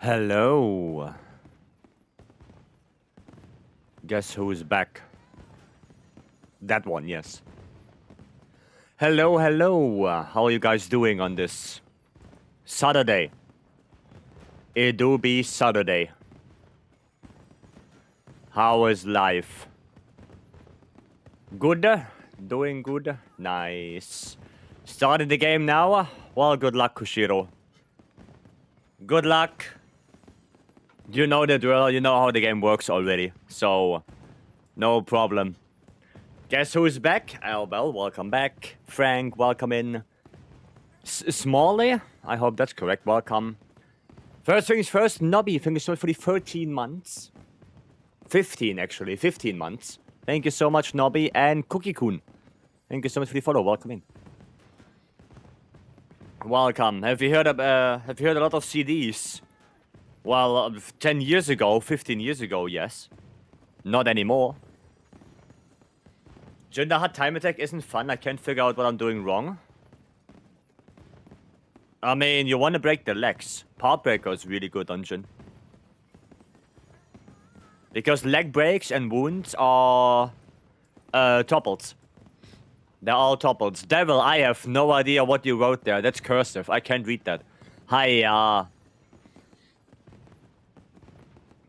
Hello. Guess who's back? That one, yes. Hello, hello. How are you guys doing on this Saturday? It do be Saturday. How is life? Good? Doing good? Nice. Starting the game now? Well, good luck, Kushiro. Good luck. You know the drill. You know how the game works already. So, no problem. Guess who's back? Albel, welcome back. Frank, welcome in. Smalley? I hope that's correct. Welcome. First things first, Nobby, thank you so much for the 13 months. 15, actually. 15 months. Thank you so much, Nobby. And Cookie-kun. Thank you so much for the follow. Welcome in. Welcome. Have you heard a lot of CDs? Well, 10 years ago, 15 years ago, yes. Not anymore. Jinder Hut Time Attack isn't fun. I can't figure out what I'm doing wrong. I mean, you want to break the legs. Part Breaker is really good on Jin. Because leg breaks and wounds are toppled. They're all toppled. Devil, I have no idea what you wrote there. That's cursive. I can't read that. Hi,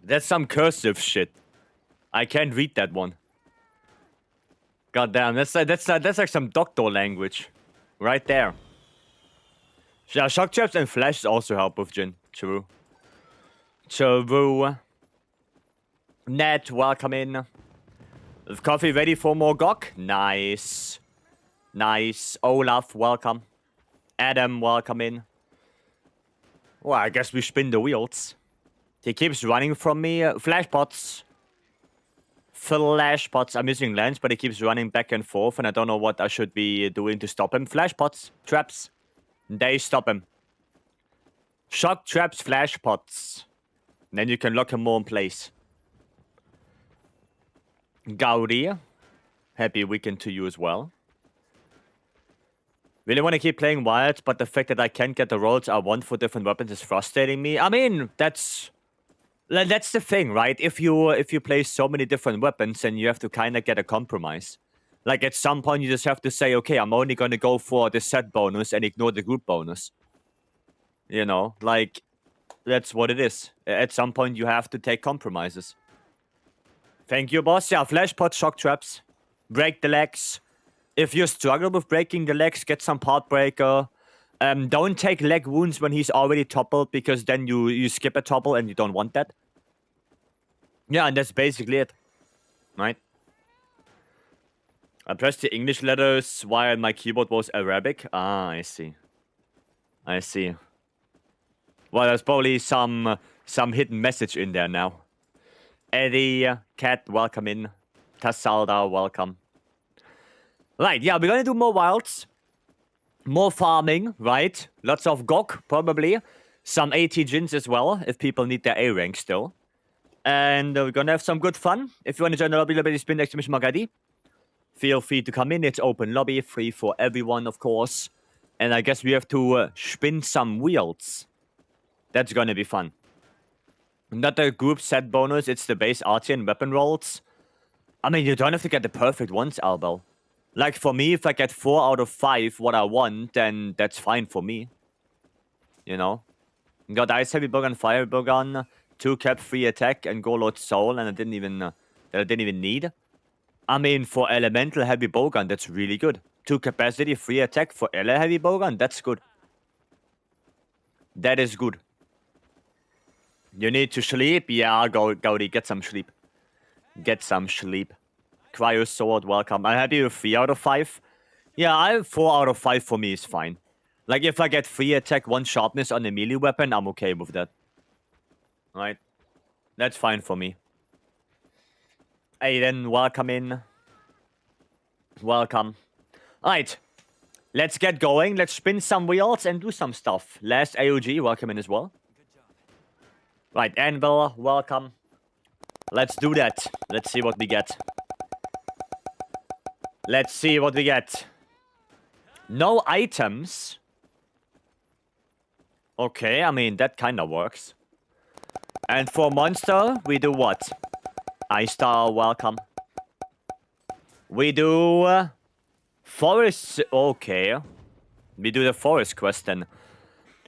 that's some cursive shit. I can't read that one. God damn, that's like some doctor language. Right there. Yeah, shock traps and flash also help with Jin. True. True. Ned, welcome in. Is coffee ready for more Gok? Nice. Nice. Olaf, welcome. Adam, welcome in. Well, I guess we spin the wheels. He keeps running from me. Flashpots. Flashpots. I'm using lens, but he keeps running back and forth, and I don't know what I should be doing to stop him. Flashpots. Traps. They stop him. Shock traps, flashpots. Then you can lock him more in place. Gaudi. Happy weekend to you as well. Really want to keep playing Wild, but the fact that I can't get the rolls I want for different weapons is frustrating me. I mean, that's the thing, right? If you play so many different weapons, then you have to kind of get a compromise. Like, at some point, you just have to say, okay, I'm only going to go for the set bonus and ignore the group bonus. You know, like, that's what it is. At some point, you have to take compromises. Thank you, boss. Yeah, flashpot, shock traps. Break the legs. If you struggle with breaking the legs, get some part breaker. Don't take leg wounds when he's already toppled, because then you skip a topple and you don't want that. Yeah, and that's basically it. Right? I pressed the English letters while my keyboard was Arabic. Ah, I see. I see. Well, there's probably some hidden message in there now. Eddie, Cat, welcome in. Tassalda, welcome. Right, yeah, we're gonna do more wilds. More farming, right? Lots of Gok, probably. Some AT Jins as well, if people need their A rank still. And we're gonna have some good fun. If you want to join the lobby, spin exclamation mark ID. Feel free to come in. It's open lobby, free for everyone, of course. And I guess we have to spin some wheels. That's gonna be fun. Not the group set bonus, it's the base arty and weapon rolls. I mean, you don't have to get the perfect ones, Albel. Like, for me, if I get 4 out of 5 what I want, then that's fine for me. You know? Got Ice Heavy Bowgun, Fire Bowgun, 2 cap, 3 attack, and Golod Soul, and I didn't even need. I mean, for Elemental Heavy Bowgun, that's really good. 2 capacity, 3 attack for Ele Heavy Bowgun, that's good. That is good. You need to sleep? Yeah, Gaudi, get some sleep. Get some sleep. Cryo Sword, welcome. I'm happy with 3 out of 5. Yeah, 4 out of 5 for me is fine. Like, if I get 3 attack, 1 sharpness on a melee weapon, I'm okay with that. Right? That's fine for me. Aiden, welcome in. Welcome. Alright. Let's get going. Let's spin some wheels and do some stuff. Last AOG, welcome in as well. Right, Anvil, welcome. Let's do that. Let's see what we get. Let's see what we get. No items. Okay, I mean, that kind of works. And for monster, we do what? I-Star, welcome. We do forest. Okay. We do the forest quest then.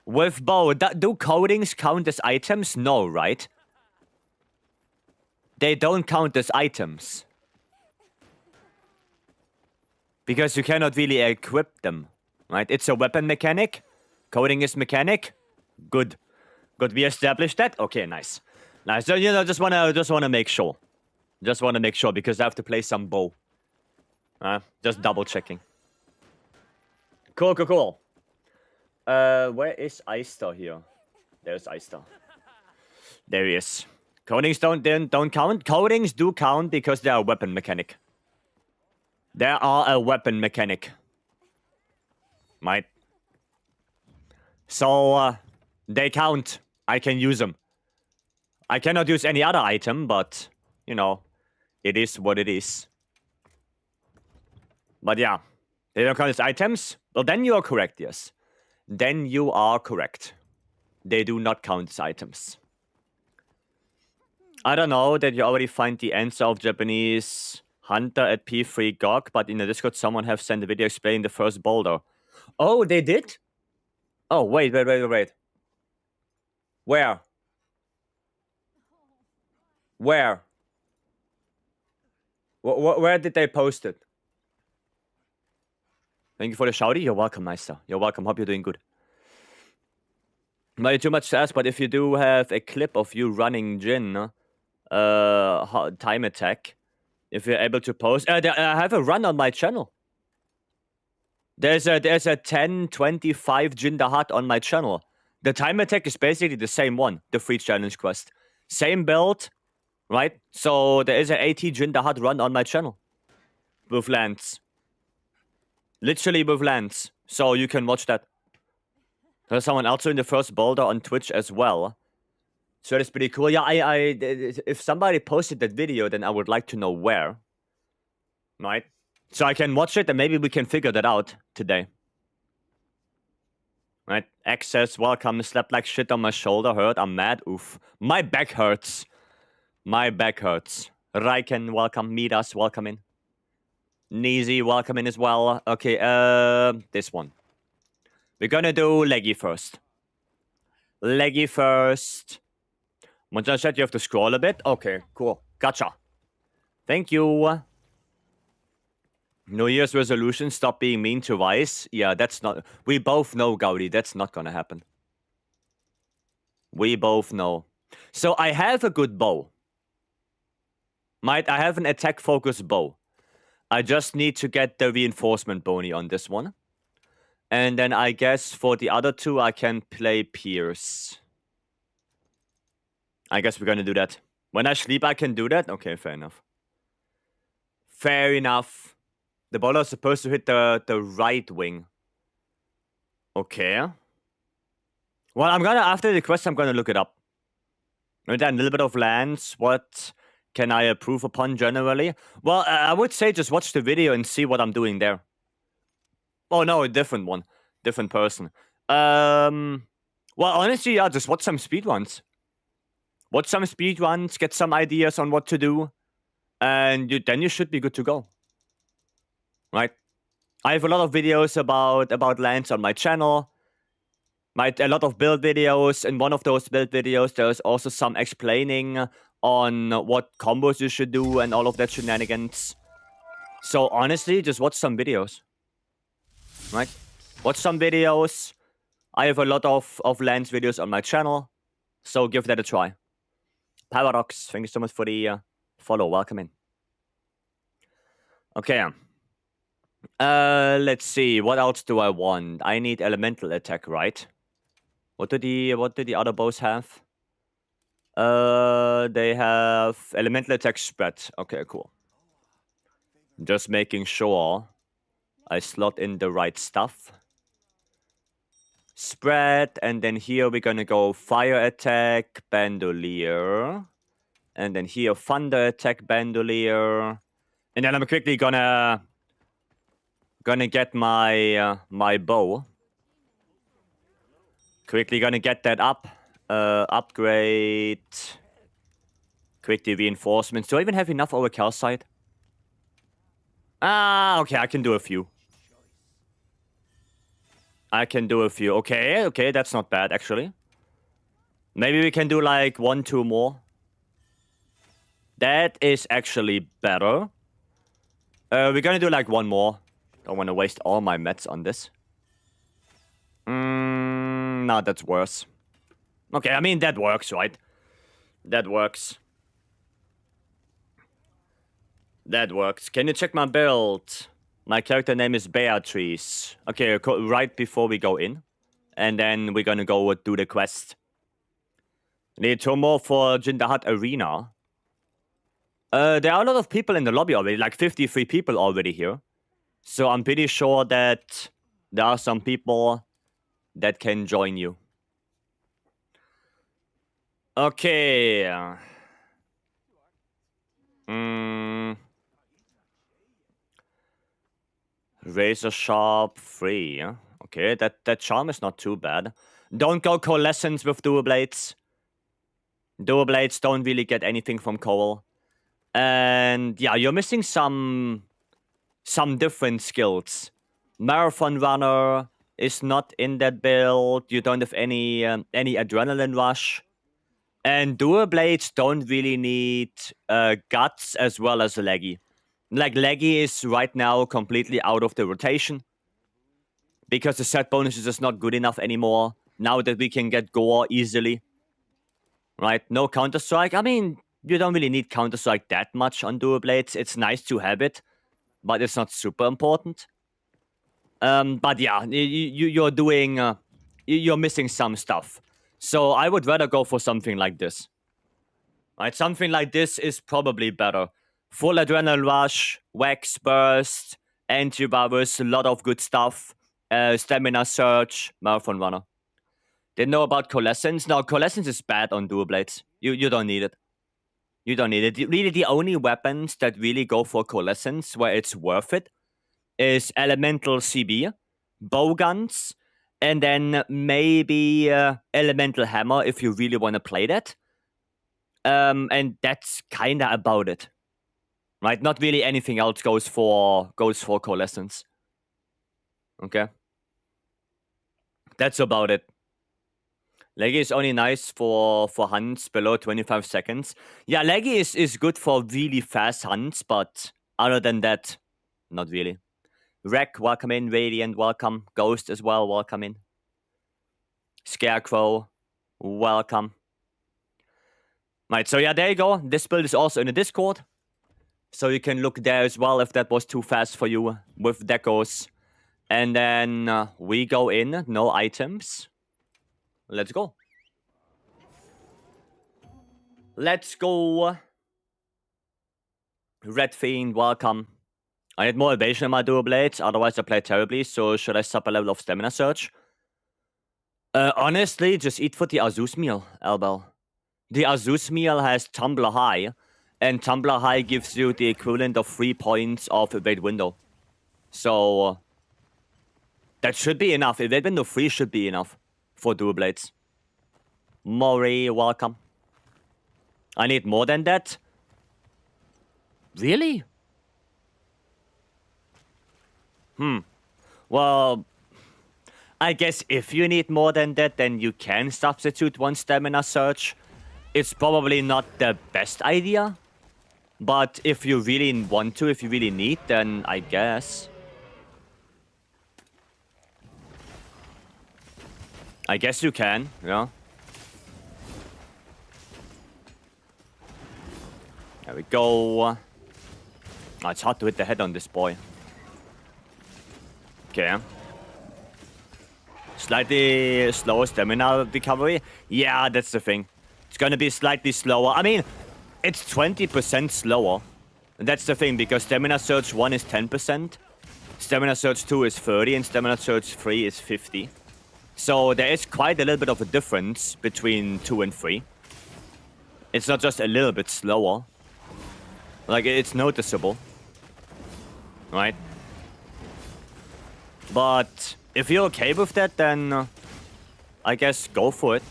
With bow, do coatings count as items? No, right? They don't count as items. Because you cannot really equip them, right? It's a weapon mechanic. Coating is mechanic. Good. Good, we established that? Okay, nice. Nice, so, you know, just wanna make sure. Just wanna make sure, because I have to play some bow. Just double checking. Cool, cool, cool. Where is I-Star here? There's I-Star. There he is. Coatings don't count. Coatings do count because they are a weapon mechanic. They are a weapon mechanic. Right? So, they count. I can use them. I cannot use any other item, but, you know, it is what it is. But yeah, they don't count as items? Well, then you are correct, yes. Then you are correct. They do not count as items. I don't know that you already find the answer of Japanese hunter at P3 GOG, but in the Discord someone have sent a video explaining the first boulder. Oh, they did? Oh, wait. Where? Where? Where did they post it? Thank you for the shouty. You're welcome, Meister. You're welcome. Hope you're doing good. Not too much to ask, but if you do have a clip of you running Jin, time attack, if you're able to post, I have a run on my channel. There's a 10-25 Jin the Hut on my channel. The time attack is basically the same one, the free challenge quest. Same build, right? So there is an 80 Jin the Hut run on my channel. With lands. Literally with lands. So you can watch that. There's someone else in the first boulder on Twitch as well. So that's pretty cool. Yeah, if somebody posted that video, then I would like to know where. Right? So I can watch it and maybe we can figure that out today. Right? Access, welcome. Slept like shit on my shoulder. Hurt. I'm mad. Oof. My back hurts. My back hurts. Raiken, welcome. Midas, welcome in. Neezy, welcome in as well. Okay, this one. We're gonna do leggy first. Leggy first. Monjan said you have to scroll a bit? Okay, cool. Gotcha. Thank you. New Year's resolution, stop being mean to Vice. Yeah, that's not... We both know, Gaudi, that's not gonna happen. We both know. So I have a good bow. I have an attack-focused bow. I just need to get the reinforcement bony on this one. And then I guess for the other two, I can play Pierce. I guess we're gonna do that. When I sleep, I can do that? Okay, fair enough. Fair enough. The bowler is supposed to hit the right wing. Okay. Well, after the quest, I'm gonna look it up. And then a little bit of lands. What can I improve upon generally? Well, I would say just watch the video and see what I'm doing there. Oh, no, a different one. Different person. Well, honestly, yeah, just watch some speedruns. Watch some speedruns, get some ideas on what to do. And then you should be good to go. Right? I have a lot of videos about lands on my channel. A lot of build videos. In one of those build videos, there's also some explaining on what combos you should do and all of that shenanigans. So honestly, just watch some videos. Right? Watch some videos. I have a lot of lands videos on my channel. So give that a try. Paradox, thank you so much for the follow. Welcome in. Okay. Let's see. What else do I want? I need elemental attack, right? What do the other bows have? They have elemental attack spread. Okay, cool. Just making sure I slot in the right stuff. Spread, and then here we're gonna go fire attack, bandolier. And then here thunder attack, bandolier. And then I'm quickly gonna get my my bow. Quickly gonna get that up. Upgrade. Quickly reinforcements. Do I even have enough over calcite? Ah, okay, I can do a few. I can do a few. Okay, okay, that's not bad, actually. Maybe we can do like 1, 2 more. That is actually better. We're gonna do like 1 more. Don't want to waste all my meds on this. No, that's worse. Okay, I mean, that works, right? That works. That works. Can you check my build? My character name is Beatrice. Okay, right before we go in. And then we're gonna go do the quest. Need 2 more for Jindahat Arena. There are a lot of people in the lobby already, like 53 people already here. So I'm pretty sure that there are some people that can join you. Okay. Razor Sharp 3. Okay, that charm is not too bad. Don't go Coalescence with Dual Blades. Dual Blades don't really get anything from Coal. And yeah, you're missing some different skills. Marathon Runner is not in that build. You don't have any Adrenaline Rush. And Dual Blades don't really need Guts as well as Leggy. Like, Leggy is right now completely out of the rotation. Because the set bonus is just not good enough anymore. Now that we can get Gore easily. Right? No Counter-Strike. I mean, you don't really need Counter-Strike that much on Dual Blades. It's nice to have it. But it's not super important. But yeah, you're doing... you're missing some stuff. So I would rather go for something like this. Right? Something like this is probably better. Full Adrenaline Rush, Wax Burst, Antivirus, a lot of good stuff. Stamina Surge, Marathon Runner. Didn't know about Coalescence. Now, Coalescence is bad on Dual Blades. You don't need it. You don't need it. Really, the only weapons that really go for Coalescence, where it's worth it, is Elemental CB, Bowguns, and then maybe Elemental Hammer if you really want to play that. And that's kind of about it. Right? Not really anything else goes for Coalescence. Okay? That's about it. Leggy is only nice for hunts below 25 seconds. Yeah, Leggy is good for really fast hunts, but other than that, not really. Wreck, welcome in. Radiant, welcome. Ghost as well, welcome in. Scarecrow, welcome. Right, so yeah, there you go. This build is also in the Discord. So you can look there as well if that was too fast for you with decos. And then we go in, no items. Let's go. Let's go. Red Fiend, welcome. I need more evasion in my Dual Blades, otherwise I play terribly, so should I sub a level of Stamina Surge? Honestly, just eat for the Azus meal, Elbel. The Azus meal has Tumbler High, and Tumbler High gives you the equivalent of 3 points of Evade Window. So, that should be enough. Evade Window 3 should be enough for Dual Blades. Mori, welcome. I need more than that? Really? Well, I guess if you need more than that, then you can substitute 1 Stamina Surge. It's probably not the best idea. But if you really want to, if you really need, then I guess. I guess you can, yeah. There we go. Oh, it's hard to hit the head on this boy. Okay. Slightly slower stamina recovery. Yeah, that's the thing. It's gonna be slightly slower. I mean, it's 20% slower. And that's the thing, because Stamina Surge 1 is 10%. Stamina Surge 2 is 30, and Stamina Surge 3 is 50. So there is quite a little bit of a difference between 2 and 3. It's not just a little bit slower. Like, it's noticeable. Right? But if you're okay with that, then I guess go for it.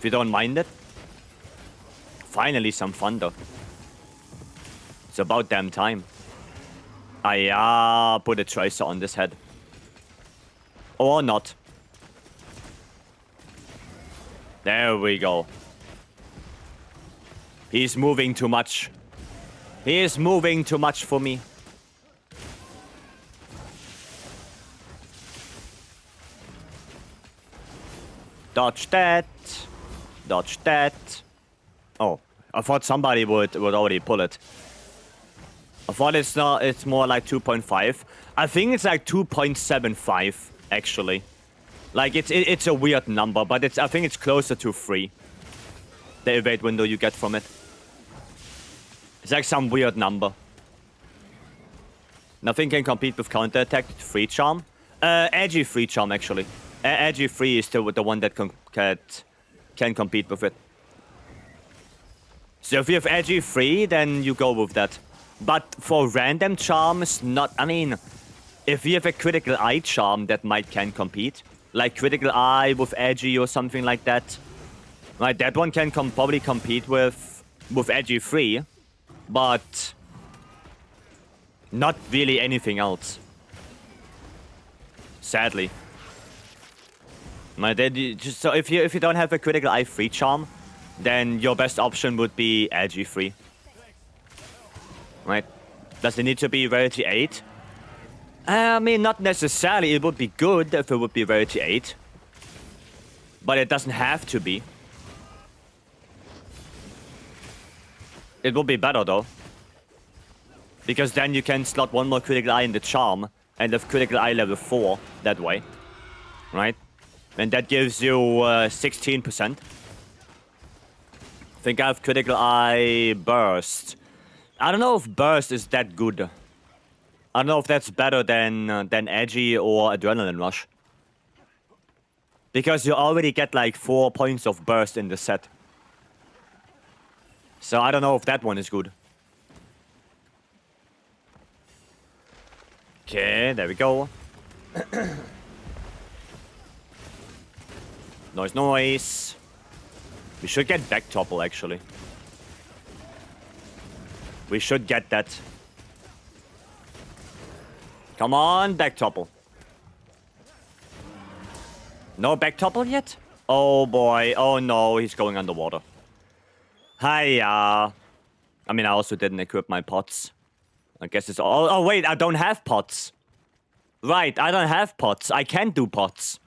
If you don't mind it. Finally some thunder. It's about damn time. I put a tracer on this head. Or not. There we go. He's moving too much. He is moving too much for me. Dodge that. Dodge that. Oh, I thought somebody would already pull it. I thought it's more like 2.5. I think it's like 2.75 actually. Like it's a weird number, but I think it's closer to 3. The evade window you get from it. It's like some weird number. Nothing can compete with counterattack 3 charm. Edgy 3 charm actually. Edgy 3 is still the one that can compete with it. So if you have Edgy 3, then you go with that. But for random charms, not... I mean, if you have a Critical Eye charm, that can compete. Like Critical Eye with Edgy or something like that. Right, that one can probably compete with Edgy 3. But... not really anything else. Sadly. So if you don't have a Critical Eye 3 charm, then your best option would be Edgy 3. Right? Does it need to be Rarity 8? I mean, not necessarily. It would be good if it would be Rarity 8. But it doesn't have to be. It would be better though. Because then you can slot one more Critical Eye in the charm and have Critical Eye level 4 that way. Right? And that gives you 16%. I think I have Critical Eye Burst. I don't know if Burst is that good. I don't know if that's better than Edgy or Adrenaline Rush. Because you already get like 4 points of Burst in the set. So I don't know if that one is good. Okay, there we go. Noise, noise. We should get back topple, actually. We should get that. Come on, back topple. No back topple yet? Oh boy, oh no, he's going underwater. Hiya. I mean, I also didn't equip my pots. I guess it's all... Oh wait, I don't have pots. Right, I don't have pots. I can't do pots.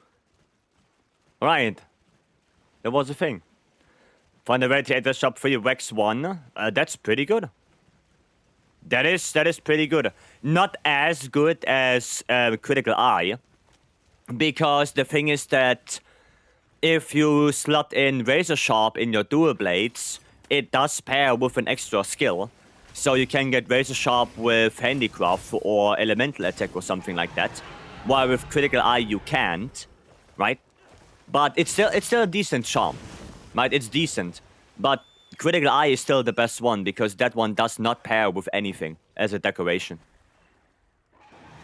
Right. That was a thing. Find a radiator shop free Rex 1. That's pretty good. That is pretty good. Not as good as Critical Eye. Because the thing is that if you slot in Razor Sharp in your dual blades, it does pair with an extra skill. So you can get Razor Sharp with Handicraft or Elemental Attack or something like that. While with Critical Eye you can't. Right? But it's still a decent charm. Right? It's decent. But Critical Eye is still the best one because that one does not pair with anything as a decoration.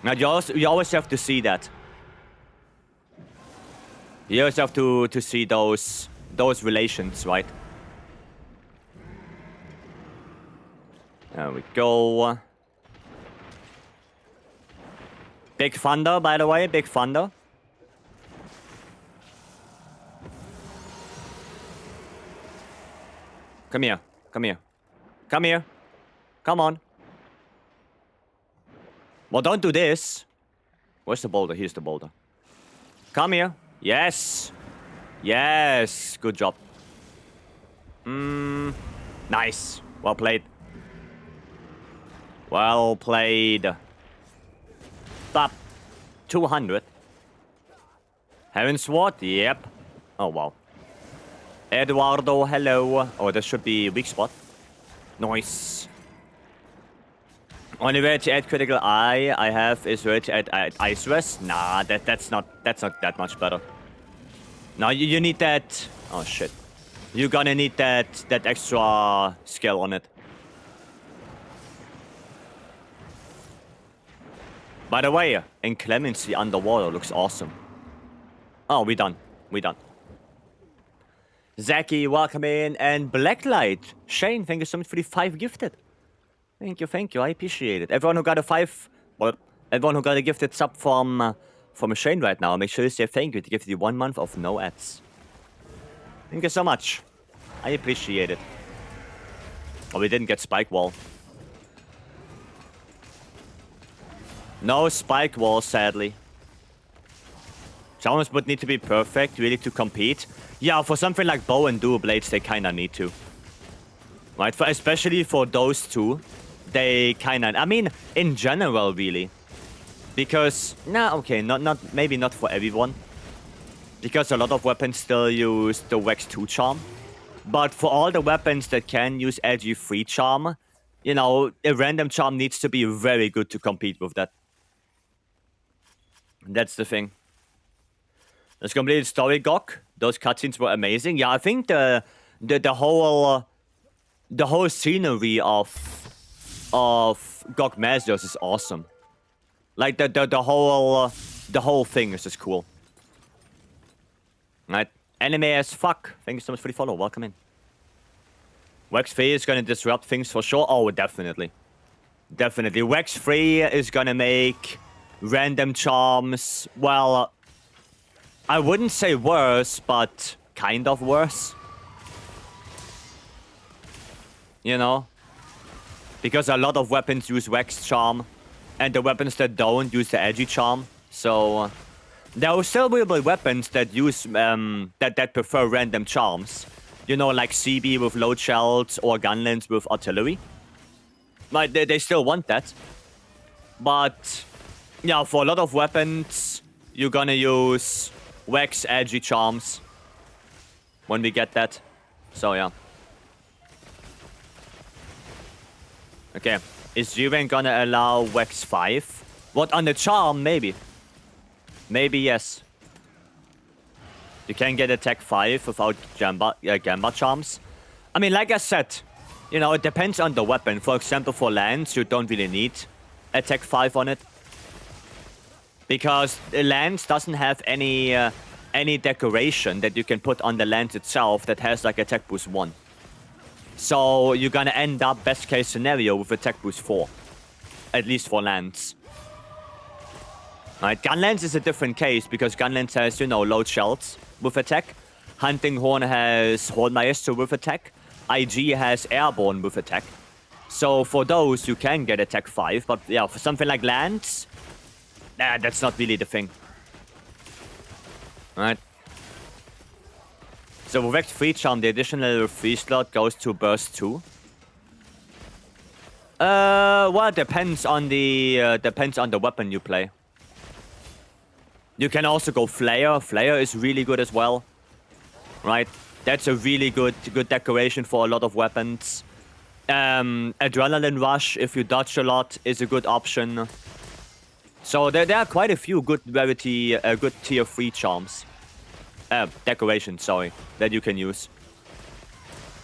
Now you always have to see that. You always have to see those relations, right? There we go. Big Thunder, by the way, Big Thunder. Come here, come here. Come here. Come on. Well, don't do this. Where's the boulder? Here's the boulder. Come here. Yes. Yes. Good job. Nice. Well played. Well played. Stop. 200. Heaven Sword? Yep. Oh, wow. Eduardo, hello. Oh, this should be weak spot. Nice. Only way to add Critical Eye I have is way to add Ice Rest. Nah, that's not that much better. Now you need that. Oh shit. You're gonna need that extra skill on it. By the way, Inclemency underwater looks awesome. Oh, we done. We done. Zaki, welcome in. And Blacklight. Shane, thank you so much for the 5 gifted. Thank you. I appreciate it. Everyone who got a 5... Well, everyone who got a gifted sub from Shane right now, make sure you say thank you to give you 1 month of no ads. Thank you so much. I appreciate it. Oh, we didn't get spike wall. No spike wall, sadly. Challenges would need to be perfect, really, to compete. Yeah, for something like bow and dual blades, they kinda need to. Right? Especially for those two, they kinda... I mean, in general, really. Because... Nah, okay, maybe not for everyone. Because a lot of weapons still use the Vex 2 charm. But for all the weapons that can use LG3 charm, you know, a random charm needs to be very good to compete with that. That's the thing. Let's complete story Gok. Those cutscenes were amazing. Yeah, I think the whole scenery of Gok Masters is awesome. Like the whole thing is just cool. Right? Anime as fuck. Thank you so much for the follow. Welcome in. Vex 3 is gonna disrupt things for sure. Oh, definitely. Definitely. Vex 3 is gonna make random charms, well, I wouldn't say worse, but kind of worse. You know? Because a lot of weapons use Vex charm, and the weapons that don't use the edgy charm. So there will still be weapons that use that prefer random charms. You know, like CB with load shells or gunlance with artillery. Like they still want that. But yeah, for a lot of weapons, you're gonna use Vex edgy charms when we get that. So yeah. Okay, is Juven gonna allow Vex 5? What, on the charm? Maybe. Maybe yes. You can get attack 5 without Gamba charms. I mean, like I said, you know, it depends on the weapon. For example, for Lance, you don't really need attack 5 on it. Because the Lance doesn't have any decoration that you can put on the Lance itself that has like attack boost 1. So you're gonna end up, best case scenario, with attack boost 4. At least for Lance. Right, Gunlance is a different case because Gunlance has, you know, load shells with attack. Hunting Horn has Horn Maestro with attack. IG has Airborne with attack. So for those, you can get attack 5. But yeah, for something like Lance, that's not really the thing. Right. So with Vex 3 charm, the additional 3 slot goes to burst 2. Well, it depends on the weapon you play. You can also go Flare. Flare is really good as well. Right? That's a really good decoration for a lot of weapons. Adrenaline Rush, if you dodge a lot, is a good option. So there are quite a few good rarity, good tier 3 charms. Decorations, sorry, that you can use.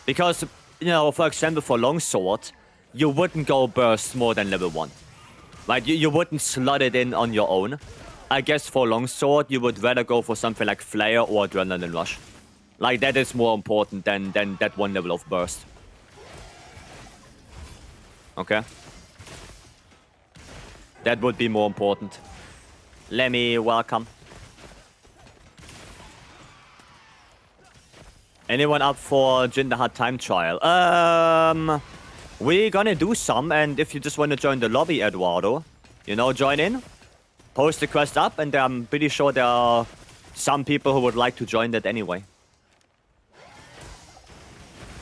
Because, you know, for example, for Longsword, you wouldn't go burst more than level 1. Like, you wouldn't slot it in on your own. I guess for Longsword, you would rather go for something like Flare or Adrenaline Rush. Like, that is more important than that one level of burst. Okay? That would be more important. Lemmy, welcome. Anyone up for Jindahat time trial? We're gonna do some, and if you just want to join the lobby, Eduardo, you know, join in. Post the quest up, and I'm pretty sure there are some people who would like to join that anyway.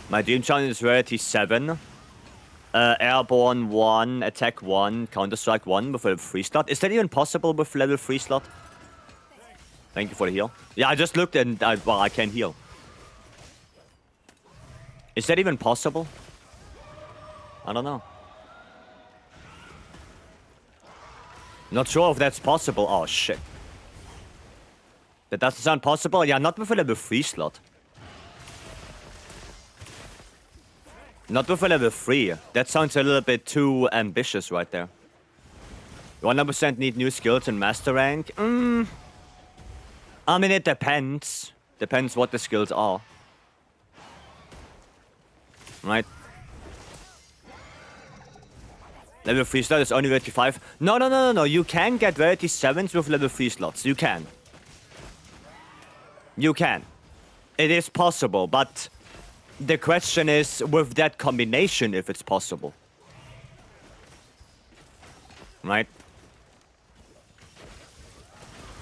My dream challenge is rarity 7. Airborne 1, attack 1, Counter-Strike 1 with a level 3 slot. Is that even possible with level 3 slot? Thank you for the heal. Yeah, I just looked and, well, I can't heal. Is that even possible? I don't know. Not sure if that's possible. Oh, shit. That doesn't sound possible? Yeah, not with a level 3 slot. Not with a level 3. That sounds a little bit too ambitious right there. 100% need new skills in Master Rank? I mean, it depends. Depends what the skills are. Right? Level 3 slot is only rarity 5. No. You can get rarity 7s with level 3 slots. You can. You can. It is possible, but the question is with that combination if it's possible. Right?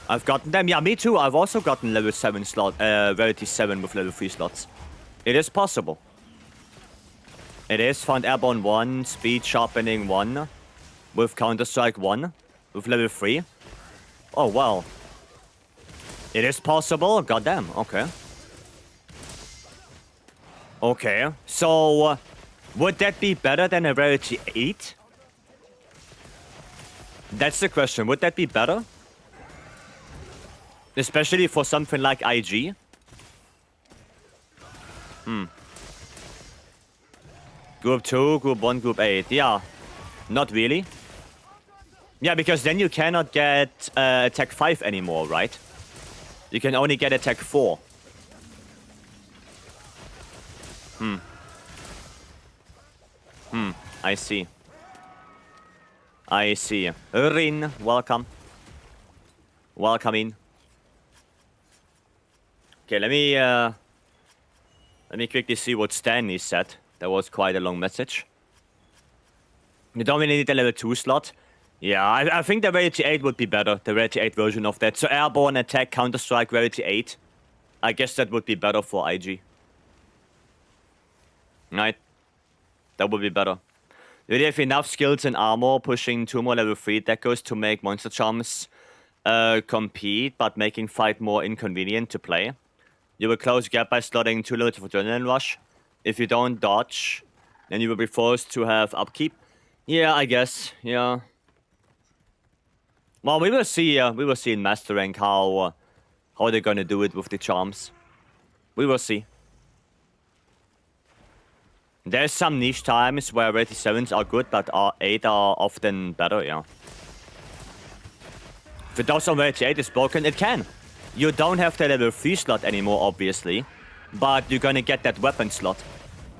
I've gotten them. Yeah, me too. I've also gotten level 7 slot, rarity 7 with level 3 slots. It is possible. It is found airborne 1, speed sharpening 1, with Counter-Strike 1, with level 3. Oh, well. It is possible? Goddamn, okay. Okay, so would that be better than a rarity 8? That's the question. Would that be better? Especially for something like IG? Group 2, Group 1, Group 8. Yeah. Not really. Yeah, because then you cannot get Attack 5 anymore, right? You can only get Attack 4. I see. I see. Rin, welcome. Welcome in. Okay, let me quickly see what Stanley said. That was quite a long message. You don't really need a level 2 slot. Yeah, I think the Rarity 8 would be better. The Rarity 8 version of that. So Airborne Attack, Counter-Strike, Rarity 8. I guess that would be better for IG. Right? That would be better. You have enough skills and armor pushing 2 more level 3 deckers to make Monster Charms compete, but making fight more inconvenient to play. You will close gap by slotting 2 limits of Adrenaline Rush. If you don't dodge, then you will be forced to have upkeep. Yeah, I guess. Yeah. Well, we will see. We will see in Master Rank how they're gonna do it with the charms. We will see. There's some niche times where rarity 7s are good, but 8 are often better. Yeah. If it does on rarity 8 is broken, it can. You don't have the level 3 slot anymore, obviously, but you're gonna get that weapon slot.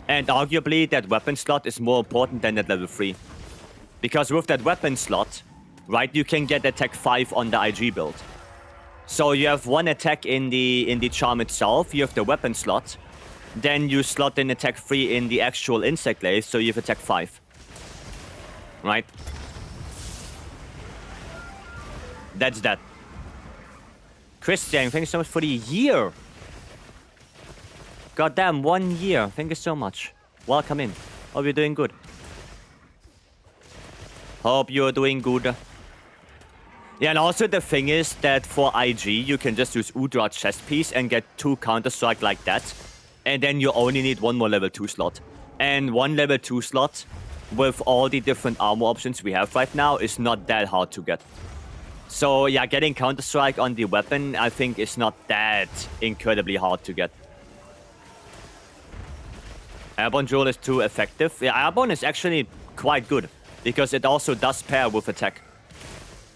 And arguably, that weapon slot is more important than that level 3. Because with that weapon slot, right, you can get attack 5 on the IG build. So you have 1 attack in the charm itself, you have the weapon slot, then you slot in attack 3 in the actual insect glaive, so you have attack 5. Right? That's that. Christian, thank you so much for the year. Goddamn, 1 year. Thank you so much. Welcome in. Hope you're doing good. Hope you're doing good. Yeah, and also the thing is that for IG, you can just use Udra chest piece and get 2 Counter-Strike like that. And then you only need 1 more level 2 slot. And 1 level 2 slot, with all the different armor options we have right now, is not that hard to get. So yeah, getting Counter-Strike on the weapon, I think, is not that incredibly hard to get. Airborne Jewel is too effective. Yeah, Airborne is actually quite good, because it also does pair with attack.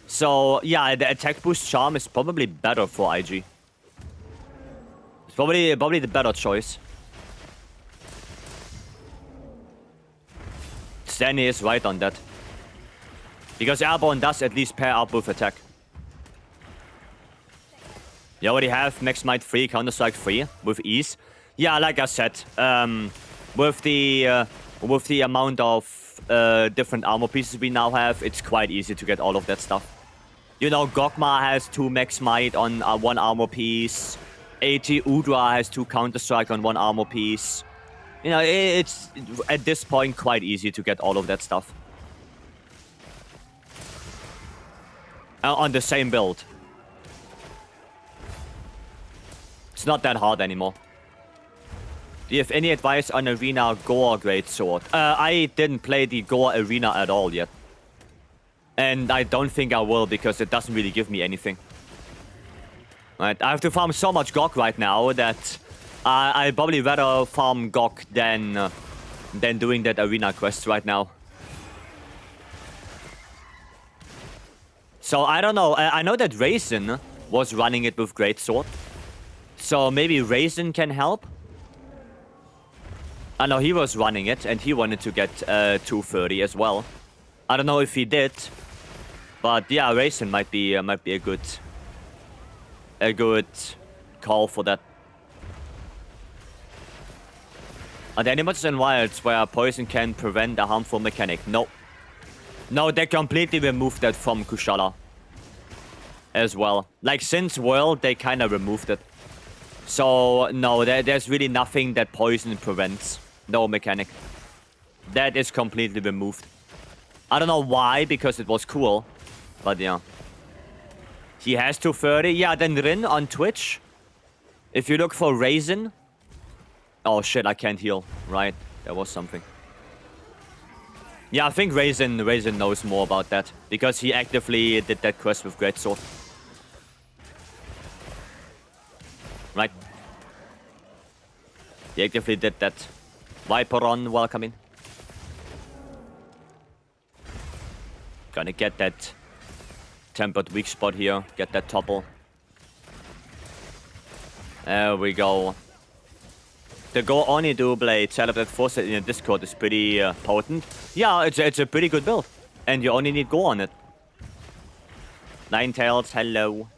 So yeah, the attack boost charm is probably better for IG. It's probably the better choice. Stanley is right on that. Because Airborne does at least pair up with attack. You already have Max Might 3, Counter-Strike 3 with ease. Yeah, like I said, with the amount of different armor pieces we now have, it's quite easy to get all of that stuff. You know, Gogma has 2 Max Might on 1 armor piece. AT Udra has 2 Counter-Strike on 1 armor piece. You know, it's at this point quite easy to get all of that stuff. On the same build. It's not that hard anymore. Do you have any advice on Arena Gore Greatsword? I didn't play the Gore Arena at all yet. And I don't think I will, because it doesn't really give me anything. Right, I have to farm so much GOG right now that I'd probably rather farm GOG than doing that Arena quest right now. So I don't know. I know that Raisin was running it with Greatsword. So maybe Raisin can help. I know he was running it, and he wanted to get 230 as well. I don't know if he did, but yeah, Raisin might be a good call for that. Are there any monsters in Wilds where poison can prevent a harmful mechanic? No. No, they completely removed that from Kushala as well. Like, since World, they kind of removed it. So, no, there's really nothing that poison prevents. No mechanic. That is completely removed. I don't know why, because it was cool. But yeah. He has 230. Yeah, then Rin on Twitch. If you look for Raisin. Oh shit, I can't heal. Right, there was something. Yeah, I think Raisin knows more about that. Because he actively did that quest with Greatsword. Right. He actively did that. Viperon, welcome in. Gonna get that tempered weak spot here. Get that topple. There we go. The Go Oni Dual Blade setup that forced it in the Discord is pretty potent. Yeah, it's a pretty good build. And you only need Go on it. Ninetales, hello.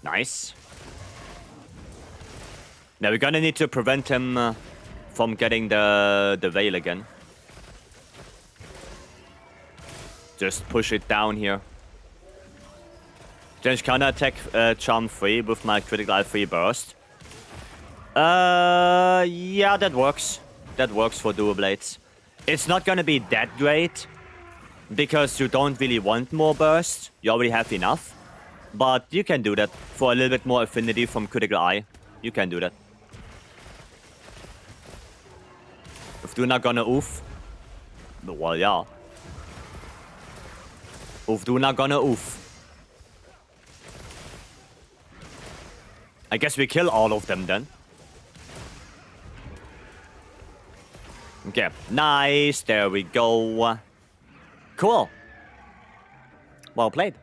Nice. Now we're gonna need to prevent him from getting the Veil again. Just push it down here. Change counter attack charm free with my critical eye free burst. Yeah, that works. That works for dual blades. It's not gonna be that great because you don't really want more burst. You already have enough. But you can do that for a little bit more affinity from critical eye. You can do that. If you're not gonna oof. Well, yeah. If you're not gonna oof. I guess we kill all of them then. Okay, nice. There we go. Cool. Well played.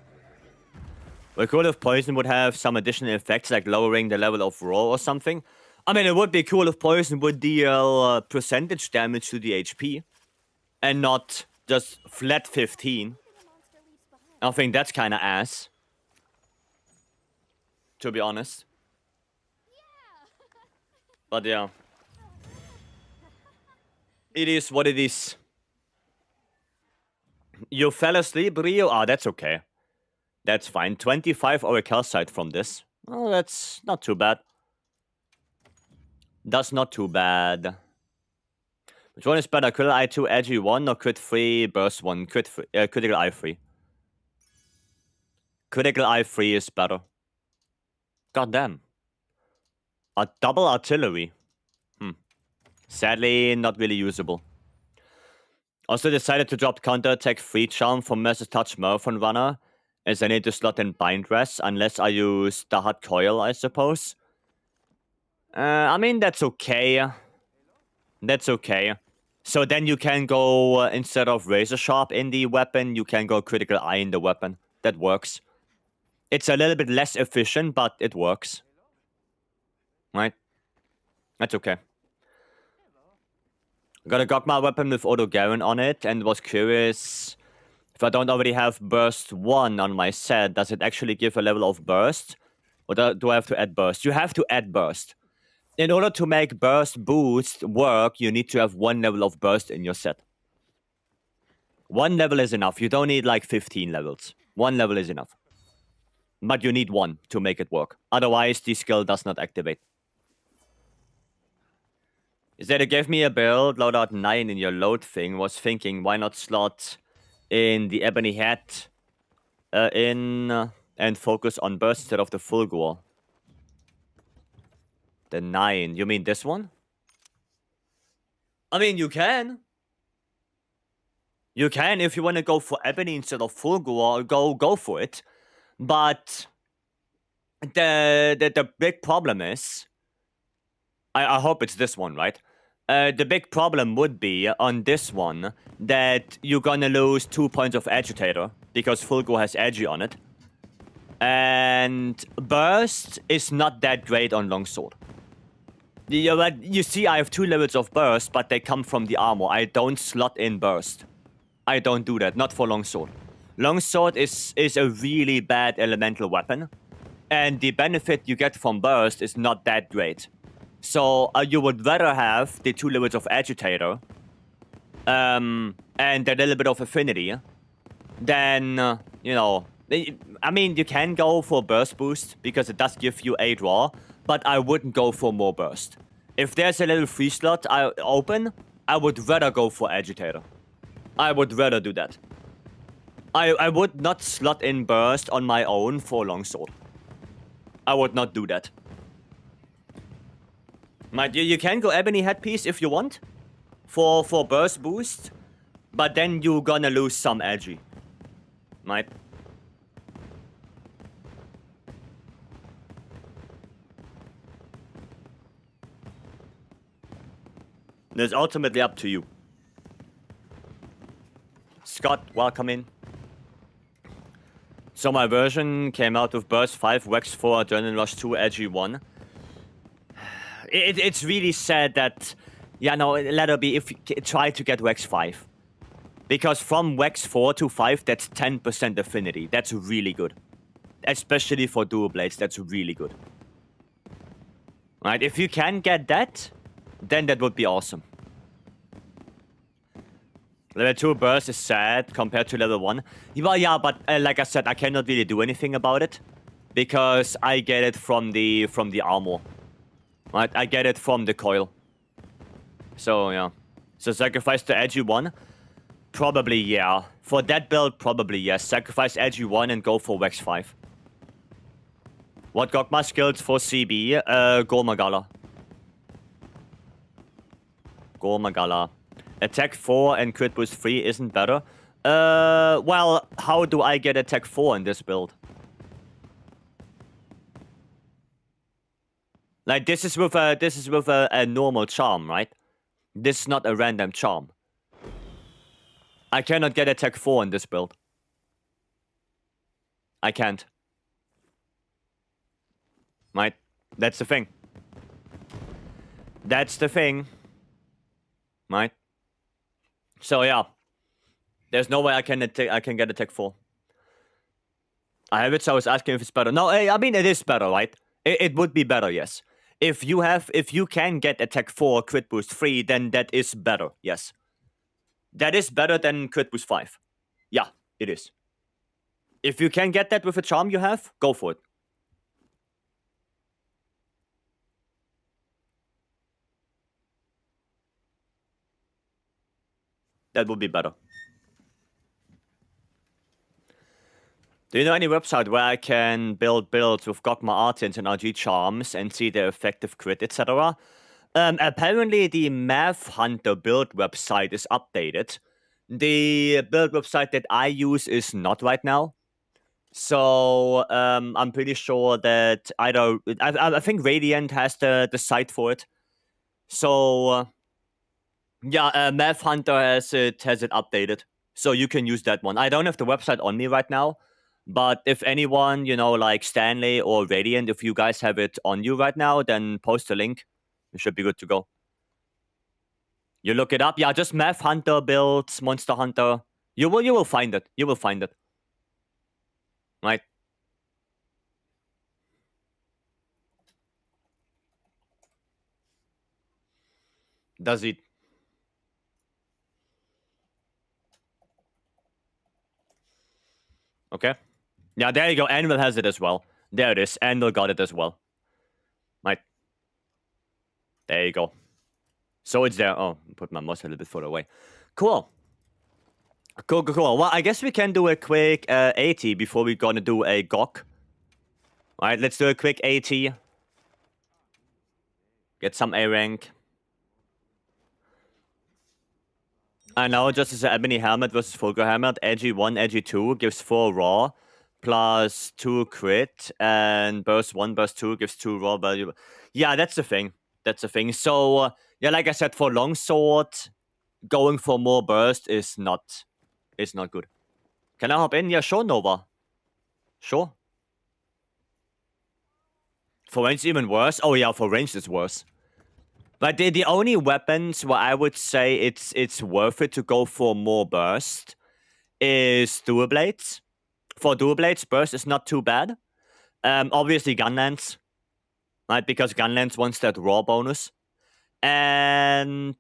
We're cool if poison would have some additional effects like lowering the level of roar or something. I mean, it would be cool if poison would deal percentage damage to the HP and not just flat 15. I think that's kind of ass. To be honest. But yeah. It is what it is. You fell asleep, Rio? Ah, that's okay. That's fine. 25 Oracle sight from this. Oh, that's not too bad. That's not too bad. Which one is better? Critical Eye 2, Edgy 1 or Crit 3, Burst 1? Critical Eye 3. Critical Eye 3 is better. God damn. A double artillery. Sadly, not really usable. Also decided to drop counterattack free charm from Massive Touch Marathon Runner, as I need to slot in Bind Rest, unless I use the Hot Coil, I suppose. I mean, that's okay. That's okay. So then you can go, instead of Razor Sharp in the weapon, you can go Critical Eye in the weapon. That works. It's a little bit less efficient, but it works. Right? That's okay. Got a Gogma weapon with Odo Garen on it, and was curious if I don't already have Burst 1 on my set, does it actually give a level of Burst? Or do I have to add Burst? You have to add Burst. In order to make Burst Boost work, you need to have 1 level of Burst in your set. 1 level is enough. You don't need like 15 levels. 1 level is enough. But you need 1 to make it work. Otherwise, the skill does not activate. Is that it gave me a build, loadout 9 in your load thing, was thinking, why not slot in the Ebony Hat and focus on burst instead of the full gore? The 9, you mean this one? I mean, you can. You can, if you want to go for Ebony instead of full gore, go for it. But the big problem is, I hope it's this one, right? The big problem would be on this one that you're gonna lose 2 points of Agitator because Fulgo has Agi on it. And Burst is not that great on Longsword. Yeah, but you see, I have 2 levels of burst, but they come from the armor. I don't slot in burst. I don't do that, not for longsword. Longsword is a really bad elemental weapon, and the benefit you get from burst is not that great. So you would rather have the 2 levels of agitator, and a little bit of affinity, than you know. I mean, you can go for burst boost because it does give you 8 raw, but I wouldn't go for more burst. If there's a little free slot open, I would rather go for agitator. I would rather do that. I would not slot in burst on my own for longsword. I would not do that. You can go ebony headpiece if you want for burst boost, but then you're gonna lose some agi. Right? It's ultimately up to you. Scott, welcome in. So my version came out with Burst 5, Wex 4, Adrenaline Rush 2, Edgy 1. It's really sad that, let it be if you try to get Wex 5. Because from Wex 4 to 5, that's 10% affinity. That's really good. Especially for dual blades, that's really good. Right, if you can get that, then that would be awesome. Level 2 burst is sad compared to level 1. Well, yeah, but like I said, I cannot really do anything about it. Because I get it from the armor. Right, I get it from the coil. So, yeah. So sacrifice the edgy 1? Probably, yeah. For that build, probably, yes. Sacrifice edgy 1 and go for Wex 5. What got my skills for CB? Gormagala. Gormagala. Attack 4 and crit boost 3 isn't better. Well, how do I get attack 4 in this build? Like, this is with a normal charm, right? This is not a random charm. I cannot get attack 4 in this build. I can't. Right? That's the thing. That's the thing. Right? So yeah, there's no way I can get attack 4. I have it, so I was asking if it's better. No, I mean it is better, right? It would be better, yes. If you can get attack 4, crit boost 3, then that is better, yes. That is better than crit boost 5. Yeah, it is. If you can get that with a charm you have, go for it. That would be better. Do you know any website where I can build builds with Gogma Artins and RG charms and see their effective crit, etc.? Apparently, the Math Hunter build website is updated. The build website that I use is not right now. So, I'm pretty sure that either... I think Radiant has the site for it. So, yeah, Math Hunter has it updated. So you can use that one. I don't have the website on me right now. But if anyone, like Stanley or Radiant, if you guys have it on you right now, then post a link. You should be good to go. You look it up. Yeah, just Math Hunter builds, Monster Hunter. You will find it. You will find it. Right? Does it? Okay. Yeah, there you go. Anvil has it as well. There it is. Anvil got it as well. Right. There you go. So it's there. Oh, put my mouse a little bit further away. Cool. Cool. Well, I guess we can do a quick 80 before we're gonna do a GOC. Alright, let's do a quick 80. Get some A rank. I know, just as an ebony helmet versus Fulgur helmet, edgy 1, edgy 2 gives 4 raw, plus 2 crit, and burst 1, burst 2 gives 2 raw value. Yeah, that's the thing. That's the thing. So, yeah, like I said, for longsword, going for more burst is not good. Can I hop in? Yeah, sure, Nova. Sure. For range, even worse. Oh, yeah, for range, it's worse. But the only weapons where I would say it's worth it to go for more burst is dual blades. For dual blades, burst is not too bad. Obviously gunlance, right? Because gunlance wants that raw bonus. And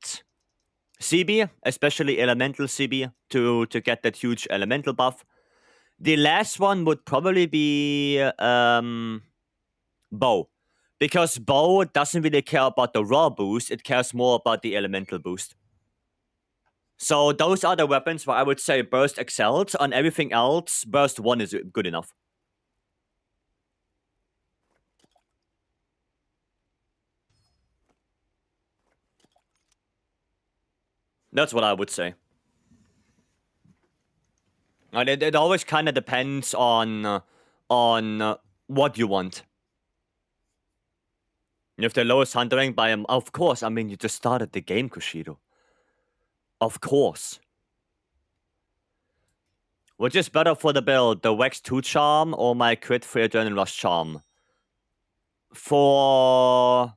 CB, especially elemental CB, to get that huge elemental buff. The last one would probably be bow. Because bow doesn't really care about the raw boost, it cares more about the elemental boost. So those are the weapons where I would say burst excels. On everything else, burst 1 is good enough. That's what I would say. And it always kind of depends on what you want. If the lowest hunter rank by of course, I mean, you just started the game, Kushido. Of course. Which is better for the build, the Wax 2 charm or my crit 3 Adrenaline Rush charm? For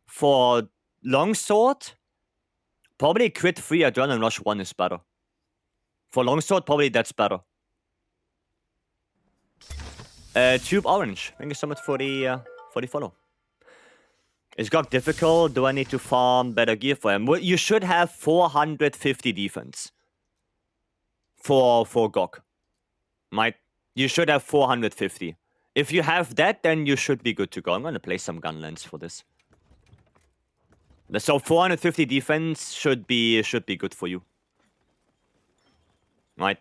longsword, probably crit 3 Adrenaline Rush 1 is better. For longsword, probably that's better. Tube Orange, thank you so much for the follow. Is GOG difficult? Do I need to farm better gear for him? Well, you should have 450 defense for GOG. Right? You should have 450. If you have that, then you should be good to go. I'm gonna play some gunlance for this. So 450 defense should be good for you. Right?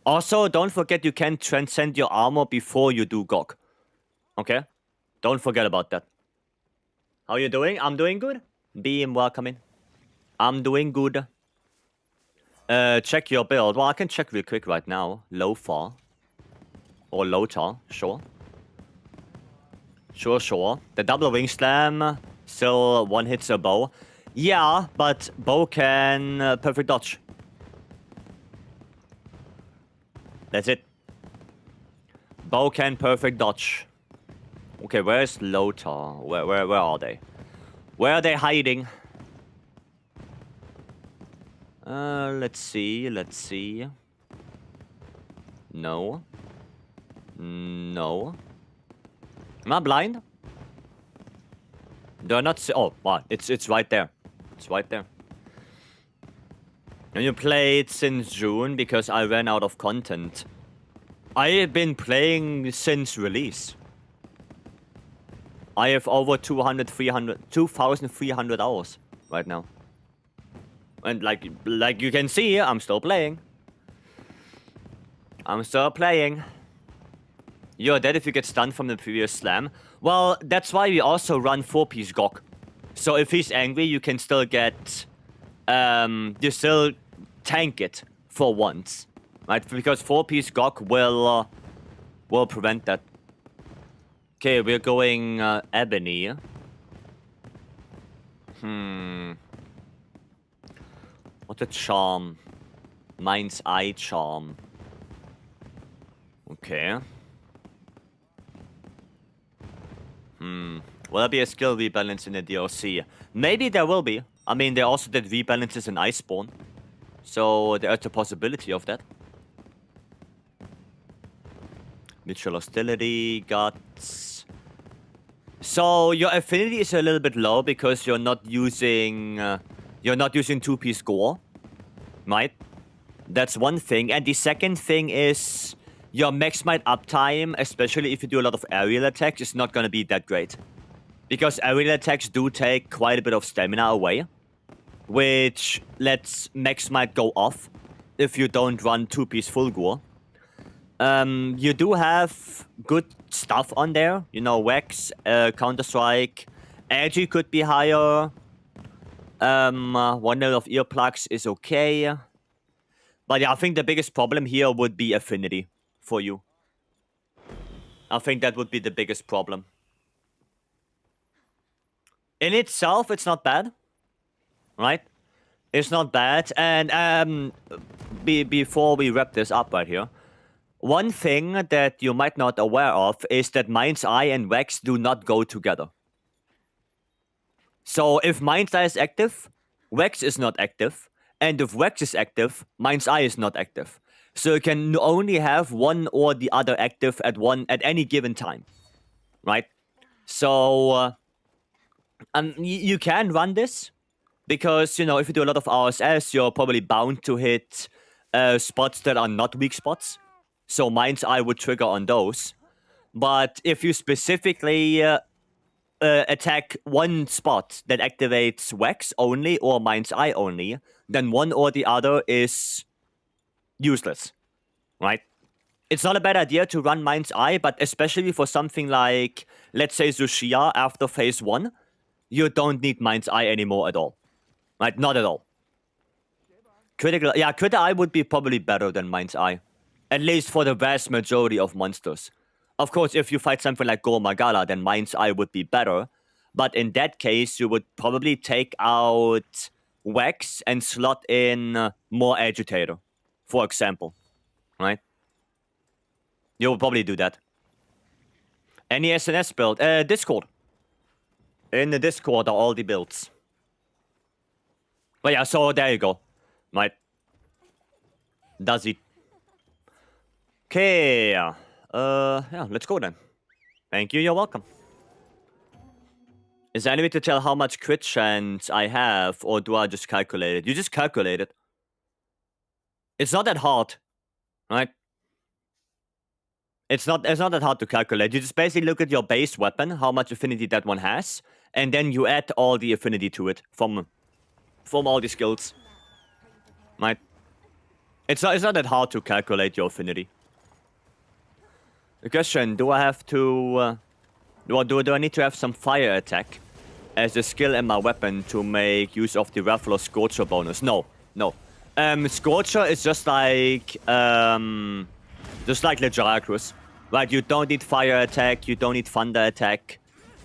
Also, don't forget you can transcend your armor before you do GOG. Okay? Don't forget about that. How you doing? I'm doing good. Beam, welcome in. I'm doing good. Check your build. Well, I can check real quick right now. Low far. Or low tar, sure. Sure. The double wing slam still one hits a bow. Yeah, but bow can perfect dodge. That's it. Bow can perfect dodge. Okay, where's Lotar? Where are they? Where are they hiding? Let's see. No. Am I blind? They're not. Oh, wow! It's right there. It's right there. And you played since June because I ran out of content. I have been playing since release. I have over 2,300 hours right now. And like you can see, I'm still playing. You're dead if you get stunned from the previous slam. Well, that's why we also run 4-piece GOG. So if he's angry, you can still get... you still tank it for once. Right? Because 4-piece GOG will prevent that. Okay, we're going Ebony. What a charm. Mind's Eye charm. Okay. Will there be a skill rebalance in the DLC? Maybe there will be. I mean, they also did rebalances in Iceborne. So there's a possibility of that. Mutual hostility, guts. So your affinity is a little bit low because you're not using 2-piece gore, right? That's one thing. And the second thing is your max might uptime, especially if you do a lot of aerial attacks, is not gonna be that great. Because aerial attacks do take quite a bit of stamina away, which lets max might go off if you don't run 2-piece full gore. You do have good stuff on there. You know, Wax, Counter-Strike. Agi could be higher. 1 level of earplugs is okay. But yeah, I think the biggest problem here would be affinity for you. I think that would be the biggest problem. In itself, it's not bad. Right? It's not bad. And before we wrap this up right here, one thing that you might not aware of is that Mind's Eye and Wax do not go together. So if Mind's Eye is active, Vex is not active. And if Vex is active, Mind's Eye is not active. So you can only have one or the other active at any given time. Right? So you can run this. Because, if you do a lot of RSS, you're probably bound to hit spots that are not weak spots. So Mind's Eye would trigger on those. But if you specifically attack one spot that activates Vex only or Mind's Eye only, then one or the other is useless, right? It's not a bad idea to run Mind's Eye, but especially for something like, let's say, Zushia after phase 1, you don't need Mind's Eye anymore at all. Right? Not at all. Critical Eye would be probably better than Mind's Eye. At least for the vast majority of monsters. Of course, if you fight something like Gormagala, then Mind's Eye would be better. But in that case, you would probably take out Vex and slot in more Agitator, for example. Right? You would probably do that. Any SNS build? Discord. In the Discord are all the builds. But yeah, so there you go. Right. Does it? Okay. Yeah, let's go then. Thank you, you're welcome. Is there any way to tell how much crit chance I have, or do I just calculate it? You just calculate it. It's not that hard, right? It's not that hard to calculate. You just basically look at your base weapon, how much affinity that one has, and then you add all the affinity to it from all the skills. Right? It's not that hard to calculate your affinity. The question, do I have to... do I need to have some fire attack as a skill in my weapon to make use of the Raffler Scorcher bonus? No. Scorcher is just like Legiacrus. Right? You don't need fire attack, you don't need thunder attack.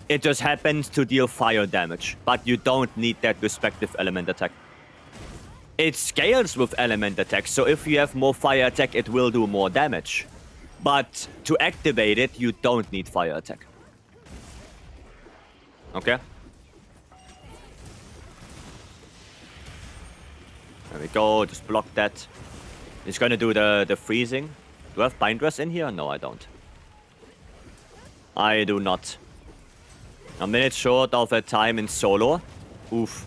It just happens to deal fire damage, but you don't need that respective element attack. It scales with element attack, so if you have more fire attack, it will do more damage. But to activate it, you don't need fire attack. Okay? There we go, just block that. He's gonna do the freezing. Do I have Bindress in here? No, I don't. I do not. A minute short of a time in solo. Oof.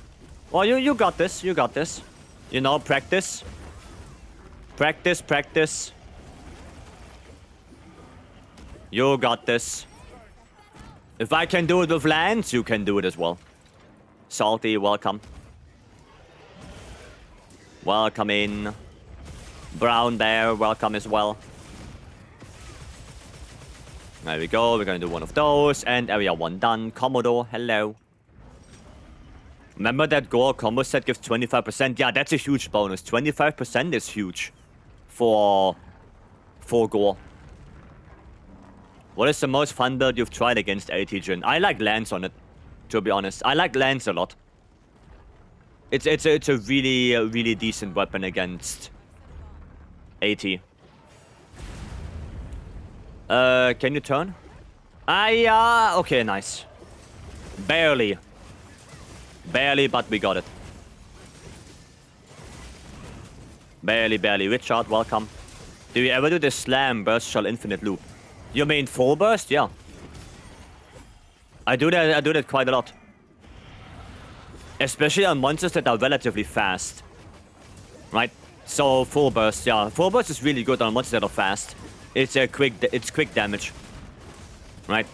Well, you got this. You got this. You know, practice. Practice, practice. You got this. If I can do it with lands, you can do it as well. Salty, welcome. Welcome in. Brown Bear, welcome as well. There we go, we're gonna do one of those, and area 1 done. Commodore, hello. Remember that Gore combo set gives 25%? Yeah, that's a huge bonus. 25% is huge for Gore. What is the most fun build you've tried against AT-Gen? I like Lance on it, to be honest. I like Lance a lot. It's a really decent weapon against AT. Can you turn? Okay, nice. Barely. Barely, but we got it. Barely. Richard, welcome. Do you ever do the slam burst shell infinite loop? You mean full burst? Yeah. I do that quite a lot. Especially on monsters that are relatively fast. Right? So full burst, yeah. Full burst is really good on monsters that are fast. It's quick damage. Right?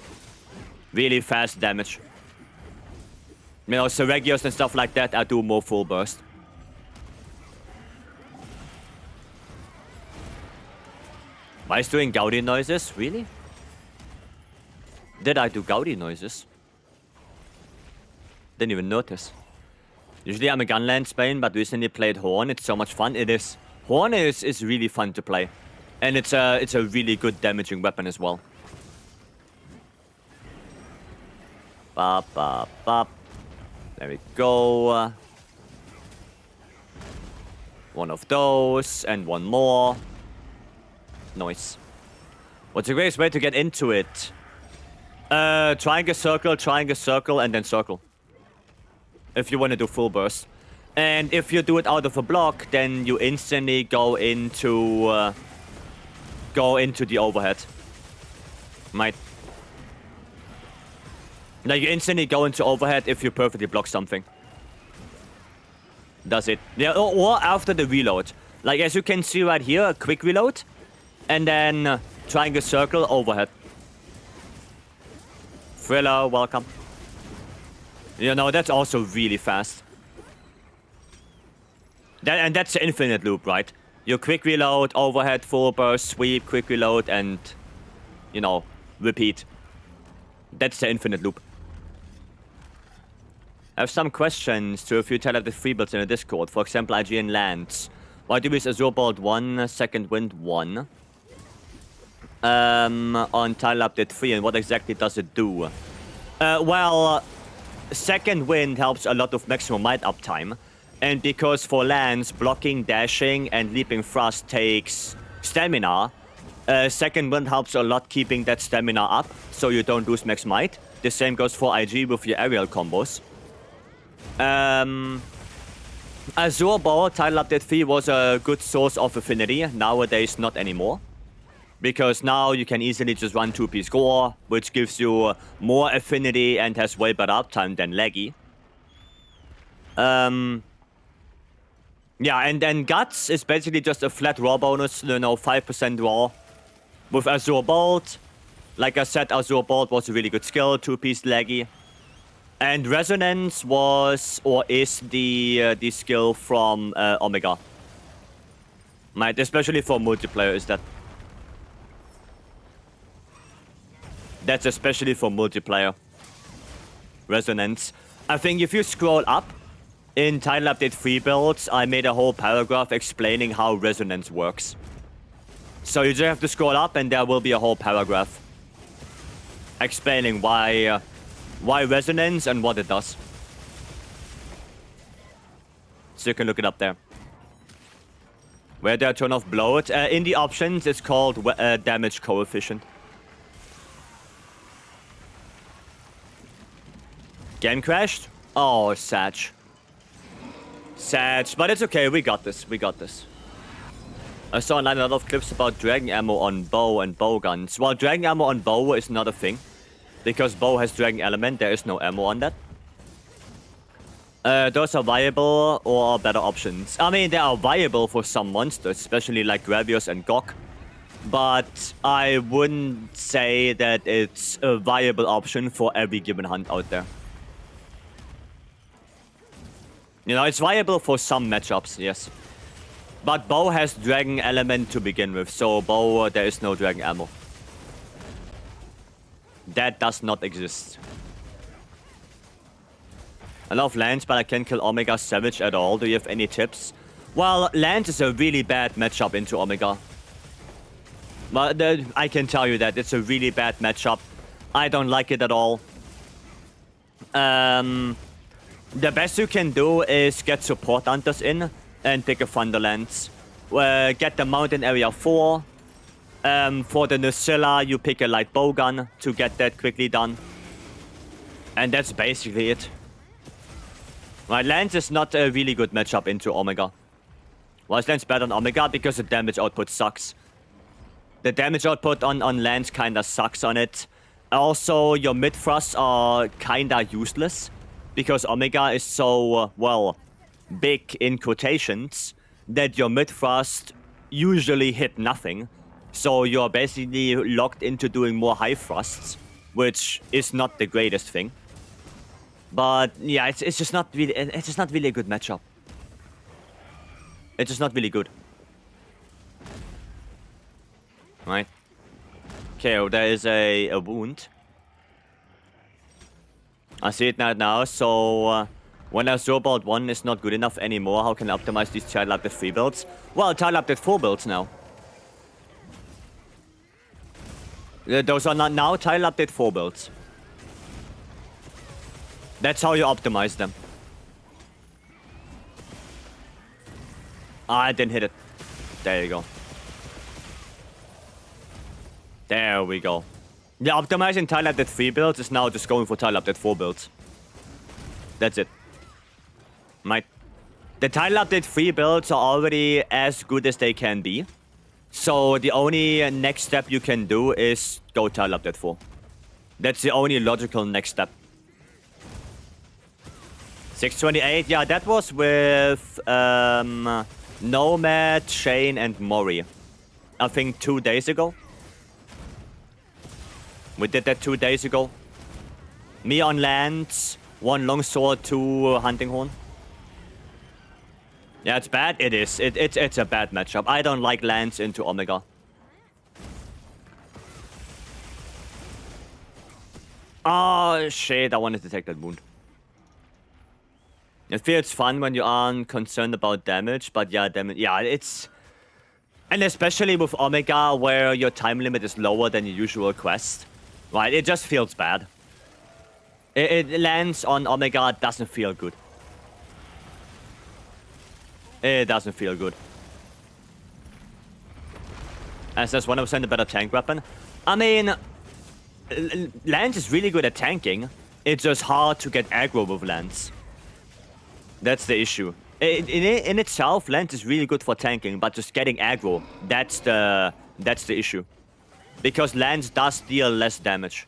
Really fast damage. You know, Seregios and stuff like that, I do more full burst. Why is doing Gaudi noises? Really? Did I do Gaudi noises? Didn't even notice. Usually I'm a Gunland Spain, but recently played Horn. It's so much fun. It is. Horn is really fun to play. And it's a really good damaging weapon as well. Bop, bop, bop. There we go. One of those, and one more. Nice. What's the greatest way to get into it? Triangle, circle, and then circle. if you want to do full burst. And if you do it out of a block, then you instantly go into the overhead. Right? Now you instantly go into overhead if you perfectly block something. Does it? Yeah, or after the reload. Like as you can see right here, a quick reload. And then triangle circle overhead. Thriller, welcome. You know, that's also really fast. And that's the infinite loop, right? You quick reload, overhead, full burst, sweep, quick reload, and, you know, repeat. That's the infinite loop. I have some questions to a few talented free builds in the Discord. For example, IGN lands. Why do we use Azure Bolt 1, Second Wind 1? On Tile Update 3, and what exactly does it do? Well, Second Wind helps a lot of maximum might uptime. And because for lands, blocking, dashing, and leaping thrust takes stamina, Second Wind helps a lot keeping that stamina up, so you don't lose max might. The same goes for IG with your aerial combos. Azure Ball, Title Update 3 was a good source of affinity. Nowadays, not anymore. Because now you can easily just run 2-piece gore, which gives you more affinity and has way better uptime than Leggy. Yeah, and then Guts is basically just a flat raw bonus, you know, 5% raw. With Azure Bolt, like I said, Azure Bolt was a really good skill, 2-piece Leggy. And Resonance was, or is, the skill from Omega. Right, especially for multiplayer is that. That's especially for multiplayer. Resonance. I think if you scroll up, in Title Update 3 builds, I made a whole paragraph explaining how Resonance works. So you just have to scroll up and there will be a whole paragraph explaining why Resonance and what it does. So you can look it up there. Where do I turn off bloat? In the options, it's called damage coefficient. Game crashed? Oh, Sag. Sad, but it's okay, we got this, I saw online a lot of clips about dragon ammo on bow and bow guns. Well, dragon ammo on bow is not a thing. Because bow has dragon element, there is no ammo on that. Those are viable or better options. I mean, they are viable for some monsters, especially like Gravios and Gok. But I wouldn't say that it's a viable option for every given hunt out there. You know, it's viable for some matchups, yes. But bow has dragon element to begin with, so bow, there is no dragon ammo. That does not exist. I love Lance, but I can't kill Omega Savage at all. Do you have any tips? Well, Lance is a really bad matchup into Omega. But I can tell you that it's a really bad matchup. I don't like it at all. The best you can do is get support hunters in and pick a Thunderlance. Get the mountain area 4. For the Nucilla, you pick a light bowgun to get that quickly done. And that's basically it. Right, Lance is not a really good matchup into Omega. Why is Lance better on Omega? Because the damage output sucks. The damage output on Lance kinda sucks on it. Also, your mid-thrusts are kinda useless. Because Omega is so, well, big in quotations, that your mid-thrust usually hit nothing. So you're basically locked into doing more high thrusts, which is not the greatest thing. But yeah, it's just not really a good matchup. It's just not really good. Right. Okay, well, there is a wound. I see it now, so when Azure Bolt 1 is not good enough anymore, how can I optimize these Title Update 3 builds? Well, Title Update 4 builds now. Those are not now Title Update 4 builds. That's how you optimize them. I didn't hit it. There you go. There we go. Yeah, optimizing Title Update 3 builds is now just going for Title Update 4 builds. That's it. Right. The title update 3 builds are already as good as they can be. So the only next step you can do is go title update 4. That's the only logical next step. 628, yeah, that was with Nomad, Shane, and Mori. I think 2 days ago. We did that 2 days ago. Me on land, 1 longsword, 2 hunting horn. Yeah, it's bad. It is. It's a bad matchup. I don't like lands into Omega. Oh, shit. I wanted to take that wound. It feels fun when you aren't concerned about damage, but yeah, damage. Yeah, it's... And especially with Omega, where your time limit is lower than your usual quest. Right, it just feels bad. It lands on Omega, doesn't feel good. It doesn't feel good. As that's 100% a better tank weapon. I mean, Lance is really good at tanking. It's just hard to get aggro with Lance. That's the issue. In itself, Lance is really good for tanking, but just getting aggro, that's the issue. Because Lance does deal less damage.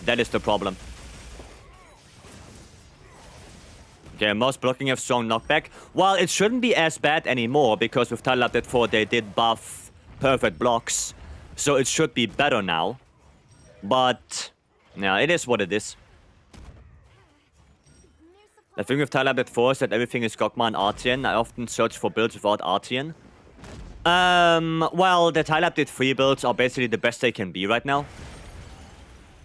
That is the problem. Okay, most blocking have strong knockback. Well, it shouldn't be as bad anymore, because with title update 4 they did buff perfect blocks. So it should be better now. But, yeah, it is what it is. The thing with title update 4 is that everything is Gogma and Artian. I often search for builds without Artian. Well, the title update 3 builds are basically the best they can be right now.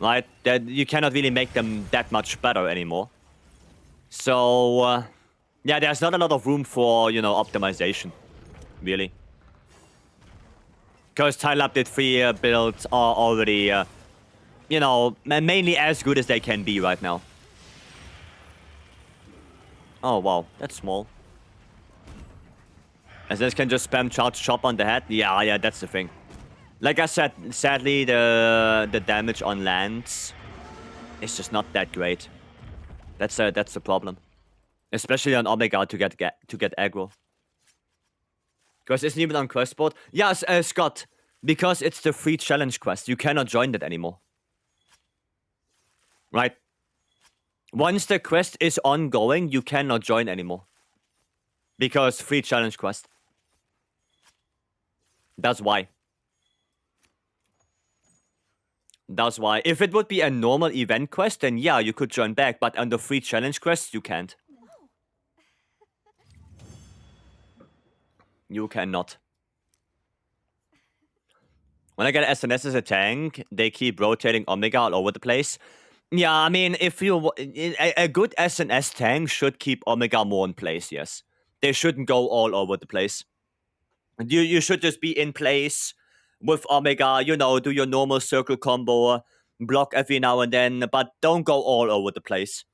Right? That you cannot really make them that much better anymore. So, yeah, there's not a lot of room for, you know, optimization. Really. Because title update 3 builds are already, you know, mainly as good as they can be right now. Oh, wow. That's small. As this can just spam charge chop on the head? Yeah, that's the thing. Like I said, sadly, the damage on lands is just not that great. That's the problem. Especially on Omega to get aggro. Because it's even on quest board. Yes, Scott. Because it's the free challenge quest. You cannot join that anymore. Right? Once the quest is ongoing, you cannot join anymore. Because free challenge quest. That's why. That's why. If it would be a normal event quest, then yeah, you could join back. But under free challenge quest, you can't. You cannot. When I get SNS as a tank, they keep rotating Omega all over the place. Yeah, I mean, if you... A good SNS tank should keep Omega more in place, yes. They shouldn't go all over the place. You should just be in place with Omega, you know, do your normal circle combo, block every now and then, but don't go all over the place.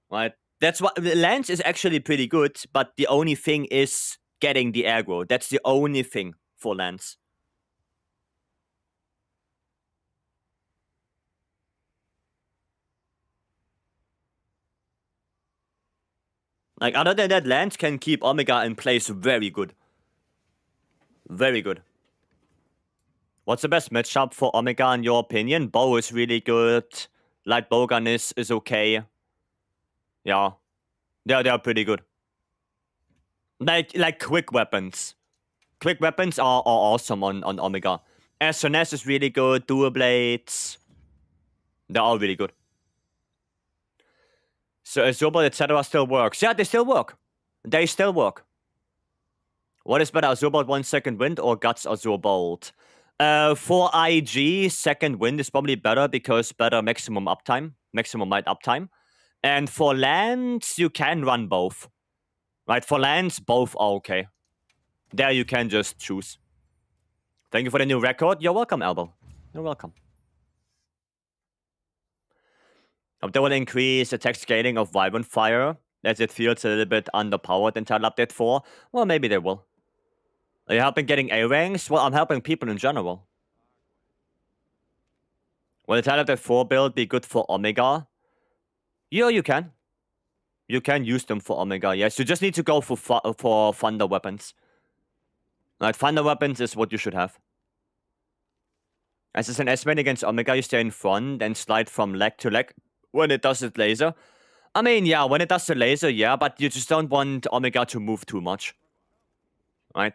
Right? That's what... Lance is actually pretty good, but the only thing is getting the aggro. That's the only thing for Lance. Like, other than that, Lance can keep Omega in place very good. Very good. What's the best matchup for Omega in your opinion? Bow is really good. Light bowgun is okay. Yeah. They are pretty good. Like quick weapons. Quick weapons are awesome on Omega. SNS is really good. Dual blades. They're all really good. So Azurbolt, etc. still works. Yeah, they still work. They still work. What is better, Azurbolt 1 second wind or Guts Azurbolt? For IG, second wind is probably better because better maximum uptime. Maximum light uptime. And for lands, you can run both. Right, for lands, both are okay. There you can just choose. Thank you for the new record. You're welcome, Elbow. You're welcome. Hope they will increase attack scaling of Vibrant Fire, as it feels a little bit underpowered in Title Update 4. Well, maybe they will. Are you helping getting A ranks? Well, I'm helping people in general. Will the Title Update 4 build be good for Omega? Yeah, you can. You can use them for Omega, yes. You just need to go for Thunder weapons. Like, Thunder weapons is what you should have. As an S-main against Omega, you stay in front and slide from leg to leg when it does its laser. I mean, yeah, when it does the laser, yeah, but you just don't want Omega to move too much. Right?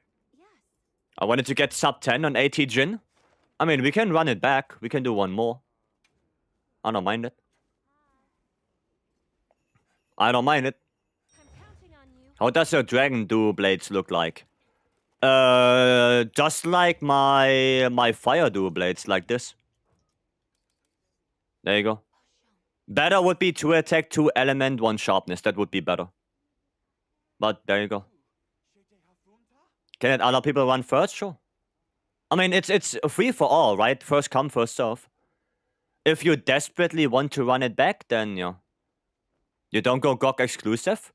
I wanted to get sub 10 on AT Jin. I mean, we can run it back. We can do one more. I don't mind it. I don't mind it. How does your Dragon Dual Blades look like? Just like my Fire Dual Blades, like this. There you go. Better would be 2 attack, 2 element, 1 sharpness. That would be better. But there you go. Can other people run first? Sure. I mean, it's free for all, right? First come, first serve. If you desperately want to run it back, then yeah. You don't go GOG exclusive?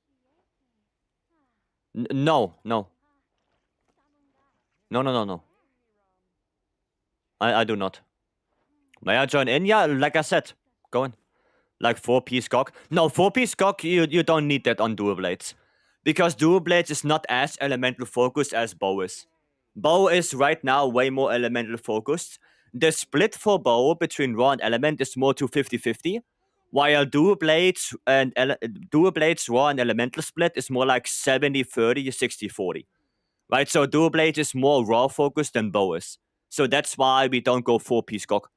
No. No. I do not. May I join in? Yeah, like I said. Go in. Like 4-piece GOG. No, 4-piece GOG, you don't need that on Dual Blades. Because Dual Blades is not as elemental focused as Bow is. Bow is right now way more elemental focused. The split for Bow between Raw and Element is more to 50-50. While Dual Blades, Raw and Elemental split is more like 70-30, 60-40. Right, so Dual Blades is more Raw focused than Bow is. So that's why we don't go 4-piece GOG.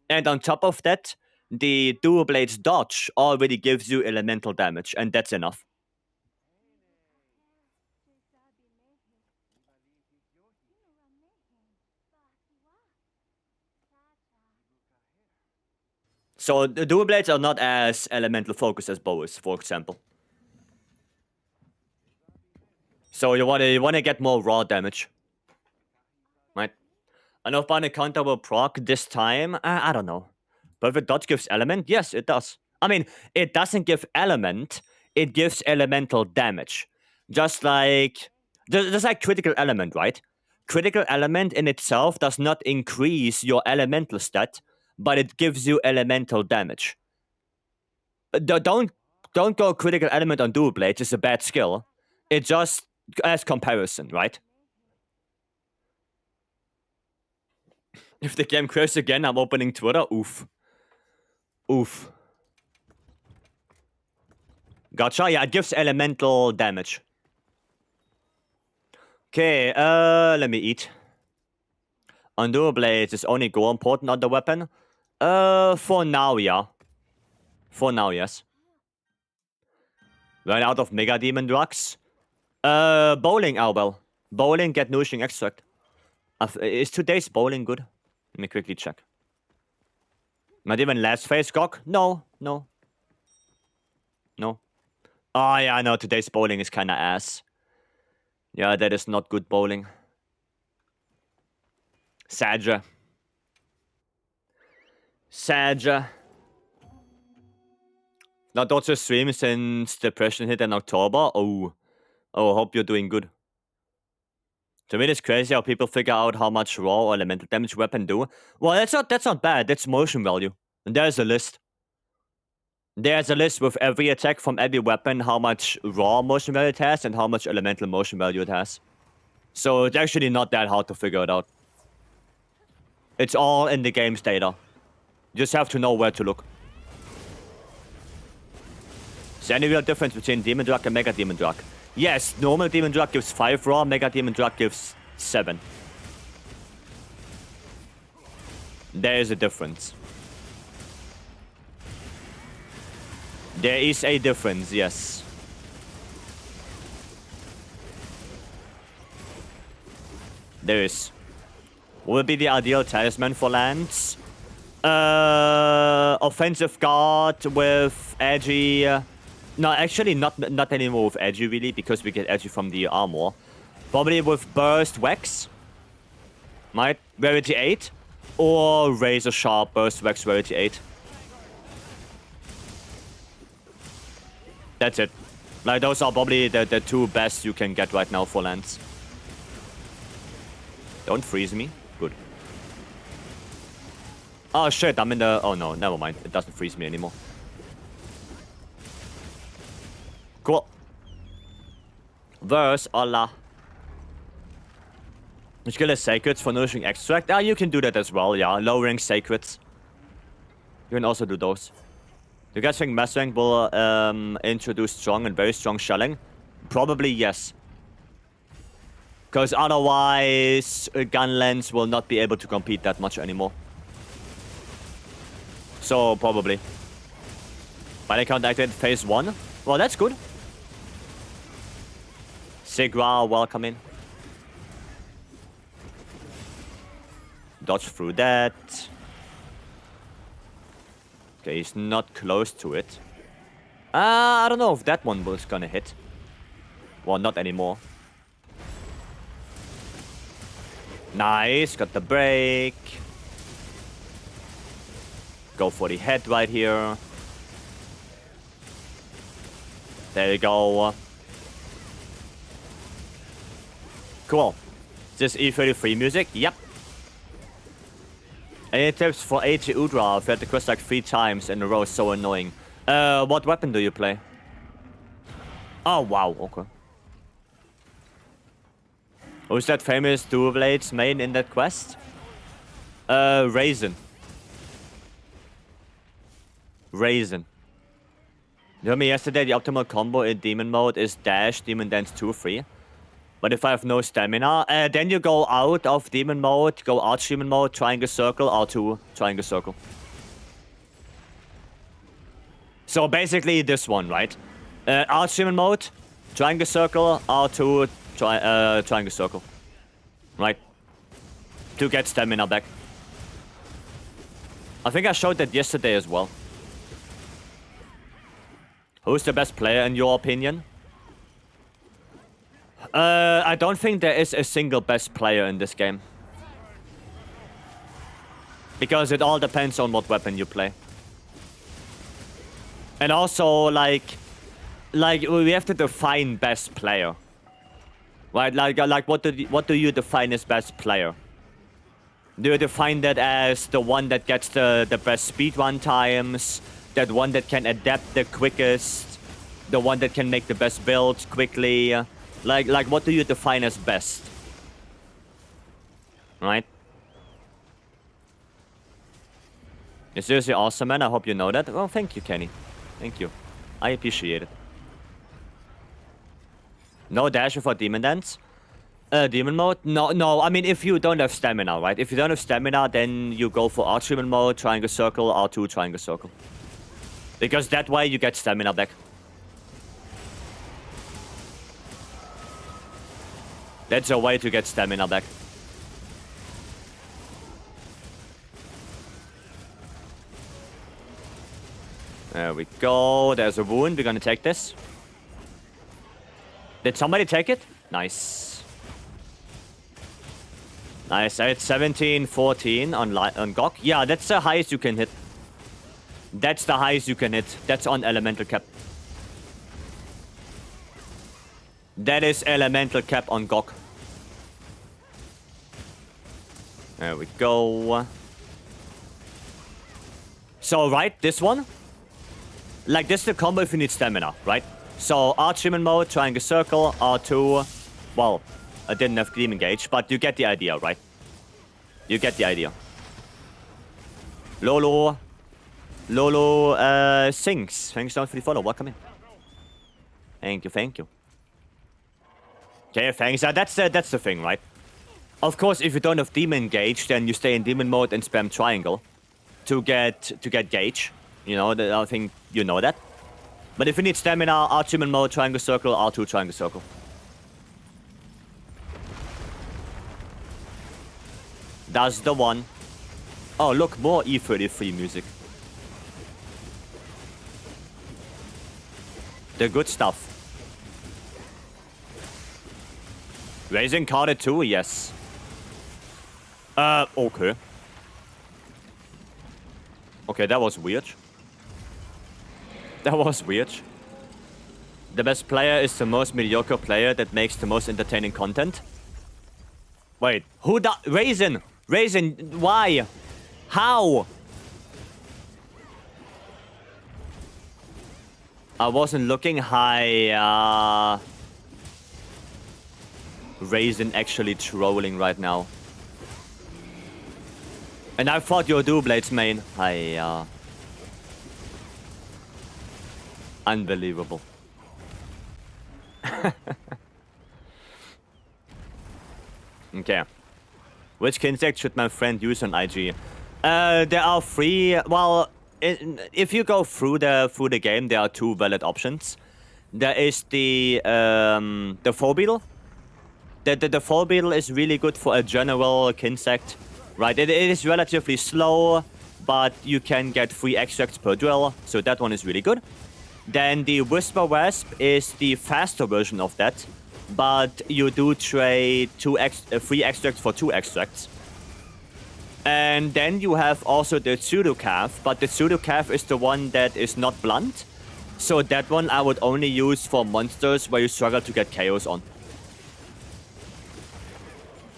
And on top of that, the Dual Blades dodge already gives you elemental damage, and that's enough. So the Dual Blades are not as elemental focused as Bow is, for example. So you wanna get more raw damage. Right? I know if Bana counter will proc this time, I don't know. Perfect dodge gives element? Yes, it does. I mean, it doesn't give element, it gives elemental damage. Just like critical element, right? Critical element in itself does not increase your elemental stat, but it gives you elemental damage. Don't go critical element on Dual Blades, it's a bad skill. It just as comparison, right? If the game crashes again, I'm opening Twitter. Oof. Oof. Gotcha. Yeah, it gives elemental damage. Okay, let me eat. On Dual Blades, is only go important on the weapon? For now, yeah. For now, yes. Run out of Mega Demon drugs? Bowling, well. Bowling, get Nourishing Extract. Is today's bowling good? Let me quickly check. Not even last phase GOG? No. Oh yeah, I know, today's bowling is kinda ass. Yeah, that is not good bowling. Sadger. Not also stream since Depression hit in October? Oh, hope you're doing good. To me, it's crazy how people figure out how much raw or elemental damage weapon do. Well, that's not bad. That's motion value. And there's a list. There's a list with every attack from every weapon, how much raw motion value it has and how much elemental motion value it has. So it's actually not that hard to figure it out. It's all in the game's data. You just have to know where to look. Is there any real difference between Demon Drug and Mega Demon Drug? Yes, normal Demon Drug gives 5 raw, Mega Demon Drug gives 7. There is a difference. There is a difference, yes. There is. What would be the ideal talisman for lands? Offensive guard with edgy. No, actually not anymore with edgy really, because we get edgy from the armor. Probably with burst wax. Right? Rarity 8. Or razor sharp burst wax rarity 8. That's it. Like, those are probably the 2 best you can get right now for lands. Don't freeze me. Good. Oh shit, I'm in the... Oh no, never mind. It doesn't freeze me anymore. Cool. Verse, Allah. Skill is Sacreds for Nourishing Extract. Ah, you can do that as well, yeah. Lowering Sacreds. You can also do those. Do you guys think Mass Rank will introduce strong and very strong shelling? Probably yes. Because otherwise, Gunlands will not be able to compete that much anymore. So, probably. Body count activated phase 1. Well, that's good. Sigra, welcome in. Dodge through that. Okay, he's not close to it. I don't know if that one was gonna hit. Well, not anymore. Nice, got the break. Go for the head right here. There you go. Cool. Is this E33 music? Yep. Any tips for AT Udra? I've had the quest like 3 times in a row, so annoying. What weapon do you play? Oh, wow, okay. Who's that famous Dual Blades main in that quest? Raisin. Raisin. You heard me yesterday, the optimal combo in Demon mode is Dash, Demon Dance 2, 3. But if I have no stamina, then you go out of Demon mode, go Arch Demon mode, Triangle Circle, R2, Triangle Circle. So basically this one, right? Arch Demon mode, Triangle Circle, R2, Triangle Circle. Right? To get stamina back. I think I showed that yesterday as well. Who's the best player in your opinion? I don't think there is a single best player in this game. Because it all depends on what weapon you play. And also, like we have to define best player. Right, like what do you define as best player? Do you define that as the one that gets the best speedrun times, that one that can adapt the quickest, the one that can make the best builds quickly? Like what do you define as best? Right? It's seriously awesome, man. I hope you know that. Well, thank you, Kenny. Thank you. I appreciate it. No dash for Demon Dance? Demon mode? No. I mean, if you don't have stamina, right? If you don't have stamina, then you go for Arch Demon mode, Triangle Circle, R2, Triangle Circle. Because that way you get stamina back. That's a way to get stamina back. There we go. There's a wound. We're gonna take this. Did somebody take it? Nice. Nice. I hit 17, 14 on Gok. Yeah, that's the highest you can hit. That's the highest you can hit. That's on elemental cap. That is elemental cap on Gok. There we go. So, right, this one. Like, this is the combo if you need stamina, right? So, Arch Demon mode, Triangle Circle, R2. Well, I didn't have Demon Gauge, but you get the idea, right? You get the idea. Lolo sings. Thanks for the follow. Welcome in. Thank you. Okay, thanks. That's the thing, right? Of course, if you don't have Demon Gauge, then you stay in Demon mode and spam Triangle to get Gauge. You know, I think you know that. But if you need stamina, Arch Demon mode, Triangle Circle, R2, Triangle Circle. That's the one. Oh, look, more E33 music. The good stuff. Raising carded too? Yes. Okay. Okay, that was weird. That was weird. The best player is the most mediocre player that makes the most entertaining content. Wait, who Raisin! Raisin, why? How? I wasn't looking high. Raisin actually trolling right now. And I thought you were Doublades main. Unbelievable. Okay. Which Kinsect should my friend use on IG? There are 3. Well, if you go through the game, there are 2 valid options. There is the Foe Beetle. The Foe Beetle is really good for a general Kinsect, right? It is relatively slow, but you can get 3 extracts per drill, so that one is really good. Then the Whisper Wasp is the faster version of that, but you do trade 3 extracts for 2 extracts. And then you have also the Pseudo Calf, but the Pseudo Calf is the one that is not blunt. So that one I would only use for monsters where you struggle to get KOs on.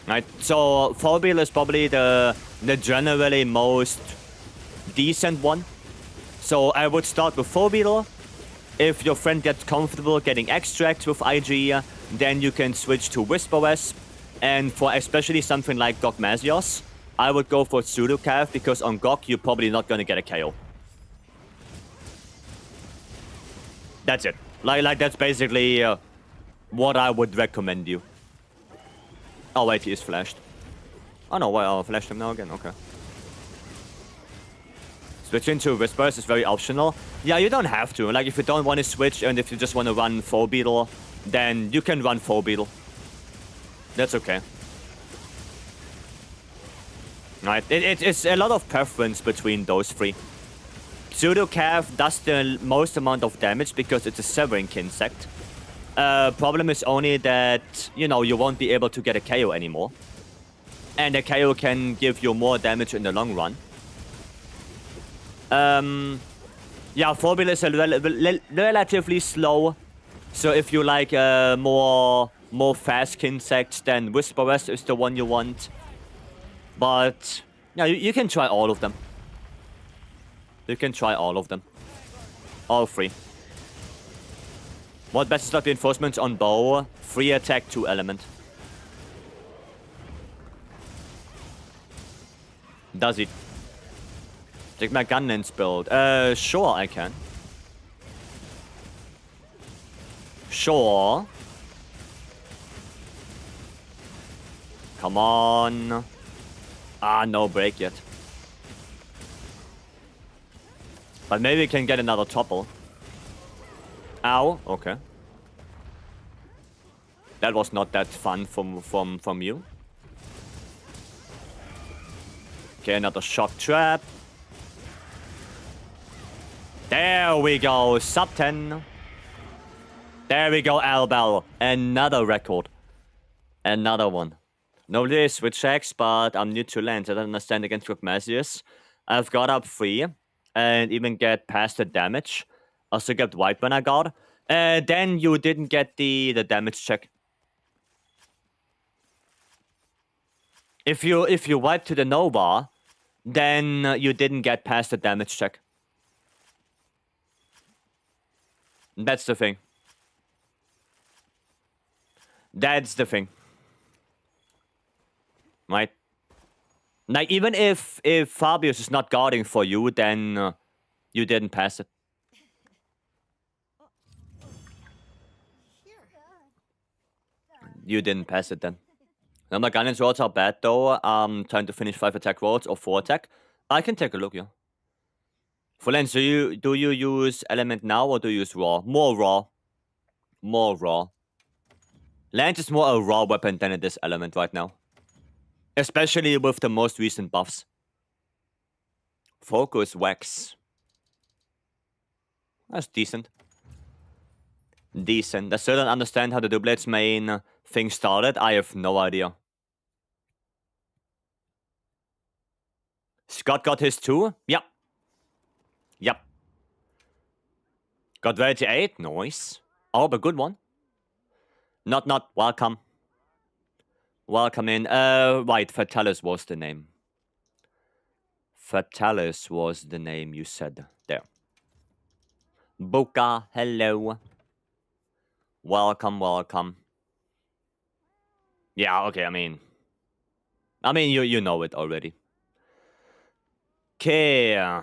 Right, so Foe Beetle is probably the generally most decent one. So I would start with Foe Beetle. If your friend gets comfortable getting extracts with IG, then you can switch to Whisper Wasp. And for especially something like Gogmasios, I would go for Pseudo Calf, because on Gog you're probably not going to get a KO. That's it. Like that's basically what I would recommend you. Oh wait, he is flashed. Oh no, well, I flashed him now again, okay. Switching to Whispers is very optional. Yeah, you don't have to. Like, if you don't want to switch and if you just want to run Foe Beetle, then you can run Foe Beetle. That's okay. Right, it's a lot of preference between those 3. Pseudo Calf does the most amount of damage because it's a Severing Kinsect. Problem is only that, you know, you won't be able to get a KO anymore. And a KO can give you more damage in the long run. Yeah, Foe Beetle is relatively slow. So if you like more fast Kinsects, then Whisper Wasp is the one you want. But yeah, you can try all of them. You can try all of them. All 3. What best slot reinforcements on bow? 3 attack, 2 element. Does it? Take my gun lens build. Sure I can. Sure. Come on. Ah, no break yet. But maybe we can get another topple. Ow, okay. That was not that fun from you. Okay, another shock trap. There we go, sub 10. There we go, Albel. Another record. Another one. Nobody switch X, but I'm new to lands. I don't understand against Gogmasios. I've got up 3 and even get past the damage. Also get white when I got. Then you didn't get the damage check. If you wipe to the Nova, then you didn't get past the damage check. That's the thing. That's the thing. Right? Like, even if Fabius is not guarding for you, then you didn't pass it. You didn't pass it then. Now my gun and swords are bad though. I'm trying to finish 5 attack rolls or 4 attack. I can take a look, yeah. For Lens, do you use element now or do you use raw? More raw. More raw. Lance is more a raw weapon than it is element right now. Especially with the most recent buffs. Focus Wax. That's decent. Decent. I still don't understand how the Doublades main thing started. I have no idea. Scott got his too? Yep. Yep. Got Rarity 8? Nice. Oh, but good one. Not. Welcome. Welcome in. Right, Fatalis was the name. Fatalis was the name you said there. Boka, hello. Welcome, welcome. Yeah, okay, I mean, you know it already. Okay.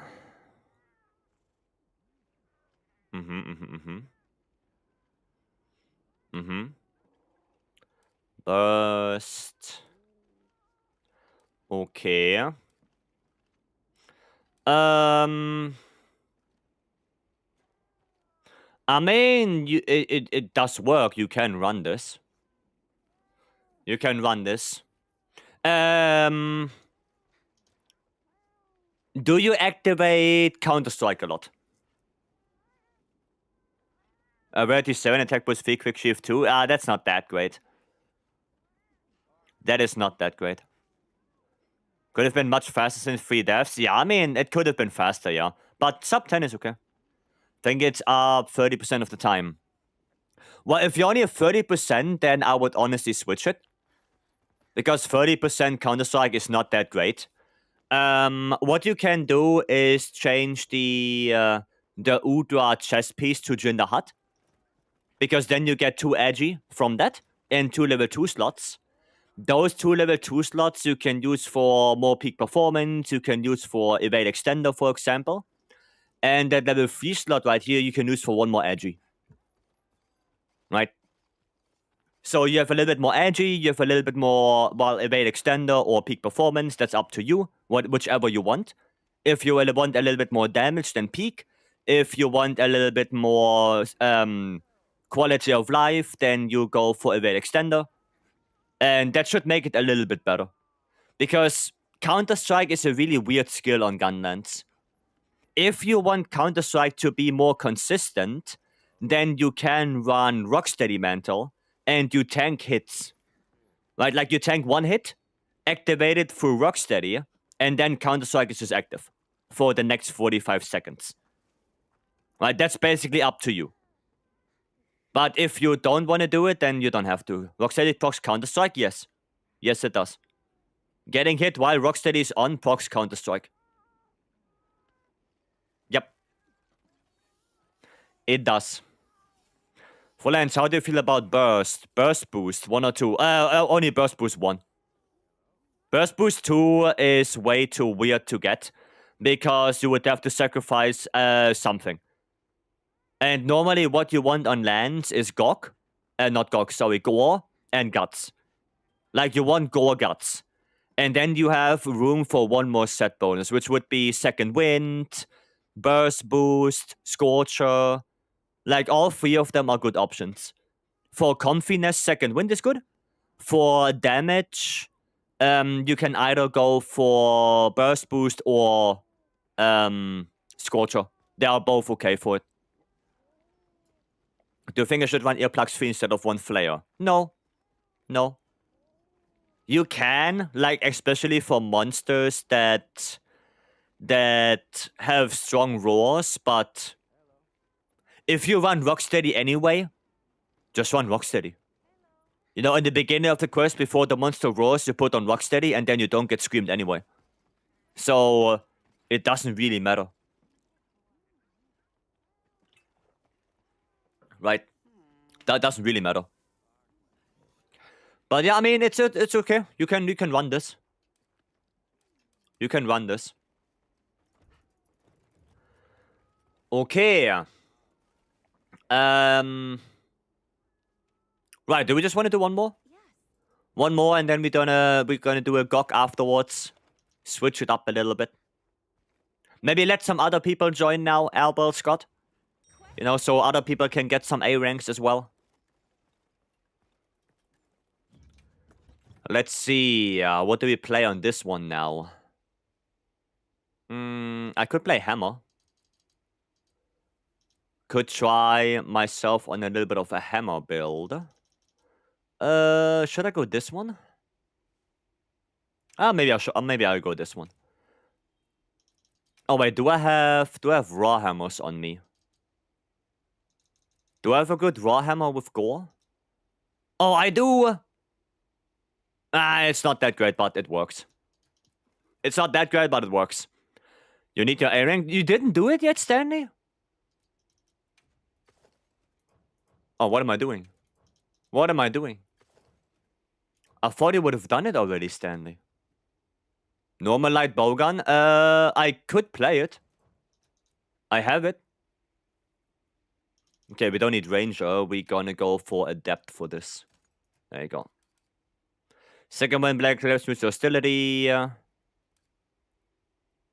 Burst. Okay. I mean, it does work. You can run this. You can run this. Do you activate Counter-Strike a lot? Rarity 7, attack boost 3, quick shift 2. That's not that great. That is not that great. Could have been much faster since 3 deaths. Yeah, I mean, it could have been faster, yeah. But sub 10 is okay. Think it's up 30% of the time. Well, if you only have 30%, then I would honestly switch it. Because 30% Counter-Strike is not that great. What you can do is change the Udra chest piece to Jinder Hut. Because then you get 2 Agi from that and 2 level 2 slots. Those 2 level 2 slots you can use for more peak performance, you can use for evade extender, for example. And that level 3 slot right here you can use for 1 more Agi. Right? So you have a little bit more Agi, you have a little bit more, well, evade extender or peak performance, that's up to you, whichever you want. If you want a little bit more damage, then peak. If you want a little bit more quality of life, then you go for evade extender. And that should make it a little bit better. Because Counter-Strike is a really weird skill on Gunlands. If you want Counter-Strike to be more consistent, then you can run Rocksteady Mantle, and you tank hits. Right? Like you tank 1 hit, activate it through Rocksteady, and then Counter-Strike is just active for the next 45 seconds. Right? That's basically up to you. But if you don't want to do it, then you don't have to. Rocksteady procs Counter-Strike? Yes. Yes, it does. Getting hit while Rocksteady is on procs Counter-Strike. Yep. It does. Fulans, how do you feel about Burst? Burst Boost, 1 or 2? Only Burst Boost 1. Burst Boost 2 is way too weird to get, because you would have to sacrifice something. And normally what you want on lands is Gore, and Guts. Like you want Gore Guts. And then you have room for 1 more set bonus, which would be Second Wind, Burst Boost, Scorcher. Like, all 3 of them are good options. For comfiness, Second Wind is good. For damage, you can either go for Burst Boost or Scorcher. They are both okay for it. Do you think I should run Earplugs 3 instead of 1 Flare? No. No. You can, like, especially for monsters that have strong roars, but if you run Rocksteady anyway, just run Rocksteady. You know, in the beginning of the quest, before the monster roars, you put on Rocksteady, and then you don't get screamed anyway. So, it doesn't really matter. Right? That doesn't really matter. But yeah, I mean, it's okay. You can run this. You can run this. Okay. Right, do we just want to do 1 more? Yes. 1 more, and then we're gonna do a GOG afterwards. Switch it up a little bit. Maybe let some other people join now, Albert, Scott. You know, so other people can get some A ranks as well. Let's see, what do we play on this one now? I could play Hammer. Could try myself on a little bit of a Hammer build. Should I go this one? Maybe I'll go this one. Oh wait, do I have raw hammers on me? Do I have a good raw hammer with gore? Oh, I do! It's not that great, but it works. It's not that great, but it works. You need your A rank. You didn't do it yet, Stanley? Oh, what am I doing? What am I doing? I thought you would have done it already, Stanley. Normal light bowgun? I could play it. I have it. Okay, we don't need ranger. We're gonna go for adept for this. There you go. Second one, black clips with hostility.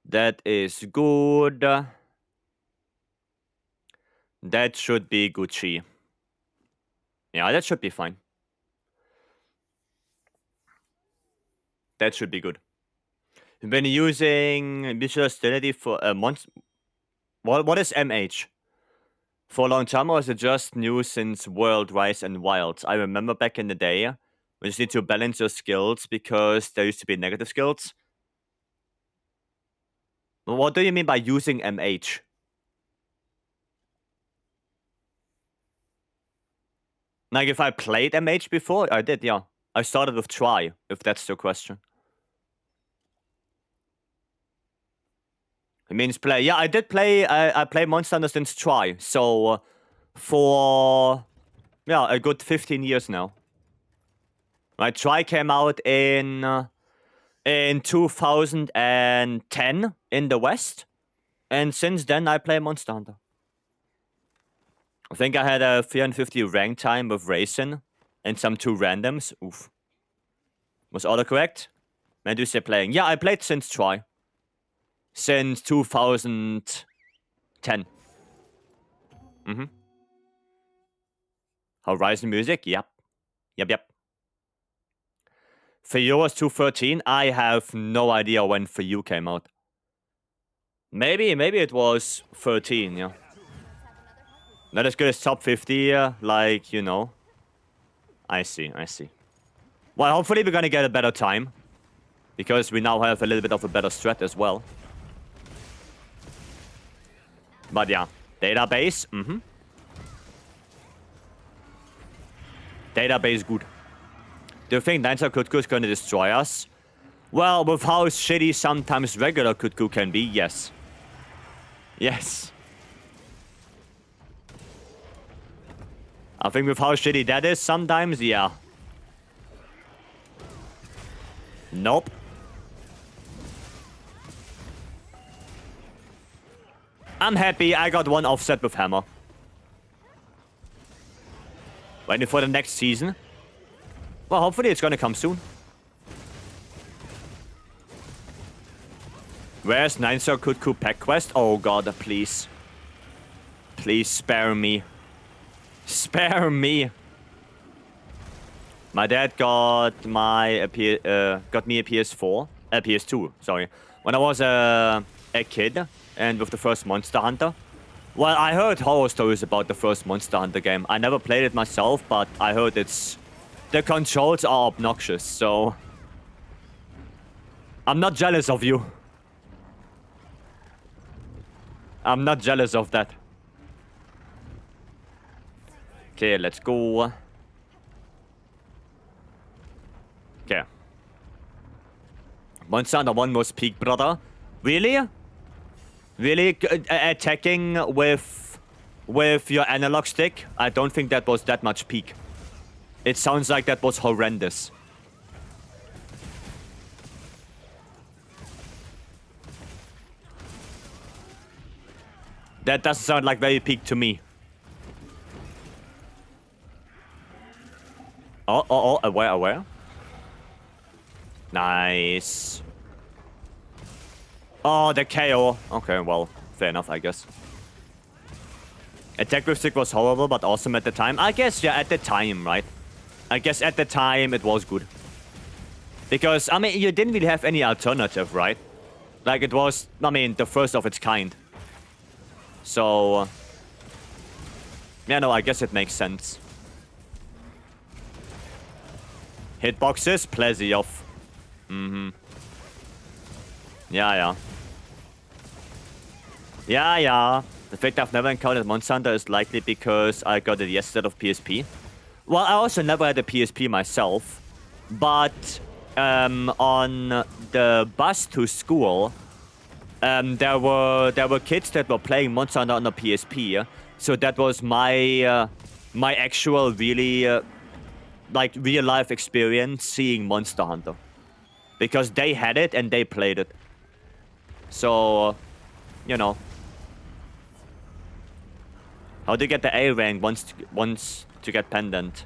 That is good. That should be Gucci. Yeah, that should be fine. That should be good. When using visual hostility for a month. What is MH? For a long time, or is it just new since World, Rise, and Wilds? I remember back in the day, you just need to balance your skills because there used to be negative skills. What do you mean by using MH? Like, if I played MH before? I did, yeah. I started with try, if that's your question. It means play. Yeah, I did play. I play Monster Hunter since try. So, for yeah, a good 15 years now. Right, try came out in 2010 in the West, and since then I play Monster Hunter. I think I had a 350 rank time with Raisin and some 2 randoms. Oof. Was autocorrect? Medusa playing. Yeah, I played since try. Since 2010. Horizon music? Yep. Yep. For you was 213. I have no idea when For You came out. Maybe it was 13, yeah. Not as good as top 50, like, you know. I see. Well, hopefully we're gonna get a better time. Because we now have a little bit of a better strat as well. But yeah, database, Database good. Do you think Dancer Kutku is gonna destroy us? Well, with how shitty sometimes regular Kutku can be, yes. Yes. I think with how shitty that is sometimes, yeah. Nope. I'm happy I got one offset with hammer. Waiting for the next season. Well, hopefully it's gonna come soon. Where's 9-star Kutku pack quest? Oh god, please. Please spare me. Spare me. My dad got me a PS4. PS2, sorry. When I was a kid and with the first Monster Hunter. Well, I heard horror stories about the first Monster Hunter game. I never played it myself, but I heard the controls are obnoxious, so I'm not jealous of you. I'm not jealous of that. Okay, let's go. Okay. Monster Hunter 1 was peak, brother. Really? Really? Attacking with your analog stick? I don't think that was that much peak. It sounds like that was horrendous. That doesn't sound like very peak to me. Oh, aware. Nice. Oh, the KO. Okay, well, fair enough, I guess. Attack with stick was horrible, but awesome at the time. I guess, yeah, at the time, right? I guess at the time it was good. Because, I mean, you didn't really have any alternative, right? Like, it was, I mean, the first of its kind. So... yeah, no, I guess it makes sense. Hitboxes, plenty of. Yeah. The fact I've never encountered Monster Hunter is likely because I got it yesterday of PSP. Well, I also never had a PSP myself. But on the bus to school, there were kids that were playing Monster Hunter on the PSP. So that was my my actual really, like, real-life experience seeing Monster Hunter. Because they had it and they played it. So, you know. How do you get the A rank once to get pendant?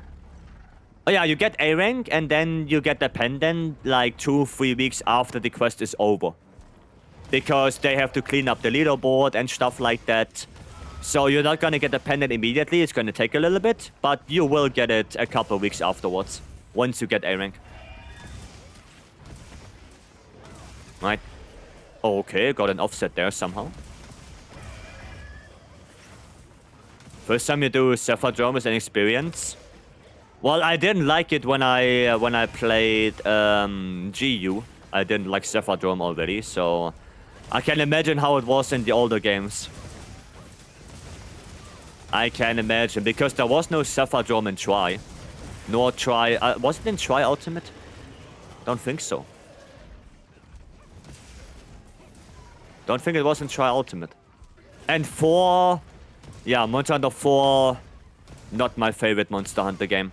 Oh yeah, you get A rank and then you get the pendant like 2-3 weeks after the quest is over. Because they have to clean up the leaderboard and stuff like that. So you're not gonna get the pendant immediately, it's gonna take a little bit, but you will get it a couple weeks afterwards, once you get A rank. Right. Okay, got an offset there somehow. First time you do Cephadrome is an experience. Well, I didn't like it when I played GU. I didn't like Cephadrome already, so I can imagine how it was in the older games. I can imagine, because there was no Cephadrome in Tri. Nor Tri... was it in Tri Ultimate? Don't think so. Don't think it was in Tri Ultimate. And 4... Yeah, Monster Hunter 4... Not my favorite Monster Hunter game.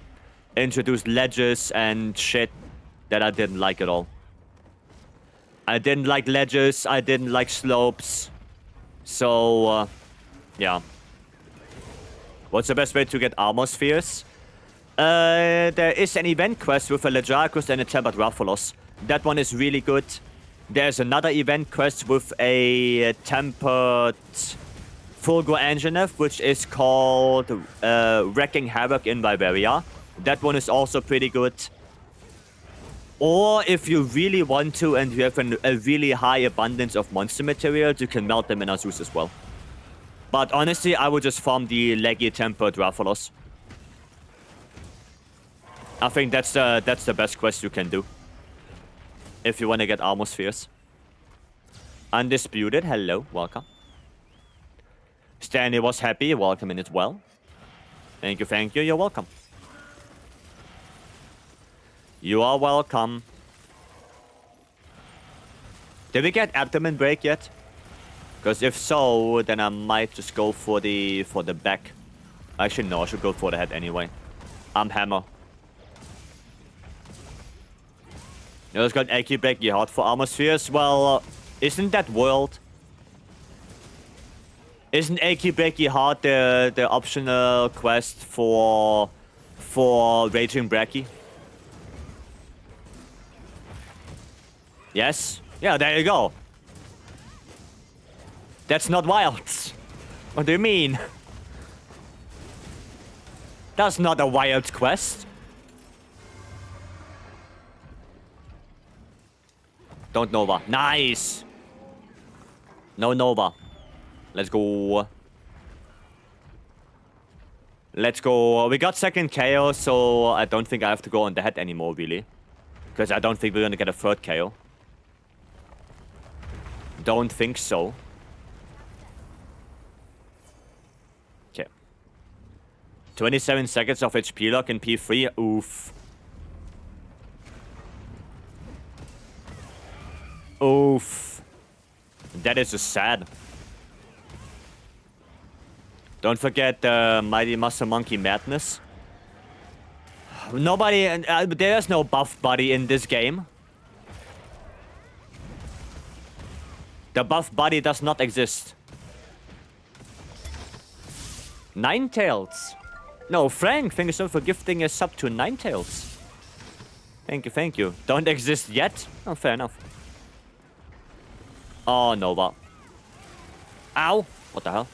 Introduced ledges and shit that I didn't like at all. I didn't like ledges, I didn't like slopes. So, yeah. What's the best way to get armor spheres? There is an event quest with a Ledracus and a Tempered Rathalos. That one is really good. There's another event quest with a Tempered Fulgur Anjanath, which is called Wrecking Havoc in Vycery. That one is also pretty good. Or if you really want to and you have a really high abundance of monster materials, you can melt them in Azus as well. But honestly, I would just farm the leggy Tempered Rathalos. I think that's the best quest you can do. If you want to get armor spheres. Undisputed, hello, welcome. Stanley was happy, welcome in as well. Thank you, you're welcome. You are welcome. Did we get abdomen break yet? Because if so, then I might just go for the back. Actually, no, I should go for the head anyway. I'm hammer. You just got Aki Becky hard for armor spheres. Well, isn't that world? Isn't Aki Becky hard the optional quest for Raging Bracky? Yes? Yeah, there you go. That's not wilds. What do you mean? That's not a wild quest. Don't Nova. Nice! No Nova. Let's go. Let's go. We got second KO, so I don't think I have to go on the head anymore, really. Because I don't think we're gonna get a third KO. Don't think so. Okay. 27 seconds of HP lock in P3. Oof. Oof. That is just sad. Don't forget the Mighty Muscle Monkey Madness. Nobody... there's no buff buddy in this game. The buff buddy does not exist. Ninetales. No, Frank, thank you so much for gifting a sub to Ninetales. Thank you. Don't exist yet? Oh, fair enough. Oh, Nova. Ow! What the hell?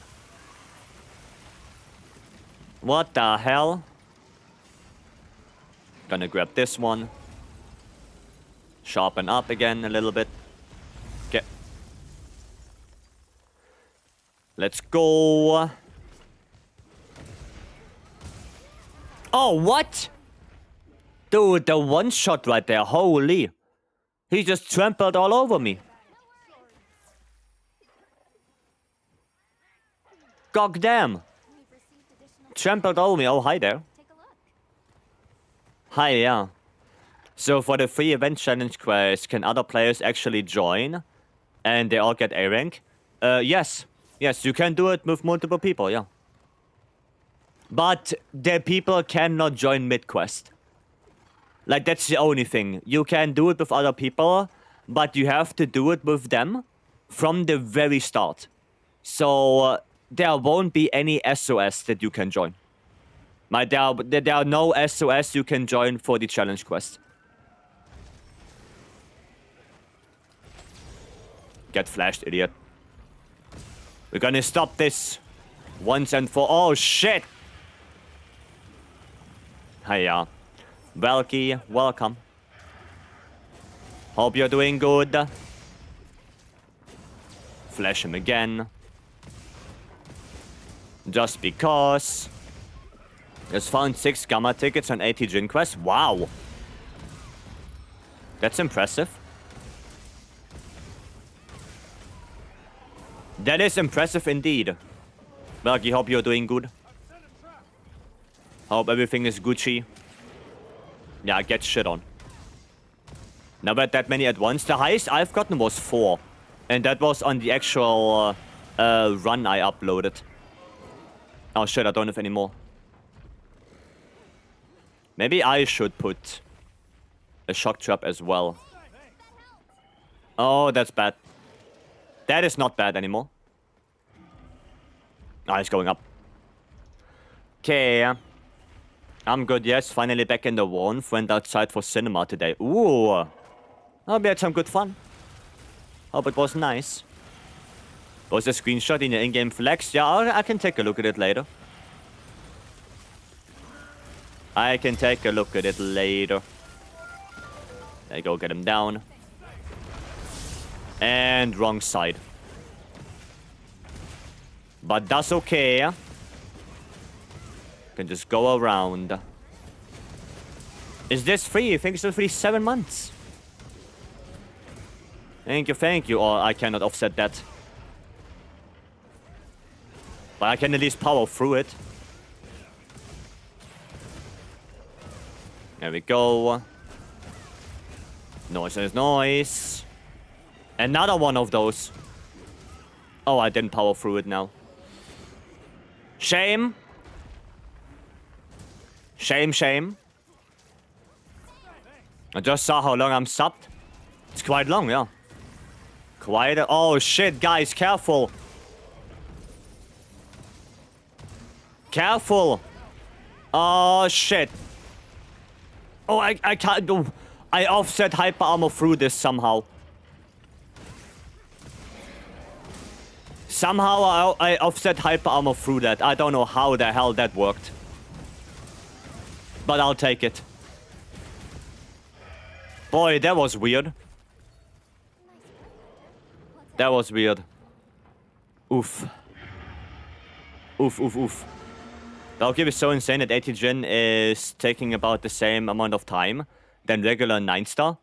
What the hell? Gonna grab this one. Sharpen up again a little bit. Okay. Let's go. Oh, what? Dude, the one shot right there. Holy. He just trampled all over me. God damn. Trampled over me. Oh, hi there. Hi, yeah. So for the free event challenge quest, can other players actually join? And they all get A rank? Yes. Yes, you can do it with multiple people, yeah. But the people cannot join mid-quest. Like, that's the only thing. You can do it with other people, but you have to do it with them from the very start. So there won't be any SOS that you can join. There are no SOS you can join for the challenge quest. Get flashed, idiot. We're gonna stop this once and for all. Oh, shit! Hiya. Valky, welcome. Hope you're doing good. Flash him again. Just because. Just found 6 Gamma tickets on 80 Jin Quest. Wow. That's impressive. That is impressive indeed. Valky, hope you're doing good. Hope everything is Gucci. Yeah, get shit on. Never that many at once. The highest I've gotten was 4. And that was on the actual run I uploaded. Oh shit, I don't have any more. Maybe I should put a shock trap as well. Oh, that's bad. That is not bad anymore. Ah, it's going up. Okay. I'm good, yes. Finally back in the warmth. Went outside for cinema today. Ooh. Oh, we had some good fun. Hope it was nice. Was a screenshot in your in-game flex? Yeah, I can take a look at it later. I can take a look at it later. There you go, get him down. And wrong side. But that's okay. Can just go around. Is this free? You think it's free 7 months? Thank you. Or I cannot offset that. But I can at least power through it. There we go. Noise. Another one of those. Oh, I didn't power through it now. Shame. Shame. I just saw how long I'm subbed. It's quite long, yeah. Oh shit, guys, careful. Careful. Oh shit. Oh, I can't do. I offset hyper armor through this somehow. Somehow I offset hyper armor through that. I don't know how the hell that worked. But I'll take it. Boy, that was weird. That was weird. Oof. Valkyrie is so insane that 80 Jin is taking about the same amount of time than regular 9-star.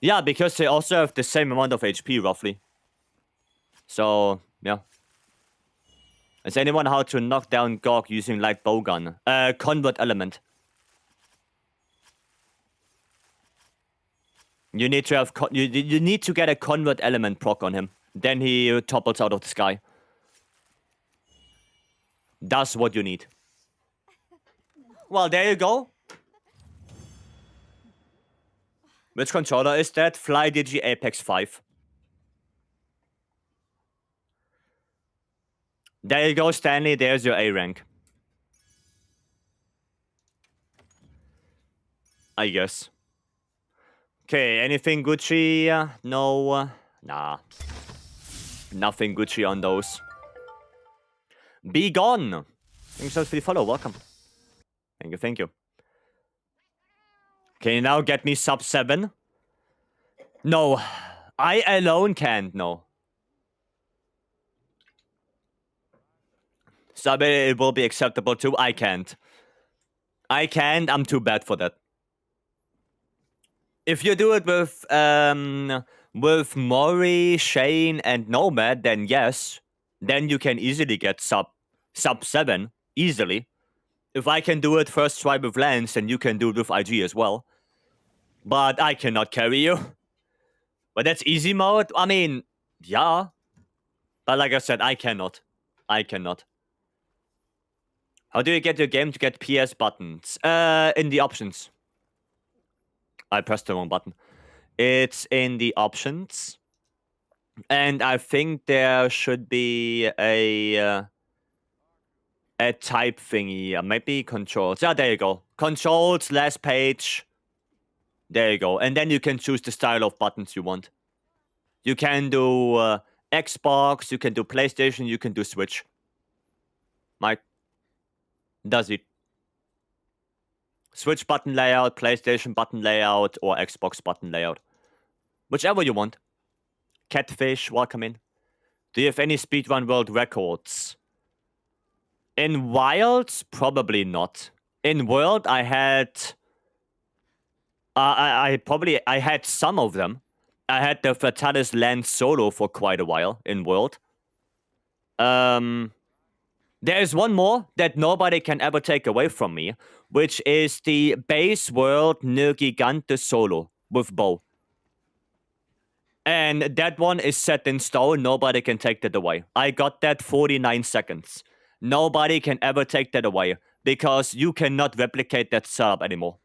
Yeah, because they also have the same amount of HP, roughly. So, yeah. Does anyone how to knock down Gorg using light bowgun? Convert element. You need to have you need to get a convert element proc on him. Then he topples out of the sky. That's what you need. Well, there you go. Which controller is that? FlyDigi Apex 5. There you go, Stanley. There's your A rank. I guess. Okay, anything Gucci? No. Nah. Nothing Gucci on those. Be gone! Thanks for the follow. Welcome. Thank you. Can you now get me sub 7? No. I alone can't, no. Sub it will be acceptable too. I can't. I'm too bad for that. If you do it with Mori, Shane, and Nomad, then yes. Then you can easily get sub 7. Easily. If I can do it first try with Lance, then you can do it with IG as well. But I cannot carry you. But that's easy mode? I mean, yeah. But like I said, I cannot. How do you get your game to get PS buttons? In the options. I pressed the wrong button. It's in the options. And I think there should be a type thingy. Maybe controls. Yeah, there you go. Controls, last page. There you go. And then you can choose the style of buttons you want. You can do Xbox, you can do PlayStation, you can do Switch. Mike, does it? Switch button layout, PlayStation button layout, or Xbox button layout. Whichever you want. Catfish, welcome in. Do you have any speedrun world records? In Wilds, probably not. In World, I had... I had some of them. I had the Fatalis land solo for quite a while in World. There is one more that nobody can ever take away from me, which is the base world Nergigante solo with bow. And that one is set in stone. Nobody can take that away. I got that 49 seconds. Nobody can ever take that away because you cannot replicate that setup anymore.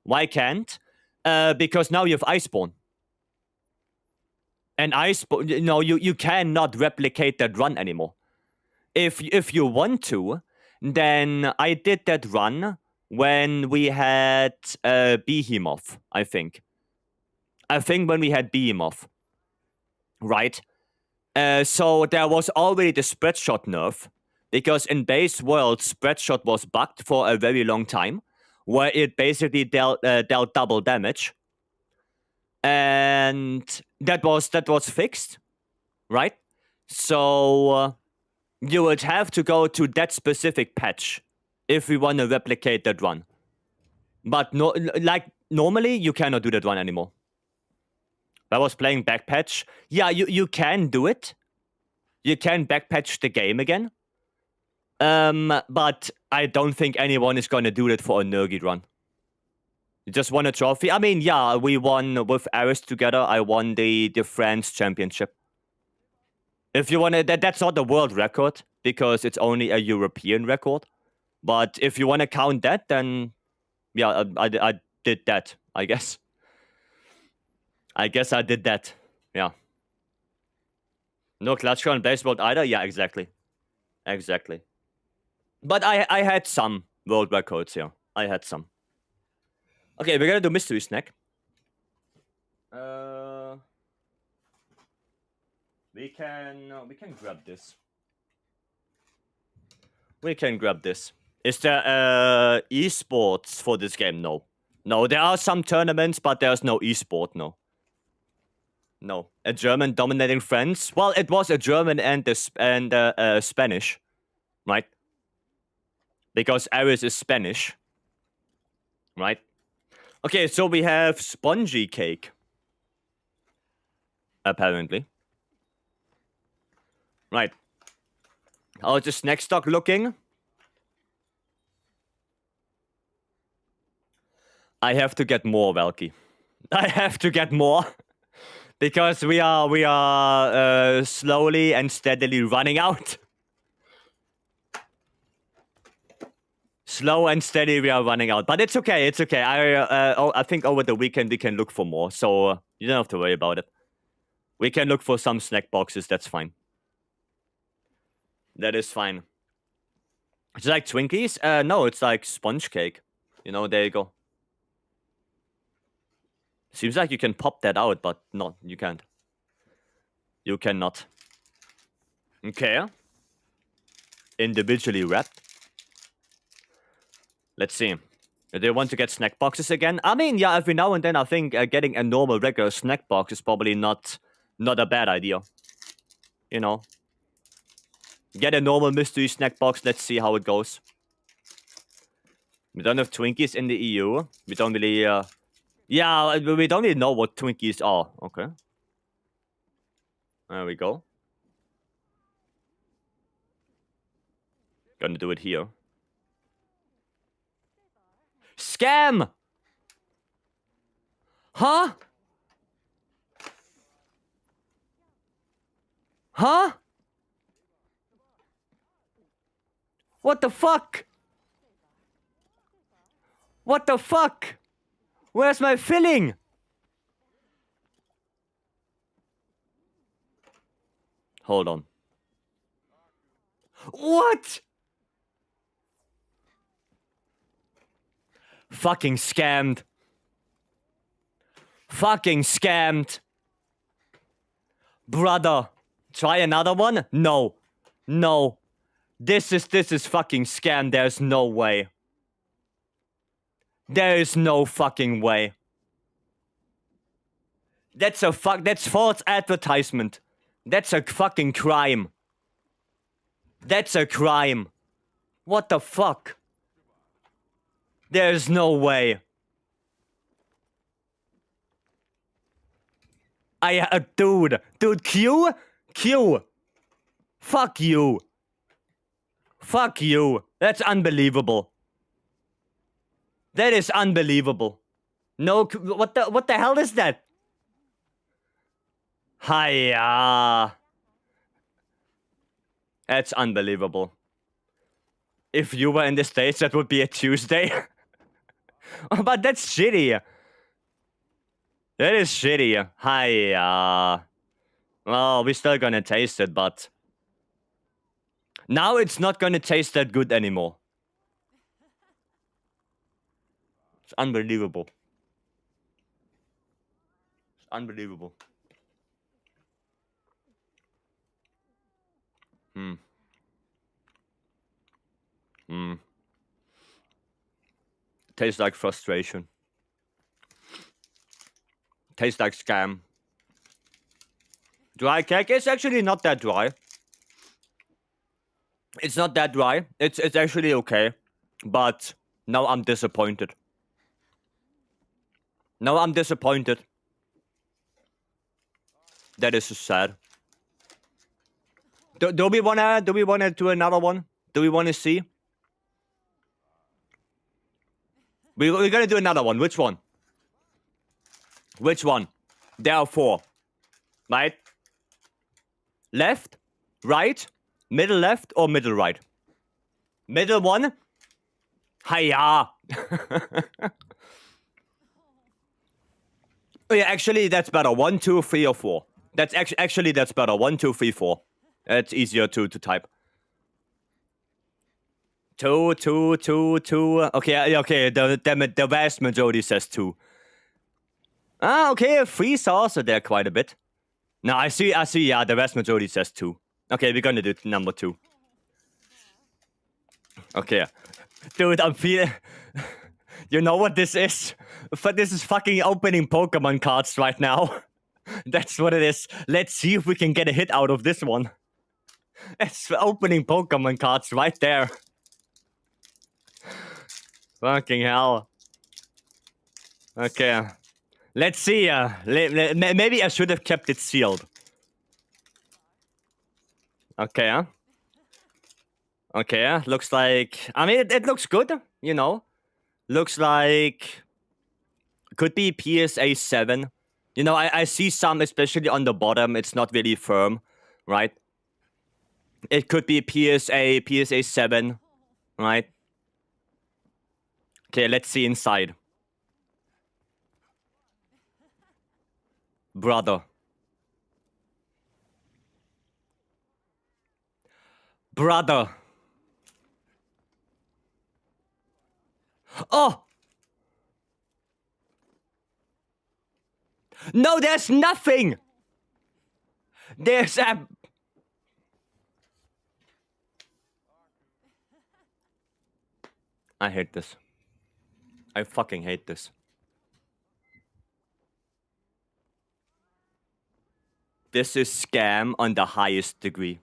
Why can't? Because now you have Iceborne. And Iceborne, you cannot replicate that run anymore. If you want to, then I did that run when we had Behemoth, I think. I think when we had Behemoth. Right? So there was already the spreadshot nerf, because in base world, spreadshot was bugged for a very long time, where it basically dealt double damage. And that was fixed, right? So you would have to go to that specific patch if we want to replicate that run. But no, like normally you cannot do that run anymore. I was playing backpatch. Yeah, you can do it. You can backpatch the game again. But I don't think anyone is gonna do that for a Nergid run. You just won a trophy. I mean, yeah, we won with Aris together. I won the France championship. If you wanna, that's not a world record because it's only a European record. But if you wanna count that, then yeah, I did that. I guess I did that. Yeah. No clutch on base world either. Yeah, exactly. But I had some world records here. I had some. Okay, we're gonna do mystery snack. We can grab this. We can grab this. Is there esports for this game? No. No, there are some tournaments, but there's no esport, no. No. A German dominating France? Well, it was a German and Spanish, right? Because Aris is Spanish, right? Okay, so we have spongy cake. Apparently. Right. How's the snack stock looking? I have to get more, Valky. I have to get more. Because we are slowly and steadily running out. Slow and steady, we are running out. But it's okay, it's okay. I think over the weekend we can look for more. So you don't have to worry about it. We can look for some snack boxes, that's fine. That is fine. It's like Twinkies? No, it's like sponge cake. You know, there you go. Seems like you can pop that out, but no, you can't. You cannot. Okay. Individually wrapped. Let's see. Do they want to get snack boxes again? I mean, yeah, every now and then I think getting a normal regular snack box is probably not a bad idea. You know. Get a normal mystery snack box, let's see how it goes. We don't have Twinkies in the EU. We don't really, yeah, we don't really know what Twinkies are. Okay. There we go. Gonna do it here. Scam! Huh? Huh? What the fuck? What the fuck? Where's my filling? Hold on. What? Fucking scammed. Fucking scammed. Brother. Try another one? No. No. This is fucking scam. There's no way. There is no fucking way. That's false advertisement. That's a fucking crime. That's a crime. What the fuck? There's no way. Dude, Q? Fuck you. Fuck you. That's unbelievable. That is unbelievable. No, what the hell is that? Hiya. That's unbelievable. If you were in the States, that would be a Tuesday. But that's shitty. That is shitty. Hiya. Well, we're still gonna taste it, but... now it's not gonna taste that good anymore. It's unbelievable. It's unbelievable. Tastes like frustration. Tastes like scam. Dry cake? It's actually not that dry. It's not that dry. It's actually okay. But now I'm disappointed. Now I'm disappointed. That is so sad. Do we wanna do another one? Do we wanna see? We're gonna do another one. Which one? Which one? There are 4. Right? Left, right, middle left, or middle right? Middle one? Hiya! Oh yeah, actually that's better. 1, 2, 3, or 4. That's actually that's better. 1, 2, 3, 4. It's easier to type. 2, 2, 2, 2. Okay. The vast majority says 2. Ah, okay. 3's also there quite a bit. No, I see. Yeah, the vast majority says 2. Okay, we're gonna do number 2. Okay, dude, I'm feeling. You know what this is? But this is fucking opening Pokemon cards right now. That's what it is. Let's see if we can get a hit out of this one. It's opening Pokemon cards right there. Fucking hell. Okay. Let's see. Maybe I should have kept it sealed. Okay. Okay. Looks like... I mean, it looks good, you know. Looks like... could be PSA 7. You know, I see some, especially on the bottom. It's not really firm, right? It could be PSA 7, right? Okay, let's see inside. Brother. Brother. Oh! No, there's nothing! There's a... I hate this. I fucking hate this. This is scam on the highest degree.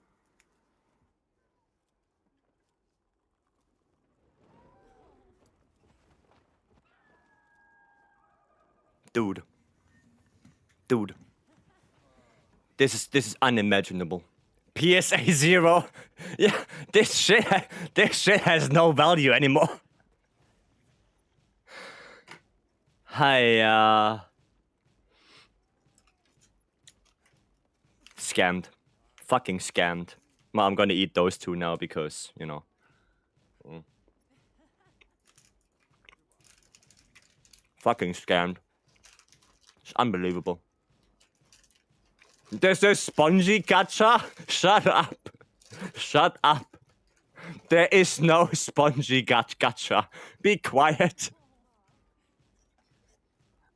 Dude. This is unimaginable. PSA 0. Yeah, this shit has no value anymore. Hi, scammed. Fucking scammed. Well, I'm gonna eat those 2 now because, you know. Fucking scammed. It's unbelievable. There's a spongy gacha? Shut up. Shut up. There is no spongy gacha. Be quiet.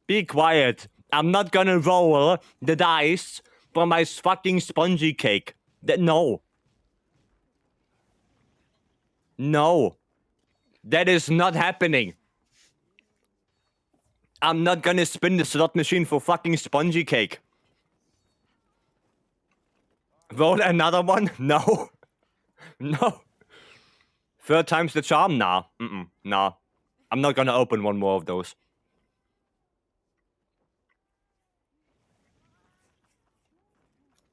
Be quiet. I'm not gonna roll the dice for my fucking spongy cake. No. No. That is not happening. I'm not gonna spin the slot machine for fucking spongy cake. Roll another one? No. No. Third time's the charm? Nah. Nah. I'm not gonna open one more of those.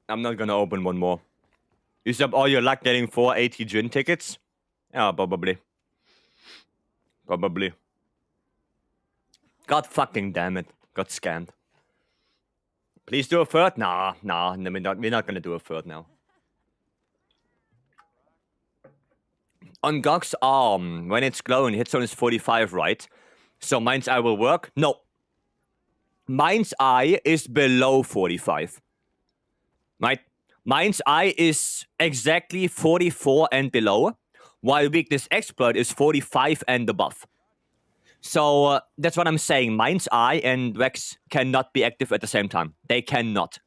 I'm not gonna open one more. Use up all your luck getting 480 gin tickets? Yeah, probably. Probably. God fucking damn it. Got scammed. Please do a third? Nah, we're not gonna do a third now. On Gog's arm, when it's glowing, hit zone is 45, right? So Mind's Eye will work? No. Mind's Eye is below 45. Right? Mind's Eye is exactly 44 and below, while Weakness Exploit is 45 and above. So that's what I'm saying. Mind's Eye and Vex cannot be active at the same time. They cannot.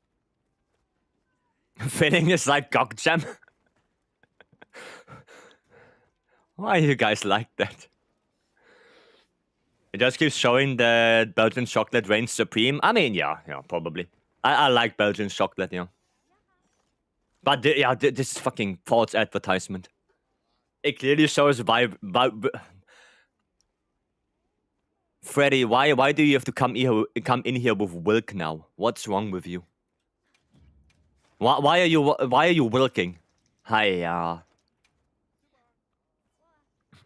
Feeling is like Gog Jam. Why are you guys like that? It just keeps showing that Belgian chocolate reigns supreme. I mean, yeah, probably. I like Belgian chocolate, yeah. But yeah, this is fucking false advertisement. It clearly shows Freddy, why do you have to come in here with Wilk now? What's wrong with you? Why are you wilking? Hiya.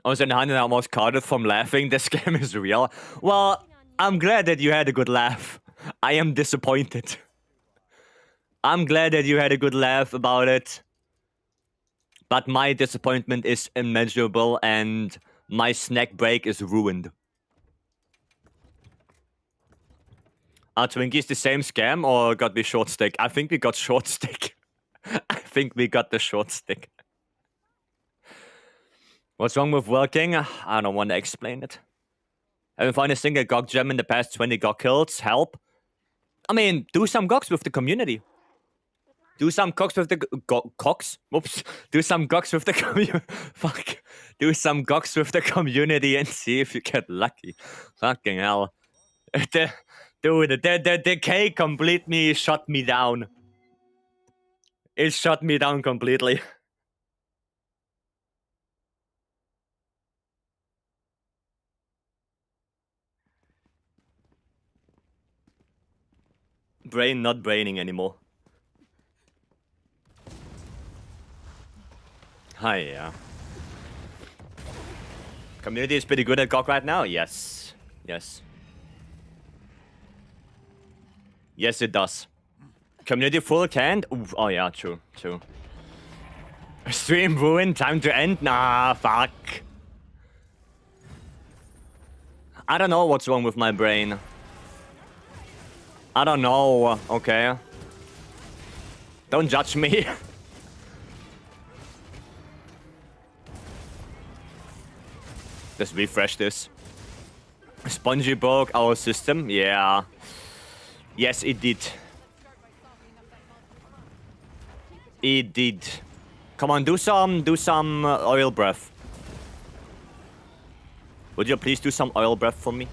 Also, I almost caught it from laughing. This game is real. Well, I'm glad that you had a good laugh. I am disappointed. I'm glad that you had a good laugh about it. But my disappointment is immeasurable and my snack break is ruined. Are Twinkies the same scam or got we short stick? I think we got short stick. I think we got the short stick. What's wrong with working? I don't want to explain it. Haven't found a single GOG gem in the past 20 GOG kills. Help. I mean, do some GOGs with the community. Do some GOGs with the... Cox? Whoops. Do some GOGs with the community. Fuck. Do some GOGs with the community and see if you get lucky. Fucking hell. The cake completely shut me down. It shut me down completely. Brain not braining anymore. Hi, yeah. Community is pretty good at GOG right now? Yes. Yes. Yes, it does. Community full canned? Oof. Oh yeah, true. Stream ruined, time to end? Nah, fuck. I don't know what's wrong with my brain. I don't know, okay. Don't judge me. Let's refresh this. Spongy broke our system? Yeah. Yes, it did. It did. Come on, do some oil breath. Would you please do some oil breath for me?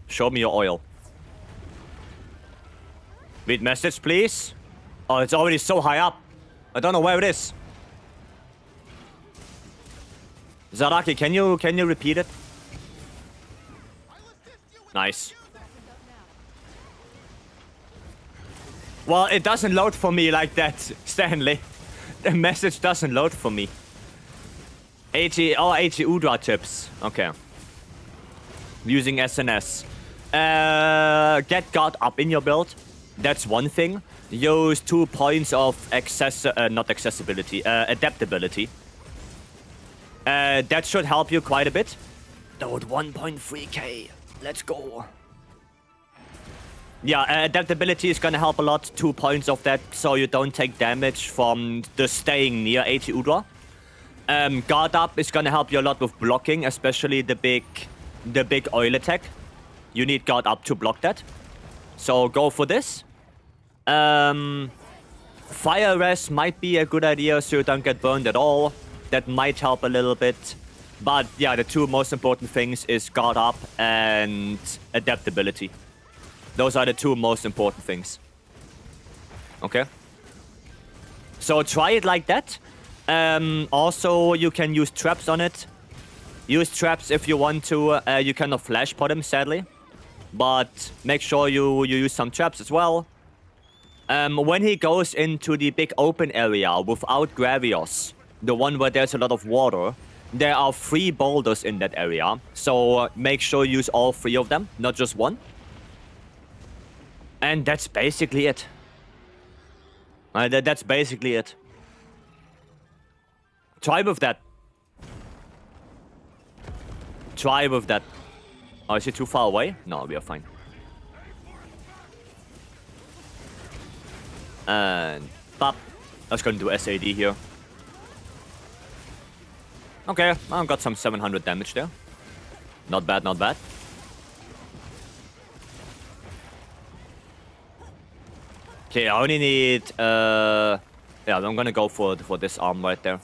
Show me your oil. Read message, please. Oh, it's already so high up. I don't know where it is. Zaraki, can you repeat it? Nice. Well, it doesn't load for me like that, Stanley. The message doesn't load for me. 80 Udra tips. Okay. Using SNS. Get God up in your build. That's one thing. Use 2 points of adaptability. That should help you quite a bit. Load 1.3k. Let's go. Yeah, adaptability is gonna help a lot. 2 points of that, so you don't take damage from the staying near AT Udra. Guard up is gonna help you a lot with blocking, especially the big oil attack. You need guard up to block that. So go for this. Fire res might be a good idea so you don't get burned at all. That might help a little bit. But yeah, the 2 most important things is guard up and adaptability. Those are the 2 most important things. Okay? So try it like that. Also, you can use traps on it. Use traps if you want to. You cannot flash pot him, sadly. But make sure you use some traps as well. When he goes into the big open area without Gravios, the one where there's a lot of water, there are 3 boulders in that area. So make sure you use all 3 of them, not just one. And that's basically it. That's basically it. Try with that. Try with that. Oh, is it too far away? No, we are fine. And pop. I was gonna do SAD here. Okay, I got some 700 damage there. Not bad, not bad. Okay, I only need yeah, I'm gonna go for this arm right there.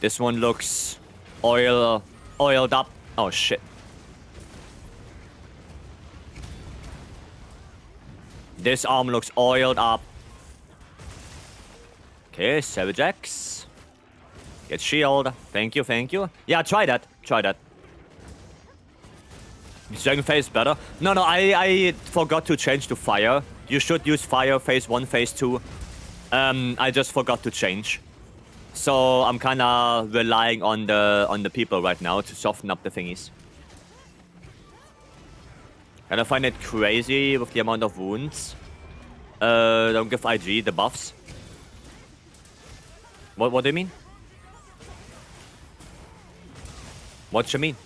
This one looks oiled up. Oh shit. This arm looks oiled up. Okay, Savage X. Get shield. Thank you, thank you. Yeah, try that. Try that. Dragon phase better. No, I forgot to change to fire. You should use fire phase 1, phase 2. I just forgot to change. So I'm kinda relying on the people right now to soften up the thingies. And I find it crazy with the amount of wounds. Don't give IG the buffs. What do you mean? What you mean?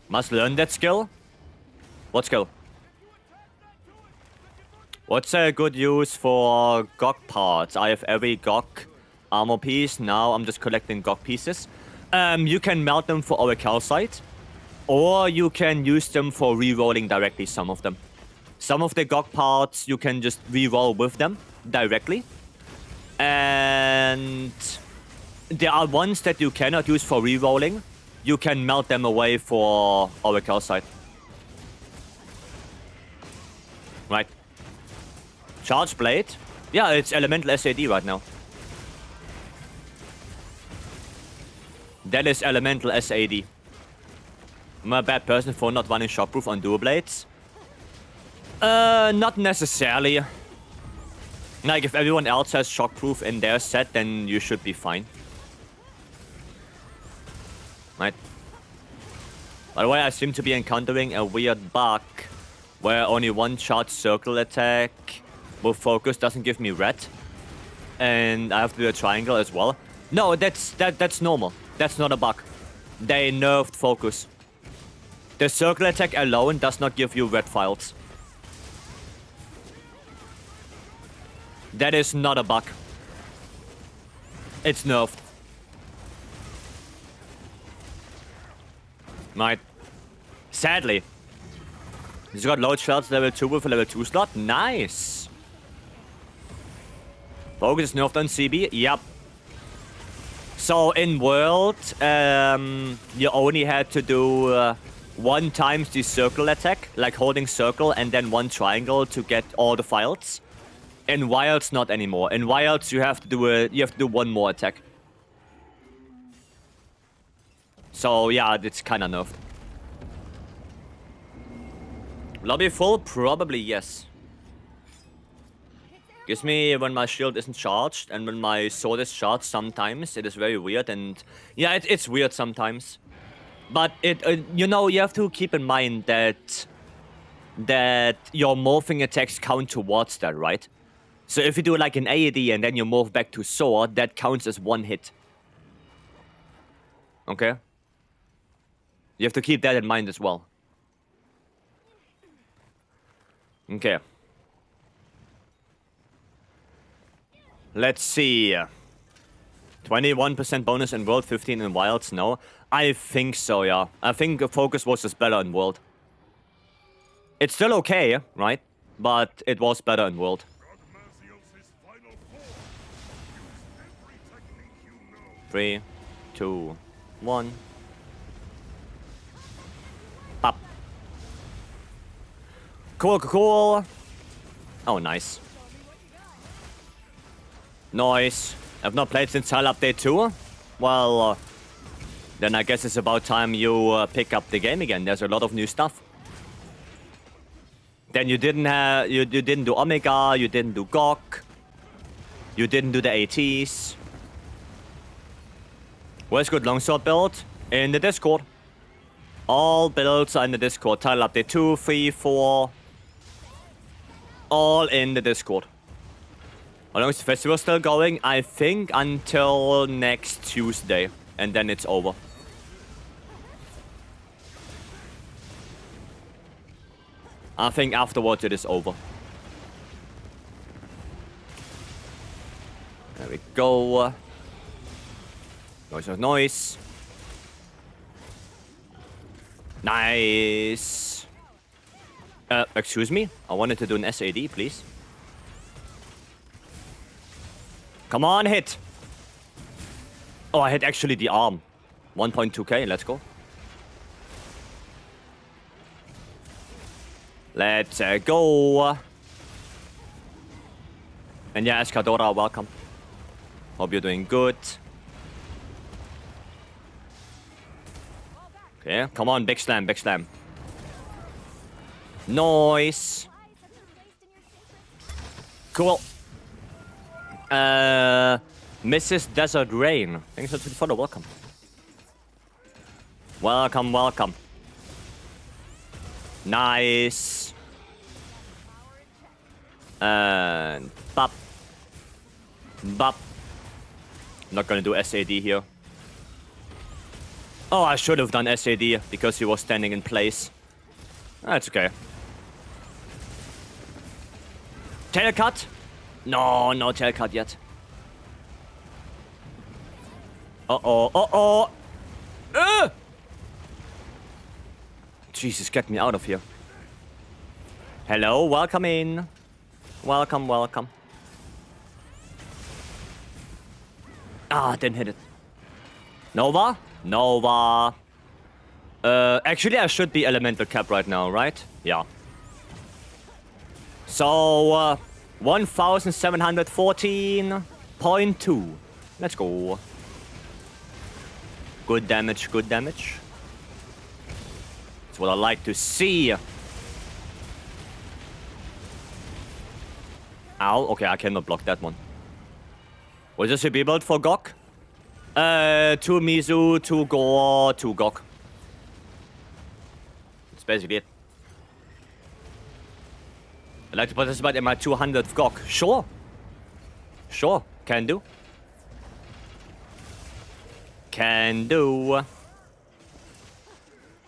Must learn that skill? What skill? What's a good use for GOG parts? I have every GOG armor piece. Now I'm just collecting GOG pieces. You can melt them for our calcite. Or you can use them for re-rolling directly, some of them. Some of the GOG parts you can just re-roll with them directly. And there are ones that you cannot use for re-rolling. You can melt them away for our calcite. Right. Charge Blade. Yeah, it's Elemental SAD right now. That is Elemental SAD. I'm a bad person for not running Shockproof on dual blades. Not necessarily. Like, if everyone else has Shockproof in their set, then you should be fine. Right. By the way, I seem to be encountering a weird bug where only one charge circle attack with focus doesn't give me red. And I have to do a triangle as well. No, that's normal. That's not a bug. They nerfed focus. The circle attack alone does not give you red files. That is not a bug. It's nerfed. Right. Sadly. He's got load shells level 2 with a level 2 slot. Nice. Focus is nerfed on CB. Yep. So in World, you only had to do 1 times the circle attack, like holding circle and then 1 triangle to get all the files. In Wilds, not anymore. In Wilds, you have to do 1 more attack. So yeah, it's kind of nerfed. Lobby full? Probably yes. Gives me when my shield isn't charged and when my sword is charged sometimes. It is very weird and yeah, it's weird sometimes. But you know, you have to keep in mind that your morphing attacks count towards that, right? So if you do like an AED and then you morph back to sword, that counts as 1 hit. Okay? You have to keep that in mind as well. Okay. Let's see. 21% bonus in World, 15 in Wilds, no? I think so, yeah. I think the focus was just better in World. It's still okay, right? But it was better in World. 3, 2, 1. Pop. Cool, cool. Oh, nice. Nice. I've not played since Tile Update 2. Well, then I guess it's about time you pick up the game again. There's a lot of new stuff. Then you didn't you didn't do Omega, you didn't do GOG, you didn't do the ATs. Where's good longsword build? In the Discord. All builds are in the Discord. Tile Update 2, 3, 4. All in the Discord. How long is the festival still going? I think until next Tuesday. And then it's over. I think afterwards it is over. There we go. Noise, noise, noise. Nice. Excuse me? I wanted to do an SAD, please. Come on, hit. Oh, I hit actually the arm. 1.2k, let's go. Let's go. And yeah, Escadora, welcome. Hope you're doing good. Okay, come on, big slam, big slam. Nice. Cool. Mrs. Desert Rain. Thanks for the follow, welcome. Welcome, welcome. Nice. And bop. Bop. Not gonna do SAD here. Oh, I should have done SAD because he was standing in place. That's okay. Tail cut? No, no tail cut yet. Uh-oh, uh-oh. Jesus, get me out of here. Hello, welcome in. Welcome, welcome. Ah, didn't hit it. Nova? Nova. Actually, I should be elemental cap right now, right? Yeah. So, 1714.2. Let's go. Good damage, good damage. That's what I like to see. Ow, okay, I cannot block that one. Was this a build for GOG? 2 Mizu, 2 Gore, 2 GOG. That's basically it. I'd like to participate in my 200th GOG. Sure. Sure, can do. Can do.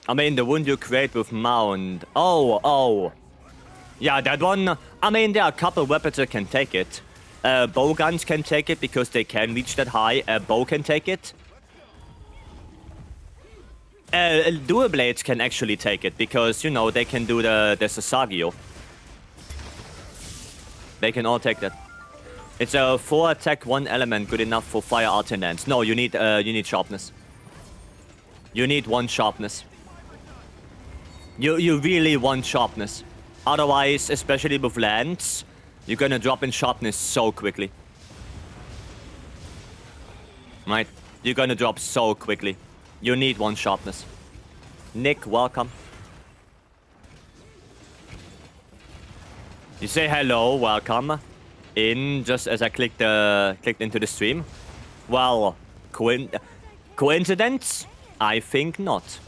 I mean, the one you create with Mount. Oh. Yeah, that one. I mean, there are a couple weapons that can take it. Bow guns can take it because they can reach that high. Bow can take it. Dual blades can actually take it because, you know, they can do the Sasagio. They can all take that. It's a 4 attack, 1 element, good enough for fire alternance. No, you need sharpness. You need 1 sharpness. You really want sharpness. Otherwise, especially with lands, you're gonna drop in sharpness so quickly. Right? You're gonna drop so quickly. You need 1 sharpness. Nick, welcome. You say hello, welcome. In just as I clicked into the stream. Well, coincidence? I think not.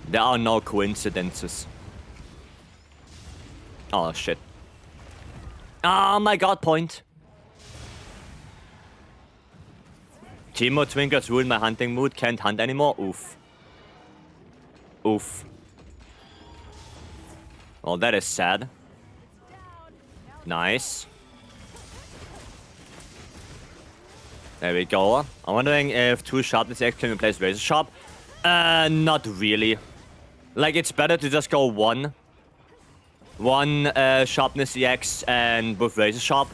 There are no coincidences. Oh shit. Oh my god, point. Timo Twinkers ruined my hunting mood. Can't hunt anymore. Oof. Oof. Well, that is sad. Nice. There we go. I'm wondering if 2 sharpness X can replace razor sharp. Not really. Like, it's better to just go one sharpness EX and with razor sharp,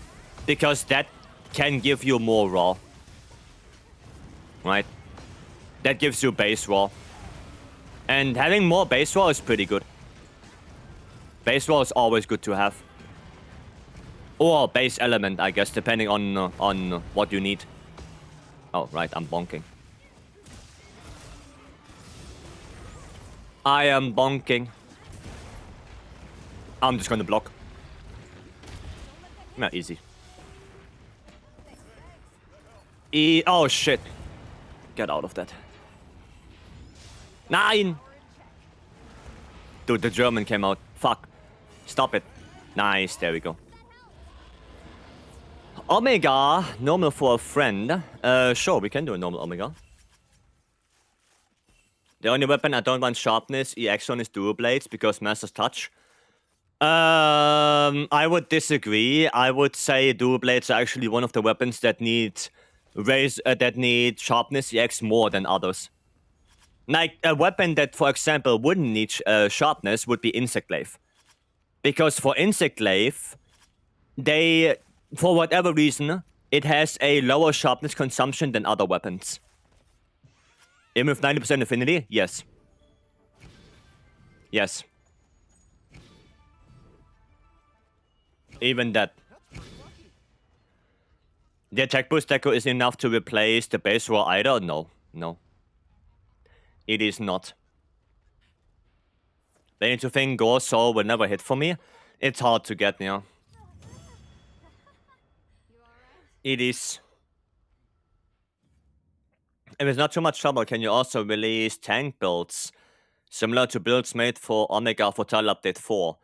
because that can give you more raw. Right? That gives you base raw. And having more base raw is pretty good. Base raw is always good to have. Or base element, I guess, depending on what you need. Oh, right, I'm bonking. I am bonking. I'm just gonna block. Not easy. Oh, shit. Get out of that. Nine! Dude, the German came out. Fuck. Stop it. Nice, there we go. Omega, normal for a friend. Sure, we can do a normal Omega. The only weapon I don't want sharpness EX on is dual blades because Master's Touch. I would disagree. I would say dual blades are actually one of the weapons that need sharpness EX more than others. Like a weapon that, for example, wouldn't need sharpness would be Insect Glaive. Because for Insect Glaive, for whatever reason, it has a lower sharpness consumption than other weapons. Even with 90% affinity? Yes. Yes. Even that. The attack boost deco is enough to replace the base roll either? No. No. It is not. They need to think Gore Soul will never hit for me. It's hard to get, yeah. It is. If it's not too much trouble, can you also release tank builds? Similar to builds made for Omega for Tile Update 4.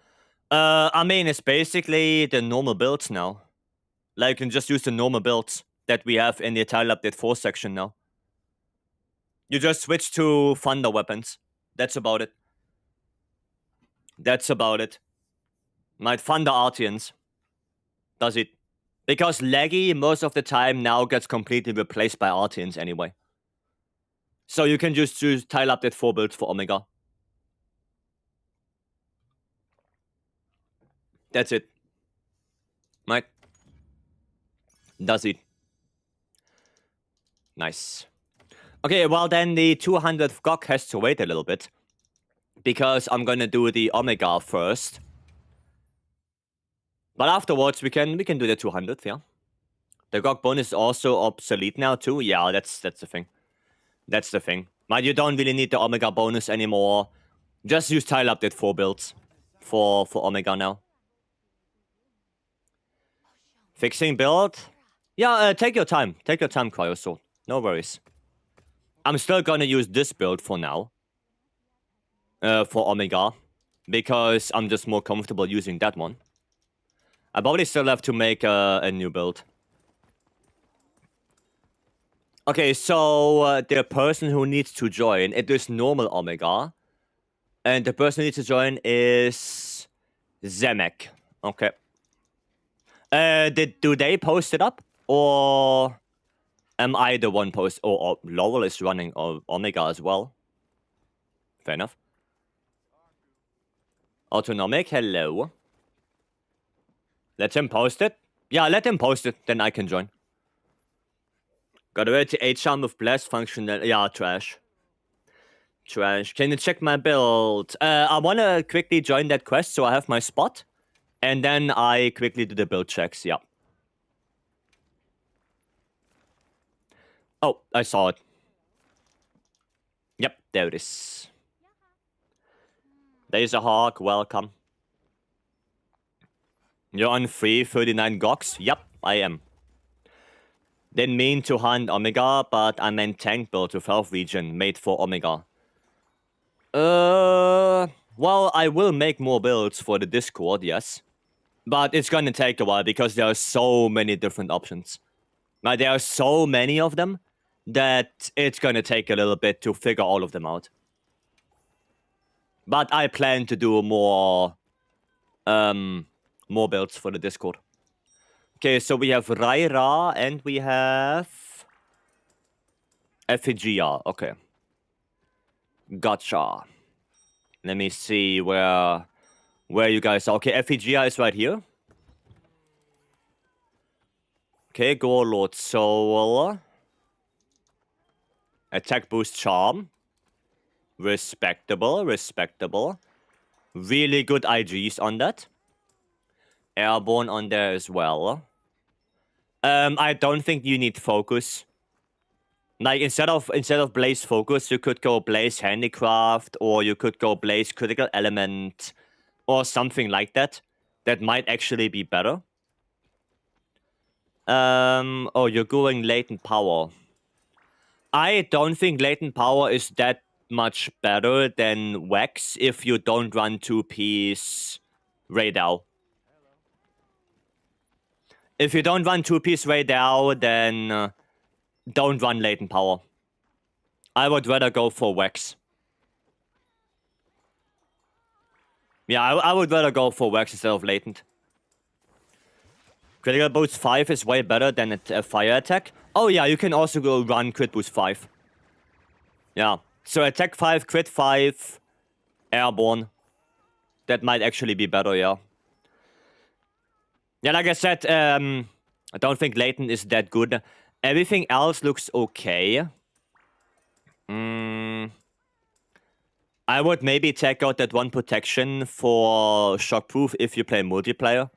I mean, it's basically the normal builds now. Like, you can just use the normal builds that we have in the Tile Update 4 section now. You just switch to Thunder weapons. That's about it. That's about it. My Thunder Artians. Does it. Because Leggy, most of the time, now gets completely replaced by Artians anyway. So you can just choose Tile Update 4 builds for Omega. That's it. Right? Does it. Nice. Okay, well then the 200th GOG has to wait a little bit. Because I'm gonna do the Omega first. But afterwards we can do the 200th, yeah. The GOG bonus is also obsolete now too. Yeah, that's the thing. That's the thing. But you don't really need the Omega bonus anymore. Just use Tile Update 4 builds for Omega now. Fixing build? Yeah, take your time. Take your time, Cryosoul. No worries. I'm still gonna use this build for now. For Omega. Because I'm just more comfortable using that one. I probably still have to make a new build. Okay, so the person who needs to join, it is normal Omega. And the person who needs to join is Zemek. Okay. Do they post it up? Or am I the one post? Or Lowell is running Omega as well. Fair enough. Autonomic, hello. Let him post it. Yeah, let him post it, then I can join. Got a ready 8 charm with blast functional. Yeah, trash. Trash. Can you check my build? I wanna quickly join that quest so I have my spot. And then I quickly do the build checks, yeah. Oh, I saw it. Yep, there it is. There's a hawk, welcome. You're on 339 GOGs? Yep, I am. Didn't mean to hunt Omega, but I meant tank build with health region made for Omega. Well, I will make more builds for the Discord, yes. But it's gonna take a while because there are so many different options. Like, there are so many of them that it's gonna take a little bit to figure all of them out. But I plan to do more builds for the Discord. Okay, so we have Raira and we have FGR. Okay. Gotcha. Let me see where you guys are. Okay, FGR is right here. Okay, go Lord Soul. Attack boost charm. Respectable, respectable. Really good IGs on that. Airborne on there as well. I don't think you need focus. Like instead of Blaze focus, you could go Blaze handicraft, or you could go Blaze critical element, or something like that. That might actually be better. Oh, you're going latent power. I don't think latent power is that much better than Wax if you don't run 2-piece Radar. If you don't run 2-piece Radar, then don't run latent power. I would rather go for Wax. Yeah, I would rather go for Wax instead of latent. Critical boost 5 is way better than a fire attack. Oh yeah, you can also go run crit boost 5. Yeah, so attack 5, crit 5, airborne. That might actually be better, yeah. Yeah, like I said, I don't think latent is that good. Everything else looks okay. I would maybe check out that one protection for shockproof if you play multiplayer.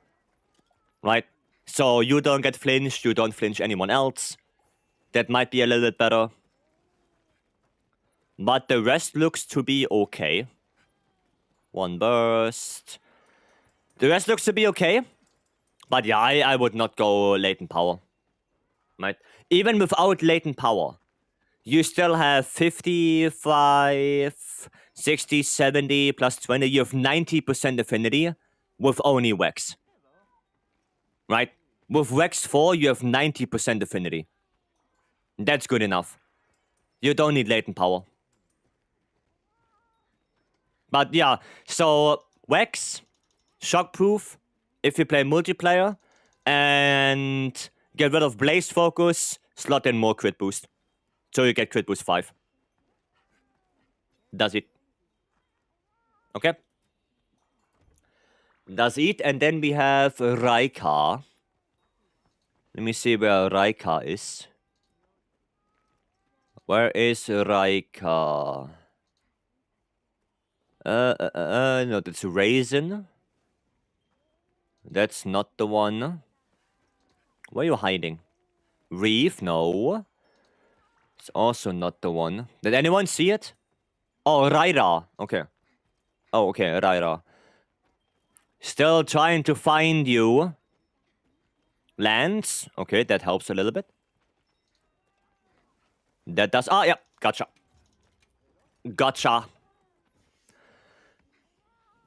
Right? So you don't get flinched, you don't flinch anyone else. That might be a little bit better. But the rest looks to be okay. One burst. The rest looks to be okay. But yeah, I would not go latent power. Right? Even without latent power, you still have 55, 60, 70, plus 20. You have 90% affinity with only Wax. Right? With Wax 4, you have 90% affinity. That's good enough. You don't need latent power. But yeah, so Wax, shockproof, if you play multiplayer, and get rid of Blaze focus, slot in more crit boost. So you get crit boost 5. Does it. Okay. Does it, and then we have Raika. Let me see where Raika is. Where is Raika? No, that's Raisin. That's not the one. Where are you hiding? Reef? No. It's also not the one. Did anyone see it? Oh, Raira. Okay. Oh, okay, Raira. Still trying to find you. Lands. Okay, that helps a little bit. That does... Ah, yeah. Gotcha. Gotcha.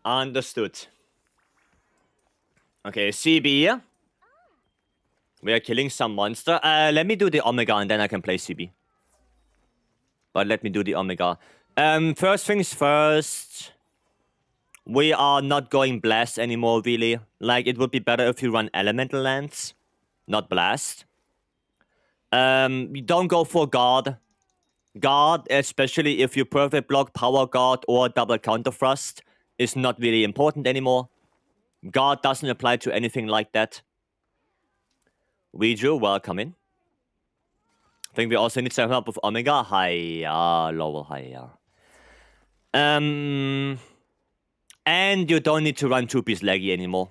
Understood. Okay, CB. We are killing some monster. Let me do the Omega and then I can play CB. But let me do the Omega. First things first. We are not going Blast anymore, really. Like, it would be better if you run Elemental Lands, not Blast. You don't go for Guard. Guard, especially if you perfect block Power Guard or double counter thrust, is not really important anymore. Guard doesn't apply to anything like that. Ouija, welcome in. I think we also need some help with Omega. Hiya, Lowell, hiya. And you don't need to run 2-piece Leggy anymore.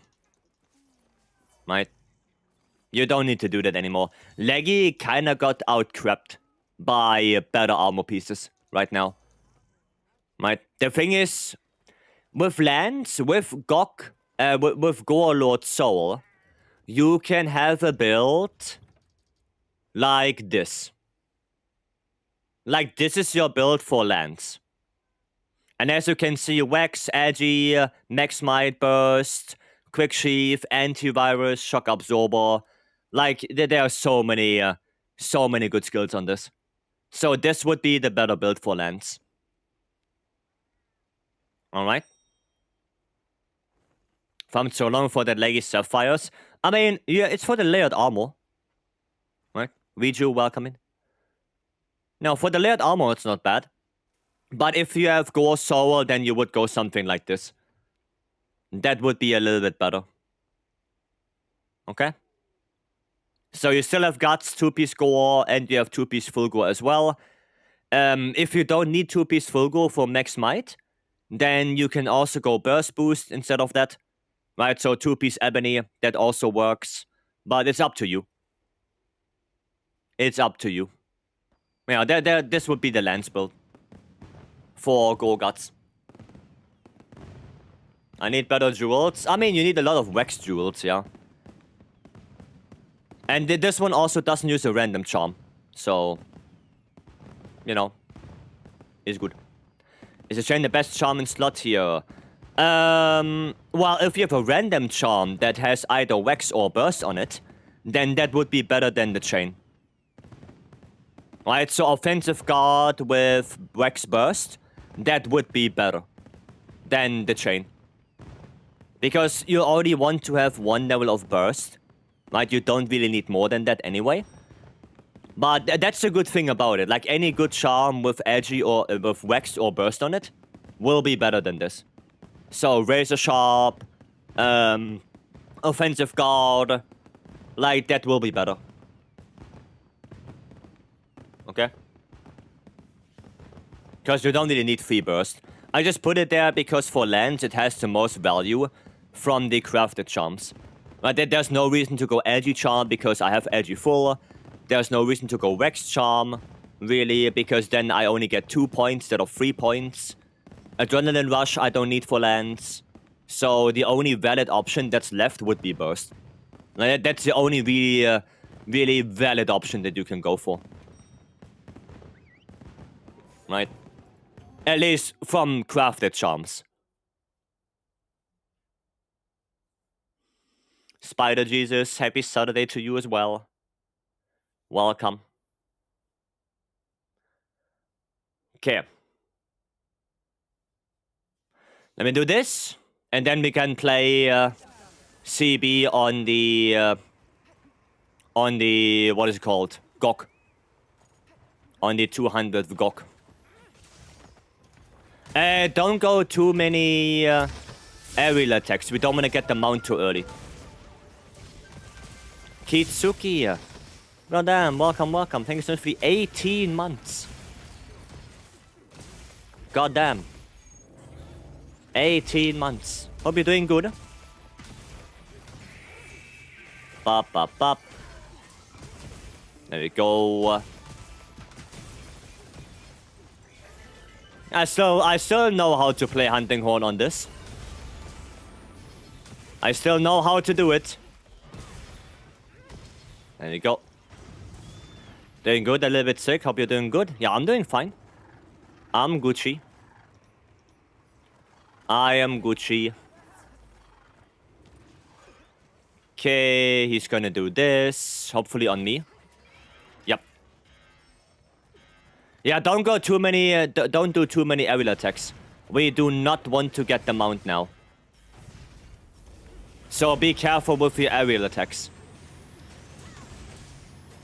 Right? You don't need to do that anymore. Leggy kinda got out-crept by better armor pieces right now. Right? The thing is, with lands, with Gok, with Gorelord Soul, you can have a build like this. Like, this is your build for lands. And as you can see, Wax, Agi, Max Might Burst, Quick Sheath, Antivirus, Shock Absorber. Like, there are so many good skills on this. So this would be the better build for lands. Alright. Farmed so long for the leggy sapphires. I mean, yeah, it's for the layered armor. Right? Riju, welcome in. Now, for the layered armor, it's not bad. But if you have Gore Soul, then you would go something like this. That would be a little bit better. Okay? So you still have Guts, 2-piece Gore, and you have 2-piece Full Gore as well. If you don't need 2-piece Full Gore for Max Might, then you can also go Burst Boost instead of that. Right, so 2-piece Ebony, that also works. But it's up to you. It's up to you. Yeah, this would be the Lance build. For Gore Guts. I need better jewels. I mean, you need a lot of Wax jewels, yeah. And this one also doesn't use a random charm. So, you know, it's good. Is the chain the best charm in slot here? Well, if you have a random charm that has either Wax or Burst on it, then that would be better than the chain. Right, so offensive guard with Wax Burst, that would be better than the chain. Because you already want to have 1 level of Burst. Right, you don't really need more than that anyway. But that's the good thing about it. Like, any good charm with Edgy or with Wax or Burst on it will be better than this. So, Razor Sharp, Offensive Guard, like, that will be better. Okay? Because you don't really need free Burst. I just put it there because for lands it has the most value from the crafted charms. Right, there's no reason to go Edgy Charm because I have Edgy Full. There's no reason to go Wax Charm, really, because then I only get 2 points instead of 3 points. Adrenaline Rush I don't need for lands. So the only valid option that's left would be Burst. Right, that's the only really valid option that you can go for. Right? At least from crafted charms. Spider Jesus, happy Saturday to you as well. Welcome. Okay. Let me do this, and then we can play CB on the what is it called? GOK. On the 200 GOK. Don't go too many aerial attacks. We don't want to get the mount too early. Kitsuki. Goddamn, welcome, welcome. Thank you so much for the 18 months. Goddamn. 18 months. Hope you're doing good. Bop, bop, bop. There we go. I still know how to play Hunting Horn on this. I still know how to do it. There you go. Doing good, a little bit sick. Hope you're doing good. Yeah, I'm doing fine. I'm Gucci. I am Gucci. Okay, he's gonna do this. Hopefully on me. Yep. Yeah, don't go too many. Don't do too many aerial attacks. We do not want to get the mount now. So be careful with your aerial attacks.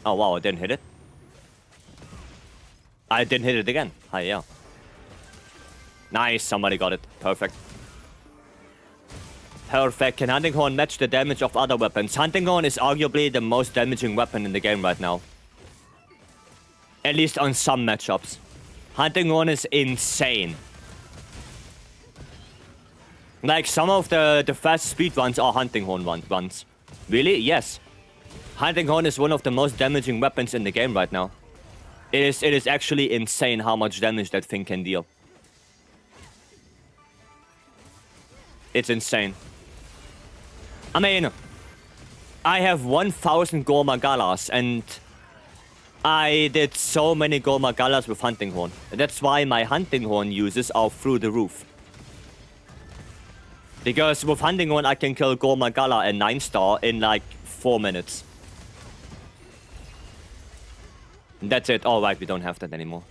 Oh wow, I didn't hit it. I didn't hit it again. Hi, yeah. Nice, somebody got it. Perfect. Perfect. Can Hunting Horn match the damage of other weapons? Hunting Horn is arguably the most damaging weapon in the game right now. At least on some matchups. Hunting Horn is insane. Like, some of the fast speed runs are Hunting Horn runs. Really? Yes. Hunting Horn is one of the most damaging weapons in the game right now. It is actually insane how much damage that thing can deal. It's insane. I mean, I have 1,000 Gorma Galas, and I did so many Gorma Galas with Hunting Horn. That's why my Hunting Horn uses are through the roof. Because with Hunting Horn, I can kill Gorma Gala and 9-star in like 4 minutes. That's it. All right, we don't have that anymore.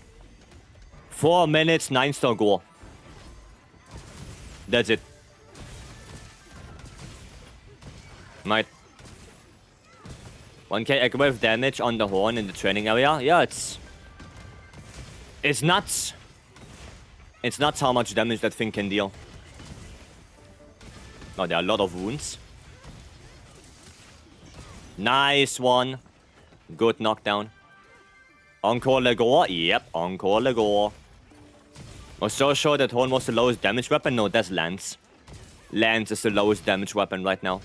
4 minutes, 9-star gore. That's it. Right. 1k aggressive damage on the horn in the training area. Yeah, it's nuts. It's nuts how much damage that thing can deal. Oh, there are a lot of wounds. Nice one. Good knockdown. Encore Legore. Yep, Encore Legore. I was so sure that horn was the lowest damage weapon. No, that's Lance. Lance is the lowest damage weapon right now.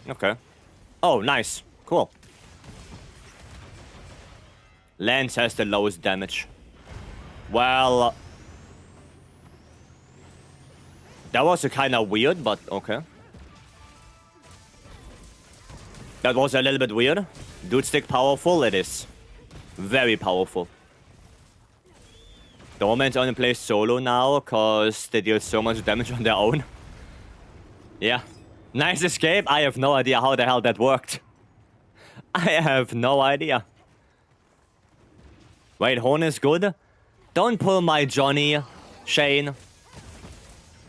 Okay. Oh, nice. Cool. Lance has the lowest damage. Well... that was a kind of weird, but okay. That was a little bit weird. Dude stick powerful? It is. Very powerful. The Omens only play solo now, because they deal so much damage on their own. Yeah. Nice escape. I have no idea how the hell that worked. I have no idea. Wait, Horn is good? Don't pull my Johnny, Shane.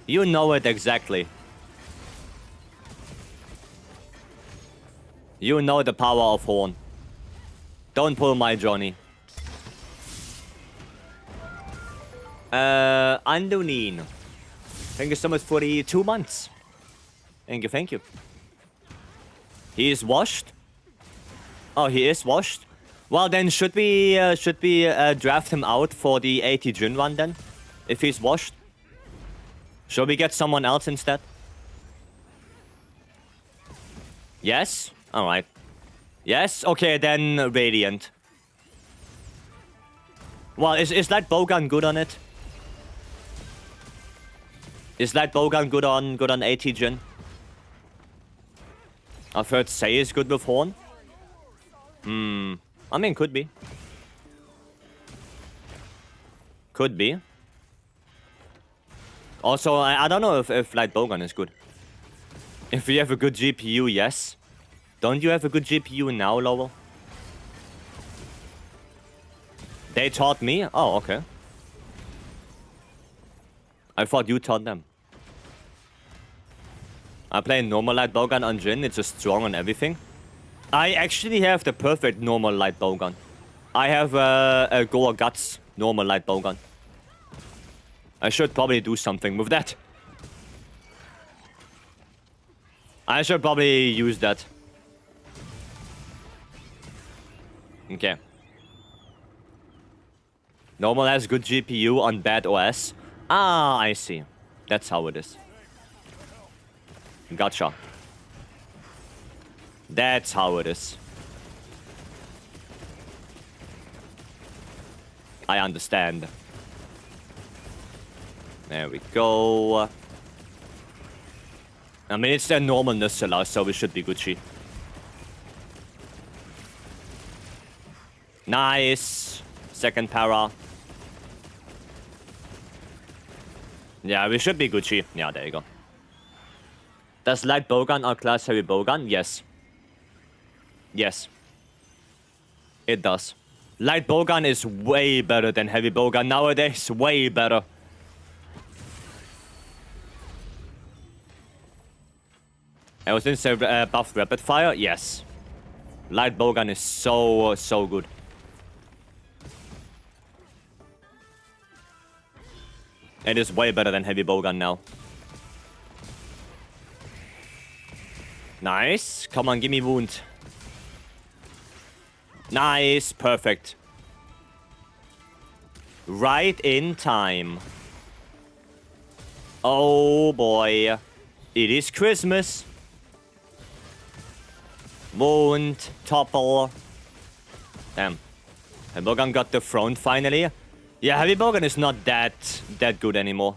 You know it exactly. You know the power of Horn. Don't pull my Johnny. Andonin. Thank you so much for the 2 months. Thank you, thank you. He is washed? Oh, he is washed? Well, then should we draft him out for the 80 Jin run then? If he's washed? Should we get someone else instead? Yes? Alright. Yes? Okay, then Radiant. Well, is Light Bowgun good on it? Is Light Bowgun good on 80 Jin? I've heard Say is good with Horn. I mean, could be. Could be. Also, I don't know if Light Bowgun is good. If you have a good GPU, yes. Don't you have a good GPU now, Lowell? They taught me? Oh, okay. I thought you taught them. I play normal Light Bowgun on Jin, it's just strong on everything. I actually have the perfect normal Light Bowgun. I have a Goa Guts normal Light Bowgun. I should probably do something with that. I should probably use that. Okay. Normal has good GPU on bad OS. Ah, I see. That's how it is. Gotcha. That's how it is. I understand. There we go. I mean, it's their normal Nussela, so we should be Gucci. Nice. Second para. Yeah, we should be Gucci. Yeah, there you go. Does Light Bowgun outclass Heavy Bowgun? Yes. Yes. It does. Light Bowgun is way better than Heavy Bowgun nowadays. Way better. I was in buff Rapid Fire? Yes. Light Bowgun is so good. It is way better than Heavy Bowgun now. Nice. Come on, give me wound. Nice. Perfect. Right in time. Oh boy. It is Christmas. Wound. Topple. Damn. Heavy Bowgun got the throne finally. Yeah, Heavy Bowgun is not that good anymore.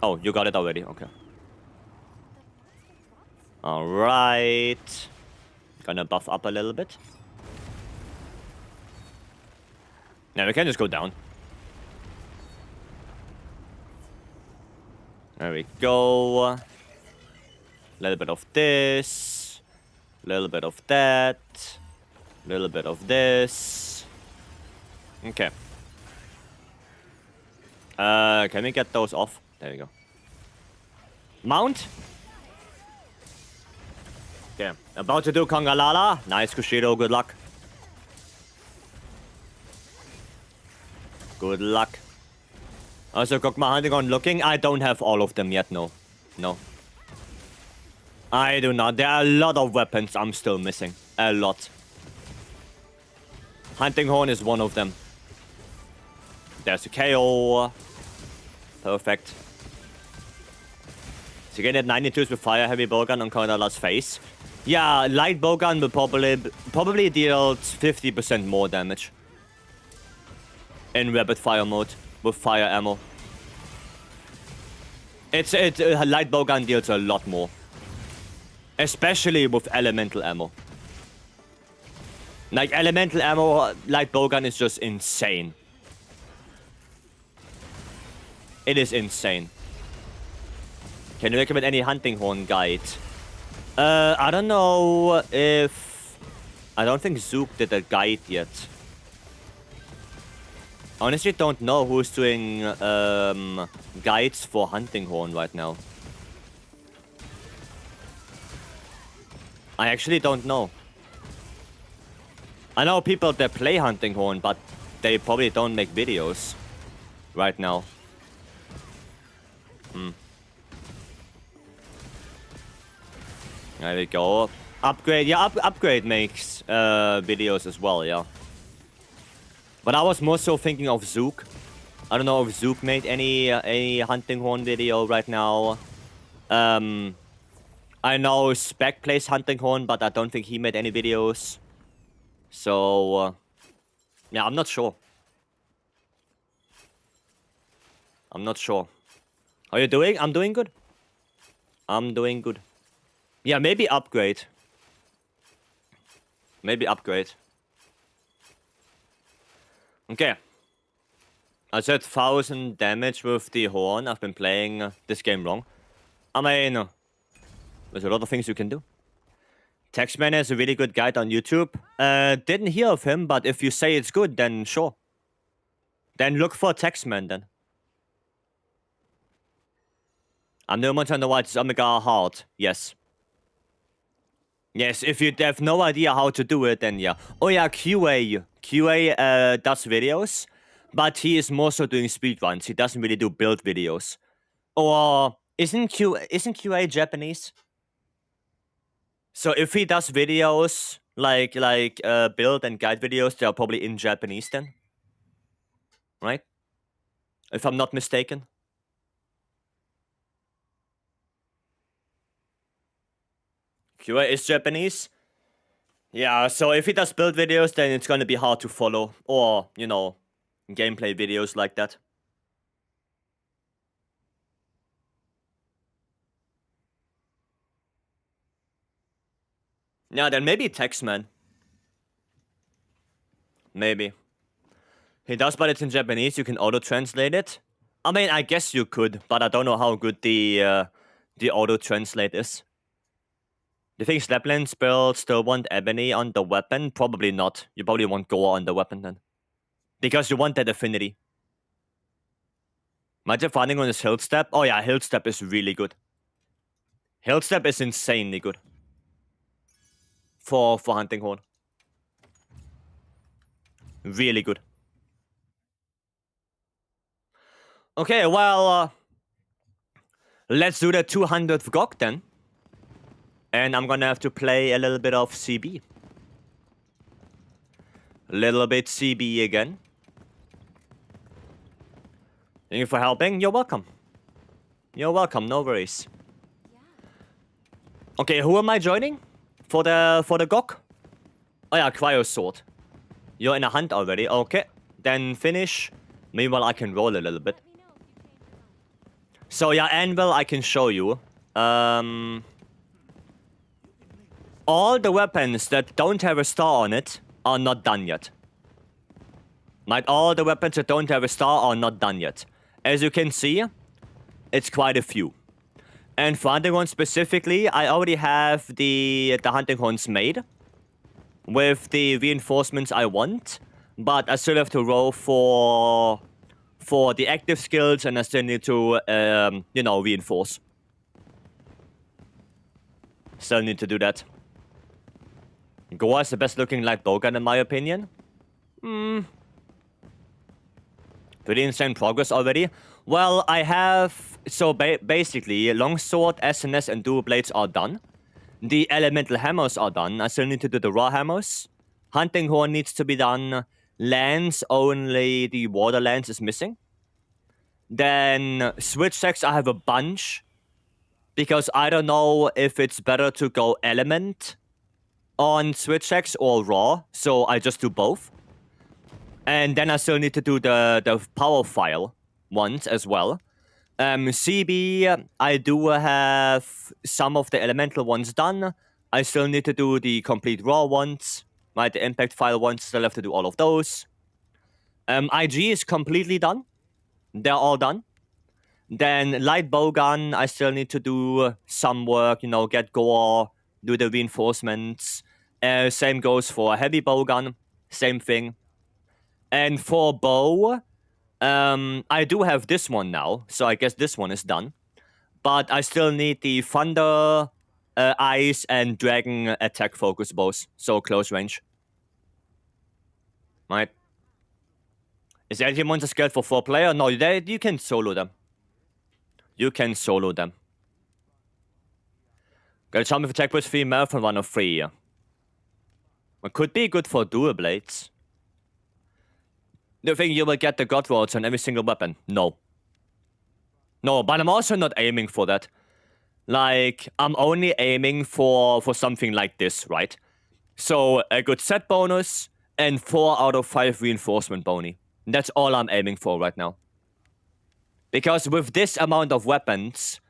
Oh, you got it already. Okay. Alright. Gonna buff up a little bit. Now we can just go down. There we go. A little bit of this. Little bit of that. Little bit of this. Okay. Can we get those off? There we go. Mount. Okay. About to do Kongalala. Nice, Kushido. Good luck. Good luck. Also, Gokma hunting on looking. I don't have all of them yet, no. No. I do not. There are a lot of weapons I'm still missing. A lot. Hunting Horn is one of them. There's a KO. Perfect. So you get 92s with Fire Heavy Bowgun on Kongalala's face. Yeah, Light Bowgun will probably deal 50% more damage. In rapid fire mode with fire ammo. Light bowgun deals a lot more. Especially with elemental ammo. Like elemental ammo, light bowgun is just insane. It is insane. Can you recommend any hunting horn guide? I don't know if... I don't think Zook did a guide yet. Honestly, don't know who's doing guides for hunting horn right now. I actually don't know. I know people that play hunting horn, but they probably don't make videos right now. There we go. Upgrade, yeah, upgrade makes videos as well, yeah. But I was more so thinking of Zook. I don't know if Zook made any hunting horn video right now. I know Spec plays hunting horn, but I don't think he made any videos. So, yeah, I'm not sure. I'm not sure. How are you doing? I'm doing good. I'm doing good. Yeah, maybe upgrade. Maybe upgrade. Okay. I said 1000 damage with the horn. I've been playing this game wrong. I mean, there's a lot of things you can do. Texman is a really good guide on YouTube. Didn't hear of him, but if you say it's good, then sure. Then look for Texman then. I'm no much on the white Omega hard. Yes. Yes, if you have no idea how to do it, then yeah. Oh yeah, QA. QA does videos, but he is more so doing speedruns. He doesn't really do build videos. Or isn't QA Japanese? So if he does videos like build and guide videos, they are probably in Japanese then, right? If I'm not mistaken. QA is Japanese. Yeah, so if he does build videos, then it's gonna be hard to follow. Or, you know, gameplay videos like that. Yeah, then maybe Texman. Maybe. He does, but it's in Japanese. You can auto-translate it. I mean, I guess you could, but I don't know how good the auto-translate is. Do you think Slapland build still want Ebony on the weapon? Probably not. You probably want Goa on the weapon then. Because you want that affinity. Imagine finding on his Hill Step. Oh yeah, Hill Step is really good. Hill Step is insanely good. For hunting horn. Really good. Okay, well, let's do the 200th GOG then. And I'm gonna have to play a little bit of CB. Little bit CB again. Thank you for helping. You're welcome. You're welcome, no worries. Okay, who am I joining? For the GOG? Oh yeah, Cryo Sword. You're in a hunt already. Okay, then finish. Meanwhile, I can roll a little bit. So yeah, Anvil, I can show you. All the weapons that don't have a star on it are not done yet. Like, all the weapons that don't have a star are not done yet. As you can see, it's quite a few. And for hunting horns specifically, I already have the hunting horns made with the reinforcements I want, but I still have to roll for the active skills, and I still need to reinforce. Still need to do that. Goa is the best looking light bowgun in my opinion. Pretty insane progress already. Well, I have... So basically, longsword, SNS, and dual blades are done. The elemental hammers are done. I still need to do the raw hammers. Hunting horn needs to be done. Lance, only the water lance is missing. Then switch sacks, I have a bunch. Because I don't know if it's better to go element on switch sacks or raw. So I just do both. And then I still need to do the power file ones as well. CB, I do have some of the elemental ones done. I still need to do the complete raw ones. Right, the impact file ones, still have to do all of those. IG is completely done. They're all done. Then light bowgun, I still need to do some work, get gore, do the reinforcements. Same goes for heavy bowgun, same thing. And for bow, I do have this one now, so I guess this one is done. But I still need the thunder, ice, and dragon attack focus bows, so close range. Right. Is the LT monster scaled for 4-player? No, you can solo them. You can solo them. Got a jump with attack plus 3, marathon run of 3. It could be good for dual blades. Do you think you will get the god rolls on every single weapon? No. No, but I'm also not aiming for that. Like, I'm only aiming for something like this, right? So, a good set bonus and 4 out of 5 reinforcement boni. That's all I'm aiming for right now. Because with this amount of weapons,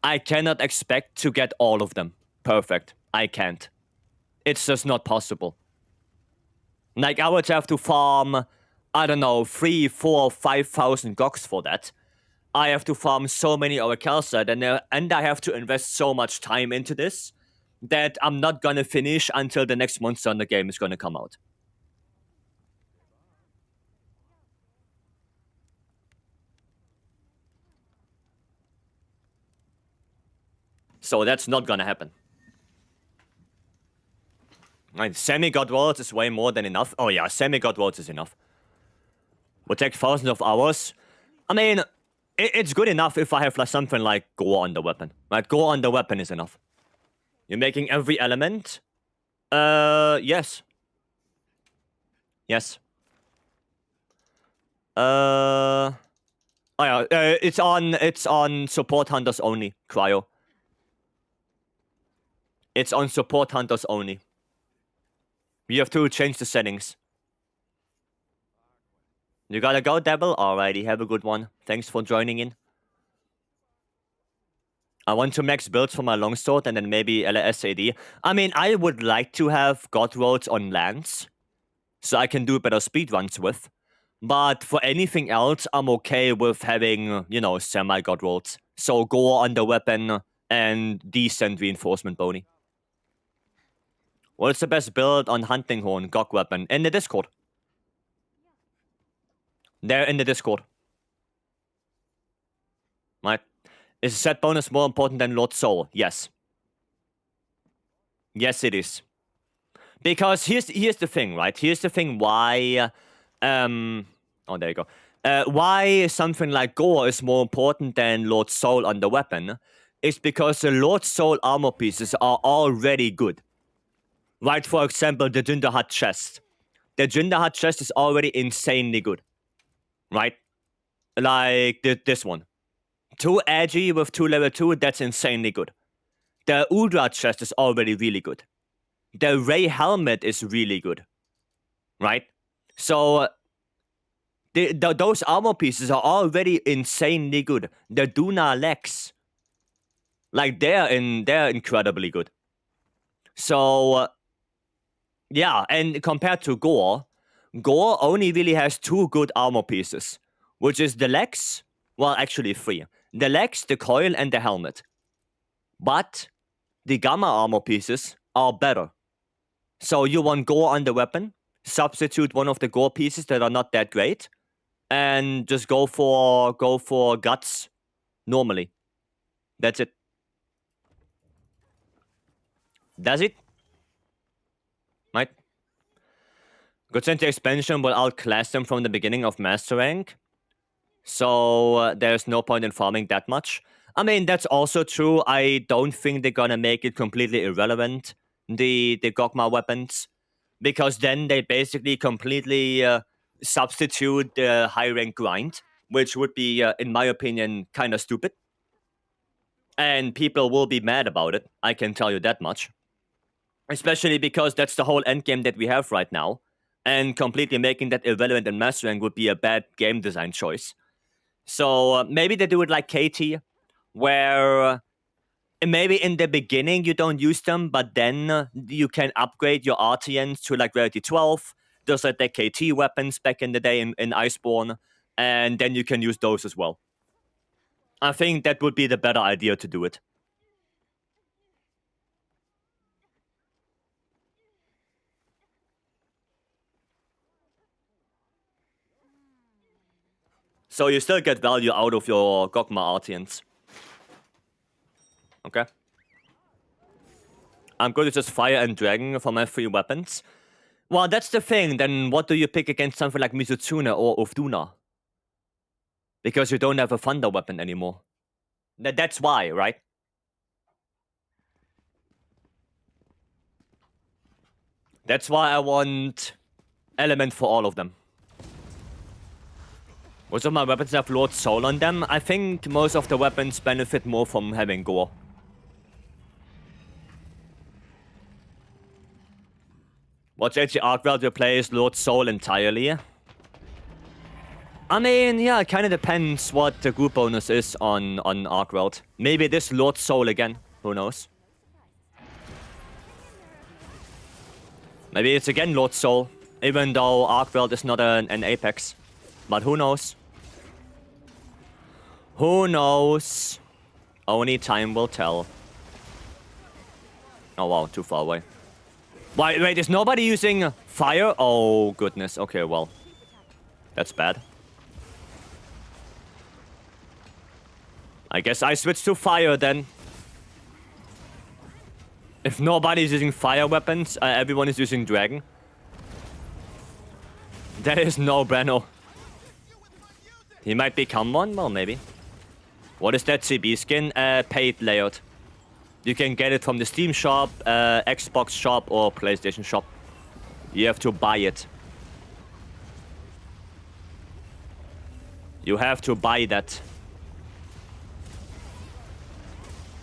I cannot expect to get all of them perfect. I can't. It's just not possible. Like, I would have to farm, I don't know, 3, 4, 5,000 goks for that. I have to farm so many Orakelset, and I have to invest so much time into this that I'm not gonna finish until the next monster in the game is gonna come out. So that's not gonna happen. Right, semi-god worlds is way more than enough. Oh yeah, semi-god worlds is enough. Would take thousands of hours. I mean, it's good enough if I have like something like gore on the weapon. Right, gore on the weapon is enough. You're making every element? Yes. Yes. Oh yeah, it's on support hunters only, Cryo. It's on support hunters only. You have to change the settings. You gotta go, Devil? Alrighty, have a good one. Thanks for joining in. I want to max builds for my longsword and then maybe LSAD. I mean, I would like to have god rolls on lance, so I can do better speedruns with. But for anything else, I'm okay with having, semi-god rolls. So gore on the weapon and decent reinforcement boni. What's the best build on hunting horn, gog weapon? In the Discord. They're in the Discord. Right? Is set bonus more important than Lord Soul? Yes. Yes, it is. Because here's the thing, right? Here's the thing why... oh, there you go. Why something like Gore is more important than Lord Soul on the weapon is because the Lord Soul armor pieces are already good. Right, for example, the Jindahat chest. The Jindahat chest is already insanely good. Right? Like this one. 2 Agi with 2 level 2, that's insanely good. The Udra chest is already really good. The Ray helmet is really good. Right? So, those armor pieces are already insanely good. The Duna legs, like they're incredibly good. So, yeah, and compared to Gore only really has 2 good armor pieces, which is the legs. Well, actually 3. The legs, the coil, and the helmet. But the gamma armor pieces are better. So you want gore on the weapon, substitute one of the gore pieces that are not that great, and just go for guts normally. That's it. That's it. Right? Good since the expansion will outclass them from the beginning of Master Rank. So there's no point in farming that much. I mean, that's also true. I don't think they're gonna make it completely irrelevant, the Gogma weapons. Because then they basically completely substitute the high rank grind, which would be, in my opinion, kind of stupid. And people will be mad about it, I can tell you that much. Especially because that's the whole endgame that we have right now. And completely making that irrelevant in Mastering would be a bad game design choice. So maybe they do it like KT, where maybe in the beginning you don't use them, but then you can upgrade your RTNs to like rarity 12. There's like the KT weapons back in the day in Iceborne, and then you can use those as well. I think that would be the better idea to do it. So you still get value out of your Gogma RTNs. Okay. I'm going to just fire and dragon for my 3 weapons. Well, that's the thing. Then what do you pick against something like Mizutsune or Ufduna? Because you don't have a thunder weapon anymore. That's why, right? That's why I want element for all of them. Most of my weapons have Lord Soul on them. I think most of the weapons benefit more from having gore. Watch HG Arkwell replace Lord Soul entirely. I mean, yeah, it kind of depends what the group bonus is on Arkwell. Maybe this Lord Soul again. Who knows? Maybe it's again Lord Soul, even though Arkwell is not an Apex. But who knows? Who knows? Only time will tell. Oh wow, too far away. Wait, is nobody using fire? Oh goodness, okay, well. That's bad. I guess I switch to fire then. If nobody's using fire weapons, everyone is using dragon. That is no Breno. He might become one? Well, maybe. What is that CB skin? Paid layout. You can get it from the Steam shop, Xbox shop, or PlayStation shop. You have to buy it. You have to buy that.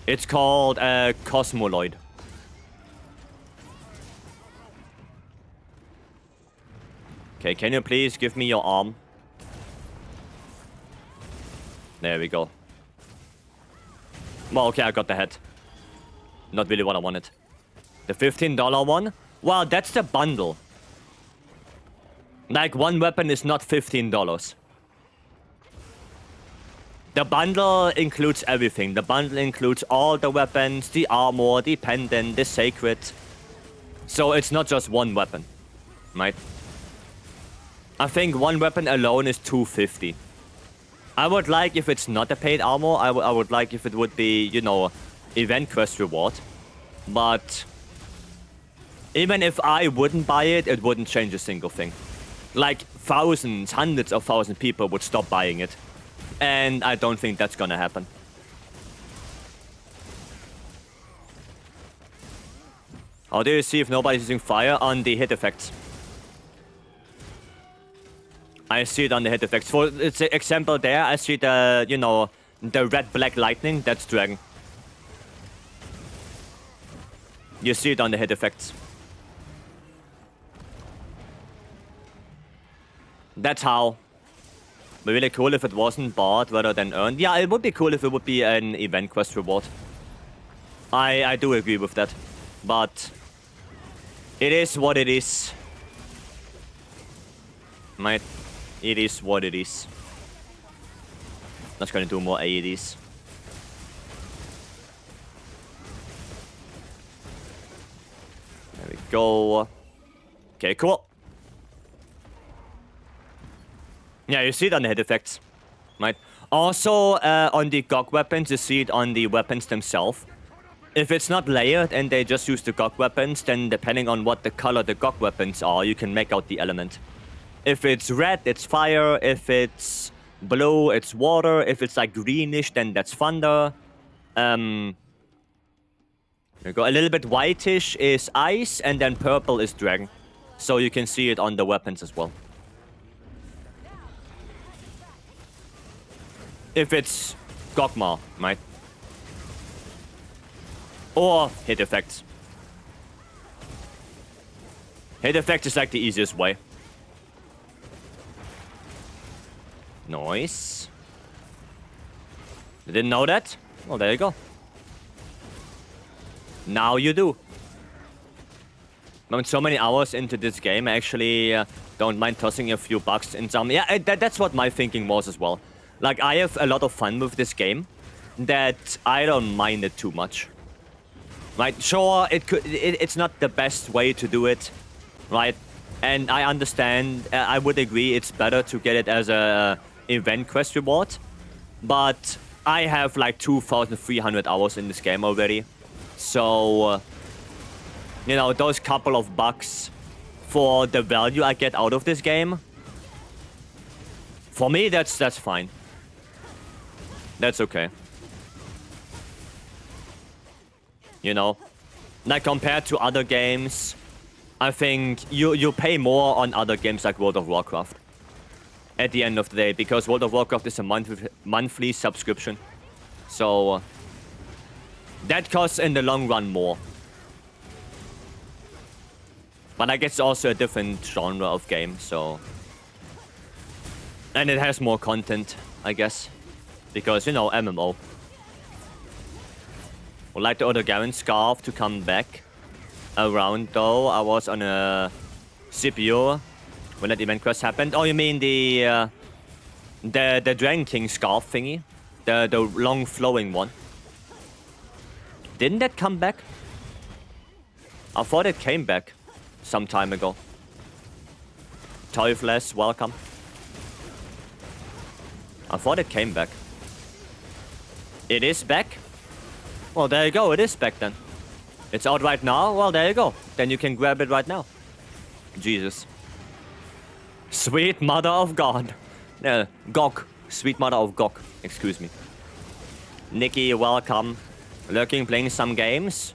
It's called Cosmoloid. Okay, can you please give me your arm? There we go. Well, okay, I got the head. Not really what I wanted. The $15 one? Well, that's the bundle. Like, one weapon is not $15. The bundle includes everything. The bundle includes all the weapons, the armor, the pendant, the sacred. So it's not just one weapon, right? I think one weapon alone is $250. I would like if it's not a paid armor. I would like if it would be, you know, event quest reward. But even if I wouldn't buy it, it wouldn't change a single thing. Like thousands, hundreds of thousands of people would stop buying it. And I don't think that's gonna happen. How do you see if nobody's using fire on the hit effects? I see it on the hit effects. For its example there, I see the, you know, the red-black lightning. That's dragon. You see it on the hit effects. That's how. Be really cool if it wasn't bought rather than earned. Yeah, it would be cool if it would be an event quest reward. I do agree with that. But it is what it is. Right? It is what it is. Not gonna do more AEDs. go. Okay, cool. Yeah, you see it on the hit effects, right? Also, on the GOG weapons, you see it on the weapons themselves. If it's not layered and they just use the GOG weapons, then depending on what the color the GOG weapons are, you can make out the element. If it's red, it's fire. If it's blue, it's water. If it's like greenish, then that's thunder. There you go. A little bit whitish is ice, and then purple is dragon. So you can see it on the weapons as well. If it's Gogmar, right? Or hit effects. Hit effect is like the easiest way. Nice. You didn't know that? Well, there you go. Now you do. I'm so many hours into this game, I actually don't mind tossing a few bucks in some... Yeah, that's what my thinking was as well. Like, I have a lot of fun with this game, that I don't mind it too much. Right, sure, it's not the best way to do it, right? And I understand, I would agree it's better to get it as a event quest reward. But I have like 2,300 hours in this game already. So, you know, those couple of bucks for the value I get out of this game, for me, that's fine. That's okay. You know, like compared to other games, I think you pay more on other games like World of Warcraft at the end of the day, because World of Warcraft is a monthly subscription. So that costs in the long run more. But I guess it's also a different genre of game, so... And it has more content, I guess. Because, you know, MMO. Would like the other Garen Scarf to come back around, though. I was on a CPU when that event quest happened. Oh, you mean the Dragon King Scarf thingy? The long flowing one. Didn't that come back? I thought it came back some time ago. Teufles, welcome. I thought it came back. It is back? Well, there you go, it is back then. It's out right now? Well, there you go. Then you can grab it right now. Jesus. Sweet Mother of God. GOG. Sweet Mother of GOG. Excuse me. Nikki, welcome. Lurking, playing some games.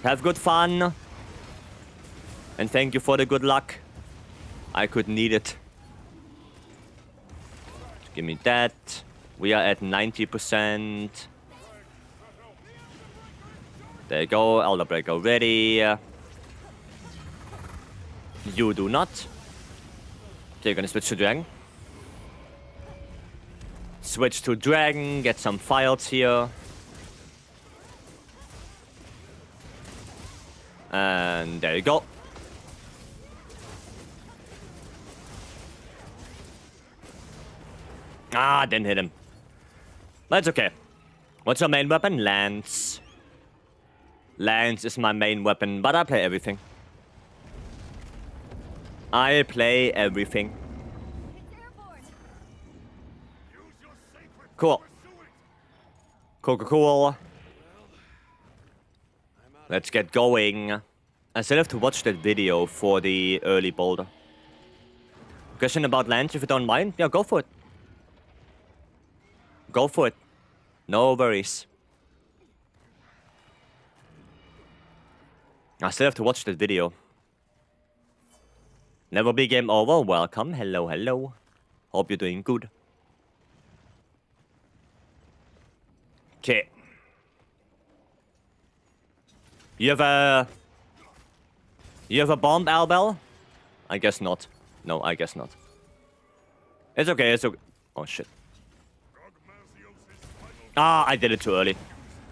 Have good fun. And thank you for the good luck. I could need it. Give me that. We are at 90%. There you go, Elder Breaker ready. You do not. So you're gonna switch to Dragon. Switch to Dragon, get some files here. And there you go. Ah, didn't hit him. That's okay. What's your main weapon? Lance. Lance is my main weapon, but I play everything. I play everything. Cool. Cool. Let's get going. I still have to watch that video for the early boulder. Question about Lance, if you don't mind? Yeah, go for it. Go for it. No worries. I still have to watch that video. Never be game over. Welcome. Hello. Hope you're doing good. Okay. You have a bomb, Albel? I guess not. No, I guess not. It's okay, it's okay. Oh, shit. Ah, I did it too early.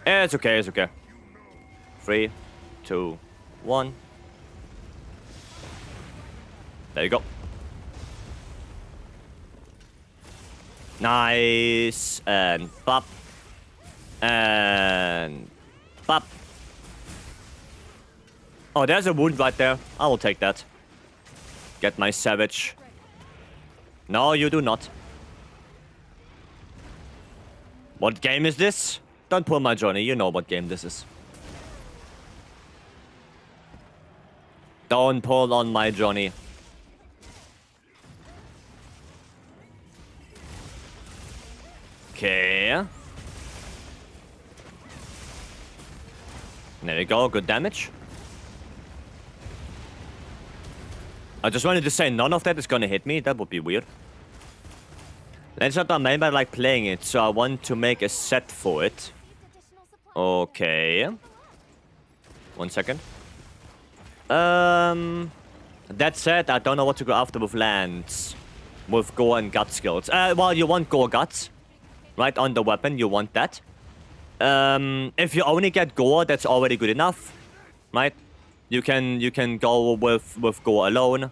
It's okay, it's okay. 3, 2, 1. There you go. Nice. And pop. And pop. Oh, there's a wound right there. I will take that. Get my savage. No, you do not. What game is this? Don't pull my Johnny. You know what game this is. Don't pull on my Johnny. Okay. There we go. Good damage. I just wanted to say none of that is gonna hit me. That would be weird. That's not maybe I like playing it, so I want to make a set for it. Okay. 1 second. That said, I don't know what to go after with lands. With gore and gut skills. Well, you want gore guts. Right on the weapon, you want that. If you only get gore, that's already good enough. Right? You can go with gore alone.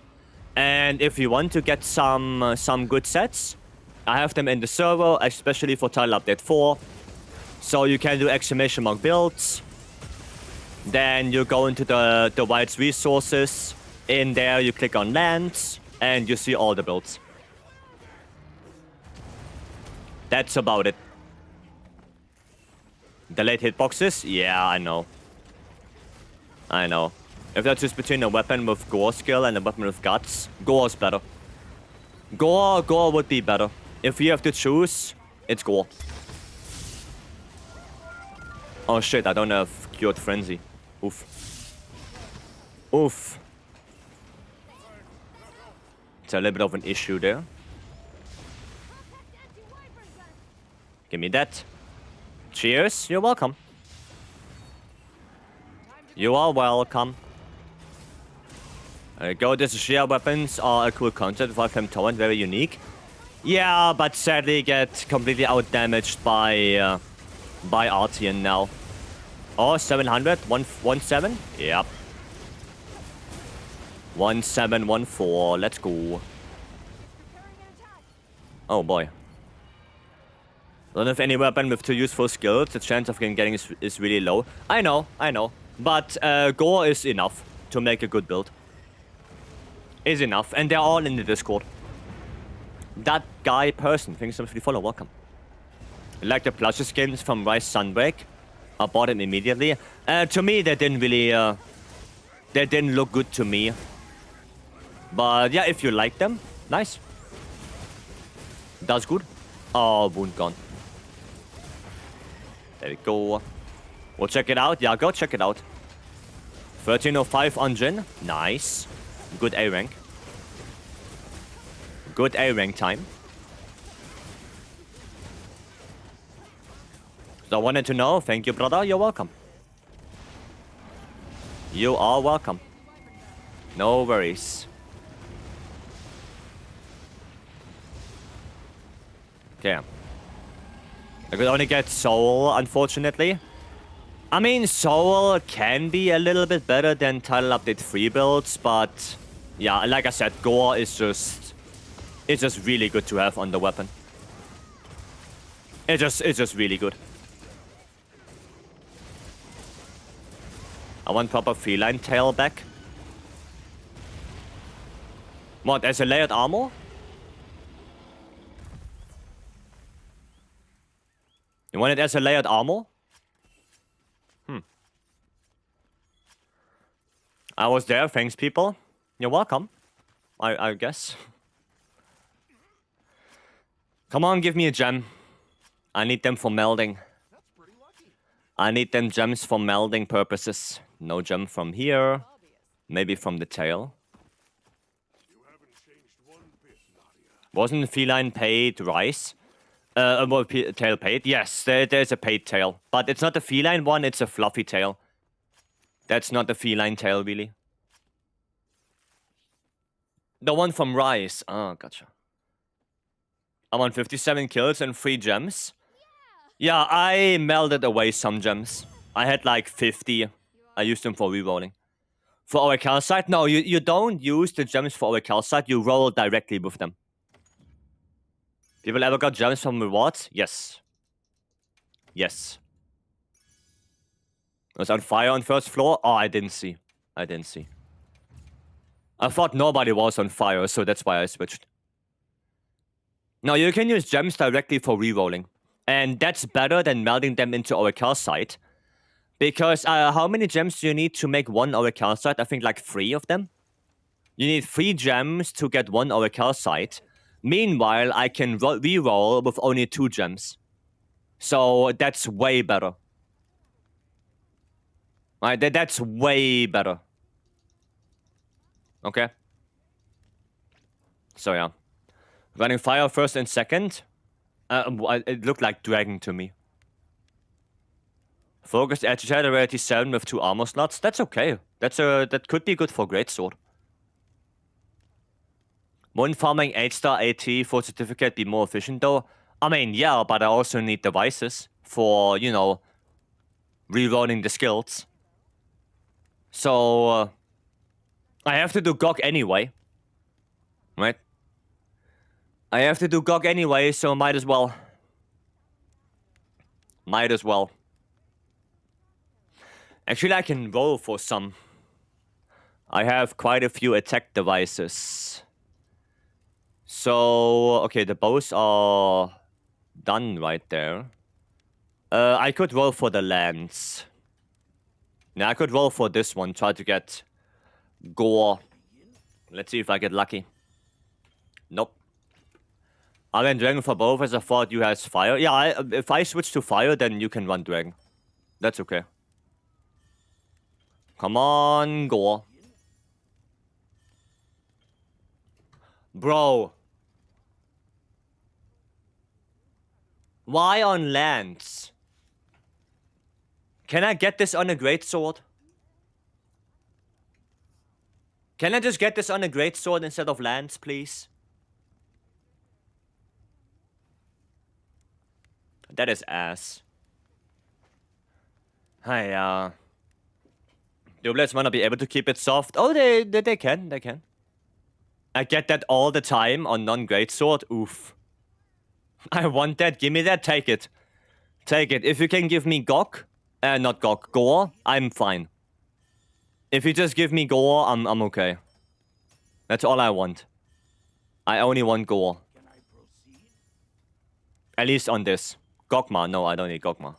And if you want to get some good sets, I have them in the server, especially for title update 4. So you can do exclamation mark builds. Then you go into the Vycery resources. In there you click on lands and you see all the builds. That's about it. Delayed hitboxes? Yeah, I know. I know. If that's just between a weapon with gore skill and a weapon with guts, gore's better. Gore would be better. If you have to choose, it's gore. Oh shit, I don't have Cured Frenzy. Oof. Oof. It's a little bit of an issue there. Give me that. Cheers, you're welcome. You are welcome. There you go, these sheer weapons are a cool concept for Flame Torrent, very unique. Yeah, but sadly get completely outdamaged by Artian now. Oh, 700, 117? Yep. 1714, let's go. Oh boy. Don't have any weapon with 2 useful skills, the chance of getting is really low. I know. But gore is enough to make a good build. Is enough, and they're all in the Discord. That guy person, thanks so much for the follow, welcome. Like the plushie skins from Rise Sunbreak. I bought them immediately. To me, they didn't really, they didn't look good to me. But yeah, if you like them, nice. That's good. Oh, wound gone. There we go. We'll check it out. Yeah, go check it out. 1305 on Jin. Nice. Good A rank. Good A rank time. So I wanted to know. Thank you, brother. You're welcome. You are welcome. No worries. Okay. I could only get Soul, unfortunately. I mean, Soul can be a little bit better than Title Update 3 builds, but yeah, like I said, Gore is just... It's just really good to have on the weapon. It's just really good. I want proper feline tail back. What, as a layered armor? You want it as a layered armor? I was there, thanks people. You're welcome. I guess. Come on, give me a gem. I need them for melding. I need them gems for melding purposes. No gem from here. Maybe from the tail. Wasn't feline paid rice? Well, tail paid? Yes, there's a paid tail. But it's not the feline one, it's a fluffy tail. That's not the feline tail, really. The one from Rise. Oh, gotcha. I'm on 57 kills and 3 gems. Yeah, I melded away some gems. I had like 50. I used them for rerolling. For our calcite? No, you don't use the gems for our calcite. You roll directly with them. People ever got gems from rewards? Yes. Yes. It was on fire on first floor? Oh, I didn't see. I didn't see. I thought nobody was on fire, so that's why I switched. Now, you can use gems directly for rerolling. And that's better than melting them into our calcite. Because how many gems do you need to make one calcite? I think like 3 of them. You need 3 gems to get one calcite. Meanwhile, I can reroll with only 2 gems. So that's way better. Right, that's way better. Okay. So yeah. Running fire first and second. It looked like dragon to me. Focused agitator rarity 7 with 2 armor slots. That's okay. That could be good for greatsword. Won't farming 8-star AT for certificate be more efficient though? I mean, yeah, but I also need devices for, you know, rerolling the skills. So, I have to do GOG anyway. Right? I have to do GOG anyway, so might as well. Might as well. Actually, I can roll for some. I have quite a few attack devices. So, okay, the bows are done right there. I could roll for the lance. Yeah, I could roll for this one, try to get gore. Let's see if I get lucky. Nope. I ran dragon for both as I thought you has fire. Yeah, if I switch to fire, then you can run dragon. That's okay. Come on, gore. Bro. Why on lance? Can I get this on a greatsword? Can I just get this on a greatsword instead of lance, please? That is ass. Hi, Dublets might not be able to keep it soft. Oh, they can, they can. I get that all the time on non-greatsword. Oof. I want that. Give me that. Take it. Take it. If you can give me GOG, not GOG, gore, I'm fine. If you just give me gore, I'm okay. That's all I want. I only want gore. At least on this. Gogma. No, I don't need Gogma.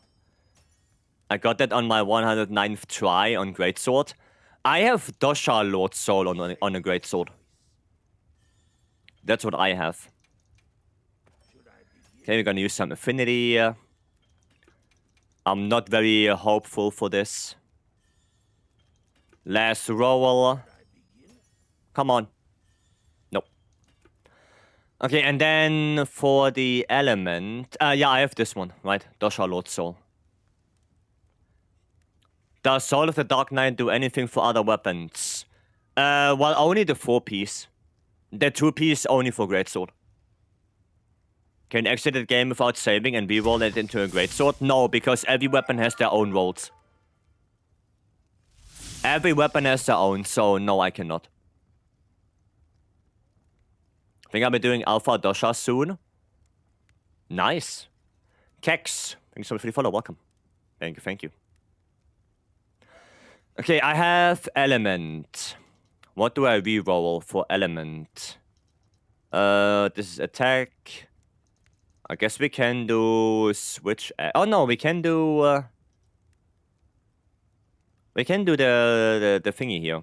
I got that on my 109th try on greatsword. I have Dosha Lord Soul on a greatsword. That's what I have. Okay, we're gonna use some affinity. I'm not very hopeful for this. Last roll. Come on. Nope. Okay, and then for the element... yeah, I have this one, right? Dosha Lord Soul. Does Soul of the Dark Knight do anything for other weapons? Well, only the 4-piece. The 2-piece only for greatsword. Can exit the game without saving and reroll it into a greatsword? No, because every weapon has their own rolls. Every weapon has their own, so no, I cannot. I think I'll be doing Alpha Dosha soon. Nice. Kex, thanks so much for the follow, welcome. Thank you, thank you. Okay, I have element. What do I reroll for element? This is attack. I guess we can do switch. Oh no, we can do. We can do the thingy here.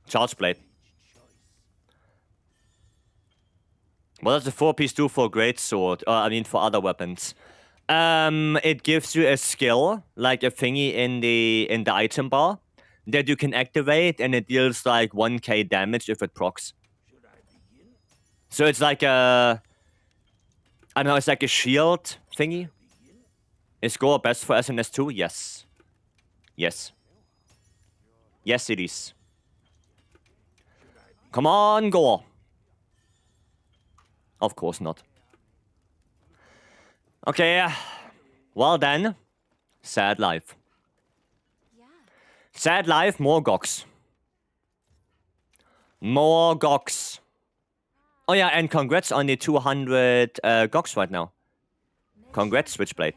Charge blade. What does the 4-piece do for greatsword? I mean for other weapons. It gives you a skill, like a thingy in the item bar, that you can activate, and it deals like 1k damage if it procs. So it's like a... I don't know, it's like a shield thingy. Is gore best for SNS 2? Yes. Yes. Yes, it is. Come on, gore. Of course not. Okay, well then, sad life. Sad life, more GOGs. More GOGs. Oh yeah, and congrats on the 200 GOGs right now. Congrats, Switchblade.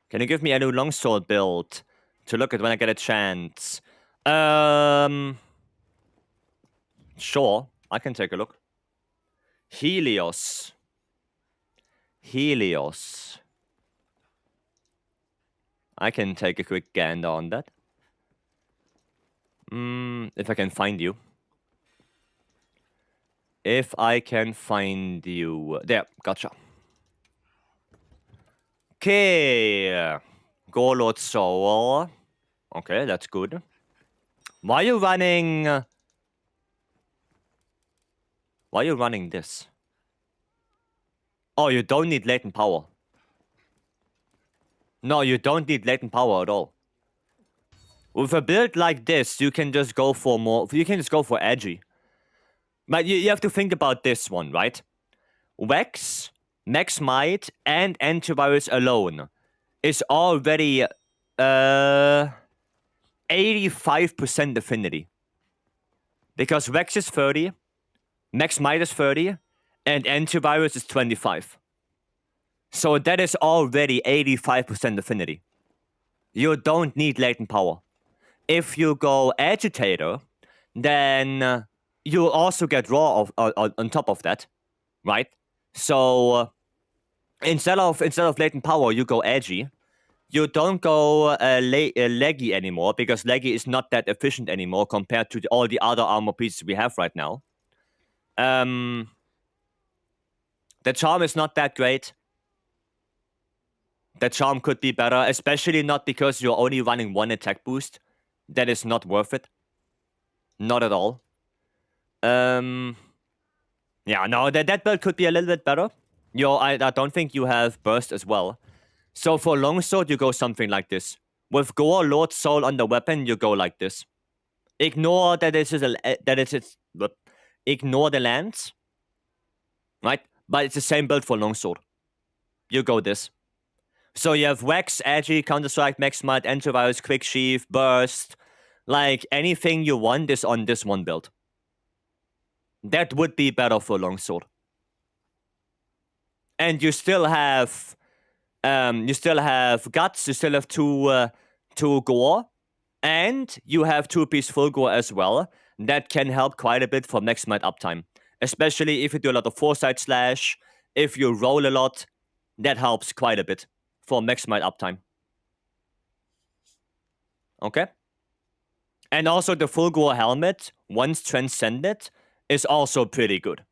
Can you give me a new longsword build? to look at when I get a chance. Sure, I can take a look. Helios. I can take a quick gander on that. If I can find you. If I can find you. There, gotcha. Okay. Golot Soul. Okay, that's good. Why are you running... Why are you running this? Oh, you don't need latent power. No, you don't need latent power at all. With a build like this, you can just go for more... You can just go for edgy. But you have to think about this one, right? Vex, Max Might, and Antivirus alone is already 85% affinity. Because Vex is 30, Max Might is 30, and Antivirus is 25. So that is already 85% affinity. You don't need latent power. If you go Agitator, then you also get Raw on top of that, right? So instead of latent power, you go Edgy. You don't go Leggy anymore, because Leggy is not that efficient anymore compared to all the other armor pieces we have right now. The Charm is not that great. The Charm could be better, especially not because you're only running one attack boost. That is not worth it. Not at all. Yeah, no, that build could be a little bit better. I don't think you have Burst as well. So for Longsword, you go something like this. With Gore, Lord Soul on the weapon, you go like this. Ignore that ignore the lands, right? But it's the same build for Longsword. You go this. So you have Wax, Agi, Counter-Strike, Max Might, Antivirus, Quick Sheath, Burst. Like, anything you want is on this one build. That would be better for Longsword. And you still have... Guts, you still have two Gore, and you have 2-piece full Gore as well. That can help quite a bit for Max Might uptime. Especially if you do a lot of Foresight Slash, if you roll a lot, that helps quite a bit for Max Might uptime. Okay? And also the full Gore helmet, once transcended, is also pretty good.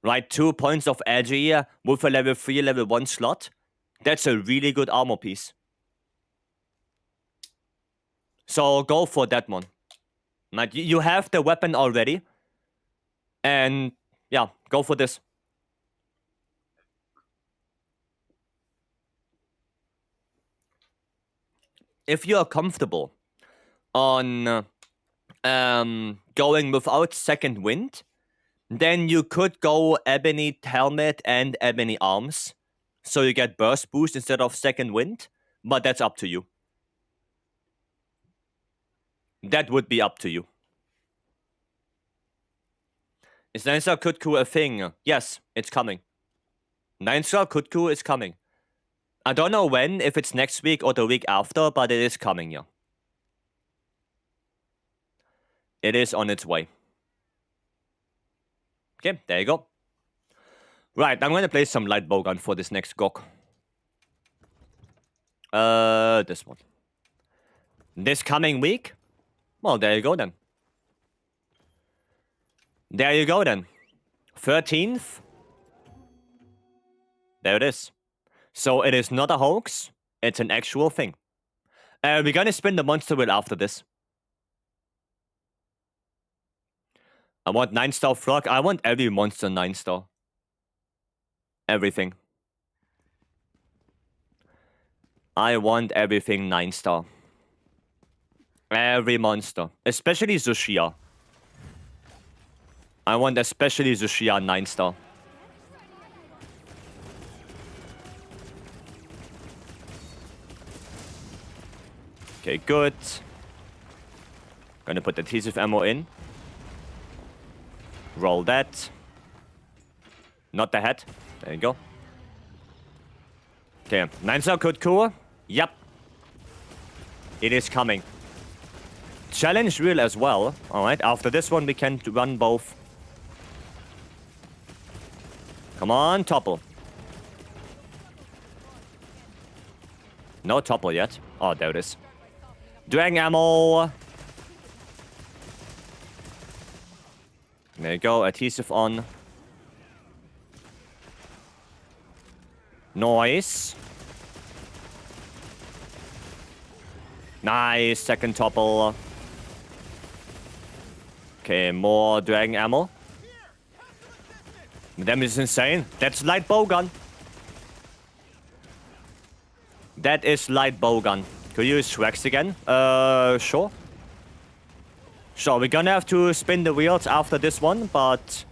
Right? 2 points of edgy with a level 3, level 1 slot. That's a really good armor piece. So go for that one. Like, you have the weapon already. And yeah, go for this. If you are comfortable on going without second wind, then you could go Ebony Helmet and Ebony Arms. So you get burst boost instead of second wind, but that's up to you. That would be up to you. Is 9-star Kutku a thing? Yes, it's coming. 9-star Kutku is coming. I don't know when, if it's next week or the week after, but it is coming, yeah. It is on its way. Okay, there you go. Right, I'm gonna play some light bowgun for this next Gok. This one. This coming week? Well, there you go then. There you go then. 13th. There it is. So it is not a hoax. It's an actual thing. We're gonna spin the monster wheel after this. I want 9-star frog. I want every monster 9-star. Everything. I want everything 9-star. Every monster. Especially Zushia. I want especially Zushia 9-star. Okay, good. Gonna put the adhesive ammo in. Roll that. Not the head. There you go. Okay, 9-star Kutku. Yep. It is coming. Challenge reel as well. Alright, after this one we can run both. Come on, topple. No topple yet. Oh, there it is. Dragon ammo. There you go, adhesive on. Noise. Nice, second topple. Okay, more dragon ammo. The damage is insane. That's light bowgun. That is light bowgun. Could you use Shrex again? Sure. Sure, we're gonna have to spin the wheels after this one, but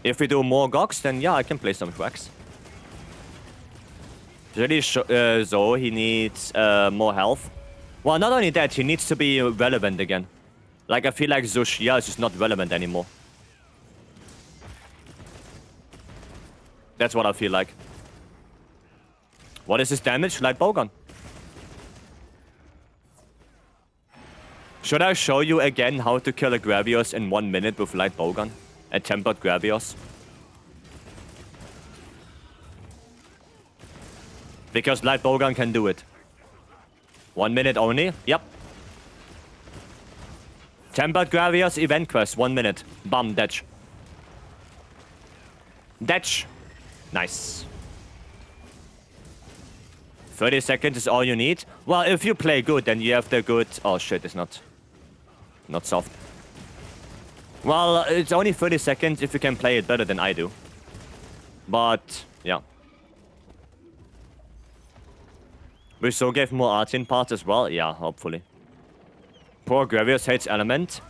if we do more Gogs, then yeah, I can play some Shrex. Really, so he needs more health. Well, not only that, he needs to be relevant again. Like, I feel like Zoshia is just not relevant anymore. That's what I feel like. What is his damage? Light bowgun. Should I show you again how to kill a Gravios in 1 minute with light bowgun? A tempered Gravios? Because light bowgun can do it. 1 minute only? Yep. Tempered Gravios event quest, 1 minute. Bam, datch. Datch. Nice. 30 seconds is all you need. Well, if you play good, then you have the good... Oh shit, it's not soft. Well, it's only 30 seconds if you can play it better than I do. But, yeah. We still gave more arts in parts as well? Yeah, hopefully. Poor Gravios hates element.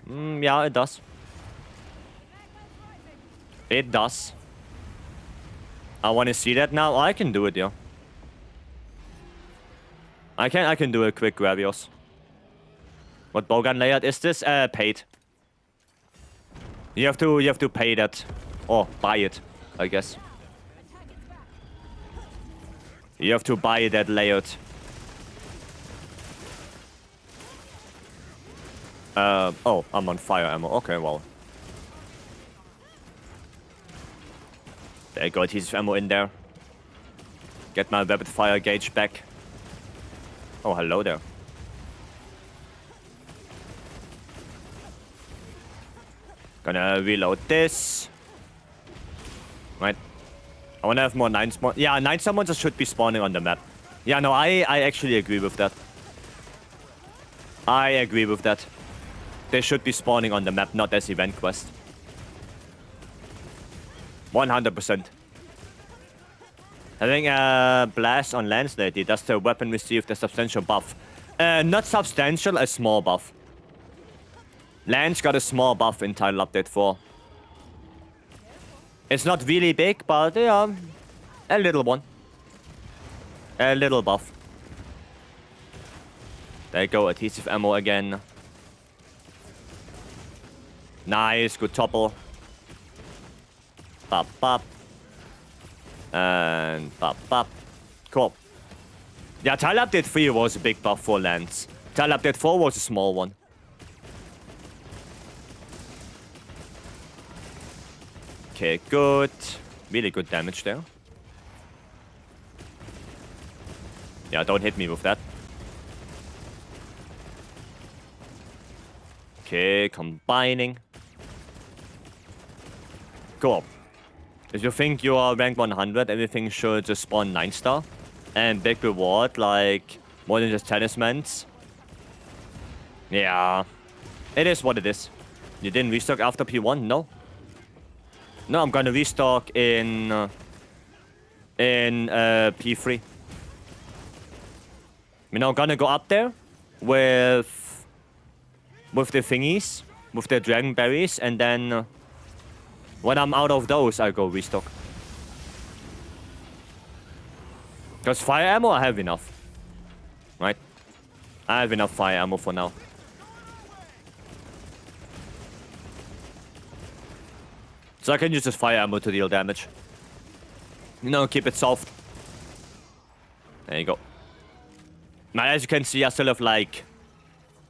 Yeah, it does. It does. I want to see that now. I can do it, yeah. I can do a quick Gravios. What bowgun layout is this? Paid. You have to pay that. Or buy it, I guess. You have to buy that layout. Oh, I'm on fire ammo. Okay, well. There you go, adhesive ammo in there. Get my rapid fire gauge back. Oh, hello there. Gonna reload this. Right. I wanna have more 9 spawn. Yeah, 9 summons should be spawning on the map. Yeah, no, I actually agree with that. I agree with that. They should be spawning on the map, not as event quest. 100%. Having a blast on Lance Lady, does the weapon receive the substantial buff? Not substantial, a small buff. Lance got a small buff in Title Update 4. It's not really big, but yeah, a little one. A little buff. There you go, adhesive ammo again. Nice, good topple. Bop, bop. And bop, bop. Cool. Yeah, Tile Update 3 was a big buff for Lance. Tile Update 4 was a small one. Okay, good. Really good damage there. Yeah, don't hit me with that. Okay, combining. Cool. If you think you are rank 100, everything should just spawn 9-star. And big reward, like more than just talismans. Yeah. It is what it is. You didn't restock after P1? No. No, I'm gonna restock in P3. You know, I'm gonna go up there with the thingies, with the dragon berries, and then when I'm out of those, I go restock. Because fire ammo, I have enough. Right? I have enough fire ammo for now. So I can use this fire ammo to deal damage. You know, keep it soft. There you go. Now, as you can see, I still have like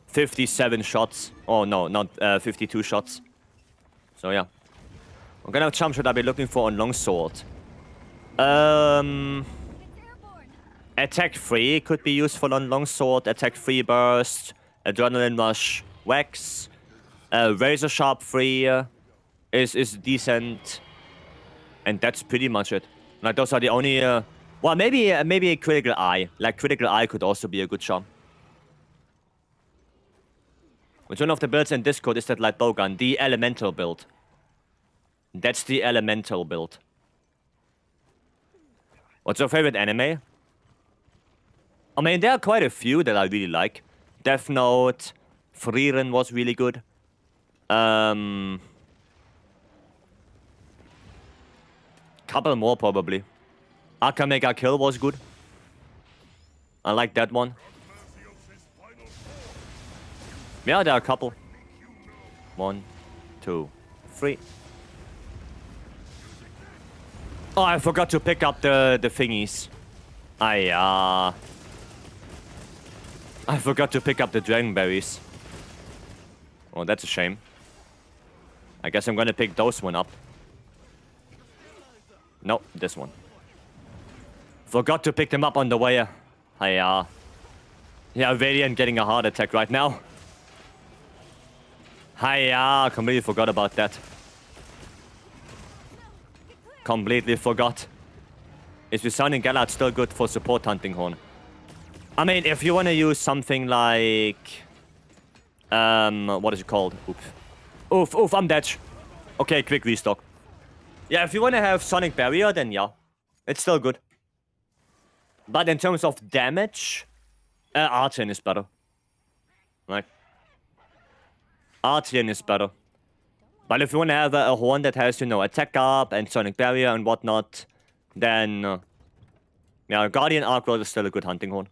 57 shots. Oh, no, not 52 shots. So, yeah. What kind of jump should I be looking for on longsword? Attack 3 could be useful on longsword. Attack 3 burst. Adrenaline rush. Wax. Razor sharp 3 is decent. And that's pretty much it. Like, those are the only... well, maybe a critical eye. Like, critical eye could also be a good charm. Which one of the builds in Discord is that light bowgun? The elemental build. That's the elemental build. What's your favorite anime? I mean, there are quite a few that I really like. Death Note, Frieren was really good. Couple more probably. Akamega Kill was good. I like that one. Yeah, there are a couple. 1, 2, 3. Oh, I forgot to pick up the thingies. I forgot to pick up the dragon berries. Oh, that's a shame. I guess I'm gonna pick those one up. No, this one. Forgot to pick them up on the way. Yeah, Radiant getting a heart attack right now. Hiya, completely forgot about that. Completely forgot. Is the Sounding Gallard still good for support Hunting Horn? I mean, if you want to use something like... what is it called? Oof, I'm dead. Okay, quick restock. Yeah, if you want to have Sonic Barrier, then yeah. It's still good. But in terms of damage, Artian is better. Right? Artian is better. But if you want to have a horn that has, you know, attack up and Sonic Barrier and whatnot, then... yeah, Guardian Arc Rod is still a good hunting horn.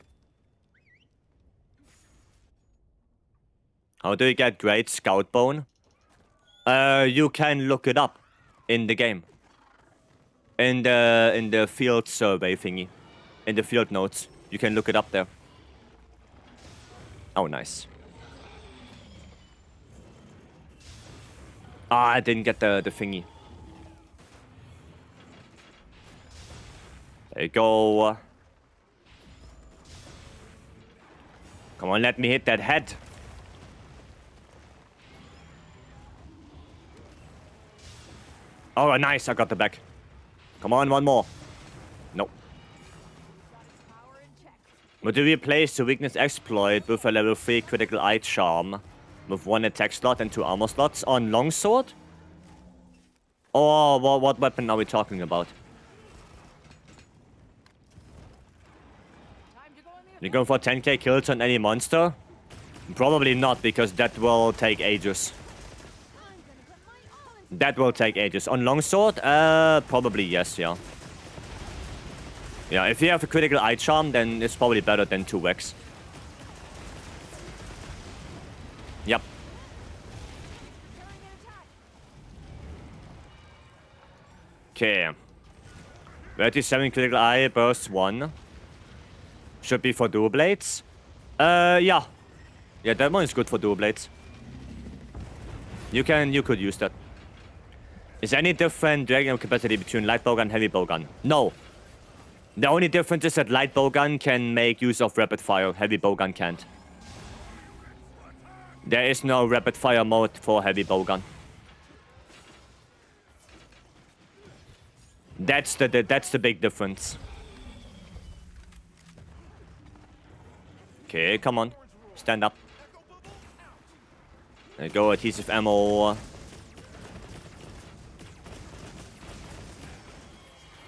How do you get Great Scout Bone? You can look it up in the game. In the field survey thingy. In the field notes. You can look it up there. Oh, nice. Ah, I didn't get the thingy. There you go. Come on, let me hit that head. Oh, nice, I got the back. Come on, one more. Nope. But do we replace the weakness exploit with a level 3 critical eye charm with 1 attack slot and 2 armor slots on longsword? Or what weapon are we talking about? You're going for 10k kills on any monster? Probably not, because that will take ages. That will take ages. On longsword? Probably yes, yeah. Yeah, if you have a critical eye charm, then it's probably better than 2 Vex. Yep. Okay. 37 critical eye, burst 1. Should be for dual blades. Yeah. Yeah, that one is good for dual blades. You could use that. Is there any different dragon capacity between light bowgun and heavy bowgun? No. The only difference is that light bowgun can make use of rapid fire, heavy bowgun can't. There is no rapid fire mode for heavy bowgun. That's the big difference. Okay, come on. Stand up. There you go, adhesive ammo.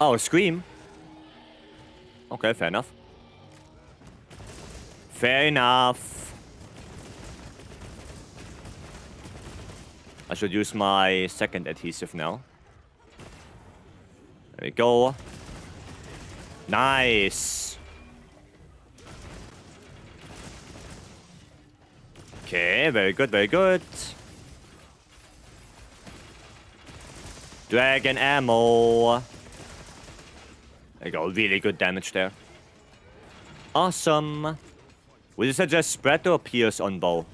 Oh, Scream. Okay, fair enough. Fair enough. I should use my second adhesive now. There we go. Nice. Okay, very good, very good. Dragon ammo. There you go, really good damage there. Awesome. Would you suggest spread or pierce on bow?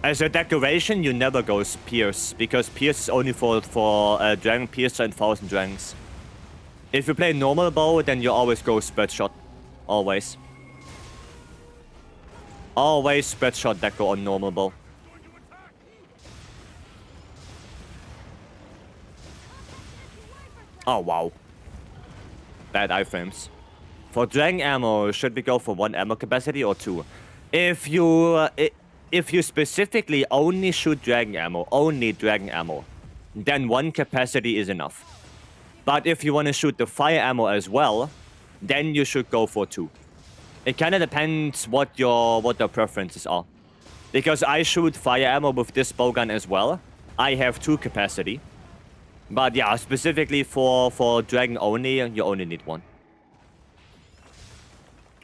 As a decoration, you never go pierce, because pierce is only for Dragon Piercer and 1000 Dragons. If you play normal bow, then you always go spread shot. Always. Always spread shot deco on normal bow. Oh, wow. Bad iframes. For Dragon ammo, should we go for 1 ammo capacity or 2? If you specifically only shoot Dragon ammo, then 1 capacity is enough. But if you want to shoot the fire ammo as well, then you should go for 2. It kind of depends what the preferences are. Because I shoot fire ammo with this bowgun as well. I have 2 capacity. But yeah, specifically for Dragon only, you only need 1.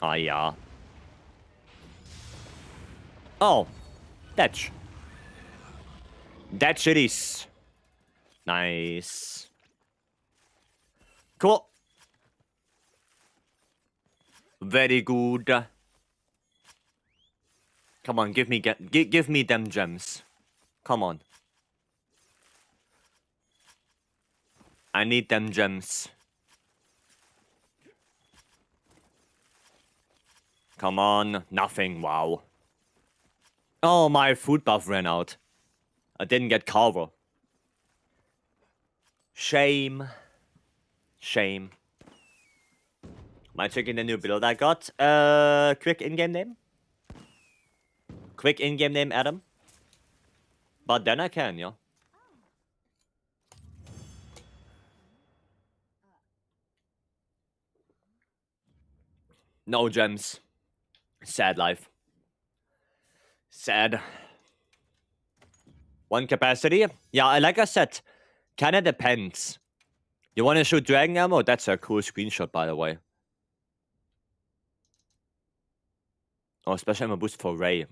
Ah, yeah. Oh, Thatch. Thatch it is. Nice. Cool. Very good. Come on, give me them gems. Come on. I need them gems. Come on, nothing, wow. Oh, my food buff ran out. I didn't get cover. Shame. Shame. Am I checking the new build I got? Quick in-game name? Quick in-game name, Adam? But then I can, yeah. No gems. Sad life. Sad. 1 capacity? Yeah, like I said, kinda depends. You wanna shoot Dragon ammo? That's a cool screenshot, by the way. Oh, special ammo boost for Ray.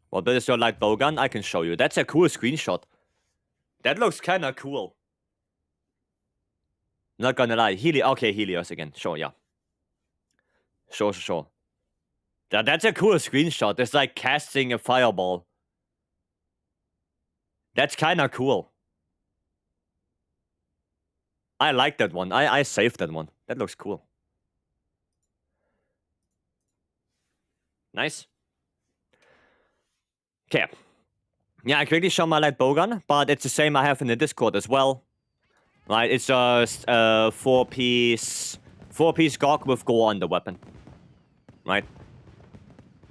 What build is your light bowgun? I can show you. That's a cool screenshot. That looks kinda cool. Not gonna lie. Okay, Helios again. Sure, yeah. Sure. That's a cool screenshot. It's like casting a fireball. That's kinda cool. I like that one. I saved that one. That looks cool. Nice. Okay. Yeah, I quickly show my light bowgun, but it's the same I have in the Discord as well. Right, it's just 4-piece gog with gore on the weapon. Right.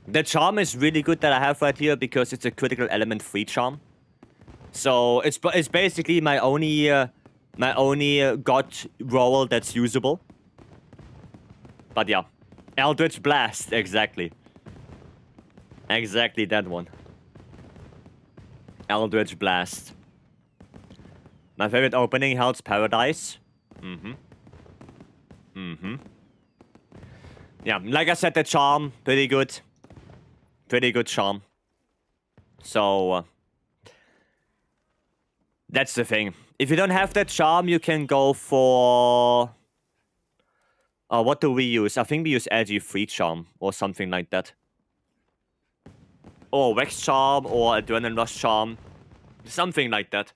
The charm is really good that I have right here because it's a critical element 3 charm. So it's basically my only god roll that's usable. But yeah, Eldritch Blast, exactly. Exactly that one. Eldritch Blast. My favorite opening, Hell's Paradise. Yeah, like I said, the charm, pretty good. Pretty good charm. So, that's the thing. If you don't have that charm, you can go for... what do we use? I think we use Edgy Free Charm or something like that. Or Vex Charm or Adrenaline Rush Charm. Something like that.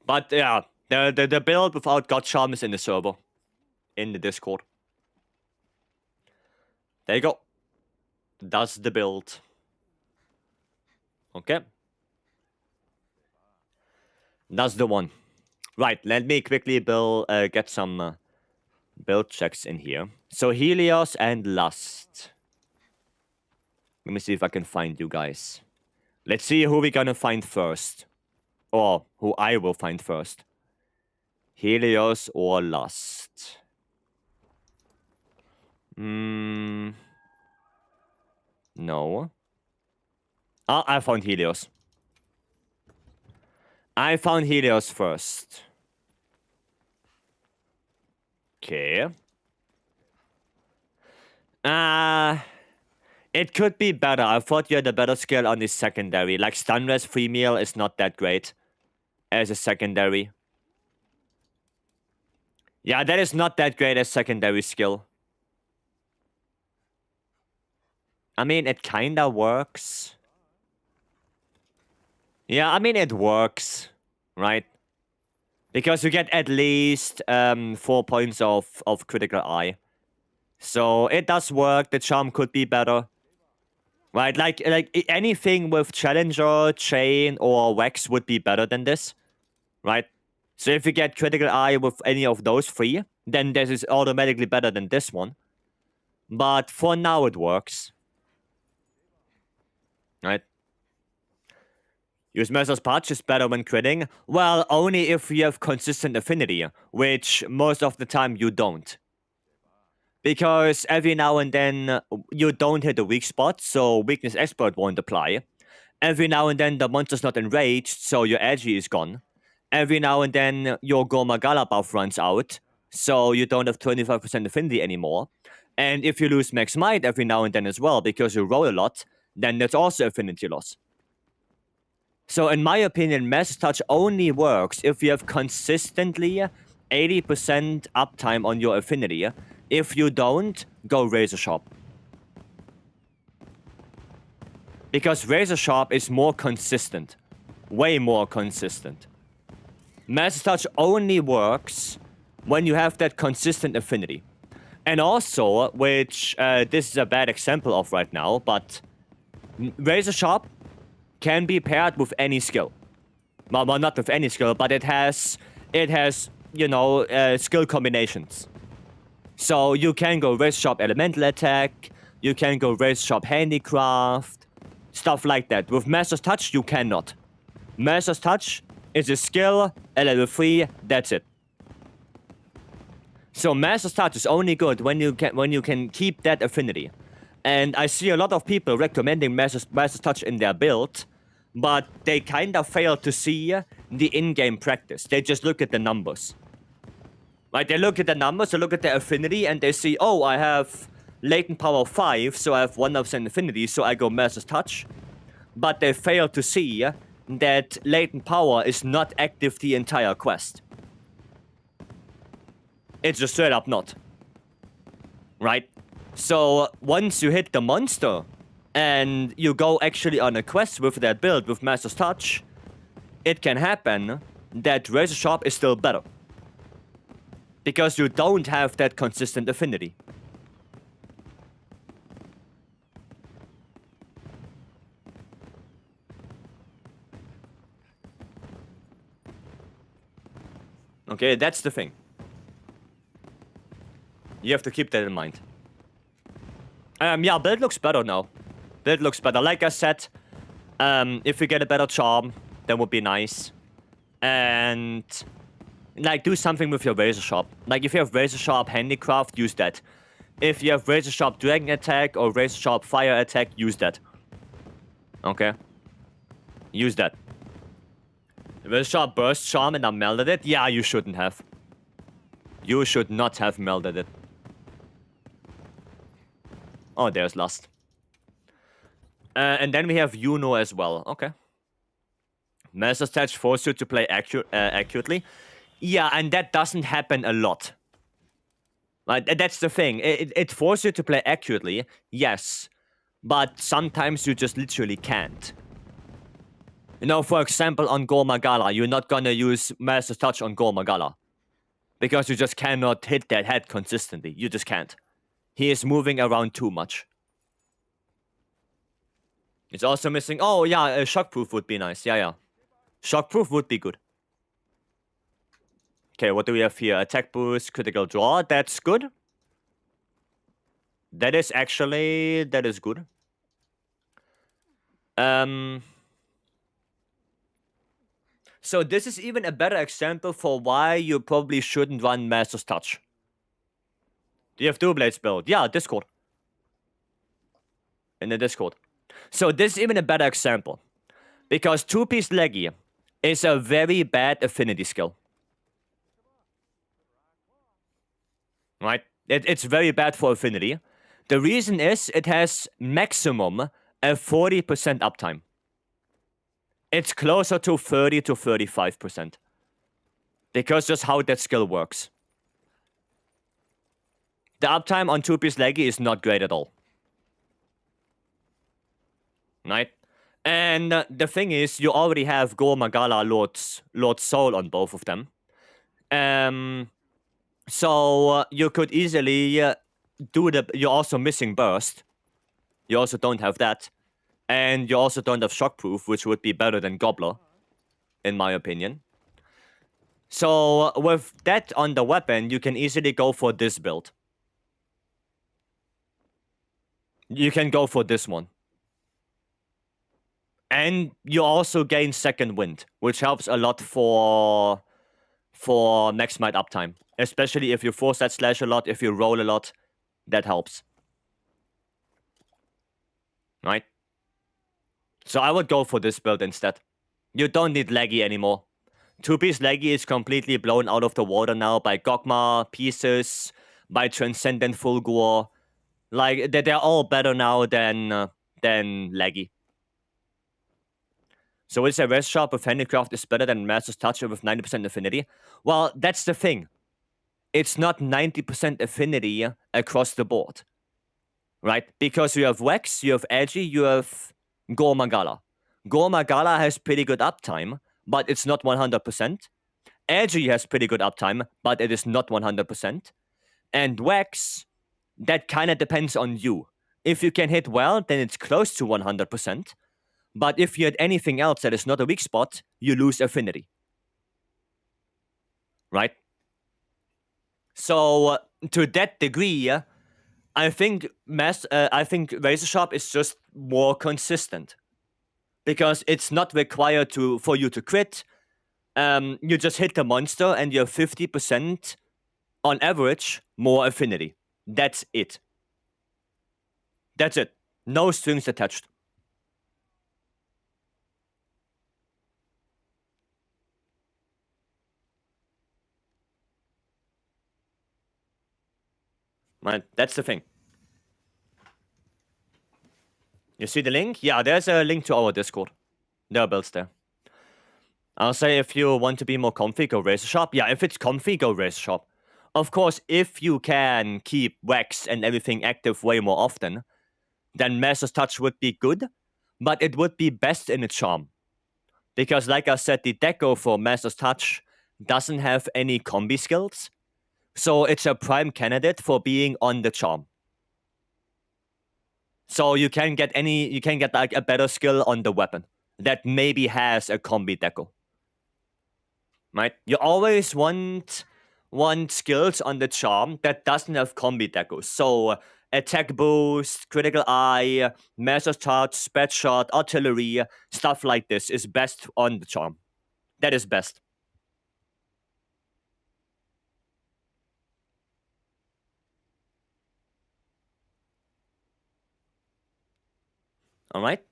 But yeah, the build without God Charm is in the server. In the Discord. There you go. That's the build. Okay. That's the one. Right, let me quickly get some build checks in here. So Helios and Lust. Let me see if I can find you guys. Let's see who we're gonna find first. Or who I will find first. Helios or Lust. No. Ah, I found Helios. I found Helios first. Okay. It could be better. I thought you had a better skill on the secondary. Like stun res free meal is not that great as a secondary. Yeah, that is not that great a secondary skill. I mean, it kinda works. Yeah, I mean, it works, right? Because you get at least 4 points of critical eye. So it does work. The charm could be better. Right? Like anything with Challenger, Chain, or Wax would be better than this. Right? So if you get critical eye with any of those three, then this is automatically better than this one. But for now it works. Right? Use Mercer's Patch is better when critting. Well, only if you have consistent affinity, which most of the time you don't. Because every now and then you don't hit a weak spot, so Weakness Expert won't apply. Every now and then the monster's not enraged, so your Agi is gone. Every now and then your Gormagala buff runs out, so you don't have 25% affinity anymore. And if you lose Max Might every now and then as well, because you roll a lot, then that's also affinity loss. So in my opinion, Master's Touch only works if you have consistently 80% uptime on your affinity. If you don't, go Razor Sharp. Because Razor Sharp is more consistent. Way more consistent. Master's Touch only works when you have that consistent affinity. And also, which this is a bad example of right now, but Razor Sharp can be paired with any skill. Well, not with any skill, but it has you know, skill combinations. So you can go Razor Sharp Elemental Attack, you can go Razor Sharp Handicraft, stuff like that. With Master's Touch, you cannot. Master's Touch is a skill, a level 3, that's it. So Master's Touch is only good when you can keep that affinity. And I see a lot of people recommending Master's Touch in their build, but they kind of fail to see the in-game practice. They just look at the numbers. Right, they look at the numbers, they look at the affinity, and they see, oh, I have latent power 5, so I have 100% affinity, so I go Master's Touch. But they fail to see that latent power is not active the entire quest. It's just straight up not. Right? So once you hit the monster and you go actually on a quest with that build with Master's Touch, it can happen that Razor Sharp is still better. Because you don't have that consistent affinity. Okay, that's the thing. You have to keep that in mind. Yeah, build looks better now. Build looks better. Like I said, if we get a better charm, that would be nice. And like, do something with your Razor Sharp. Like, if you have Razor Sharp Handicraft, use that. If you have Razor Sharp Dragon Attack or Razor Sharp Fire Attack, use that. Okay? Use that. Razor Sharp Burst Charm and I melded it? Yeah, you shouldn't have. You should not have melded it. Oh, there's Lust. And then we have Yuno as well. Okay. Master's Touch forces you to play accurately. Yeah, and that doesn't happen a lot. Right? That's the thing. It forces you to play accurately, yes. But sometimes you just literally can't. You know, for example, on Gormagala, you're not gonna use Master's Touch on Gormagala. Because you just cannot hit that head consistently. You just can't. He is moving around too much. It's also missing... Oh, yeah, Shockproof would be nice. Yeah. Shockproof would be good. Okay, what do we have here? Attack boost, critical draw. That's good. That is actually... That is good. So this is even a better example for why you probably shouldn't run Master's Touch. Do you have Dual Blades build? Yeah, Discord. In the Discord. So this is even a better example. Because Two-Piece Leggy is a very bad affinity skill. Right? It's very bad for affinity. The reason is it has maximum a 40% uptime. It's closer to 30 to 35%. Because just how that skill works. The uptime on 2-piece leggy is not great at all. Right? And the thing is, you already have Go Magala Lord Soul on both of them. So you could easily do the... You're also missing Burst. You also don't have that. And you also don't have Shockproof, which would be better than Gobbler, in my opinion. So with that on the weapon, you can easily go for this build. You can go for this one. And you also gain second wind, which helps a lot for next might uptime. Especially if you force that slash a lot, if you roll a lot, that helps. Right? So I would go for this build instead. You don't need leggy anymore. 2-piece leggy is completely blown out of the water now by Gogma, Pieces, by Transcendent Fulgor. Like, they're all better now than leggy. So is a Res Shop with Handicraft is better than Master's Touch with 90% affinity? Well, that's the thing. It's not 90% affinity across the board. Right? Because you have Wex, you have Edgy, you have Gormagala. Gormagala has pretty good uptime, but it's not 100%. Edgy has pretty good uptime, but it is not 100%. And Wex, that kind of depends on you. If you can hit well, then it's close to 100%. But if you hit anything else that is not a weak spot, you lose affinity. Right? So, to that degree, I think Razor Sharp is just more consistent. Because it's not required for you to crit. You just hit the monster and you have 50% on average more affinity. That's it. That's it. No strings attached. Right, that's the thing. You see the link? Yeah, there's a link to our Discord. There are builds there. I'll say if you want to be more comfy, go Razor Sharp. Yeah, if it's comfy, go Razor Sharp. Of course, if you can keep Wax and everything active way more often, then Master's Touch would be good, but it would be best in a Charm. Because like I said, the deco for Master's Touch doesn't have any combi skills, so it's a prime candidate for being on the Charm. So you can get like a better skill on the weapon that maybe has a combi deco. Right? You always want skills on the Charm that doesn't have combi deco. So attack boost, critical eye, Master's Touch, spread shot, artillery, stuff like this is best on the Charm. That is best. Alright?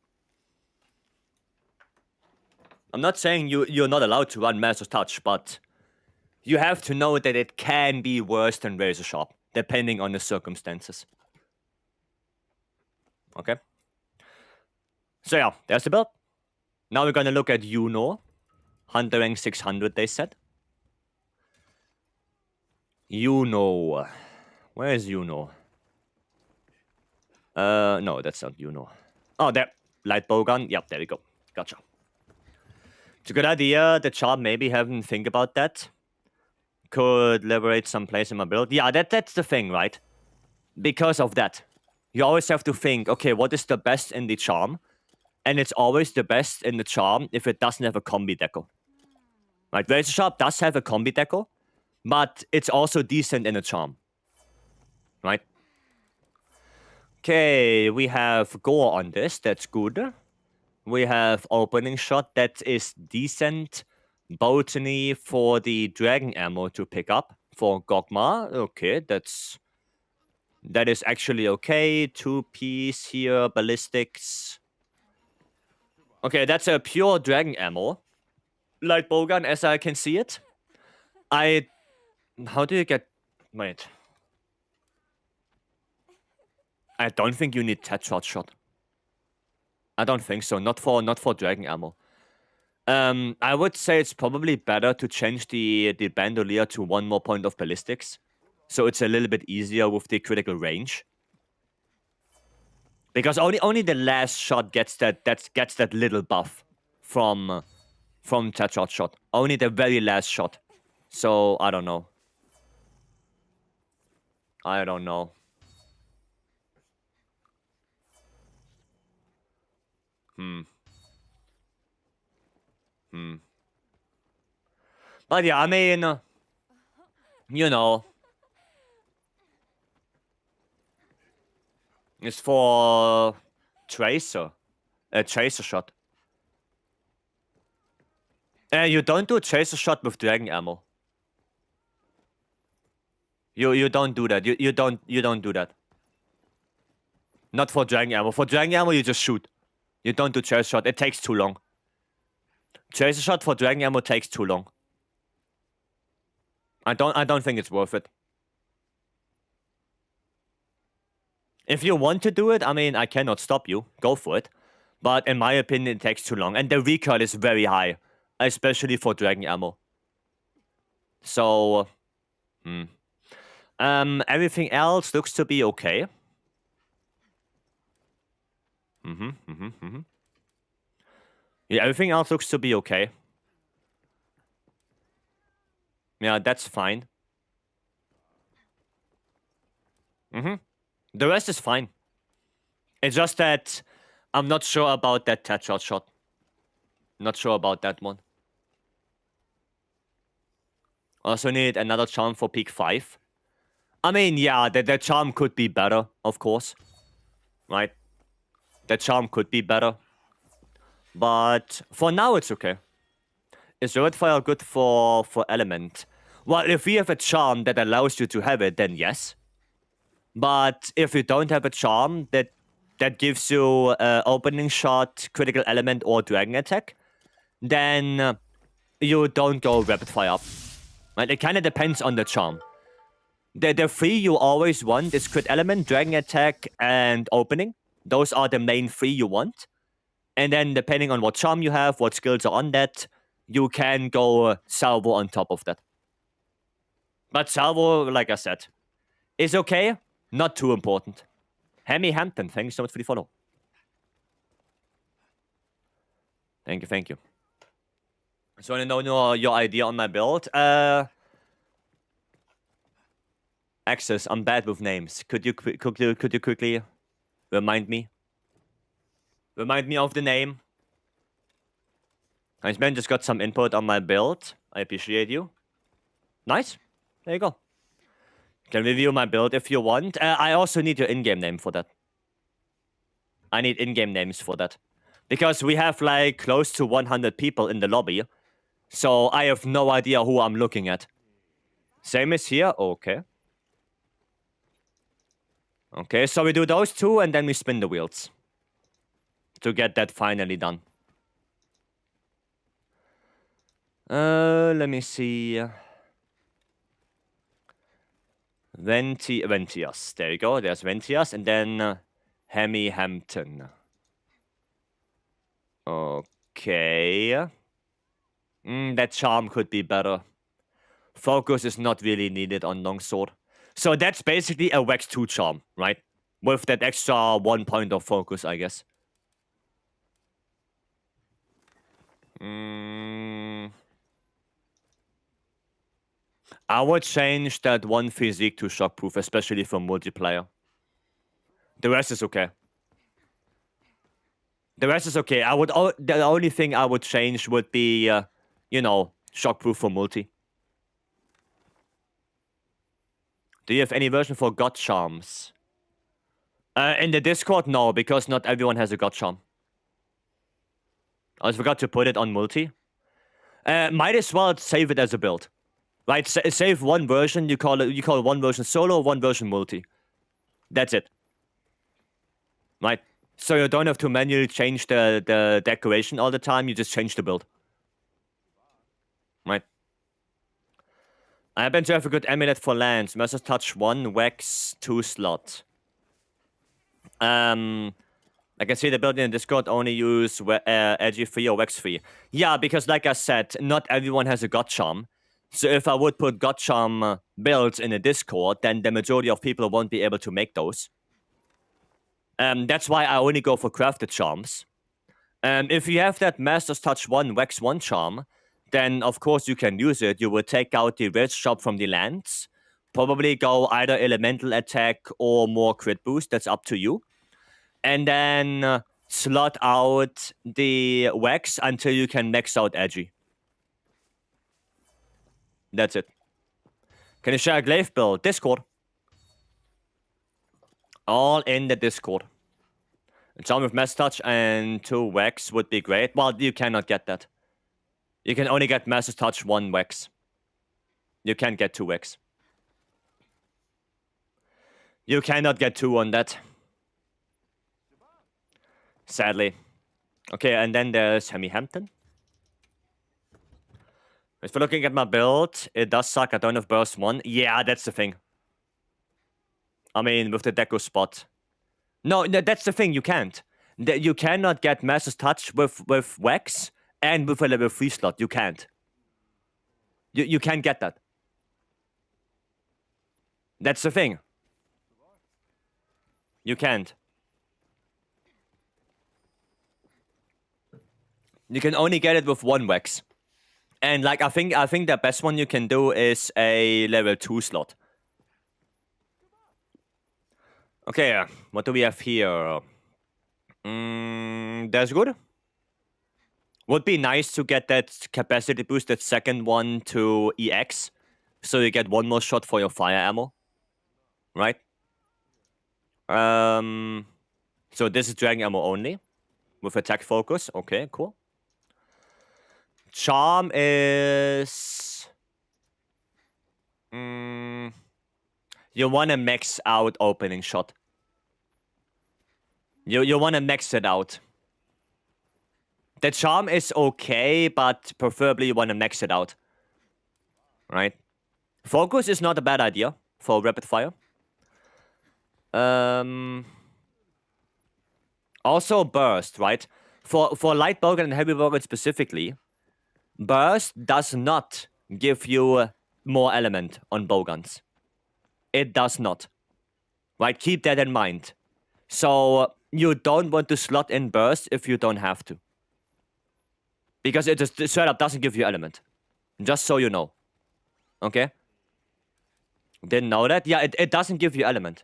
I'm not saying you're not allowed to run Master's Touch, but you have to know that it can be worse than Razor Sharp, depending on the circumstances. Okay? So yeah, there's the build. Now we're gonna look at Yuno. Hunter rank 600, they said. Yuno. Where is Yuno? No, that's not Yuno. Oh, there. Light bowgun. Yep, there we go. Gotcha. It's a good idea. The Charm maybe haven't think about that. Could liberate some place in my build. Yeah, that's the thing, right? Because of that. You always have to think, okay, what is the best in the Charm? And it's always the best in the Charm if it doesn't have a combi deco. Right, Razor Sharp does have a combi deco, but it's also decent in a Charm. Right? Okay, we have Gore on this, that's good. We have Opening Shot, that is decent. Botany for the Dragon Ammo to pick up for Gogma. Okay, that is actually okay. 2-piece here, Ballistics. Okay, that's a pure Dragon Ammo. Light bowgun, as I can see it. How do you get... Wait. I don't think you need Tetrad Shot. I don't think so. Not for Dragon Ammo. I would say it's probably better to change the Bandolier to one more point of Ballistics. so it's a little bit easier with the critical range. Because only the last shot gets that little buff from Tetrod shot. Only the very last shot. So I don't know. I don't know. But yeah, I mean, you know, it's for Tracer. A Tracer shot. And you don't do Tracer shot with Dragon ammo. You don't do that. You don't do that. Not for Dragon ammo. For Dragon ammo, you just shoot. You don't do Tracer shot. It takes too long. Tracer shot for Dragon ammo takes too long. I don't think it's worth it. If you want to do it, I mean, I cannot stop you. Go for it. But in my opinion, it takes too long. And the recoil is very high. Especially for Dragon ammo. So... everything else looks to be okay. Yeah, everything else looks to be okay. Yeah, that's fine. The rest is fine. It's just that I'm not sure about that Tetrod shot. Not sure about that one. Also need another charm for peak 5. I mean, yeah, the charm could be better, of course. Right? The charm could be better. But for now, it's okay. Is Red Fire good for element? Well, if we have a charm that allows you to have it, then yes. But if you don't have a charm that gives you opening shot, critical element, or dragon attack, then you don't go rapid fire up. Right? It kind of depends on the charm. The 3 you always want is crit element, dragon attack, and opening. Those are the main 3 you want. And then depending on what charm you have, what skills are on that, you can go salvo on top of that. But salvo, like I said, is okay. Not too important. Hammy Hampton, thank you so much for the follow. Thank you. So I know your idea on my build. Access, I'm bad with names. Could you quickly remind me? Remind me of the name. Nice man, just got some input on my build. I appreciate you. Nice. There you go. Can review my build if you want. I also need your in-game name for that. I need in-game names for that. Because we have like close to 100 people in the lobby. So I have no idea who I'm looking at. Same as here? Okay. Okay, so we do those 2 and then we spin the wheels. To get that finally done. Let me see. Ventias. There you go. There's Ventias. And then Hammy Hampton. Okay. That charm could be better. Focus is not really needed on longsword. So that's basically a Wax 2 charm, right? With that extra 1 point of focus, I guess. I would change that 1 physique to shockproof, especially for multiplayer. The rest is okay. The rest is okay. The only thing I would change would be, you know, shockproof for multi. Do you have any version for God Charms? In the Discord, no, because not everyone has a God Charm. I forgot to put it on multi. Might as well save it as a build. Right, save 1 version, you call 1 version solo, 1 version multi. That's it. Right? So you don't have to manually change the decoration all the time, you just change the build. Right? I happen to have a good amulet for lands. Mercer's Touch 1, Wax 2 slot. I can see the build in Discord only use Edgy 3 or Wax 3. Yeah, because like I said, not everyone has a God Charm. So if I would put God Charm builds in a Discord, then the majority of people won't be able to make those. That's why I only go for crafted charms. If you have that Master's Touch 1 Wax 1 charm, then of course you can use it. You will take out the red shop from the lands, probably go either elemental attack or more crit boost, that's up to you. And then slot out the Wax until you can max out Edgy. That's it. Can you share a glaive build? Discord. All in the Discord. A charm with Mass Touch and 2 Wax would be great. Well, you cannot get that. You can only get Master's Touch 1 Wax. You can't get 2 Wax. You cannot get 2 on that. Sadly. Okay, and then there's Hampton. If we're looking at my build, it does suck. I don't have Burst 1. Yeah, that's the thing. I mean, with the Deco spot. No, that's the thing. You can't. You cannot get Master's Touch with Wax and with a level 3 slot. You can't. You can't get that. That's the thing. You can't. You can only get it with 1 Wax. And like I think the best one you can do is a level 2 slot. Okay, what do we have here? That's good. Would be nice to get that capacity boost, that second one to EX, so you get 1 more shot for your fire ammo. Right? So this is dragon ammo only, with attack focus. Okay, cool. Charm is... you want to max out opening shot. You want to max it out. The charm is okay, but preferably you want to max it out. Right? Focus is not a bad idea for rapid fire. Also burst, right? For light bowgun and heavy bowgun specifically, burst does not give you more element on bowguns. It does not. Right? Keep that in mind. So you don't want to slot in burst if you don't have to. Because the setup doesn't give you element. Just so you know. Okay? Didn't know that? Yeah, it doesn't give you element.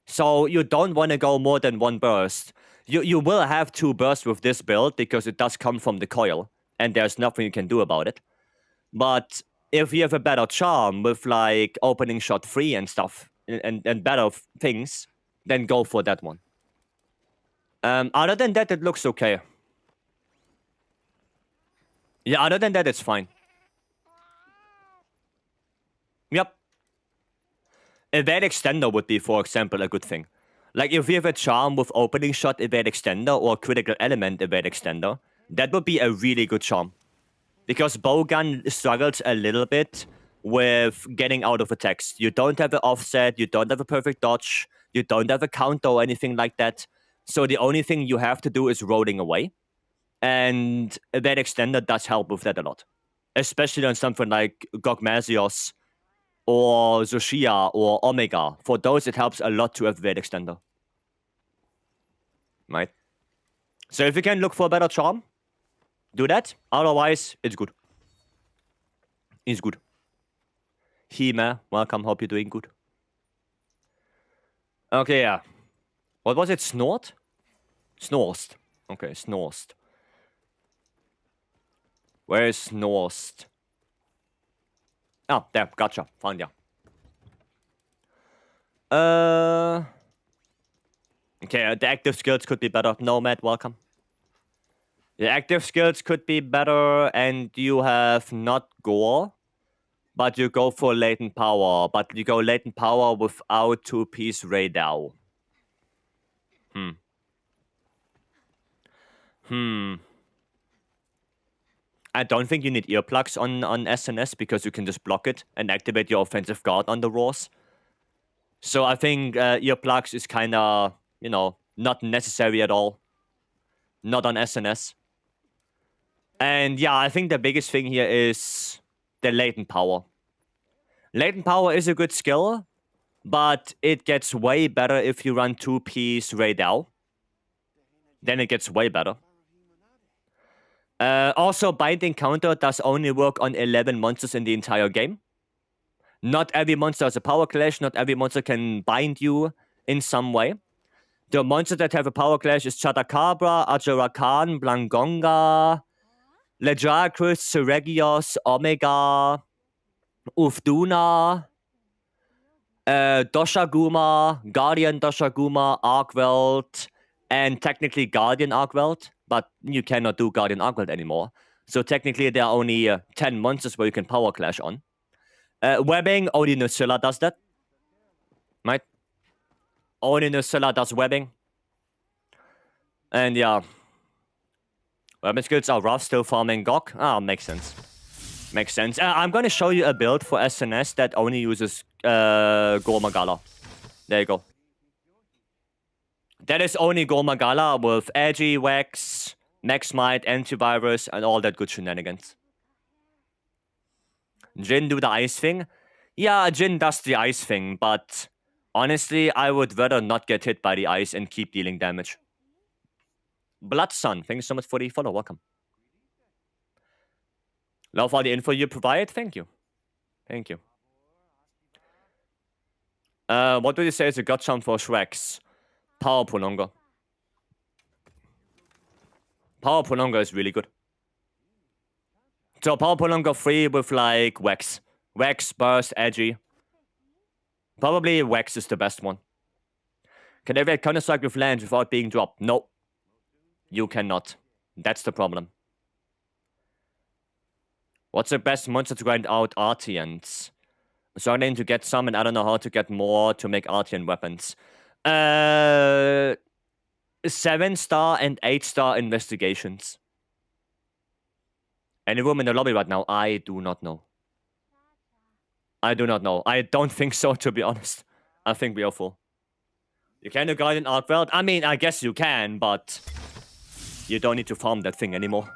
So you don't want to go more than 1 burst. You will have 2 bursts with this build because it does come from the coil. And there's nothing you can do about it. But if you have a better charm with like opening shot 3 and stuff, and better things, then go for that one. Other than that, it looks okay. Yeah, other than that, it's fine. Yep. Evade Extender would be, for example, a good thing. Like, if you have a charm with opening shot Evade Extender or critical element Evade Extender, that would be a really good charm. Because bowgun struggles a little bit with getting out of attacks. You don't have an offset, you don't have a perfect dodge, you don't have a counter or anything like that. So the only thing you have to do is rolling away. And that extender does help with that a lot. Especially on something like Gogmasios or Zoshia or Omega. For those, it helps a lot to have that extender. Right? So if you can look for a better charm, do that. Otherwise, it's good. It's good. Hima, welcome. Hope you're doing good. Okay, yeah. What was it? Snort? Snorst. Okay, Snorst. Where is Snorst? Oh, there. Gotcha. Found ya. Okay, the active skills could be better. Nomad, welcome. The active skills could be better, and you have not gore, but you go for latent power. But you go latent power without 2-piece radar. I don't think you need earplugs on SNS because you can just block it and activate your offensive guard on the roars. So I think earplugs is kind of, you know, not necessary at all. Not on SNS. And yeah, I think the biggest thing here is the latent power. Latent power is a good skill, but it gets way better if you run 2-piece Raidao. Then it gets way better. Also, Binding Counter does only work on 11 monsters in the entire game. Not every monster has a power clash. Not every monster can bind you in some way. The monsters that have a power clash is Chatacabra, Ajarakan, Blangonga, Ledracris, Seregios, Omega, Ufduna, Doshaguma, Guardian Doshaguma, Arkwelt, and technically Guardian Arkwelt, but you cannot do Guardian Arkwelt anymore. So technically there are only 10 monsters where you can power clash on. Webbing, only Nucilla does that. Right? Only Nucilla does webbing. And yeah. Weapon skills are rough, still farming Gok. Ah, makes sense. Makes sense. I'm going to show you a build for SNS that only uses Gormagala. There you go. That is only Gormagala with Agi, Wax, Max Might, Antivirus, and all that good shenanigans. Jin do the ice thing? Yeah, Jin does the ice thing, but honestly, I would rather not get hit by the ice and keep dealing damage. Bloodsun, thank you so much for the follow. Welcome. Love all the info you provide. Thank you. Thank you. What would you say is a gut jump for Shrex? Power Prolonger. Power Prolonger is really good. So Power Prolonger 3 with like Wax. Wax, Burst, Edgy. Probably Wax is the best one. Can they counter-strike with land without being dropped? No. You cannot. That's the problem. What's the best monster to grind out Artians? Starting to get some, and I don't know how to get more to make Artian weapons. 7-star and 8-star investigations. Any room in the lobby right now? I do not know. I do not know. I don't think so, to be honest. I think we are full. You can do Guardian Arkwelt? I mean, I guess you can, but you don't need to farm that thing anymore.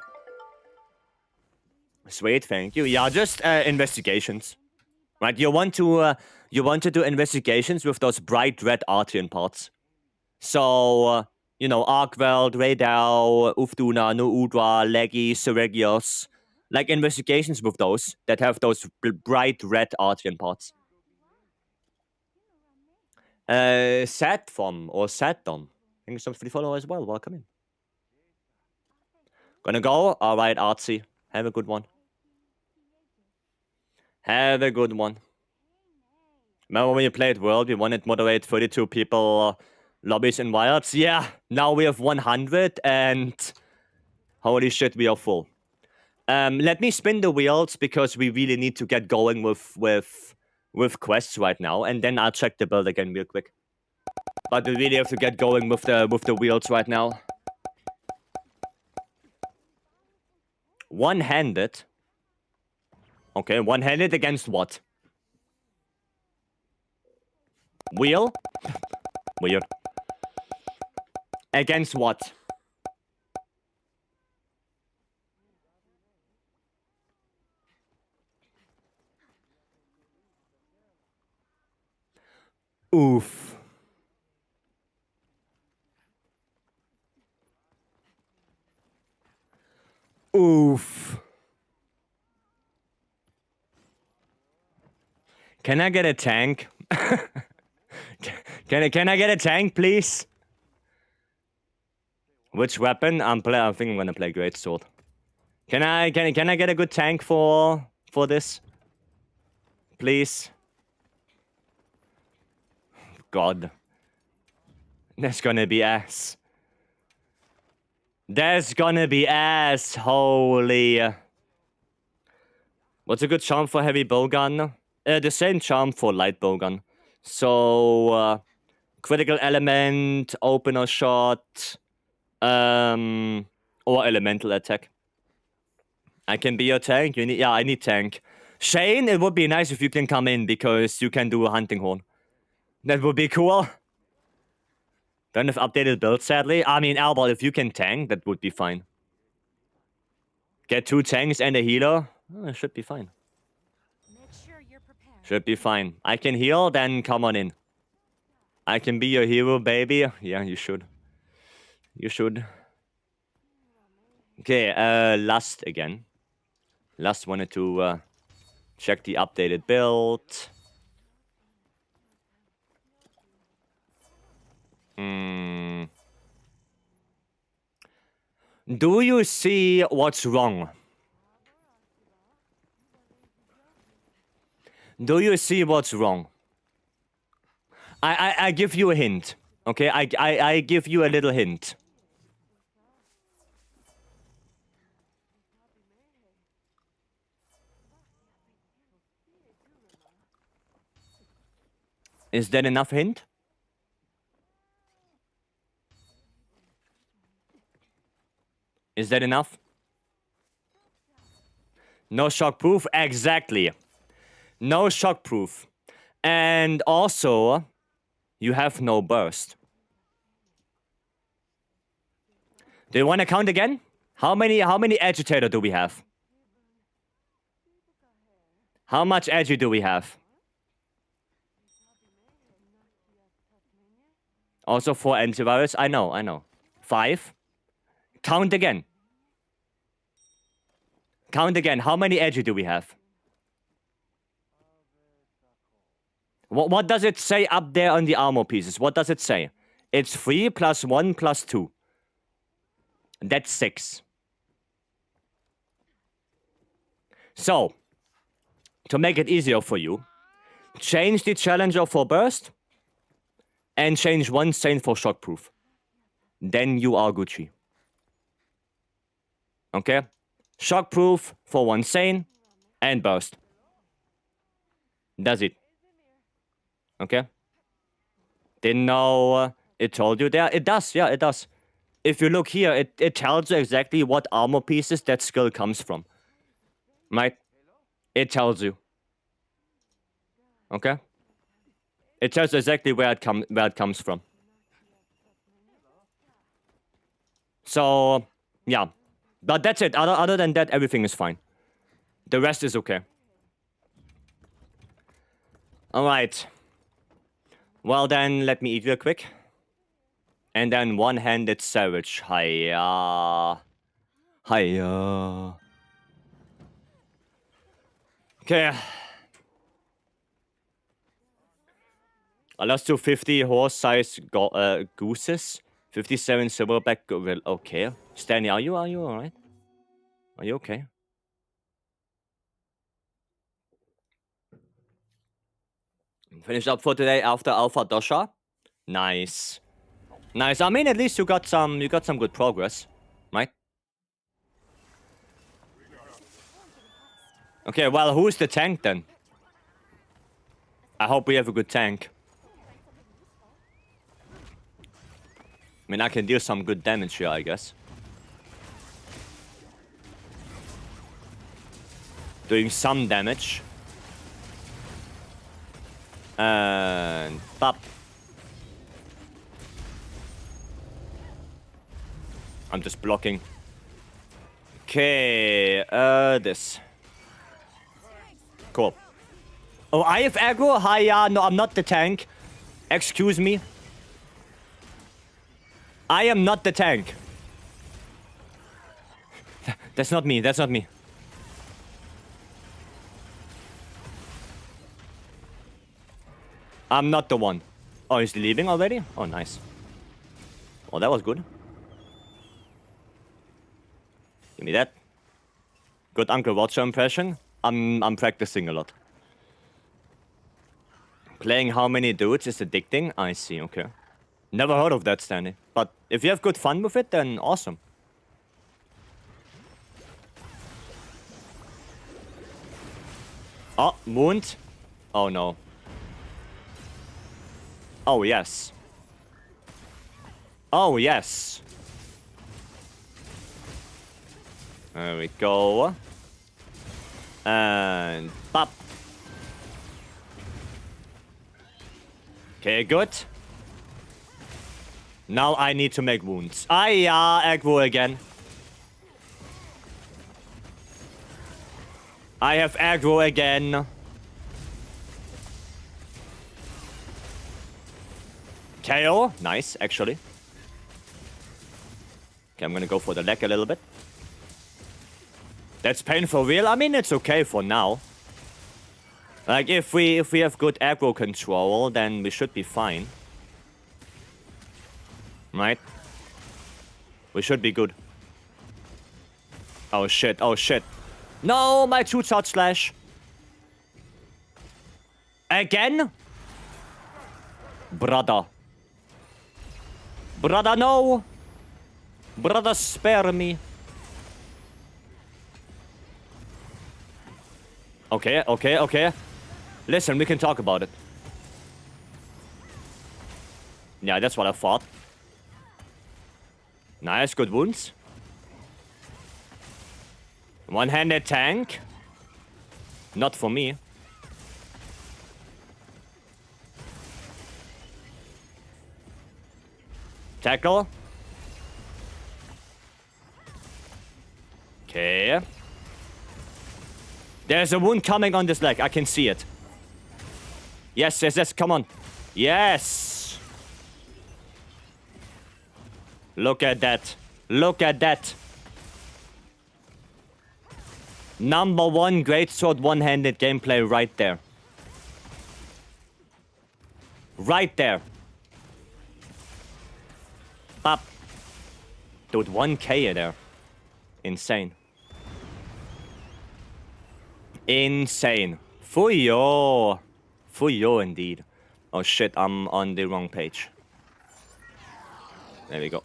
Sweet, thank you. Yeah, just investigations. Right, you want to do investigations with those bright red Artian parts. So, you know, Arkwelt, Raidao, Ufduna, Nuudra, Leggy, Seregios. Like investigations with those that have those bright red Artian parts. Satfom or Satdom. Thank you so much for the follow as well. Welcome in. Gonna go? Alright, Artsy. Have a good one. Have a good one. Remember when you played World, we wanted to moderate 32 people lobbies in Wilds? Yeah, now we have 100 and holy shit, we are full. Let me spin the wheels because we really need to get going with quests right now, and then I'll check the build again real quick. But we really have to get going with the wheels right now. One-handed. Okay, one-handed against what? Wheel? Weird. Against what? Oof. Oof. Can I get a tank? Can I get a tank, please? Which weapon? I think I'm gonna play Greatsword. Can I get a good tank for this? Please. God. That's gonna be ass. That's gonna be ass. Holy. What's a good charm for heavy bowgun? The same charm for light bowgun. So, critical element, opener shot, or elemental attack. I can be your tank. Yeah, I need tank. Shane, it would be nice if you can come in because you can do a hunting horn. That would be cool. Don't have updated build, sadly. I mean, Albert, if you can tank, that would be fine. Get 2 tanks and a healer. Oh, it should be fine. Should be fine. I can heal, then come on in. I can be your hero, baby. Yeah, you should. You should. Okay, Lust again. Lust wanted to check the updated build. Do you see what's wrong? Do you see what's wrong? I give you a hint. Okay, I give you a little hint. Is that enough hint? Is that enough? No shockproof? Exactly. No shockproof. And also, you have no burst. Do you want to count again? How many agitator do we have? How much agi do we have? Also 4 antivirus? I know. 5. Count again. Count again. How many agi do we have? What does it say up there on the armor pieces? What does it say? It's 3 plus 1 plus 2. That's 6. So, to make it easier for you, change the challenger for burst and change one Saint for shockproof. Then you are Gucci. Okay? Shockproof for one Saint and burst. That's it. Okay? Didn't know it told you there? It does, yeah, it does. If you look here, it tells you exactly what armor pieces that skill comes from. Right? It tells you. Okay? It tells you exactly where it comes from. So, yeah. But that's it. Other than that, everything is fine. The rest is okay. Alright. Well then, let me eat real quick. And then one-handed savage. Hiya. Hiya. Okay. Let's do 50 horse-sized gooses. 57 silverback. Well, okay. Stanley, are you alright? Are you okay? Finished up for today after Alpha Dosha. Nice. Nice. I mean, at least you got some good progress, right? Okay, well, who's the tank then? I hope we have a good tank. I mean, I can deal some good damage here, I guess. Doing some damage. And pop. I'm just blocking. Okay, this. Cool. Oh, I have aggro? Hiya, no, I'm not the tank. Excuse me. I am not the tank. That's not me, that's not me. I'm not the one. Oh, he's leaving already? Oh, nice. Oh, that was good. Give me that. Good Uncle Roger impression. I'm practicing a lot. Playing how many dudes is addicting? I see, okay. Never heard of that, Stanley. But if you have good fun with it, then awesome. Oh, wound? Oh no. Oh yes. Oh yes. There we go. And pop. Okay, good. Now I need to make wounds. Aggro again. I have aggro again. KO. Nice, actually. Okay, I'm gonna go for the leg a little bit. That's painful real. I mean, it's okay for now. Like, if we have good aggro control, then we should be fine. Right? We should be good. Oh shit, oh shit. No, my 2-shot slash. Again? Brother. Brother, no. Brother, spare me. Okay, okay, okay. Listen, we can talk about it. Yeah, that's what I thought. Nice, good wounds. One-handed tank. Not for me. Tackle. Okay. There's a wound coming on this leg. I can see it. Yes, yes, yes. Come on. Yes. Look at that. Look at that. Number 1 greatsword one-handed gameplay right there. Right there. Pop. Dude, 1k there. Insane. Insane. Fuyo. Fuyo indeed. Oh shit, I'm on the wrong page. There we go.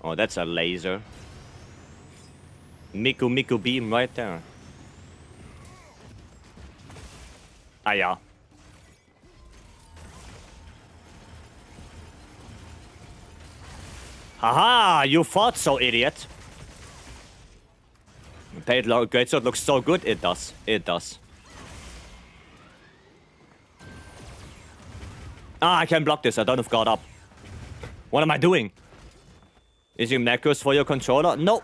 Oh, that's a laser. Miku beam right there. Ah, yeah. Haha, you thought so, idiot. Paid greatsword looks so good. It does. It does. Ah, I can block this. I don't have guard up. What am I doing? Is your macros for your controller? No.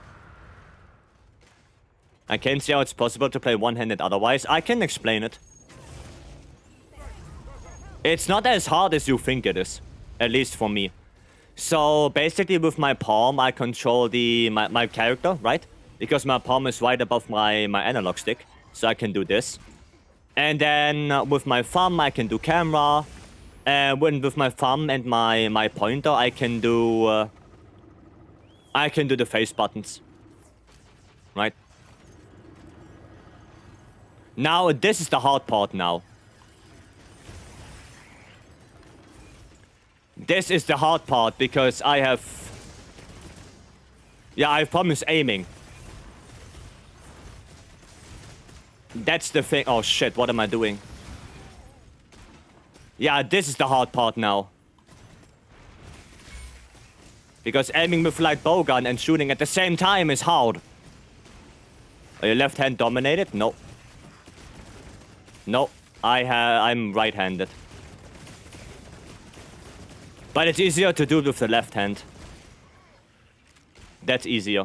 I can't see how it's possible to play one-handed otherwise. I can explain it. It's not as hard as you think it is. At least for me. So basically with my palm I control my character, right? Because my palm is right above my analog stick. So I can do this. And then with my thumb I can do camera. And with my thumb and my pointer I can do the face buttons. Right? Now this is the hard part now. This is the hard part because I have... Yeah, I have problems aiming. That's the thing. Oh shit, what am I doing? Yeah, this is the hard part now. Because aiming with like bowgun and shooting at the same time is hard. Are your left hand dominated? No. No, I'm right-handed. But it's easier to do it with the left hand. That's easier.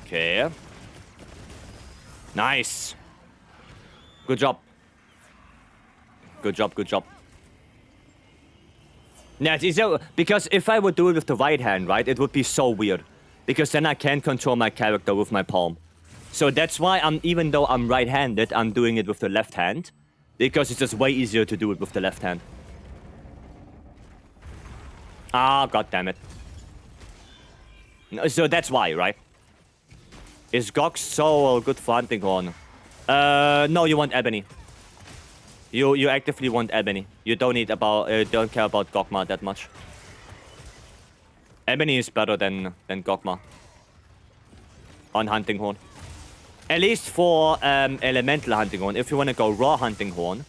Okay. Nice. Good job. Good job, good job. Yeah, it's easier, because if I would do it with the right hand, right, it would be so weird. Because then I can't control my character with my palm. So that's why even though I'm right-handed, I'm doing it with the left hand. Because it's just way easier to do it with the left hand. Ah, goddammit. So that's why, right? Is Gog so good for hunting horn? No, you want ebony. You actively want ebony. You don't don't care about Gogma that much. Ebony is better than Gogma on hunting horn. At least for elemental hunting horn. If you want to go raw hunting horn,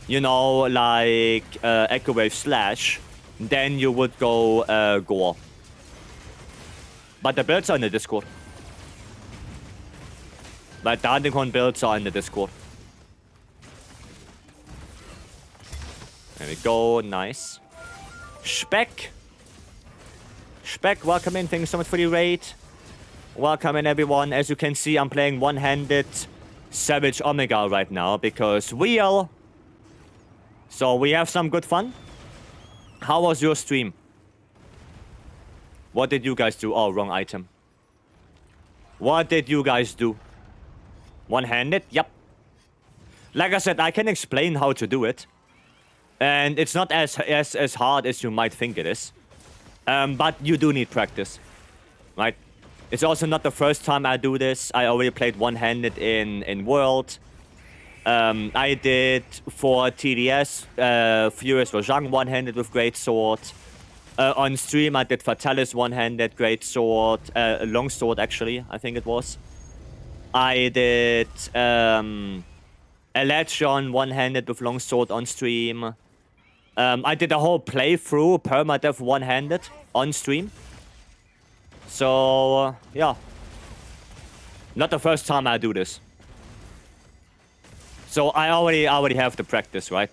you know, like Echo Wave Slash, then you would go Gore. But the builds are in the Discord. But the hunting horn builds are in the Discord. There we go, nice. Speck. Speck, welcome in, thank you so much for the raid. Welcome in, everyone. As you can see, I'm playing one-handed Savage Omega right now because wheel. So we have some good fun. How was your stream? What did you guys do? Oh, wrong item. What did you guys do? One-handed? Yep. Like I said, I can explain how to do it. And it's not as hard as you might think it is. But you do need practice. Right? It's also not the first time I do this. I already played one-handed in World. I did for TDS, Furious Rojang one-handed with Great Sword. On stream, I did Fatalis one-handed, Great Sword, Long Sword actually, I think it was. I did Electron one-handed with Long Sword on stream. I did a whole playthrough, permadeath one-handed on stream. So, yeah. Not the first time I do this. So I already have the practice, right?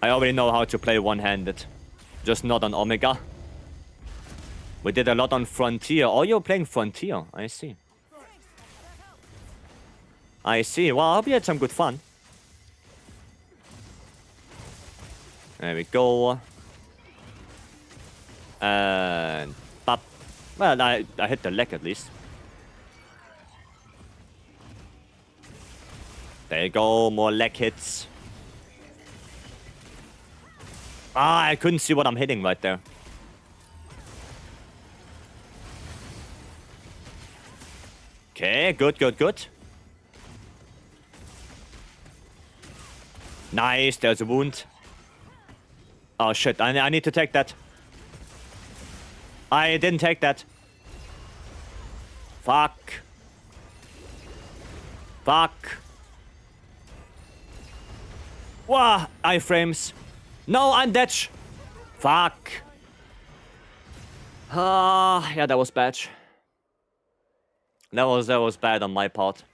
I already know how to play one-handed. Just not on Omega. We did a lot on Frontier. Oh, you're playing Frontier. I see. I see. Well, I hope you had some good fun. There we go. And... Pop. Well, I hit the leg at least. There you go. More leg hits. Ah, I couldn't see what I'm hitting right there. Okay, good, good, good. Nice, there's a wound. Oh shit, I need to take that. I didn't take that. Fuck. Fuck. Wah, iframes. No, I'm dead. Fuck. Ah, yeah, that was bad. That was bad on my part.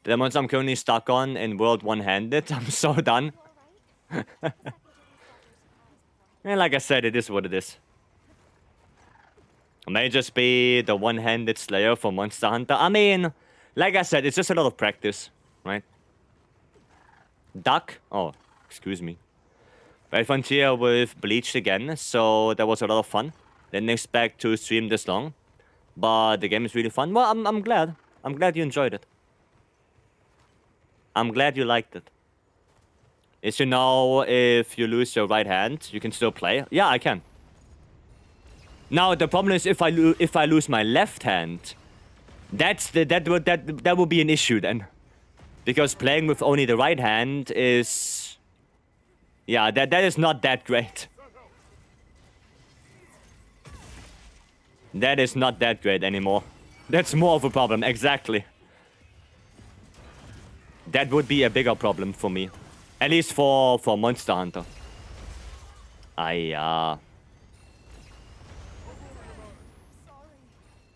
The ones I'm currently stuck on in World one-handed, I'm so done. And like I said, it is what it is. It may just be the one-handed Slayer for Monster Hunter. I mean, like I said, it's just a lot of practice, right? Duck? Oh, excuse me. Right, Frontier with Bleached again, so that was a lot of fun. Didn't expect to stream this long, but the game is really fun. Well, I'm glad. I'm glad you enjoyed it. I'm glad you liked it. Is you know if you lose your right hand, you can still play? Yeah, I can. Now the problem is if I lose my left hand, that would be an issue then, because playing with only the right hand is, yeah, that is not that great. That is not that great anymore. That's more of a problem, exactly. That would be a bigger problem for me. At least for Monster Hunter.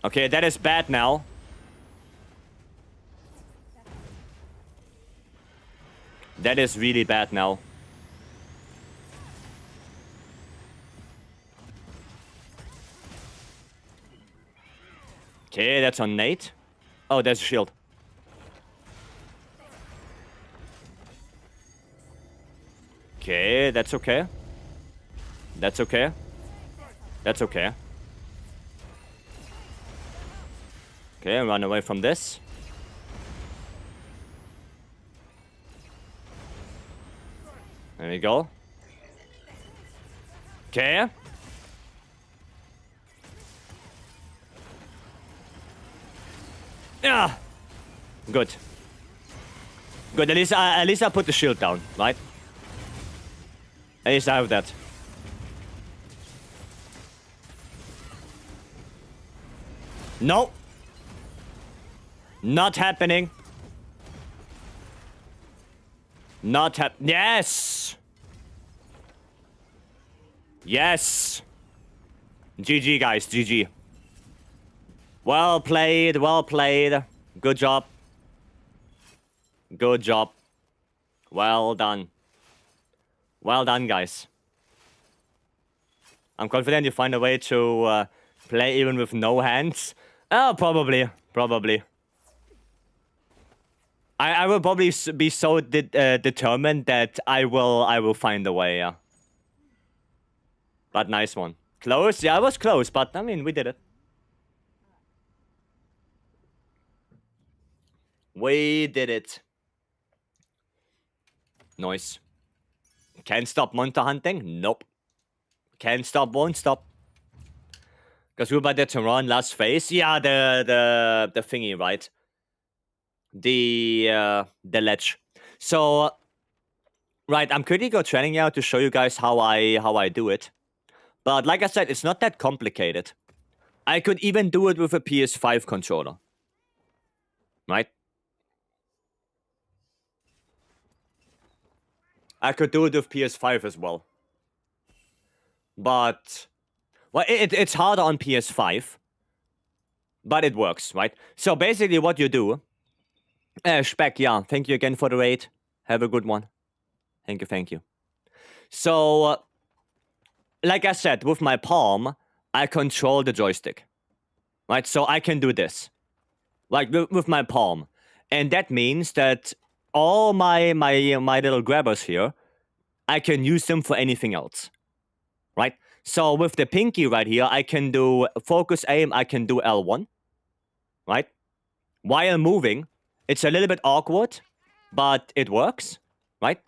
Okay, that is bad now. That is really bad now. Okay, that's on Nate. Oh, there's a shield. Okay, that's okay. That's okay. That's okay. Okay, run away from this. There we go. Okay. Yeah. Good. Good. At least I put the shield down, right? At least I have that. No. Not happening. Not yes. Yes. GG, guys. GG. Well played. Well played. Good job. Good job. Well done. Well done, guys. I'm confident you find a way to Play even with no hands? Oh, probably. I will probably be so determined that I will find a way, yeah. But nice one. Close? Yeah, I was close, but I mean, we did it. We did it. Nice. Can't stop monster hunting? Nope. Can't stop, won't stop. Because we were about to run last phase. Yeah, the thingy, right? The ledge. So, right, I'm quickly go training now to show you guys how I do it. But like I said, it's not that complicated. I could even do it with a PS5 controller. Right? I could do it with PS5 as well. But, well, it's harder on PS5. But it works, right? So basically what you do... Speck, yeah, thank you again for the raid. Have a good one. Thank you. So, like I said, with my palm, I control the joystick. Right? So I can do this. Like, with my palm. And that means that all my little grabbers here, I can use them for anything else. Right? So with the pinky right here, I can do focus aim, I can do L1. Right? While moving, it's a little bit awkward, but it works. Right?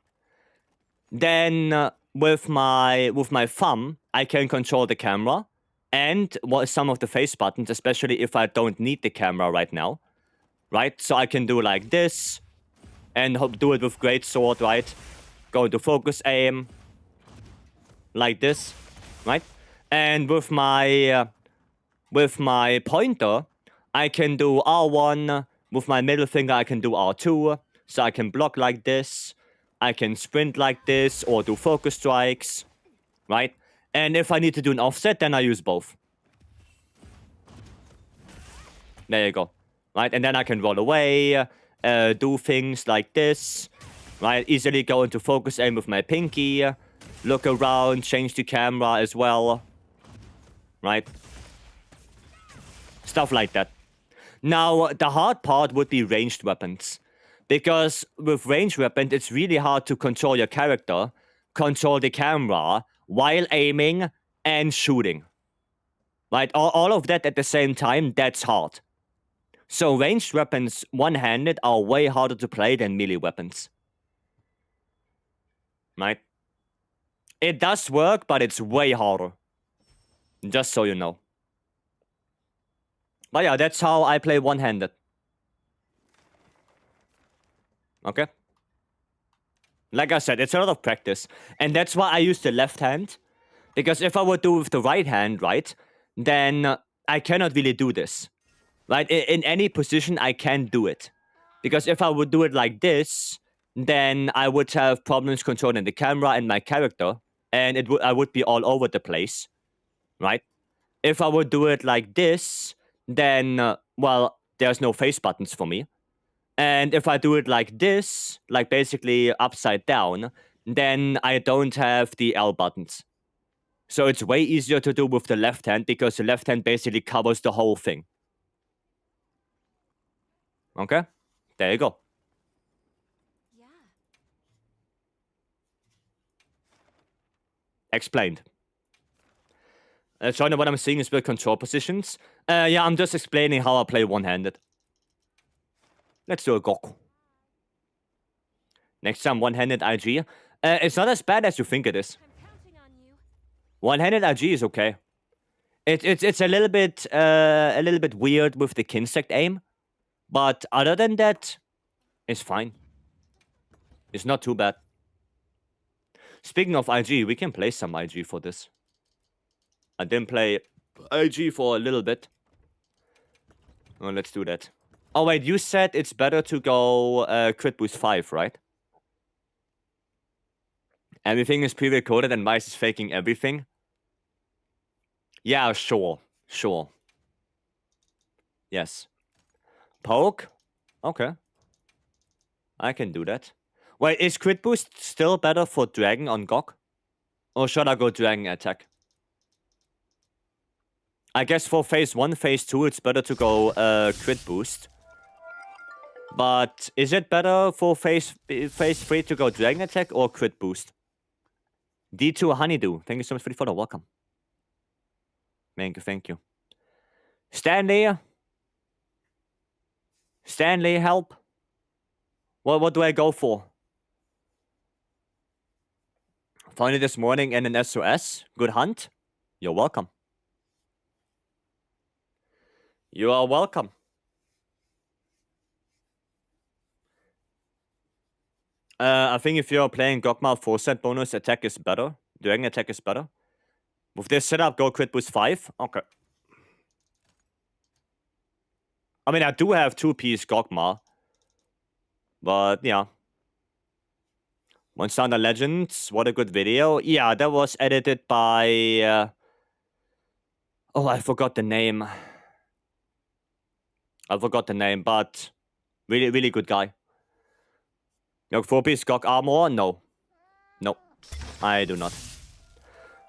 Then with my thumb, I can control the camera and some of the face buttons, especially if I don't need the camera right now. Right? So I can do like this and do it with great sword, right? Go to focus aim like this, right? And with my pointer, I can do R1. With my middle finger, I can do R2. So I can block like this. I can sprint like this or do focus strikes, right? And if I need to do an offset, then I use both. There you go, right? And then I can roll away, do things like this, right? Easily go into focus aim with my pinky, look around, change the camera as well, right? Stuff like that. Now, the hard part would be ranged weapons. Because with ranged weapons, it's really hard to control your character, control the camera, while aiming and shooting. Right? All of that at the same time, that's hard. So ranged weapons, one-handed, are way harder to play than melee weapons. Right? It does work, but it's way harder. Just so you know. But yeah, that's how I play one-handed. Okay? Like I said, it's a lot of practice. And that's why I use the left hand. Because if I would do it with the right hand, right, then I cannot really do this. Right? In any position, I can't do it. Because if I would do it like this, then I would have problems controlling the camera and my character. And I would be all over the place. Right? If I would do it like this, then, well, there's no face buttons for me. And if I do it like this, like basically upside down, then I don't have the L buttons. So it's way easier to do with the left hand because the left hand basically covers the whole thing. Okay? There you go. Yeah. Explained. Trying to what I'm seeing is with control positions. Yeah, I'm just explaining how I play one-handed. Let's do a Goku. Next time, one-handed IG. It's not as bad as you think it is. I'm counting on you. One-handed IG is okay. It's a little bit weird with the Kinsect aim, but other than that, it's fine. It's not too bad. Speaking of IG, we can play some IG for this. I didn't play IG for a little bit. Oh, let's do that. Oh wait, you said it's better to go crit boost 5, right? Everything is pre-recorded and Mice is faking everything? Yeah, sure. Yes. Poke? Okay. I can do that. Wait, is crit boost still better for Dragon on Gok? Or should I go Dragon attack? I guess for phase 1, phase 2, it's better to go crit boost. But is it better for phase 3 to go dragon attack or crit boost? D2 Honeydew, thank you so much for the follow. Welcome. Thank you, thank you. Stanley, help. What do I go for? Found it this morning in an SOS. Good hunt. You're welcome. You are welcome. I think if you're playing Gogma, 4-set bonus attack is better. Dragon attack is better. With this setup, go crit boost 5. Okay. I mean, I do have 2-piece Gogma. But, yeah. Monster Hunter Legends, what a good video. Yeah, that was edited by... Oh, I forgot the name. But really, really good guy. You have 4-piece Gog armor? No. No, I do not.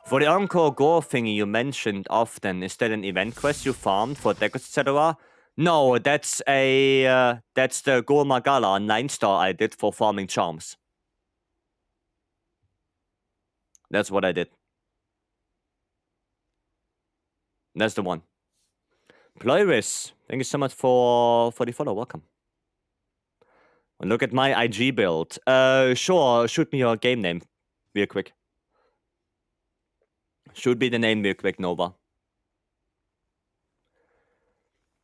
For the Encore Gore thingy you mentioned often, is that an event quest you farmed for decks, etc.? No, that's a that's the Gore Magala 9-star I did for farming charms. That's what I did. That's the one. Ploiris, thank you so much for the follow. Welcome. And look at my IG build. Sure, shoot me your game name real quick. Should be the name real quick, Nova.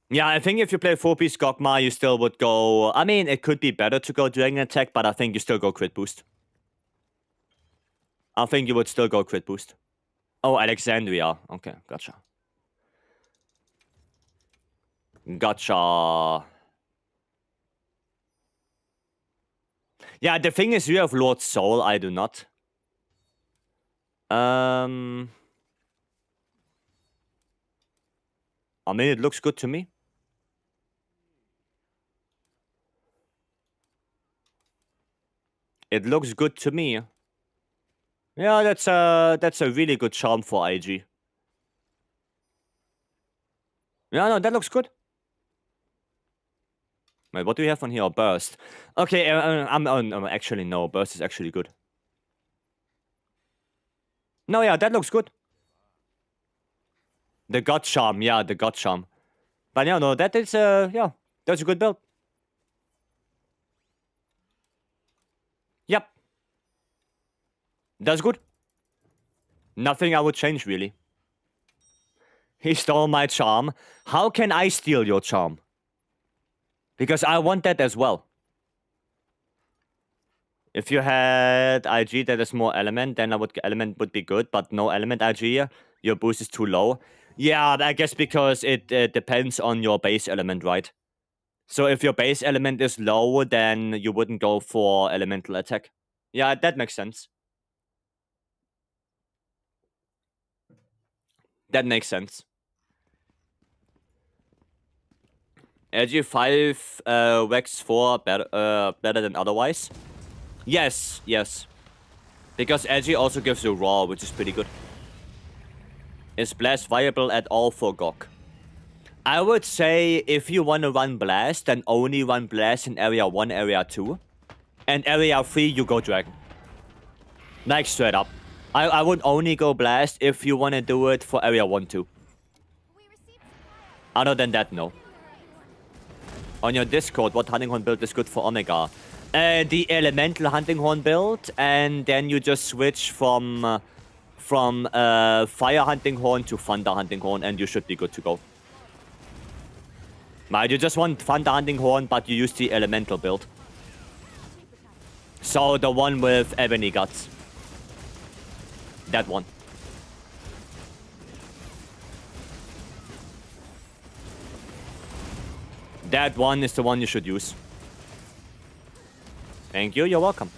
Yeah, I think if you play 4-piece Gogma, you still would go... I mean, it could be better to go Dragon Attack, but I think you still go Crit Boost. I think you would still go Crit Boost. Oh, Alexandria. Okay, gotcha. Gotcha. Yeah, the thing is, you have Lord Soul, I do not. I mean, it looks good to me. It looks good to me. Yeah, that's a really good charm for IG. Yeah, no, that looks good. Wait, what do we have on here? Burst. Okay, actually, no. Burst is actually good. No, yeah, that looks good. The God Charm, yeah, the God Charm. But yeah, no, that is, yeah, that's a good build. Yep. That's good. Nothing I would change, really. He stole my charm. How can I steal your charm? Because I want that as well. If you had IG that is more element, then element would be good, but no element IG, your boost is too low. Yeah, I guess because it depends on your base element, right? So if your base element is low, then you wouldn't go for elemental attack. Yeah, that makes sense. That makes sense. LG5 Vex 4 better than otherwise? Yes, yes. Because LG also gives you raw, which is pretty good. Is Blast viable at all for GOG? I would say if you want to run Blast, then only run Blast in Area 1, Area 2. And Area 3, you go Dragon. Like, straight up. I would only go Blast if you want to do it for Area 1, 2. Other than that, no. On your Discord, what Hunting Horn build is good for Omega? The Elemental Hunting Horn build, and then you just switch from Fire Hunting Horn to Thunder Hunting Horn, and you should be good to go. Right, you just want Thunder Hunting Horn, but you use the Elemental build. So the one with Ebony Guts. That one. That one is the one you should use. Thank you, you're welcome.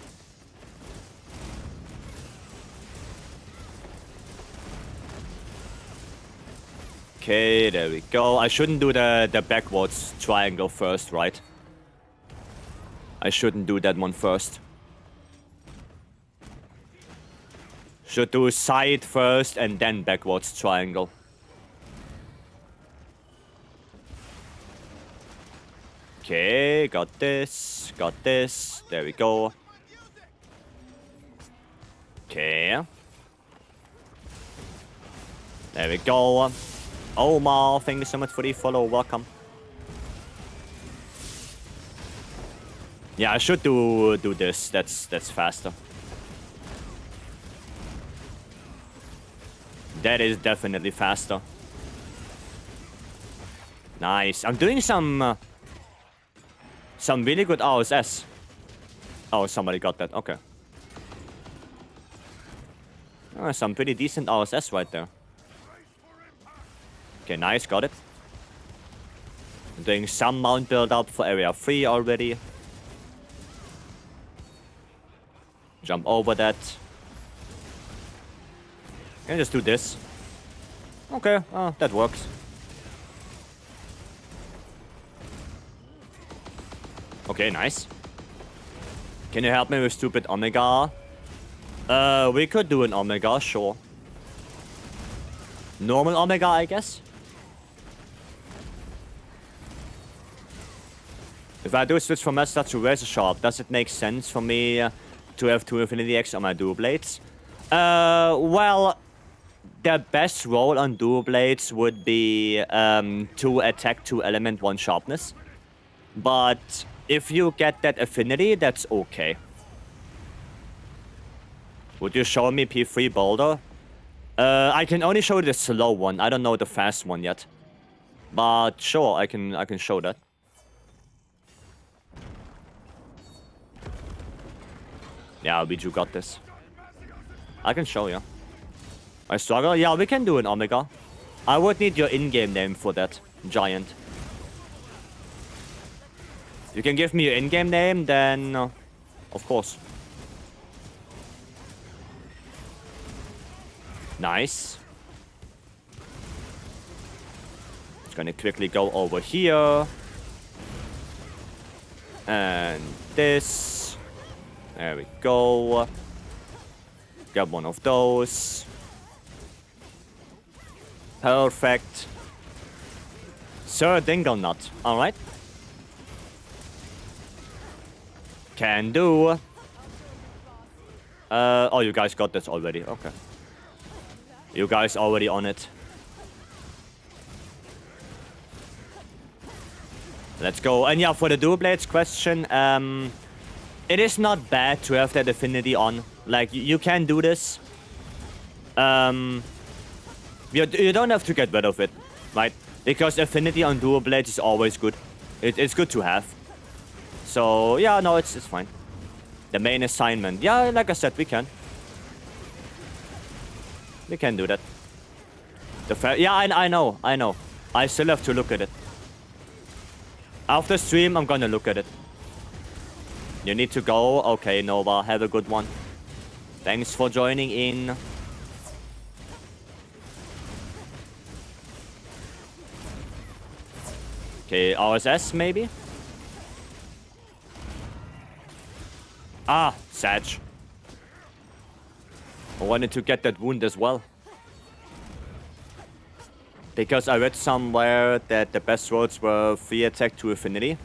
Okay, there we go. I shouldn't do the backwards triangle first, right? I shouldn't do that one first. Should do side first and then backwards triangle. Okay, got this. Got this. There we go. Okay. There we go. Omar, thank you so much for the follow. Welcome. Yeah, I should do this. That's faster. That is definitely faster. Nice. I'm doing some really good RSS. Oh, somebody got that. Okay. Oh, some pretty decent RSS right there. Okay, nice. Got it. I'm doing some mount build up for area 3 already. Jump over that. Can I just do this? Okay, that works. Okay, nice. Can you help me with stupid Omega? We could do an Omega, sure. Normal Omega, I guess. If I do switch from Master to Razor Sharp, does it make sense for me to have 2 Infinity X on my dual blades? Well, the best roll on dual blades would be 2 attack, 2 element, 1 sharpness. But if you get that affinity, that's okay. Would you show me P3 boulder? I can only show the slow one. I don't know the fast one yet. But sure, I can show that. Yeah, Biju got this. I can show you. I struggle? Yeah, we can do an Omega. I would need your in-game name for that, Giant. You can give me your in-game name, then... of course. Nice. Just gonna quickly go over here. And this. There we go. Grab one of those. Perfect. Sir Dingle Nut. Alright. Can do. Oh, you guys got this already. Okay. You guys already on it. Let's go. And yeah, for the dual blades question, it is not bad to have that affinity on. Like, you can do this. You don't have to get rid of it, right? Because affinity on dual blades is always good. It's good to have. So, yeah, no, it's fine. The main assignment. Yeah, like I said, we can. We can do that. Yeah, I know. I still have to look at it. After stream, I'm gonna look at it. You need to go? Okay, Nova, have a good one. Thanks for joining in. Okay, RSS maybe? Ah, Sag. I wanted to get that wound as well. Because I read somewhere that the best rolls were 3 attack, 2 affinity.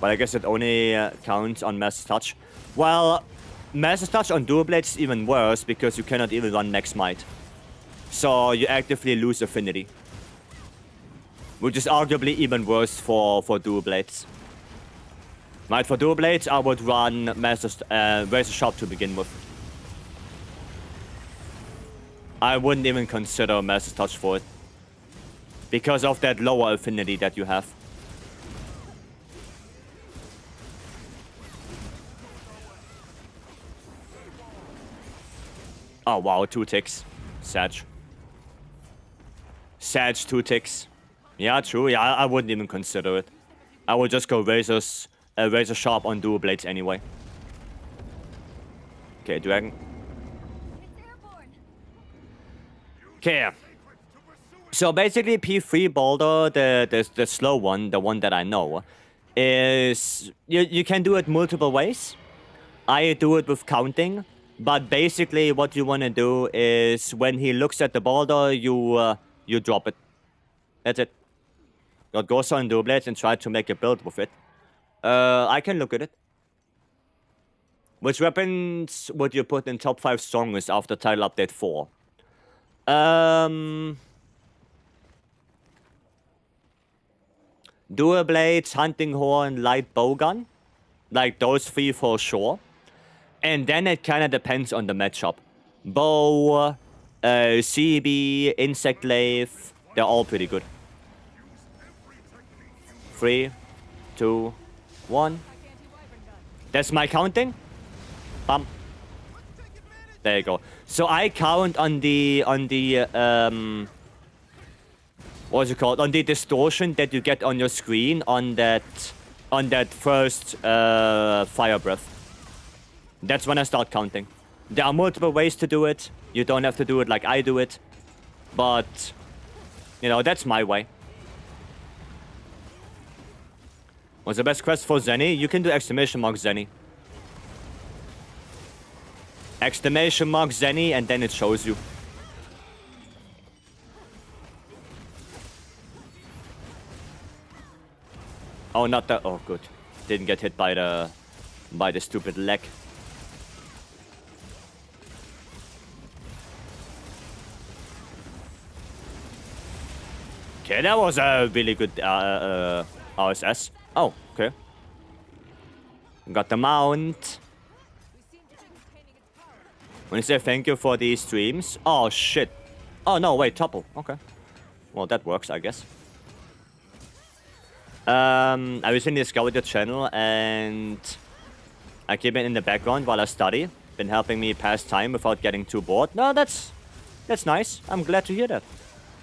But I guess it only counts on Master Touch. Well, Master Touch on dual blades is even worse because you cannot even run Max Might. So you actively lose affinity. Which is arguably even worse for dual blades. Right, for dual blades I would run Razor Sharp to begin with. I wouldn't even consider Master Touch for it. Because of that lower affinity that you have. Oh wow, 2 ticks. Sag. Sag 2 ticks. Yeah, true. Yeah, I wouldn't even consider it. I would just go Razor Sharp on dual blades anyway. Okay, Dragon. Okay. So basically, P3 boulder, the slow one, the one that I know, is you can do it multiple ways. I do it with counting, but basically what you want to do is when he looks at the boulder, you drop it. That's it. Got Gosa and dual blades and try to make a build with it. I can look at it. Which weapons would you put in top 5 strongest after title update 4? Dual blades, hunting horn, light bowgun. Like those 3 for sure. And then it kind of depends on the matchup. Bow, CB, insect glaive, they're all pretty good. 3, 2, 1. That's my counting. Bam. There you go. So I count on the what's it called? On the distortion that you get on your screen on that first fire breath. That's when I start counting. There are multiple ways to do it. You don't have to do it like I do it. But you know, that's my way. What's the best quest for Zenny? You can do exclamation mark Zenny. Exclamation mark Zenny, and then it shows you. Oh, not that. Oh, good. Didn't get hit by the stupid leg. Okay, that was a really good RSS. Oh, okay. Got the mount. When you say thank you for these streams. Oh, shit. Oh, no, wait, topple. Okay. Well, that works, I guess. I recently discovered your channel and I keep it in the background while I study. Been helping me pass time without getting too bored. No, that's nice. I'm glad to hear that.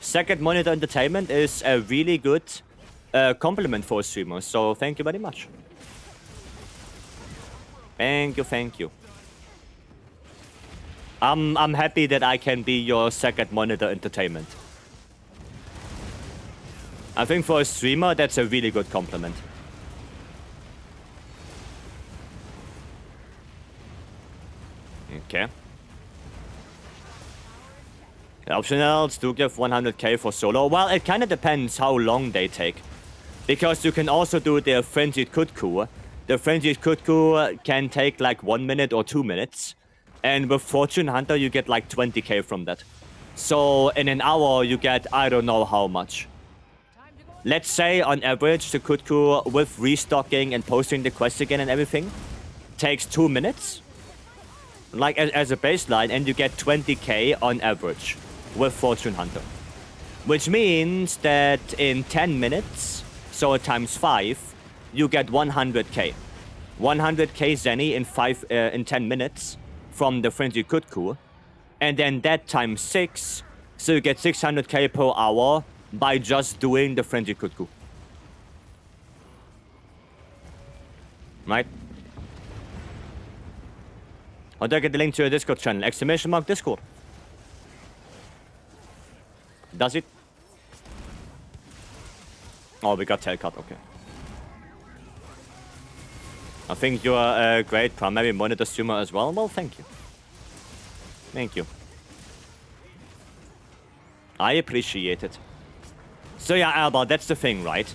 Second monitor entertainment is a really good compliment for a streamer, so thank you very much. Thank you, thank you. I'm happy that I can be your second monitor entertainment. I think for a streamer, that's a really good compliment. Okay. The optionals do give 100k for solo. Well, it kind of depends how long they take. Because you can also do the Frenzied Kutku. The Frenzied Kutku can take like 1 minute or 2 minutes. And with Fortune Hunter, you get like 20k from that. So in an hour, you get I don't know how much. Let's say on average, the Kutku with restocking and posting the quest again and everything takes 2 minutes. Like as a baseline, and you get 20k on average with Fortune Hunter. Which means that in 10 minutes, so times 5, you get 100k. 100k Zenny in 10 minutes from the Frenzy Kutku. And then that times 6, so you get 600k per hour by just doing the Frenzy Kutku. Right? How do I get the link to your Discord channel? Exclamation mark Discord. Does it? Oh, we got tailcut, okay. I think you are a great primary monitor streamer as well. Well, thank you. Thank you. I appreciate it. So yeah, Alba, that's the thing, right?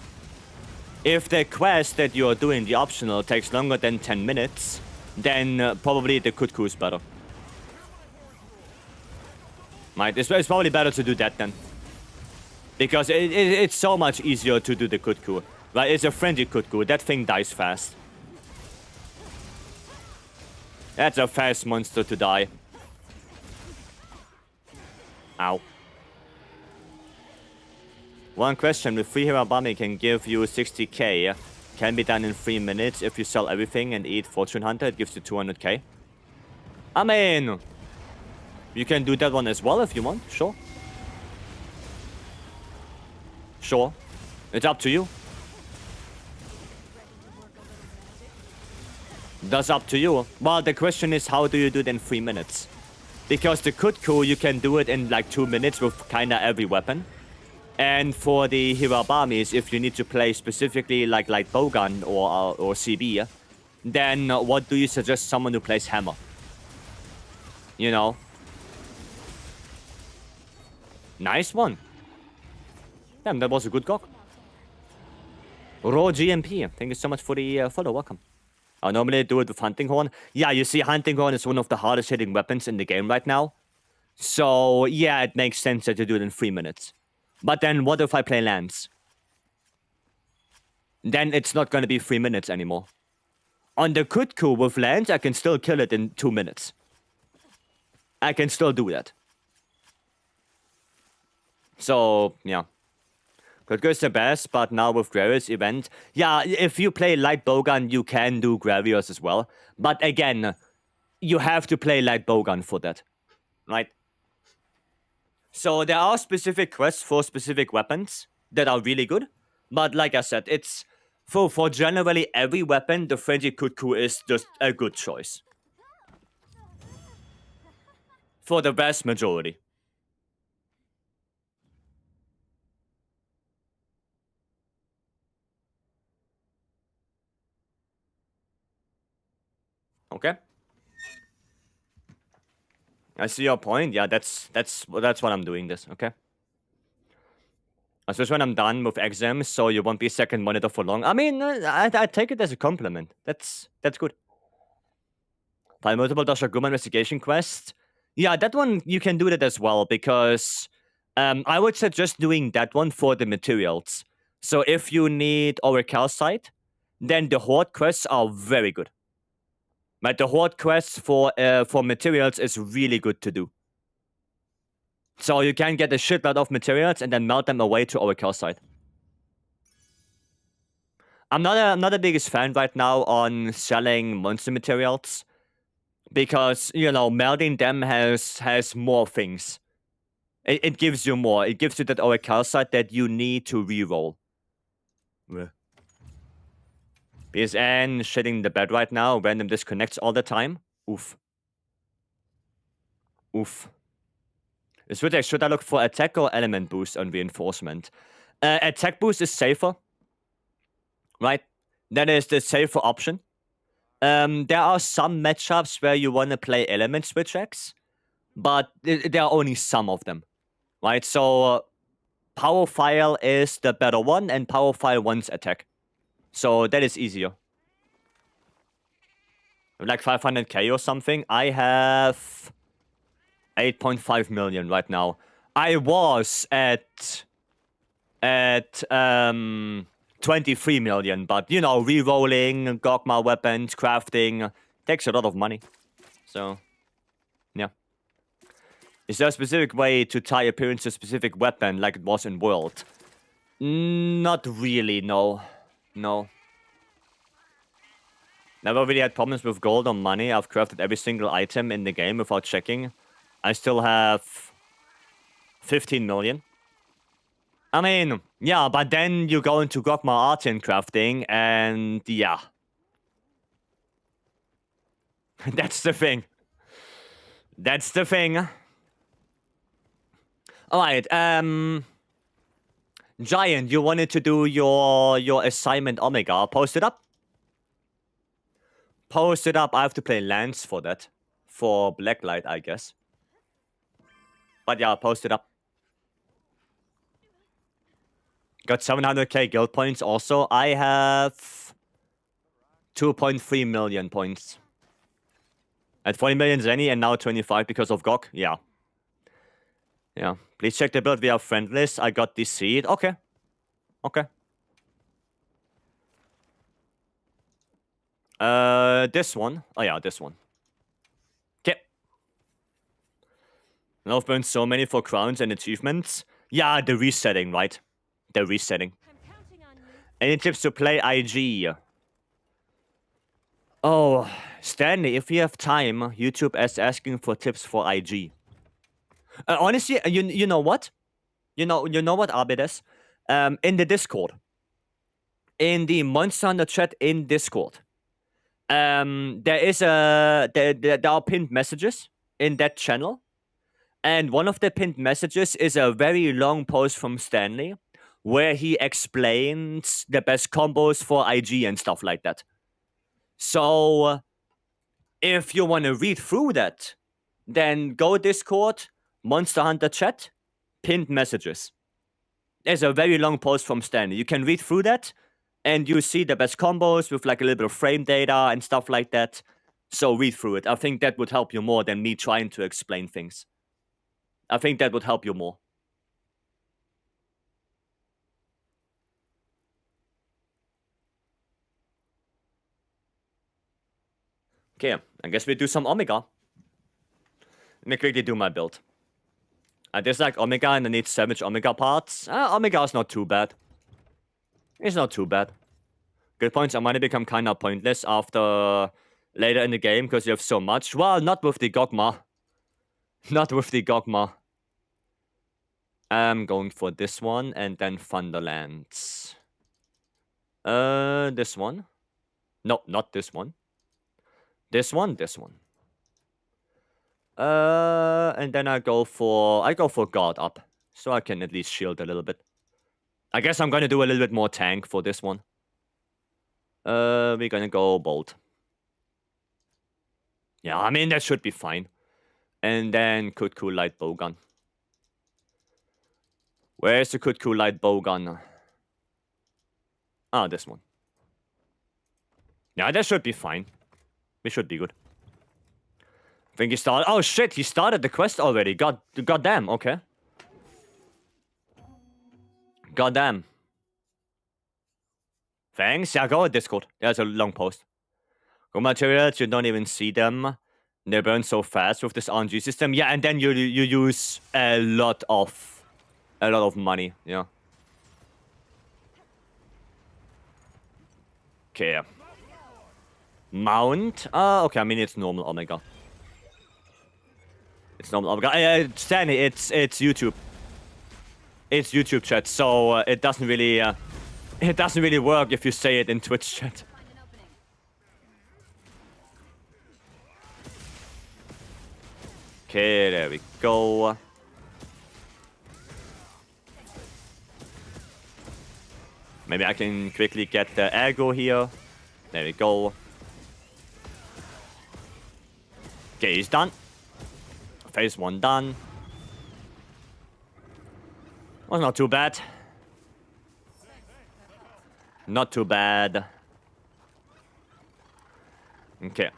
If the quest that you are doing, the optional, takes longer than 10 minutes, then probably the Kutku is better. Right, it's probably better to do that then. Because it's so much easier to do the Kutku. Right, it's a friendly Kutku, that thing dies fast. That's a fast monster to die. Ow. One question, with 3 Hirabami can give you 60k. Can be done in 3 minutes. If you sell everything and eat Fortune Hunter, it gives you 200k. I mean, you can do that one as well if you want, sure. Sure. It's up to you. That's up to you. Well, the question is, how do you do it in 3 minutes? Because the Kutku, you can do it in like 2 minutes with kinda every weapon. And for the Hirabamis, if you need to play specifically like light bowgun or CB, then what do you suggest someone who plays hammer? You know? Nice one. Damn, that was a good cock. Raw GMP, thank you so much for the follow. Welcome. I normally do it with Hunting Horn. Yeah, you see, Hunting Horn is one of the hardest hitting weapons in the game right now. So, yeah, it makes sense that you do it in 3 minutes. But then what if I play Lance? Then it's not going to be 3 minutes anymore. On the Kutku with Lance, I can still kill it in 2 minutes. I can still do that. So, yeah. Kutku is the best, but now with Grarius event... Yeah, if you play Light Bowgun, you can do Grarius as well. But again, you have to play Light Bowgun for that. Right? So there are specific quests for specific weapons that are really good. But like I said, it's... For generally every weapon, the Frenzy Kutku is just a good choice. For the vast majority. Okay. I see your point. Yeah, that's what I'm doing this. Okay. Especially when I'm done with exams, so you won't be second monitor for long. I mean, I take it as a compliment. That's good. Find multiple Doshaguma investigation quests. Yeah, that one you can do that as well because I would suggest doing that one for the materials. So if you need Auricalcite, then the Horde quests are very good. But the Horde quests for materials is really good to do. So you can get a shitload of materials and then melt them away to Auricalcite. I'm not the biggest fan right now on selling monster materials. Because, you know, melting them has more things. It gives you more. It gives you that Auricalcite that you need to reroll. PSN shitting the bed right now. Random disconnects all the time. Oof. Oof. Should I look for attack or element boost on reinforcement? Attack boost is safer. Right? That is the safer option. There are some matchups where you want to play element switch X, but there are only some of them, right? So Power File is the better one, and Power File 1's attack. So that is easier. Like 500k or something. I have 8.5 million right now. I was at 23 million, but you know, re-rolling, Gogma weapons, crafting, takes a lot of money. So, yeah. Is there a specific way to tie appearance to a specific weapon like it was in World? Not really, no. No. Never really had problems with gold or money. I've crafted every single item in the game without checking. I still have 15 million. I mean, yeah, but then you go into Gogma Art in crafting, and yeah. That's the thing. That's the thing. Alright, Giant, you wanted to do your assignment Omega. Post it up. Post it up. I have to play Lance for that. For Blacklight, I guess. But yeah, post it up. Got 700k guild points also. I have 2.3 million points. At 40 million Zenny and now 25 because of GOG. Yeah. Yeah. Please check the build. We have friend list. I got this seed. Okay. Okay. This one. Oh yeah, this one. Okay. Now I've burned so many for crowns and achievements. Yeah, the resetting, right? The resetting. Any tips to play IG? Oh, Stanley, if you have time, YouTube is asking for tips for IG. Honestly, you know what? You know what, Abides? In the Discord. In the Monster Hunter chat in Discord. There are pinned messages in that channel. And one of the pinned messages is a very long post from Stanley where he explains the best combos for IG and stuff like that. So, if you want to read through that, then go Discord, Monster Hunter chat, pinned messages. There's a very long post from Stanley. You can read through that, and you see the best combos with like a little bit of frame data and stuff like that. So read through it. I think that would help you more than me trying to explain things. I think that would help you more. Okay, I guess we do some Omega. Let me quickly do my build. I dislike Omega and I need Savage Omega parts. Omega is not too bad. It's not too bad. Good points. I might become kind of pointless after later in the game because you have so much. Well, not with the Gogma. Not with the Gogma. I'm going for this one and then Thunderlands. This one. No, not this one. This one. And then I go for guard up, so I can at least shield a little bit. I guess I'm gonna do a little bit more tank for this one. We're gonna go bolt. Yeah, I mean that should be fine. And then cool light bowgun. Where's the cool light bowgun? Ah, this one. Yeah, that should be fine. We should be good. I think he started. Oh shit, he started the quest already. Goddamn, okay. Goddamn. Thanks. Yeah, go with Discord. There's a long post. Go materials, you don't even see them. They burn so fast with this RNG system. Yeah, and then you use a lot of money. Yeah. Okay. Mount. Okay. I mean it's normal Omega. It's normal Omega. Stanley, it's YouTube. It's YouTube chat, so it doesn't really work if you say it in Twitch chat. Okay, there we go. Maybe I can quickly get the aggro here. There we go. Okay, he's done. Phase 1 done. Well, not too bad. Not too bad. Okay.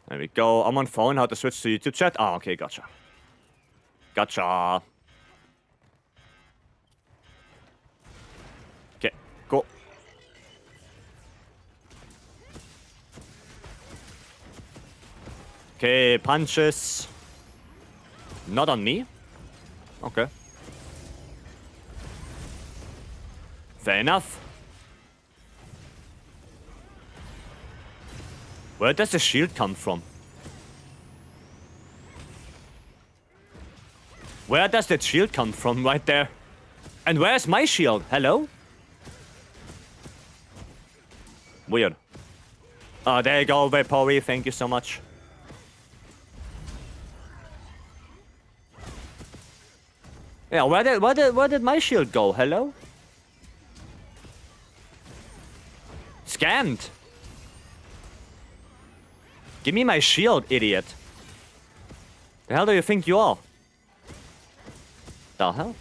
There we go. I'm on phone. How to switch to YouTube chat? Ah, okay, gotcha. Gotcha. Okay, go. Okay, punches. Not on me. Okay. Fair enough. Where does the shield come from? Where does the shield come from right there? And where's my shield? Hello? Weird. Oh, there you go, Vapory. Thank you so much. Yeah, where did my shield go? Hello? Scammed. Give me my shield, idiot. The hell do you think you are? The hell?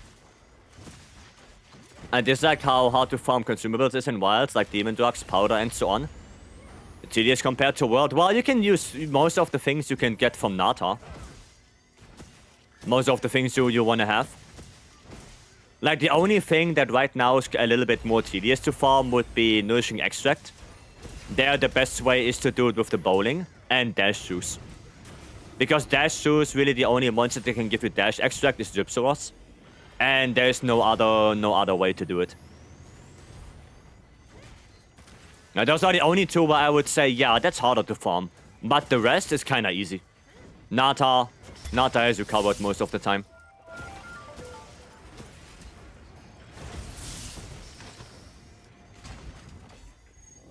I dislike how hard to farm consumables is in wilds, like demon drugs, powder, and so on. Tedious compared to world. Well, you can use most of the things you can get from Nata. Most of the things you want to have. Like, the only thing that right now is a little bit more tedious to farm would be Nourishing Extract. There, the best way is to do it with the bowling and Dash Juice. Because Dash Juice, really the only monster that can give you Dash Extract is Gypsaros. And there's no other way to do it. Now, those are the only two where I would say, yeah, that's harder to farm. But the rest is kinda easy. Nata has you covered most of the time.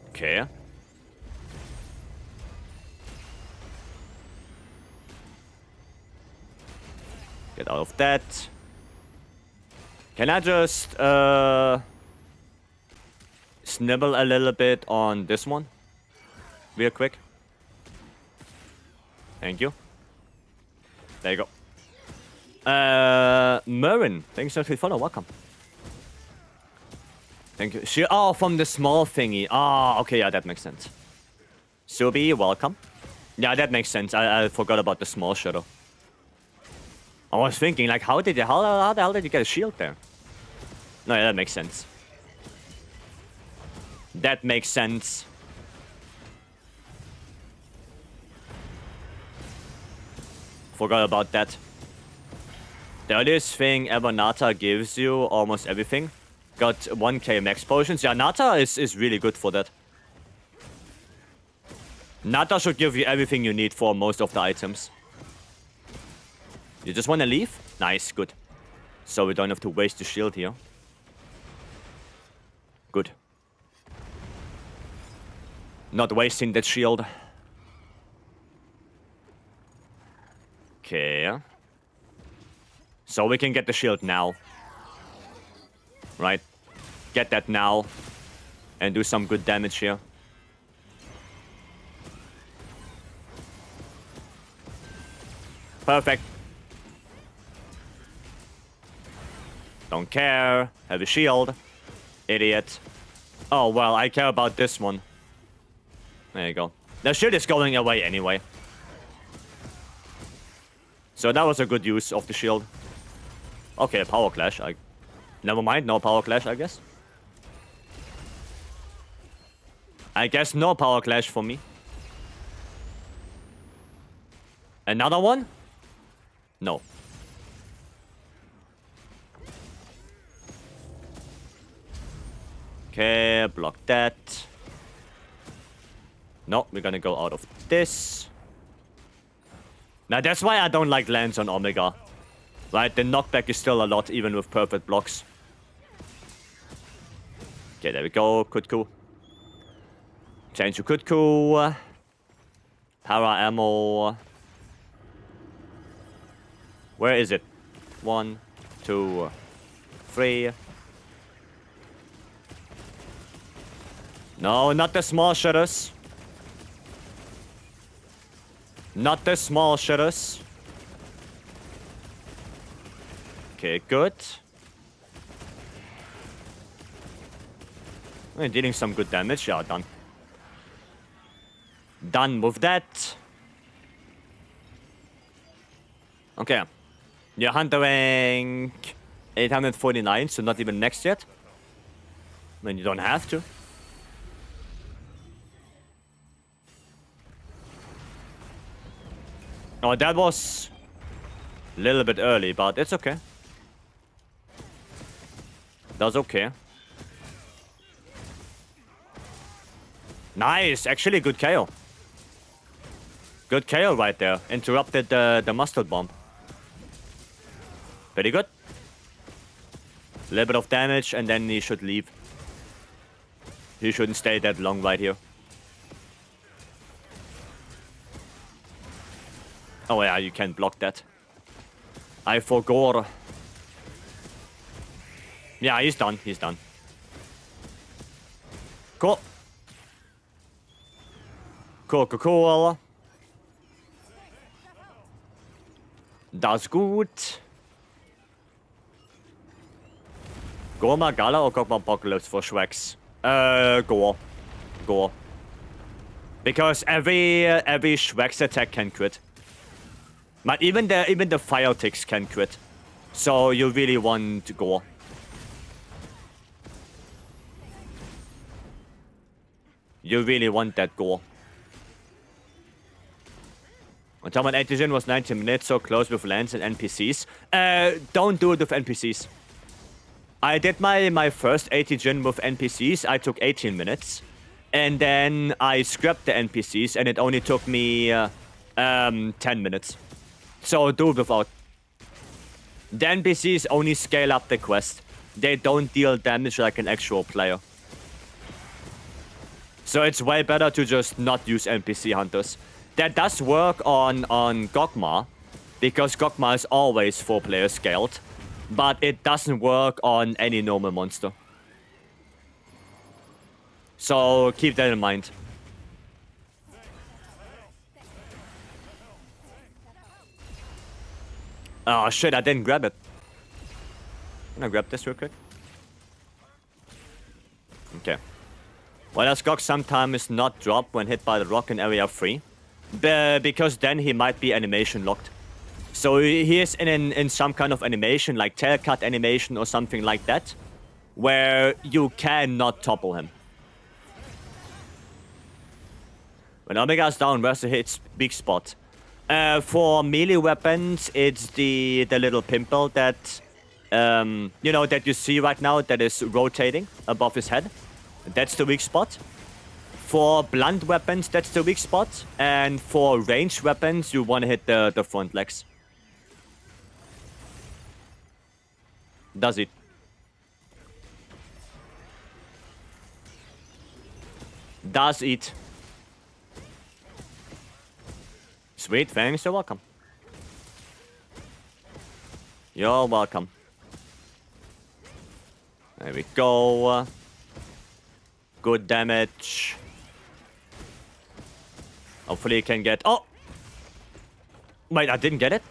Okay. Get out of that. Can I just snibble a little bit on this one? Real quick. Thank you. There you go. Merrin, thanks so much for the follow. Welcome. Thank you. Oh, from the small thingy. Ah, okay, yeah, that makes sense. Subi, welcome. Yeah, that makes sense. I forgot about the small shuttle. I was thinking, like, how the hell did you get a shield there? No, yeah, that makes sense. That makes sense. Forgot about that. The earliest thing ever Nata gives you, almost everything. Got 1k max potions. Yeah, Nata is really good for that. Nata should give you everything you need for most of the items. You just want to leave? Nice, good. So we don't have to waste the shield here. Good. Not wasting that shield. Okay. So we can get the shield now. Right? Get that now. And do some good damage here. Perfect. Don't care. Have a shield. Idiot. Oh, well, I care about this one. There you go. The shield is going away anyway. So that was a good use of the shield. Okay, power clash. Never mind, no power clash, I guess. I guess no power clash for me. Another one? No. Okay, block that. No, we're gonna go out of this. Now that's why I don't like lands on Omega. Right, the knockback is still a lot, even with perfect blocks. Okay, there we go, Kutku. Change to Kutku. Para ammo. Where is it? 1, 2, 3. No, not the small shutters. Not the small shutters. Okay, good. We're dealing some good damage. Yeah, done. Done with that. Okay. You're hunter rank 849, so not even next yet. I mean, you don't have to. Oh, that was a little bit early, but it's okay. That's okay. Nice, actually good KO. Good KO right there. Interrupted the mustard bomb. Pretty good. A little bit of damage and then he should leave. He shouldn't stay that long right here. Oh yeah, you can't block that. I forgot. Yeah, he's done. He's done. Cool. Cool. Das gut. Gorma Gala or Gogma Apocalypse for Shrex? Gore. Because every Shrex attack can crit. But even the fire ticks can crit. So you really want Gore. You really want that Gore. Until 80 Gen was 90 minutes, so close with lands and NPCs. Don't do it with NPCs. I did my first 80 Gen with NPCs. I took 18 minutes. And then I scrapped the NPCs and it only took me 10 minutes. So do it without. The NPCs only scale up the quest. They don't deal damage like an actual player. So it's way better to just not use NPC hunters. That does work on Gogma, because Gogma is always 4-player scaled, but it doesn't work on any normal monster. So keep that in mind. Oh shit, I didn't grab it. Can I grab this real quick? Okay. Well, as Gok sometimes not drop when hit by the rock in area 3. Because then he might be animation locked. So he is in some kind of animation, like tail cut animation or something like that, where you cannot topple him. When Omega's down, where's the hit big spot? For melee weapons, it's the little pimple that, you know, that you see right now that is rotating above his head. That's the weak spot. For blunt weapons, that's the weak spot. And for ranged weapons, you want to hit the front legs. Does it? Does it? Sweet, thanks, you're welcome. You're welcome. There we go. Good damage. Hopefully he can get... Oh! Wait, I didn't get it?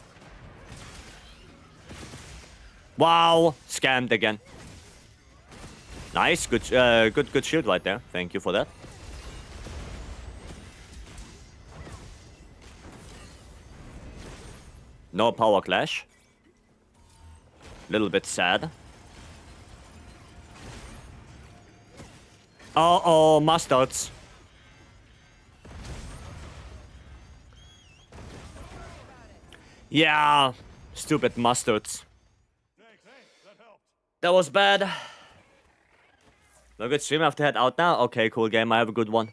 Wow! Scammed again. Nice, good shield right there. Thank you for that. No power clash. Little bit sad. Uh-oh, mustards. Yeah, stupid mustards. That was bad. No good stream, I have to head out now. Okay, cool game, I have a good one.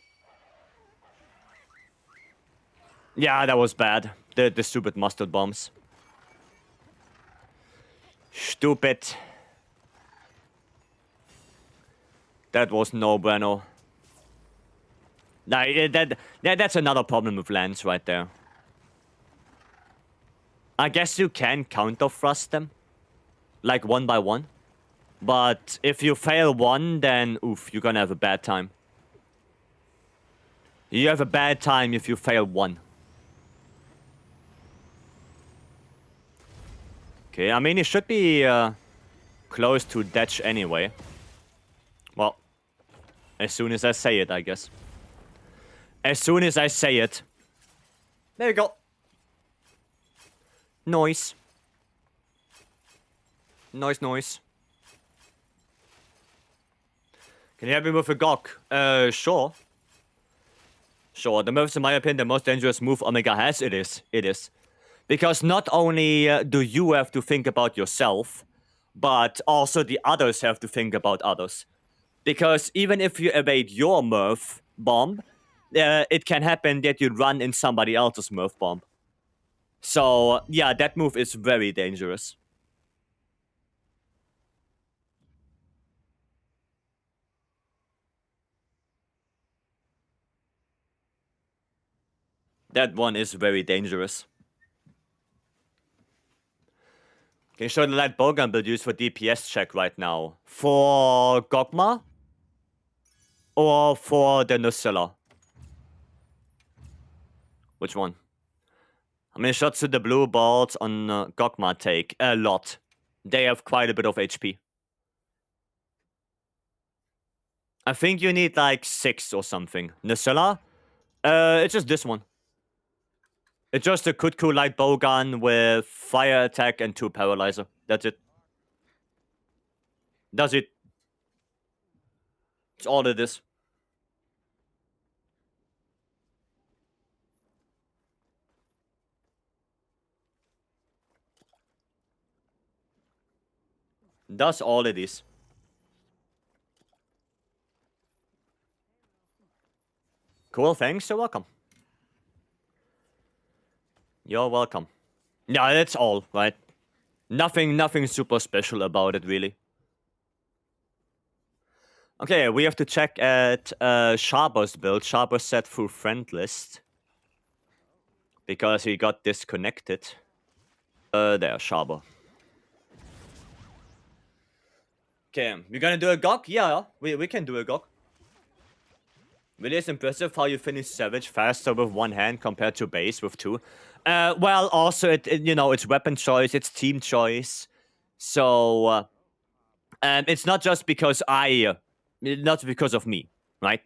Yeah, that was bad. The stupid mustard bombs. Stupid. That was no bueno. Nah, that's another problem with lands right there. I guess you can counter thrust them. Like one by one. But if you fail one, then oof, you're gonna have a bad time. You have a bad time if you fail one. Okay, I mean, it should be close to Detch anyway. Well, as soon as I say it, I guess. As soon as I say it. There you go. Noise. Noise. Can you help me with a Gok? Sure. Sure, the move is, in my opinion, the most dangerous move Omega has. It is. Because not only do you have to think about yourself, but also the others have to think about others. Because even if you evade your Murph bomb, it can happen that you run in somebody else's Murph bomb. So, yeah, that move is very dangerous. That one is very dangerous. Can you show the light bowgun build used for DPS check right now? For Gogma? Or for the Nucilla? Which one? How many shots do the blue balls on Gogma take? A lot. They have quite a bit of HP. I think you need like 6 or something. Nucilla? It's just this one. It's just a Kutku light bowgun with fire attack and 2 paralyzer. That's it. That's it. It's all it is. That's all it is. Cool, thanks, you're welcome. You're welcome. Yeah, that's all, right? Nothing super special about it, really. Okay, we have to check at Sharper's build. Sharper set through friend list. Because he got disconnected. There, Sharper. Okay, we're gonna do a Gok? Yeah, we can do a Gok. Really is impressive how you finish Savage faster with one hand compared to base with 2. Well, also, you know, it's weapon choice, it's team choice. So, it's not just because I not because of me, right?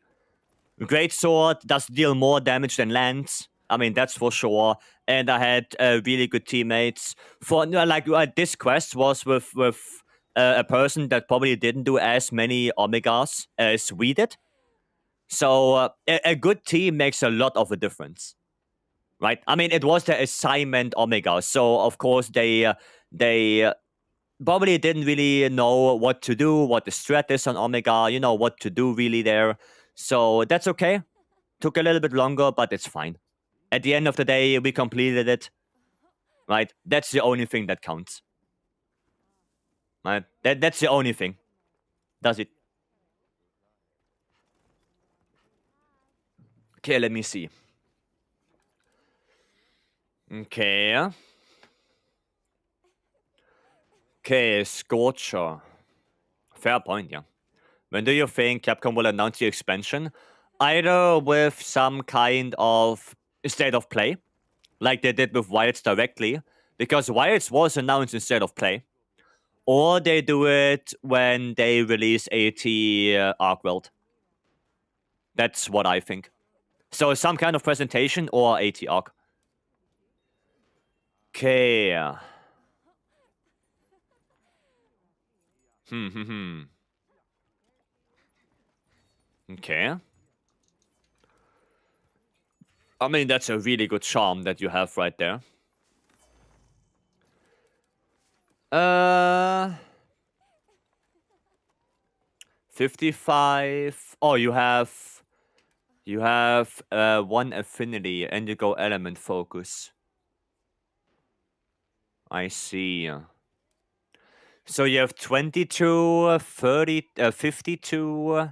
Great sword does deal more damage than lance. I mean, that's for sure. And I had really good teammates. For like this quest was with a person that probably didn't do as many omegas as we did. So a good team makes a lot of a difference, right? I mean, it was the assignment omega, so of course they probably didn't really know what to do, what the strat is on omega, you know, what to do really there. So that's okay. Took a little bit longer, but it's fine. At the end of the day, we completed it, right? That's the only thing that counts, right? That's the only thing. Does it? Okay, let me see. Okay. Okay, Scorcher. Fair point, yeah. When do you think Capcom will announce the expansion? Either with some kind of state of play, like they did with Wilds directly, because Wilds was announced in state of play, or they do it when they release AT ArcWorld. That's what I think. So some kind of presentation or AT Arc. Okay. Okay. I mean, that's a really good charm that you have right there. 55. Oh, you have one affinity and you go element focus. I see. So you have 22, 30, 52,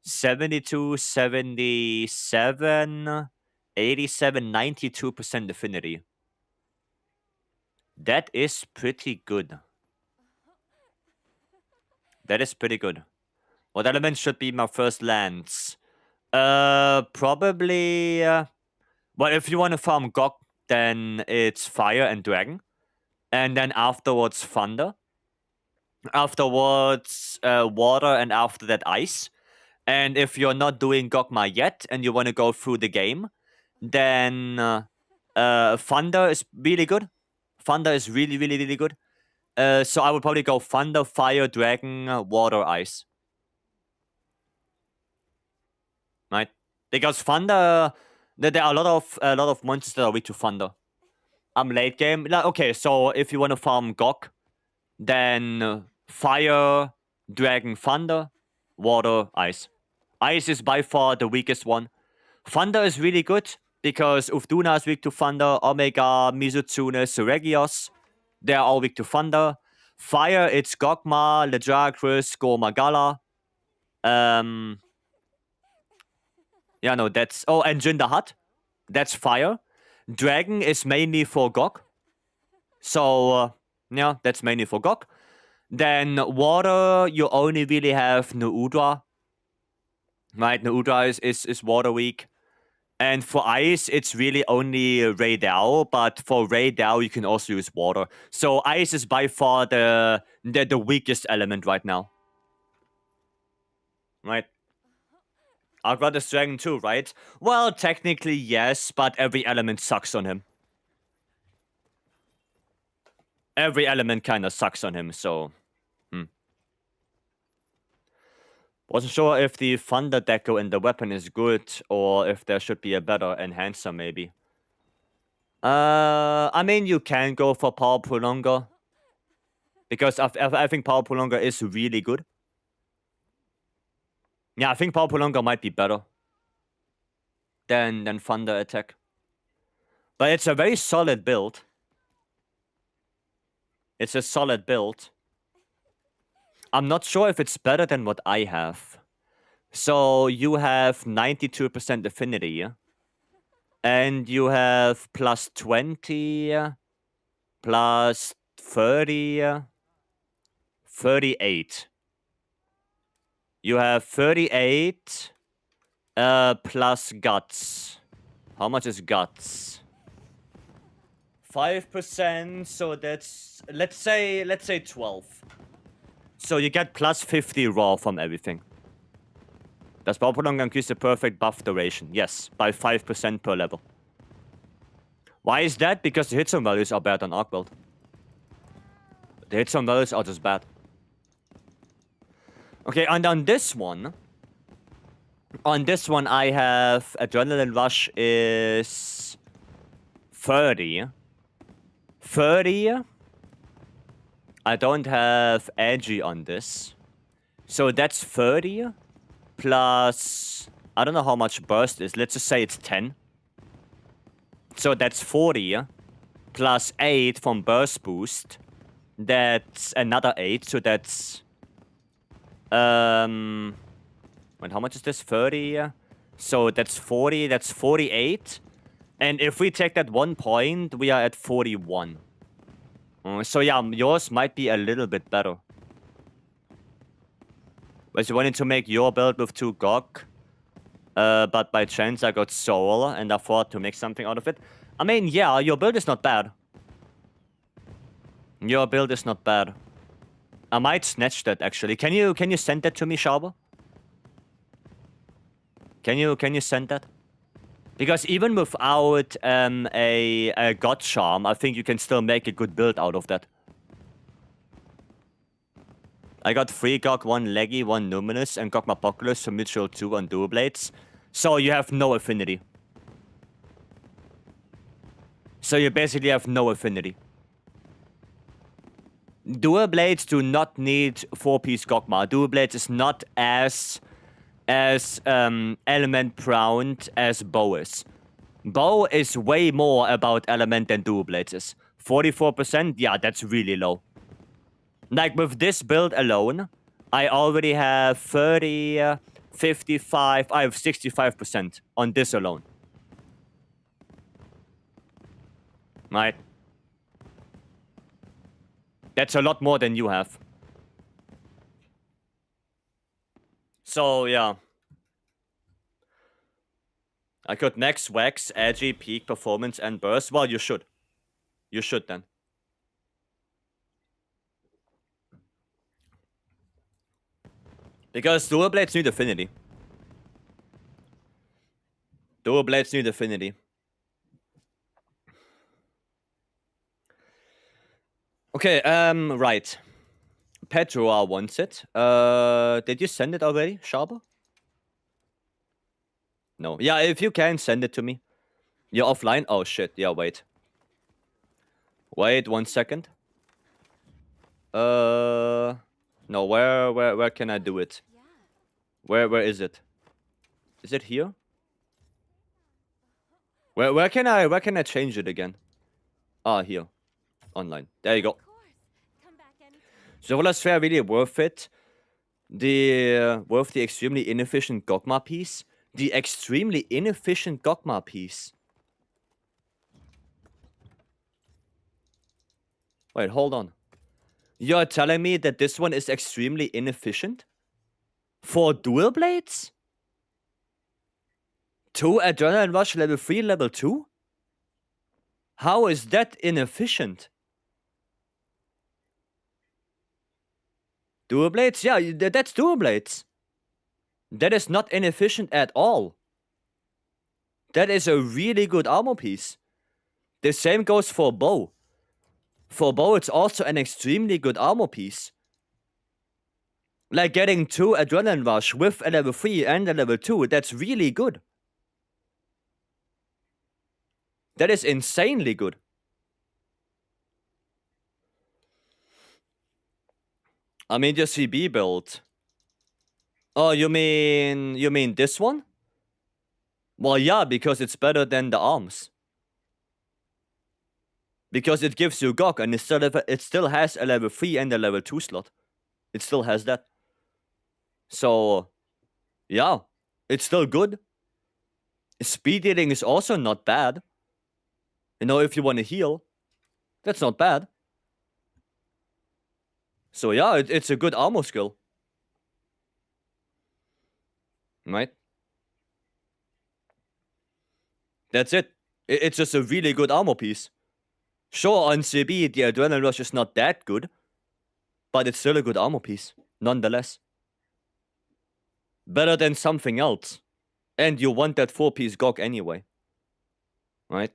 72, 77, 87, 92% affinity. That is pretty good. That is pretty good. What element should be my first lance? Probably... well, if you want to farm Gok, then it's Fire and Dragon. And then afterwards, Thunder. Afterwards, Water, and after that, Ice. And if you're not doing Gokma yet, and you want to go through the game, then Thunder is really good. Thunder is really, really, really good. So I would probably go Thunder, Fire, Dragon, Water, Ice. Right? Because Thunder, there are a lot of monsters that are weak to Thunder. Late game. Okay, so if you want to farm Gok, then Fire, Dragon, Thunder, Water, Ice. Ice is by far the weakest one. Thunder is really good because Ufduna is weak to Thunder, Omega, Mizutsune, Seregios. They are all weak to Thunder. Fire, it's Gokma, Ledragris, Gormagala. Yeah, no, that's... Oh, and Jin the Hutt. That's Fire. Dragon is mainly for Gok. So, yeah, that's mainly for Gok. Then Water, you only really have Nuudra. Right, Nuudra is Water weak. And for Ice, it's really only Ray Dao, but for Ray Dao, you can also use Water. So Ice is by far the weakest element right now. Right? Arcrat is Dragon too, right? Well, technically yes, but every element sucks on him. Every element kind of sucks on him, so... Wasn't sure if the Thunder Deco in the weapon is good, or if there should be a better enhancer, maybe. I mean, you can go for Power Prolonger. Because I think Power Prolonger is really good. Yeah, I think Power Prolonger might be better than Thunder Attack. But it's a very solid build. It's a solid build. I'm not sure if it's better than what I have. So you have 92% affinity. And you have plus 20, plus 30, 38. You have 38 plus guts. How much is guts? 5%, so that's let's say 12. So you get plus 50 raw from everything. Does power prolong increase the perfect buff duration? Yes, by 5% per level. Why is that? Because the hit zone values are bad on Arc build. The hit zone values are just bad. Okay, and on this one I have Adrenaline Rush is 30. 30. I don't have Edgy on this. So that's 30 plus... I don't know how much burst is. Let's just say it's 10. So that's 40 plus 8 from burst boost. That's another 8, so that's... Wait, how much is this? 30? So that's 40, that's 48. And if we take that 1 point, we are at 41. So yeah, yours might be a little bit better. Was you wanted to make your build with 2 GOG, but by chance I got Soul and I thought to make something out of it. I mean, yeah, your build is not bad. Your build is not bad. I might snatch that actually. Can you send that to me, Sharber? Can you send that? Because even without a God Charm, I think you can still make a good build out of that. I got 3 GOG, 1 Leggy, 1 Numinous, and GOG Mapoculus for mutual 2 on Dual Blades. So you have no affinity. So you basically have no affinity. Dual Blades do not need 4-piece Gogma. Dual Blades is not as element proud as Bow is. Bow is way more about element than Dual Blades is. 44%, yeah, that's really low. Like with this build alone, I already have 30, 55, I have 65% on this alone. Right? That's a lot more than you have. So, yeah. I could max wax, edgy, peak, performance, and burst. Well, you should. You should then. Because Dual Blades need affinity. Dual Blades need affinity. Okay, right. Petroa wants it. Did you send it already, Sharper? No. Yeah, if you can, send it to me. You're offline? Oh, shit. Yeah, wait. Wait 1 second. No, where can I do it? Yeah. Where is it? Is it here? Where can I change it again? Ah, here. Online. There you go. Of course. Come back anytime. So was fair really worth it? Worth the extremely inefficient Gogma piece? The extremely inefficient Gogma piece. Wait, hold on. You're telling me that this one is extremely inefficient? For Dual Blades? 2 Adrenaline Rush level 3, level 2? How is that inefficient? Dual Blades? Yeah, that's Dual Blades. That is not inefficient at all. That is a really good armor piece. The same goes for Bow. For Bow, it's also an extremely good armor piece. Like getting 2 Adrenaline Rush with a level 3 and a level 2, that's really good. That is insanely good. I mean, your CB build. Oh, you mean this one? Well, yeah, because it's better than the arms. Because it gives you GOG and it still has a level 3 and a level 2 slot. It still has that. So, yeah, it's still good. Speed eating is also not bad. You know, if you want to heal, that's not bad. So yeah, it's a good armor skill. Right? That's it. It's just a really good armor piece. Sure, on CB, the Adrenaline Rush is not that good, but it's still a good armor piece, nonetheless. Better than something else. And you want that 4-piece GOG anyway. Right?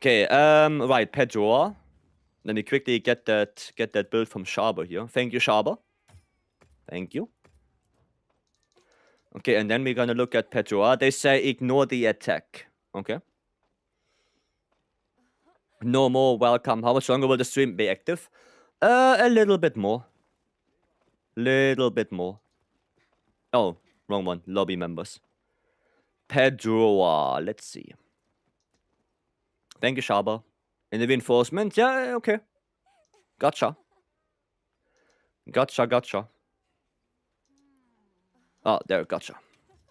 Okay, right, Pedroa. Let me quickly get that build from Schaber here. Thank you, Schaber. Thank you. Okay, and then we're gonna look at Pedroa. They say ignore the attack. Okay. No more welcome. How much longer will the stream be active? A little bit more. Little bit more. Oh, wrong one. Lobby members. Pedroa. Let's see. Thank you, Schaber. In the reinforcement? Yeah, okay. Gotcha. Gotcha. Oh, there, gotcha.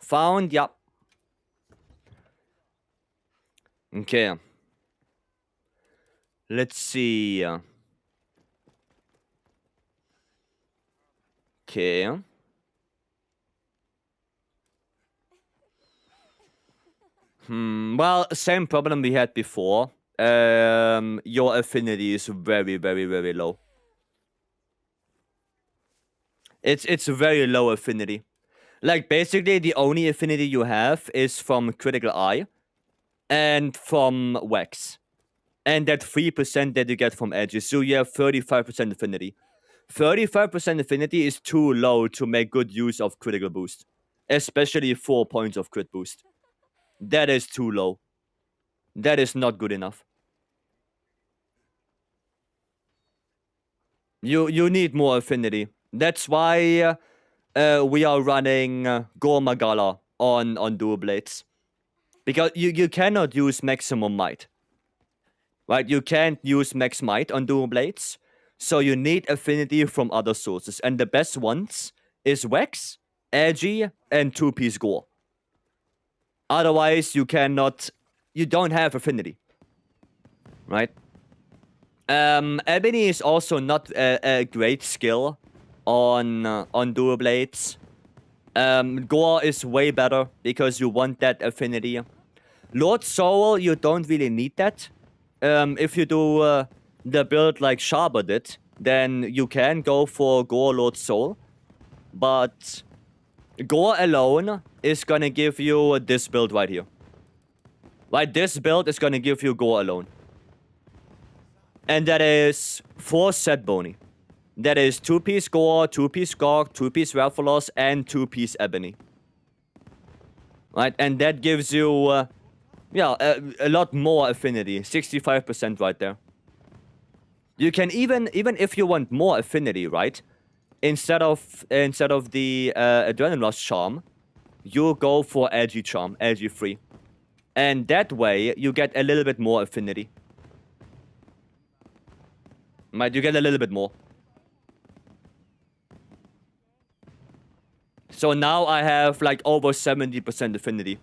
Found, yeah. Okay. Let's see. Okay. Well, same problem we had before. Your affinity is very, very, very low. It's very low affinity. Like, basically, the only affinity you have is from Critical Eye and from Wax. And that 3% that you get from edges. So you have 35% affinity. 35% affinity is too low to make good use of critical boost. Especially 4 points of crit boost. That is too low. That is not good enough. You need more affinity. That's why we are running Gore Magala on dual blades. Because you cannot use maximum might. Right? You can't use max might on dual blades. So you need affinity from other sources. And the best ones is Wax, Edgy, and 2-piece Gore. Otherwise, you don't have affinity. Right? Ebony is also not a great skill on dual blades. Gore is way better because you want that affinity. Lord Soul, you don't really need that. If you do the build like Schaber did, then you can go for Gore Lord Soul. But Gore alone is gonna give you this build right here. Right, this build is gonna give you Gore alone. And that is 4 set bony. That is 2-piece Gore, 2-piece Gog, 2-piece Rathalos, and 2-piece Ebony. Right, and that gives you, a lot more affinity. 65% right there. You can even if you want more affinity, right? Instead of the Adrenaline Rush Charm, you go for Edgy Charm, Edgy 3. And that way, you get a little bit more affinity. Right, you get a little bit more. So now I have like over 70% affinity.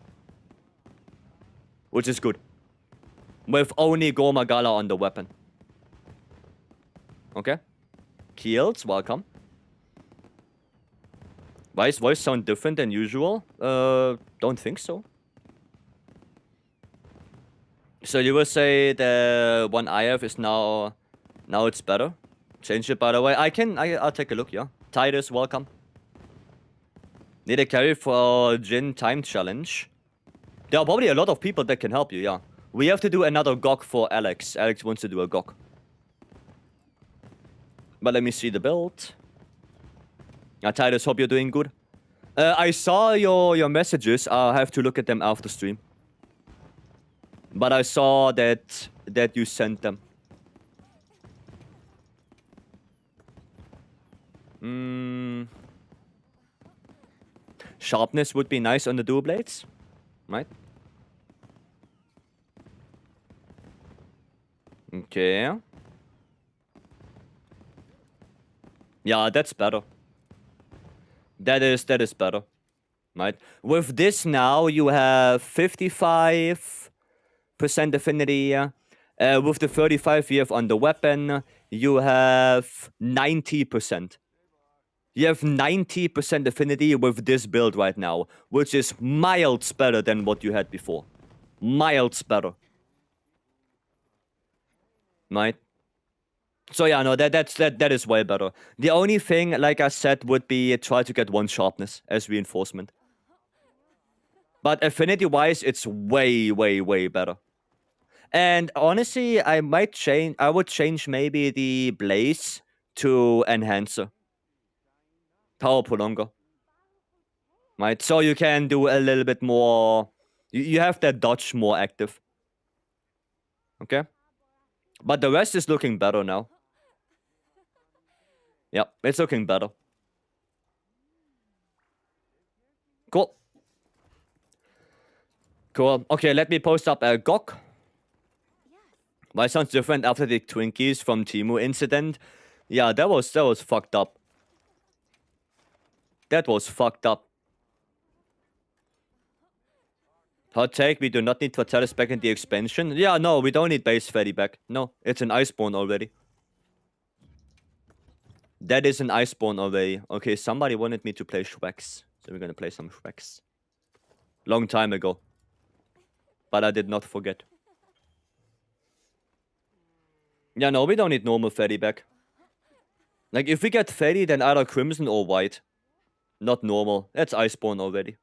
Which is good. With only Gore Magala on the weapon. Okay. Keels, welcome. Why does voice sound different than usual? Don't think so. So you will say the one I have is now it's better? Change it, by the way. I'll take a look, yeah. Titus, welcome. Need a carry for Jin time challenge. There are probably a lot of people that can help you, yeah. We have to do another GOG for Alex. Alex wants to do a GOG. But let me see the build. Titus, hope you're doing good. I saw your messages. I'll have to look at them after stream. But I saw that you sent them. Sharpness would be nice on the dual blades, right? Okay. Yeah, that's better. That is better, right? With this now, you have 55% affinity. With the 35 you have on the weapon, you have 90%. You have 90% affinity with this build right now, which is miles better than what you had before. Miles better. Right? So yeah, no, that is way better. The only thing, like I said, would be try to get 1 sharpness as reinforcement. But affinity-wise, it's way, way, way better. And honestly, I would change maybe the blaze to enhancer. Power prolonger. Right, so you can do a little bit more. You have that dodge more active. Okay? But the rest is looking better now. Yep, it's looking better. Cool. Cool. Okay, let me post up a GOK. Why sounds different after the Twinkies from Timu incident? Yeah, that was fucked up. That was fucked up. Hot take, we do not need Fatalis back in the expansion. Yeah, no, we don't need base fatty back. No, it's an Iceborne already. That is an Iceborne already. Okay, somebody wanted me to play Shweks. So we're gonna play some Shweks. Long time ago. But I did not forget. Yeah, no, we don't need normal fatty back. Like, if we get fatty, then either Crimson or White. Not normal. That's Iceborne already.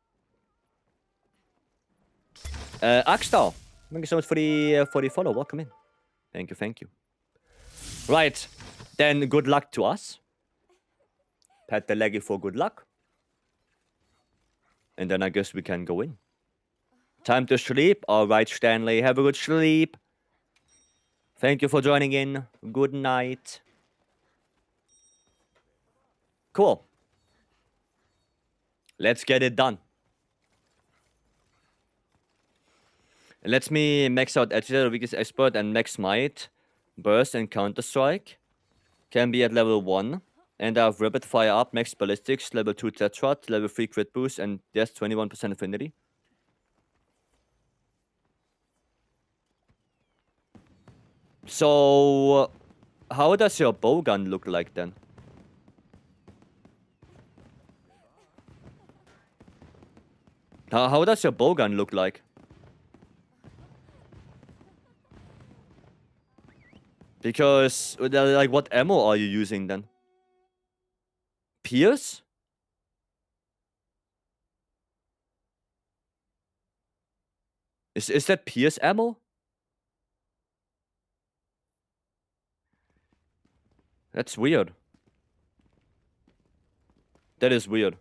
Axstar, thank you so much for the follow. Welcome in. Thank you, thank you. Right, then good luck to us. Pat the leggy for good luck. And then I guess we can go in. Time to sleep. All right, Stanley, have a good sleep. Thank you for joining in. Good night. Cool. Let's get it done. Let me max out Agitator, Weakest Expert, and Max Might. Burst and Counter-Strike. Can be at level 1. And I have Rapid Fire up, Max Ballistics, level 2 Tetrad, level 3 Crit Boost, and yes, 21% Affinity. So, how does your bowgun look like then? How does your bowgun look like? Because, like, what ammo are you using then? Pierce? Is that Pierce ammo? That's weird. That is weird.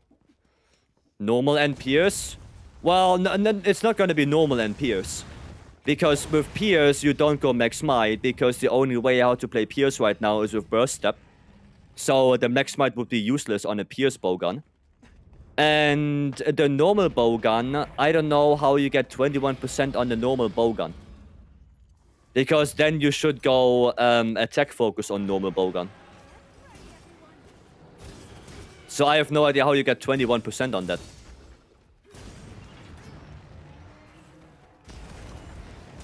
Normal and Pierce? Well, it's not gonna be normal and Pierce. Because with Pierce, you don't go Max Might, because the only way how to play Pierce right now is with Burst Step. So the Max Might would be useless on a Pierce bowgun. And the normal bowgun, I don't know how you get 21% on the normal bowgun. Because then you should go attack focus on normal bowgun. So I have no idea how you get 21% on that.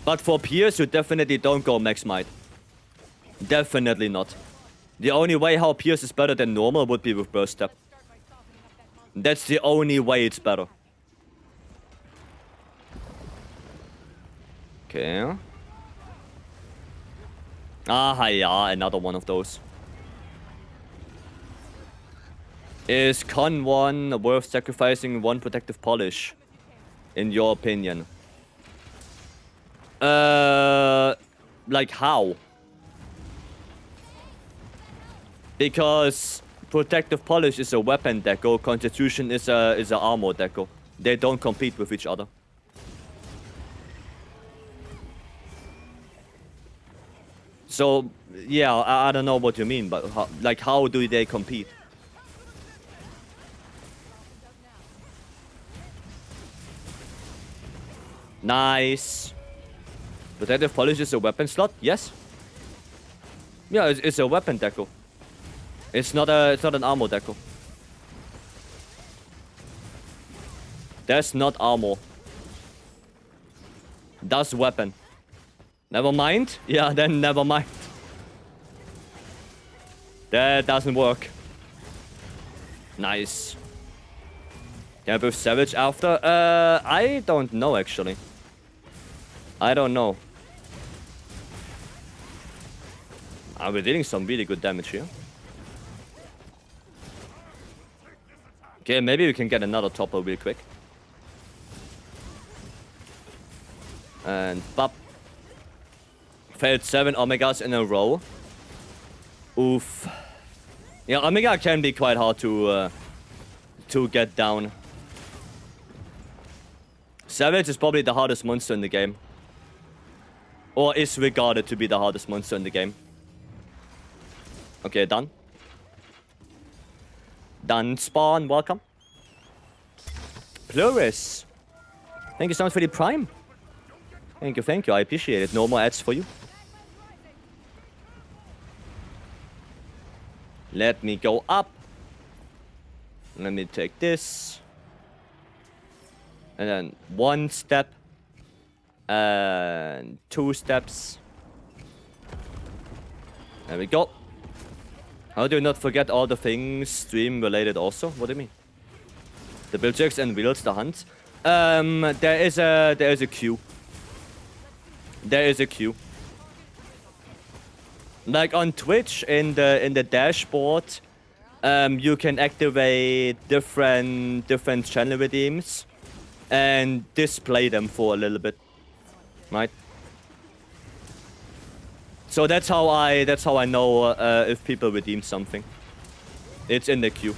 But for Pierce, you definitely don't go Max Might. Definitely not. The only way how Pierce is better than normal would be with Burst Step. That's the only way it's better. Okay. Ah, yeah, another one of those. Is Con 1 worth sacrificing 1 protective polish? In your opinion? Like how? Because protective polish is a weapon deco, constitution is a armor deco. They don't compete with each other. So yeah, I don't know what you mean, but how do they compete? Nice. Protective polish is a weapon slot? Yes. Yeah, it's a weapon deco. It's not an armor deco. That's not armor. That's weapon. Never mind? Yeah, then never mind. That doesn't work. Nice. Can I boost Savage after? I don't know actually. I don't know. We're dealing some really good damage here. Okay, maybe we can get another topper real quick. And bop. Failed 7 Omegas in a row. Oof. Yeah, Omega can be quite hard to get down. Savage is probably the hardest monster in the game. Or is regarded to be the hardest monster in the game. Okay, done. Done, Spawn, welcome. Plurus. Thank you so much for the prime. Thank you, I appreciate it. No more ads for you. Let me go up. Let me take this. And then 1 step. And 2 steps. There we go. How do you not forget all the things stream related also? What do you mean? The build checks and wheels, the hunt. There is a queue. There is a queue. Like on Twitch in the dashboard, you can activate different channel redeems and display them for a little bit. Right? So that's how I know if people redeem something. It's in the queue.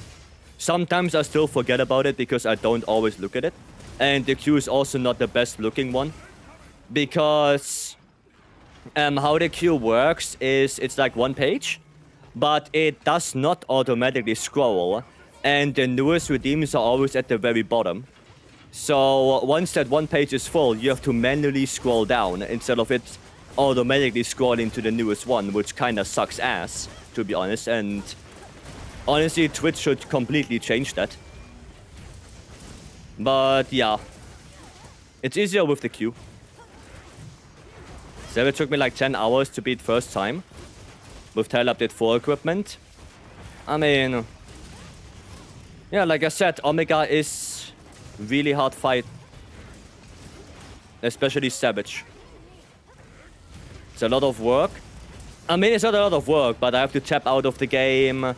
Sometimes I still forget about it because I don't always look at it. And the queue is also not the best looking one. Because how the queue works is it's like 1 page, but it does not automatically scroll. And the newest redeems are always at the very bottom. So once that 1 page is full, you have to manually scroll down instead of it automatically scrolling to the newest one, which kind of sucks ass, to be honest. And honestly, Twitch should completely change that. But yeah, it's easier with the queue. So it took me like 10 hours to beat first time with Tail Update 4 equipment. I mean, yeah, like I said, Omega is really hard fight. Especially Savage. It's a lot of work. I mean, it's not a lot of work, but I have to tap out of the game,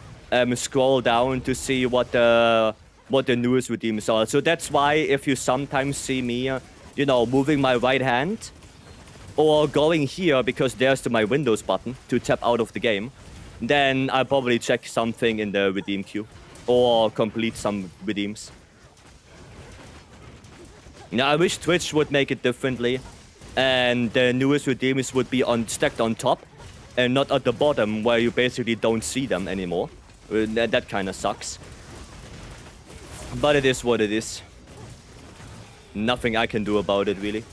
scroll down to see what the newest redeems are. So that's why if you sometimes see me, you know, moving my right hand or going here because there's my Windows button to tap out of the game, then I'll probably check something in the redeem queue or complete some redeems. Now, I wish Twitch would make it differently, and the newest redeems would be stacked on top, and not at the bottom where you basically don't see them anymore. That kind of sucks. But it is what it is. Nothing I can do about it, really.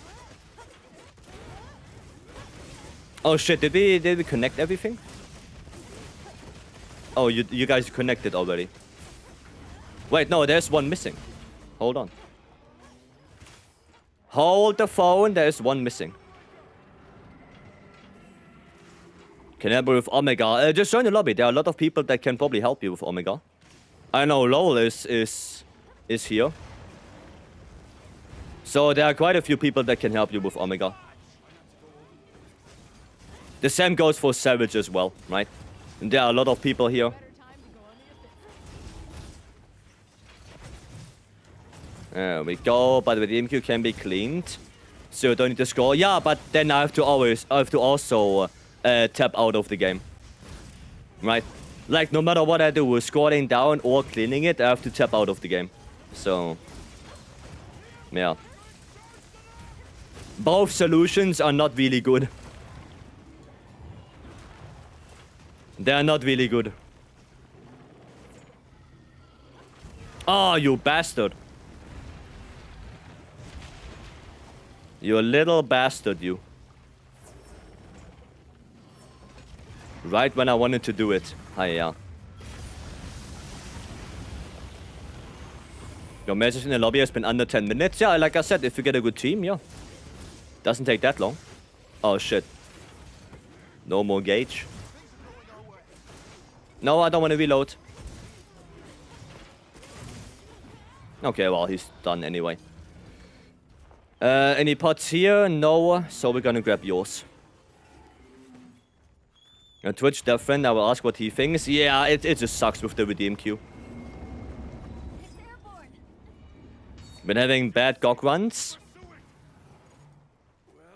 Oh shit! Did we connect everything? Oh, you guys connected already. Wait, no, there's one missing. Hold on. Hold the phone, there's one missing. Can help with Omega. Just join the lobby. There are a lot of people that can probably help you with Omega. I know Lowell is here. So there are quite a few people that can help you with Omega. The same goes for Savage as well, right? And there are a lot of people here. There we go, but the redeem queue can be cleaned. So you don't need to scroll. Yeah, but then I have to also tap out of the game. Right? Like, no matter what I do, scrolling down or cleaning it, I have to tap out of the game. So, yeah. Both solutions are not really good. They are not really good. Oh, you bastard. You little bastard, you. Right when I wanted to do it. Hiya. Your message in the lobby has been under 10 minutes. Yeah, like I said, if you get a good team, yeah. Doesn't take that long. Oh, shit. No more gauge. No, I don't want to reload. Okay, well, he's done anyway. Any pots here? No, so we're gonna grab yours. Twitch dev friend, I will ask what he thinks. Yeah, it just sucks with the redeem queue. It's airborne. Been having bad GOG runs.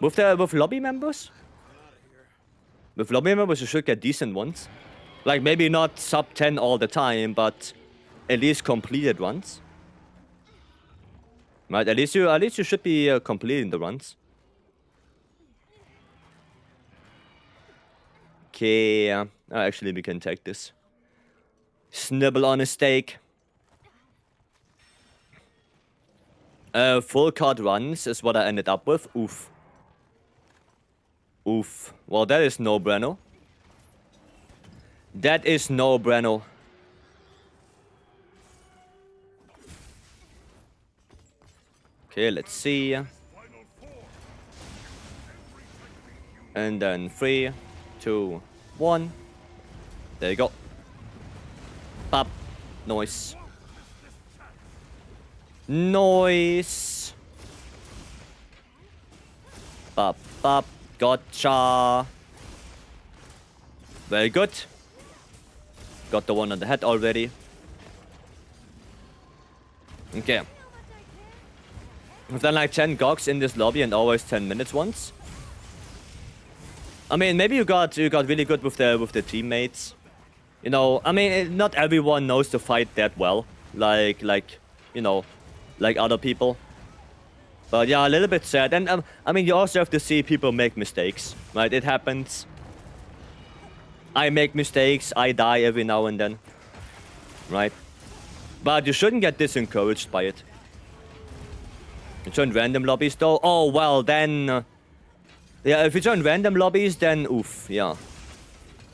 With lobby members? With lobby members, you should get decent ones. Like, maybe not sub 10 all the time, but at least completed runs. Right, at least you should be completing the runs. Okay, actually we can take this. Snibble on a steak. Full card runs is what I ended up with. Oof. Oof. Well, that is no bueno. That is no bueno. Okay, let's see. And then 3, 2, 1. There you go. Pop. Noise. Noise. Pop, pop. Gotcha. Very good. Got the one on the head already. Okay. We've done like 10 GOGs in this lobby and always 10 minutes once. I mean, maybe you got really good with the teammates. You know, I mean, not everyone knows to fight that well, like you know, like other people. But yeah, a little bit sad. And I mean, you also have to see people make mistakes, right? It happens. I make mistakes. I die every now and then, right? But you shouldn't get disencouraged by it. You join random lobbies though? Oh, well, then... yeah, if you join random lobbies, then oof, yeah.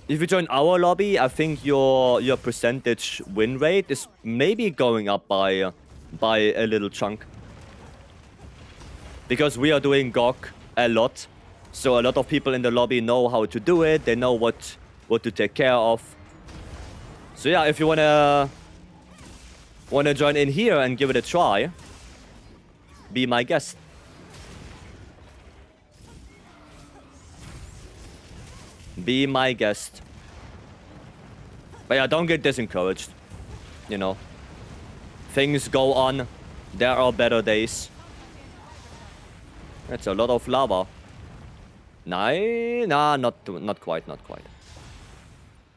If you join our lobby, I think your percentage win rate is maybe going up by a little chunk. Because we are doing GOG a lot. So a lot of people in the lobby know how to do it. They know what to take care of. So yeah, if you wanna join in here and give it a try, be my guest. Be my guest. But yeah, don't get disencouraged. You know. Things go on. There are better days. That's a lot of lava. Nah, not quite.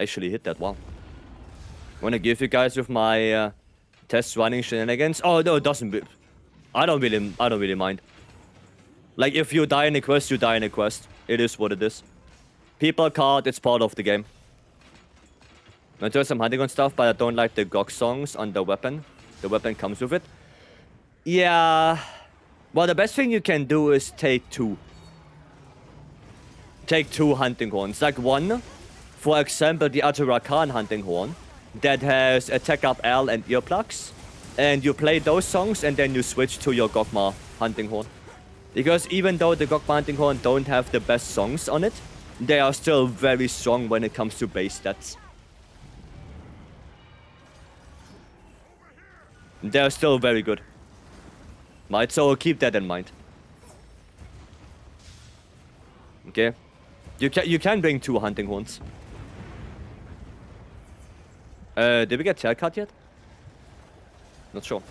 Actually hit that well. Wanna give you guys with my test running shenanigans? Oh no, it doesn't. I don't really mind. Like if you die in a quest, you die in a quest. It is what it is. People card, it's part of the game. I enjoy some hunting on stuff, but I don't like the GOG songs on the weapon. The weapon comes with it. Yeah. Well, the best thing you can do is take 2. Take 2 hunting horns. Like one, for example, the Atarakan hunting horn that has attack up L and earplugs. And you play those songs and then you switch to your Gogma hunting horn. Because even though the Gogma hunting horn don't have the best songs on it, they are still very strong when it comes to base stats. They're still very good. Right, so keep that in mind. Okay. You can bring 2 hunting horns. Did we get tailcut yet? Not sure.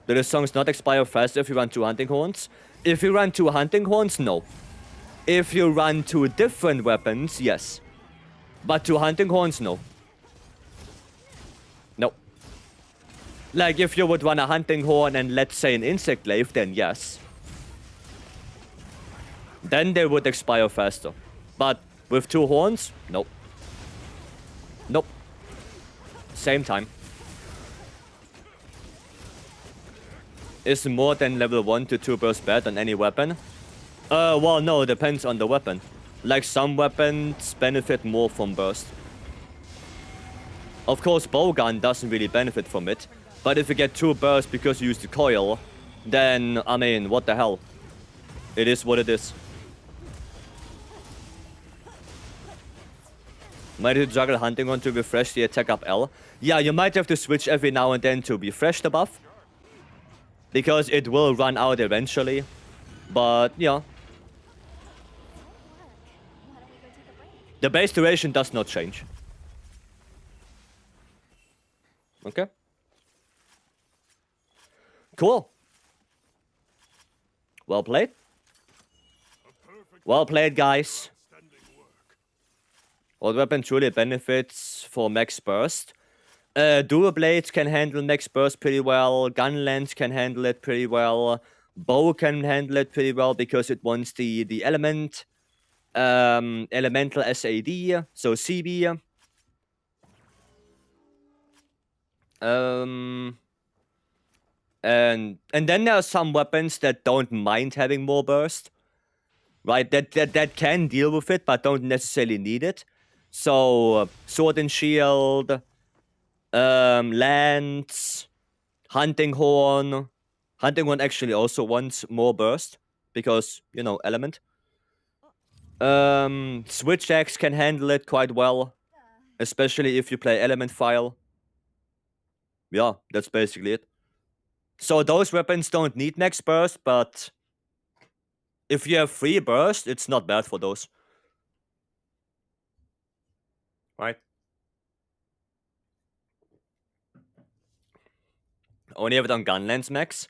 Do the songs not expire faster if you run 2 hunting horns? If you run 2 hunting horns, no. If you run 2 different weapons, yes. But 2 hunting horns, no. No. Like, if you would run a hunting horn and let's say an insect glaive, then yes. Then they would expire faster. But with 2 horns, nope. Nope. Same time. Is more than level 1 to 2 burst bad on any weapon? Well, no, it depends on the weapon. Like, some weapons benefit more from burst. Of course, bowgun doesn't really benefit from it. But if you get 2 bursts because you use the coil, then, I mean, what the hell? It is what it is. Might you juggle hunting on to refresh the attack up L? Yeah, you might have to switch every now and then to refresh the buff. Because it will run out eventually. But, yeah. Why don't we go take a break? The base duration does not change. Okay. Cool. Well played. Well played, guys. What weapon truly benefits for max burst? Dual blades can handle max burst pretty well. Gunlance can handle it pretty well. Bow can handle it pretty well because it wants the element. Elemental SAD, so CB. And then there are some weapons that don't mind having more burst, right? That can deal with it, but don't necessarily need it. So sword and shield, lance, hunting horn. Hunting horn actually also wants more burst because element. Switch axe can handle it quite well, especially if you play element file. Yeah, that's basically it. So those weapons don't need max burst, but if you have free burst, it's not bad for those. Right? Only have it on Gunlance max.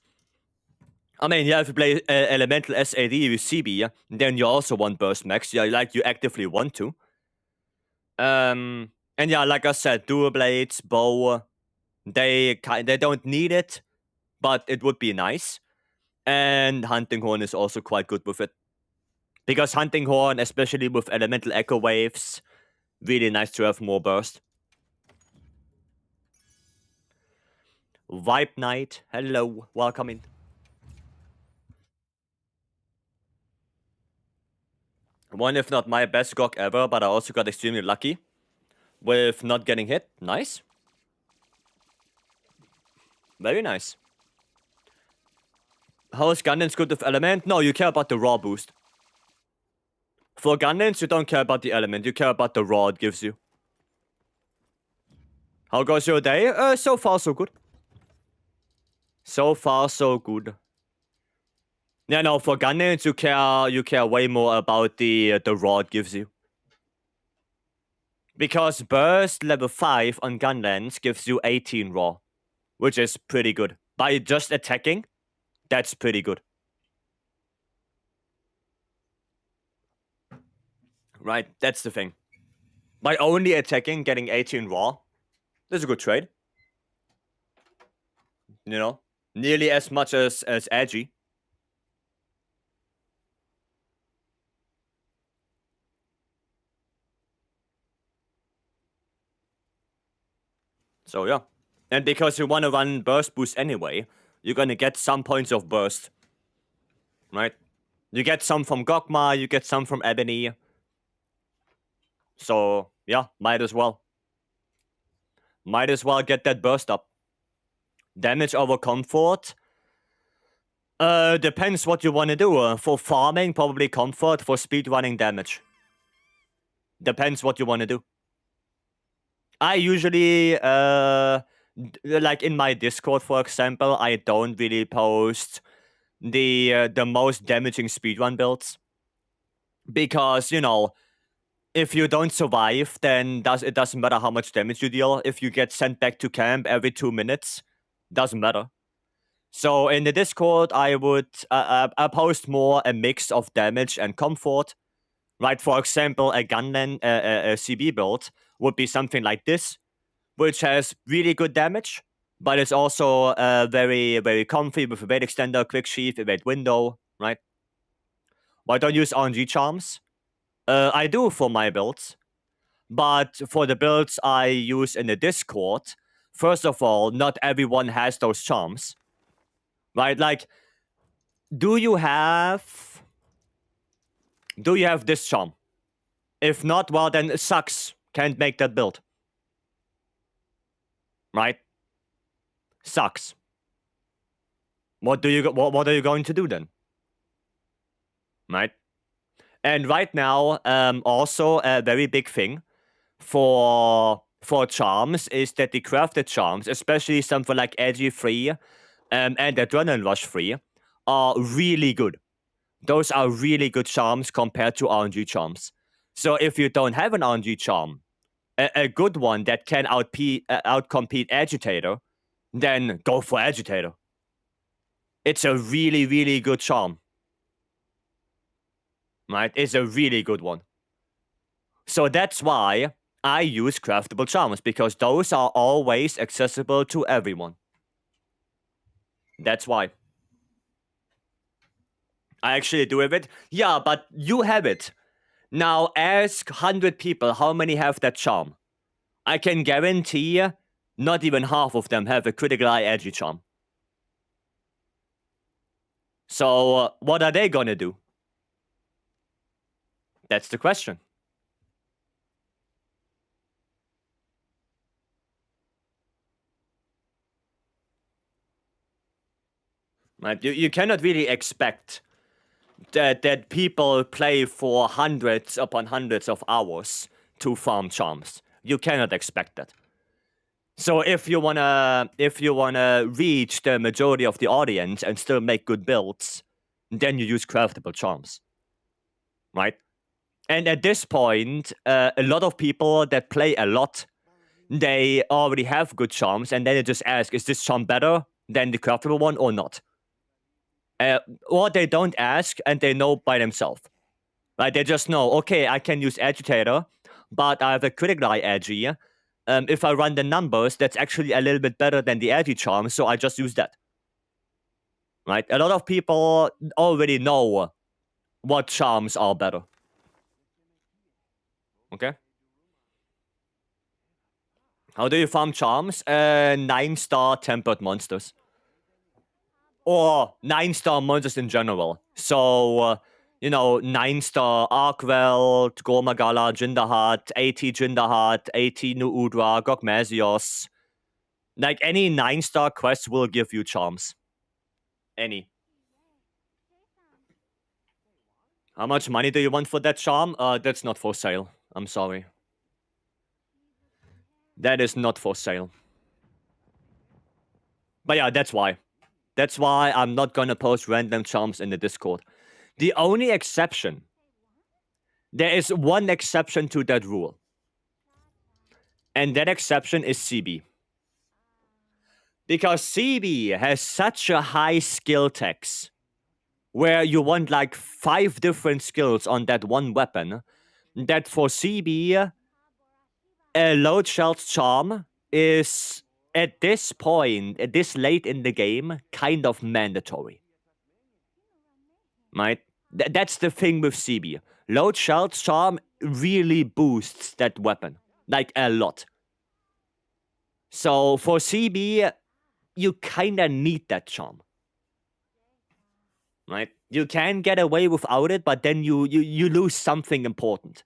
I mean, yeah, if you play Elemental SAD with CB, then you also want burst max. Yeah, like you actively want to. And yeah, like I said, dual blades, bow, they don't need it, but it would be nice. And hunting horn is also quite good with it. Because hunting horn, especially with elemental echo waves, really nice to have more burst. Vibe Knight, hello, welcome in. One, if not my best GOG ever, but I also got extremely lucky with not getting hit. Nice. Very nice. How is Gundance good with element? No, you care about the raw boost. For Gundance, you don't care about the element. You care about the raw it gives you. How goes your day? So far, so good. So far, so good. Yeah, no, for Gundance, you care way more about the raw it gives you. Because burst level 5 on Gunlance gives you 18 raw, which is pretty good. By just attacking, that's pretty good. Right, that's the thing. By only attacking, getting 18 raw, that's a good trade. Nearly as much as Edgy. So yeah. And because you want to run burst boost anyway, you're gonna get some points of burst. Right? You get some from Gogma, you get some from Ebony. So yeah, might as well. Might as well get that burst up. Damage over comfort. Depends what you want to do. For farming, probably comfort. For speedrunning, damage. Depends what you want to do. I usually, like in my Discord, for example, I don't really post the most damaging speedrun builds. Because, if you don't survive, then it doesn't matter how much damage you deal. If you get sent back to camp every 2 minutes, doesn't matter. So in the Discord, I would I post more a mix of damage and comfort. Right, for example, a Gunland a CB build would be something like this, which has really good damage, but it's also very, very comfy with evade extender, quick sheath, evade window, right? Why don't use RNG charms? I do for my builds, but for the builds I use in the Discord, first of all, not everyone has those charms, right? Like, do you have this charm? If not, well, then it sucks. Can't make that build. Right? Sucks. What are you going to do then? Right? And right now, also a very big thing for charms is that the crafted charms, especially something like Edgy 3 and Adrenaline Rush 3, are really good. Those are really good charms compared to RNG charms. So if you don't have an RNG charm, a good one that can outcompete Agitator, then go for Agitator. It's a really, really good charm. Right? It's a really good one. So that's why I use craftable charms, because those are always accessible to everyone. That's why. I actually do have it. Yeah, but you have it. Now ask 100 people how many have that charm. I can guarantee not even half of them have a critical eye edgy charm. So what are they gonna do? That's the question. Right? You cannot really expect that people play for hundreds upon hundreds of hours to farm charms. You cannot expect that. So if you wanna reach the majority of the audience and still make good builds, then you use craftable charms, right? And at this point, a lot of people that play a lot, they already have good charms, and then they just ask, is this charm better than the craftable one or not? Or they don't ask, and they know by themselves. Right? They just know, okay, I can use Agitator, but I have a critical eye Agi. If I run the numbers, that's actually a little bit better than the Agi charm, so I just use that. Right? A lot of people already know what charms are better. Okay? How do you farm charms? 9-star tempered monsters. Or 9-star monsters in general. So, 9-star Arkweld, Gormagala, Jindahat, 80 Jindahat, 80 New Udra, Gogmazios. Like, any 9-star quest will give you charms. Any. How much money do you want for that charm? That's not for sale. I'm sorry. That is not for sale. But yeah, that's why. That's why I'm not gonna post random charms in the Discord. The only exception, there is one exception to that rule. And that exception is CB. Because CB has such a high skill tax, where you want like 5 different skills on that one weapon, that for CB, a load shell's charm is, at this point, at this late in the game, kind of mandatory. Right? That's the thing with CB. Load shell's charm really boosts that weapon. Like, a lot. So, for CB, you kinda need that charm. Right? You can get away without it, but then you lose something important.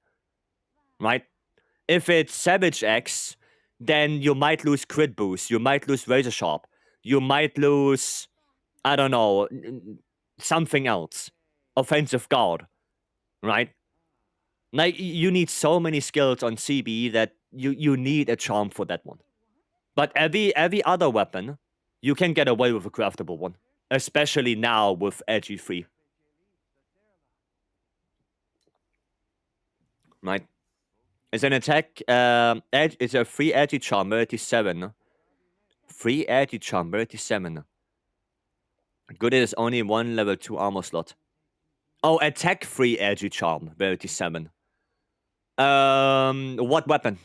Right? If it's Savage X, then you might lose crit boost, you might lose Razor Sharp, you might lose, I don't know, something else. Offensive Guard. Right? Like, you need so many skills on CB that you need a charm for that one. But every other weapon, you can get away with a craftable one. Especially now with Edgy 3. Right? It's an attack, it's a free Edgy charm, 37. Free Edgy charm, 37. Good, it is only one level 2 armor slot. Oh, attack free Edgy charm, 37. What weapon?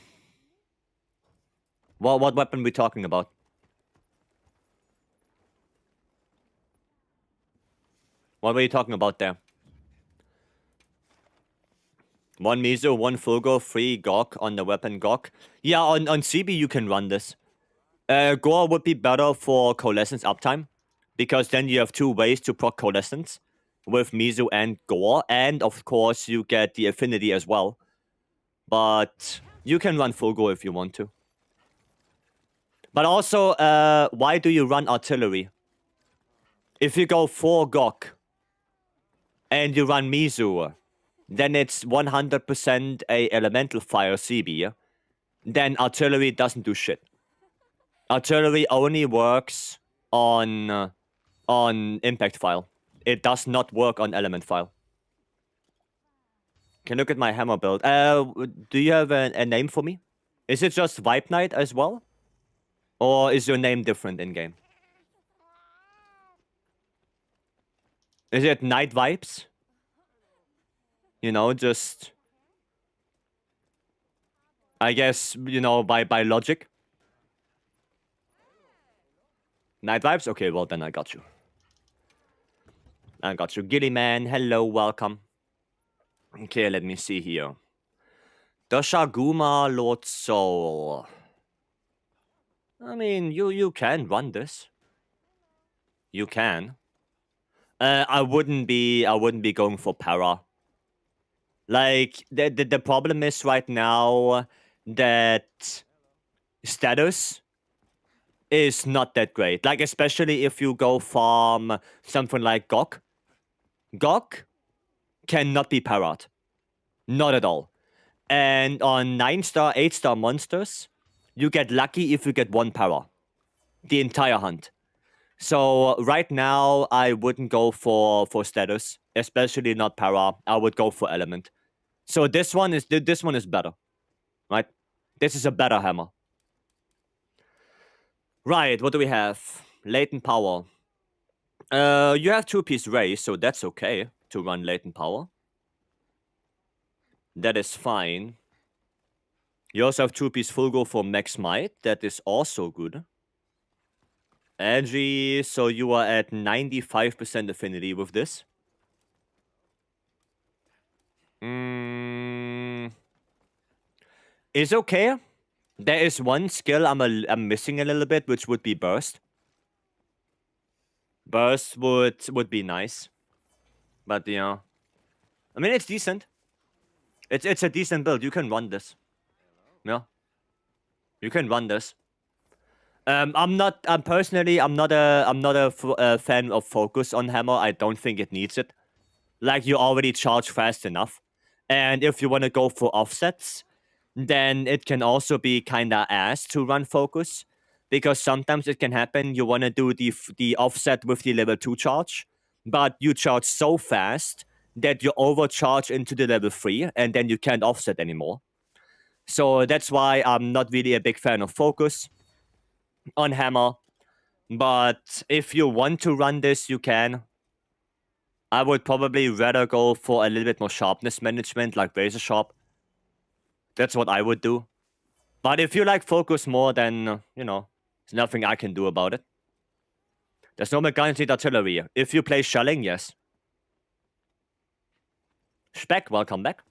What weapon we talking about? What were you talking about there? 1 Miso, 1 Fulgo, 3 Gok on the weapon Gok. Yeah, on CB you can run this. Gore would be better for Coalescence uptime, because then you have 2 ways to proc Coalescence, with Miso and Gore, and of course you get the affinity as well. But you can run Fulgo if you want to. But also, why do you run Artillery? If you go 4 Gok, and you run Miso, then it's 100% a Elemental Fire CB, then Artillery doesn't do shit. Artillery only works on Impact File. It does not work on Element File. Can look at my hammer build. Do you have a name for me? Is it just Vibe Knight as well? Or is your name different in-game? Is it Night Vibes? You know, just... I guess, you know, by logic. Night Vibes? Okay, well then I got you. I got you. Gilly Man, hello, welcome. Okay, let me see here. Doshaguma Lord Soul. I mean, you can run this. You can. I wouldn't be going for para. Like the problem is right now that status is not that great. Like especially if you go from something like Gok. Gok cannot be para'd. Not at all. And on 9-star, 8-star monsters, you get lucky if you get 1 para. The entire hunt. So right now, I wouldn't go for status, especially not para. I would go for element. So this one is better, right? This is a better hammer. Right, what do we have? Latent power. You have 2-piece race, so that's okay to run latent power. That is fine. You also have 2-piece full go for max might. That is also good. Agi, so you are at 95% affinity with this. It's okay. There is one skill I'm missing a little bit, which would be burst. Burst would be nice. But yeah. I mean, it's decent. It's a decent build. You can run this. Yeah. You can run this. I'm not a fan of focus on hammer. I don't think it needs it. Like, you already charge fast enough. And if you want to go for offsets, then it can also be kinda ass to run focus. Because sometimes it can happen you want to do the offset with the level 2 charge, but you charge so fast that you overcharge into the level 3, and then you can't offset anymore. So that's why I'm not really a big fan of focus on hammer. But if you want to run this, you can. I would probably rather go for a little bit more sharpness management, like razor sharp. That's what I would do. But if you like focus more, then, you know, there's nothing I can do about it. There's no guaranteed artillery. If you play shelling, yes. Speck, welcome back.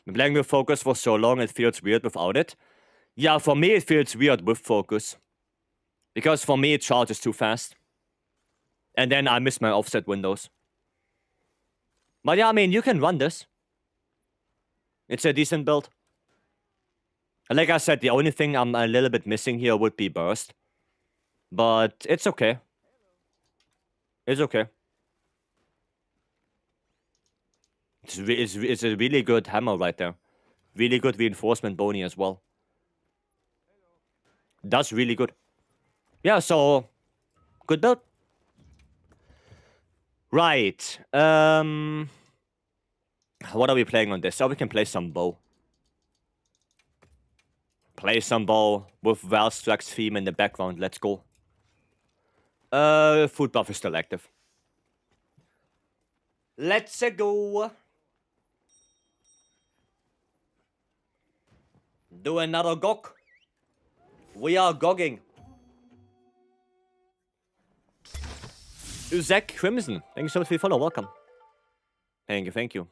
Been playing with focus for so long, it feels weird without it. Yeah, for me it feels weird with focus. Because for me it charges too fast. And then I miss my offset windows. But yeah, I mean, you can run this. It's a decent build. And like I said, the only thing I'm a little bit missing here would be burst. But it's okay. It's okay. It's a really good hammer right there. Really good reinforcement bony as well. That's really good. Yeah, so... good build. Right. What are we playing on this? Oh, we can play some bow. Play some bow with Valstrax's theme in the background. Let's go. Food buff is still active. Let's go. Do another gog. We are gogging. Zach Crimson, thank you so much for your follow. Welcome. Thank you, thank you.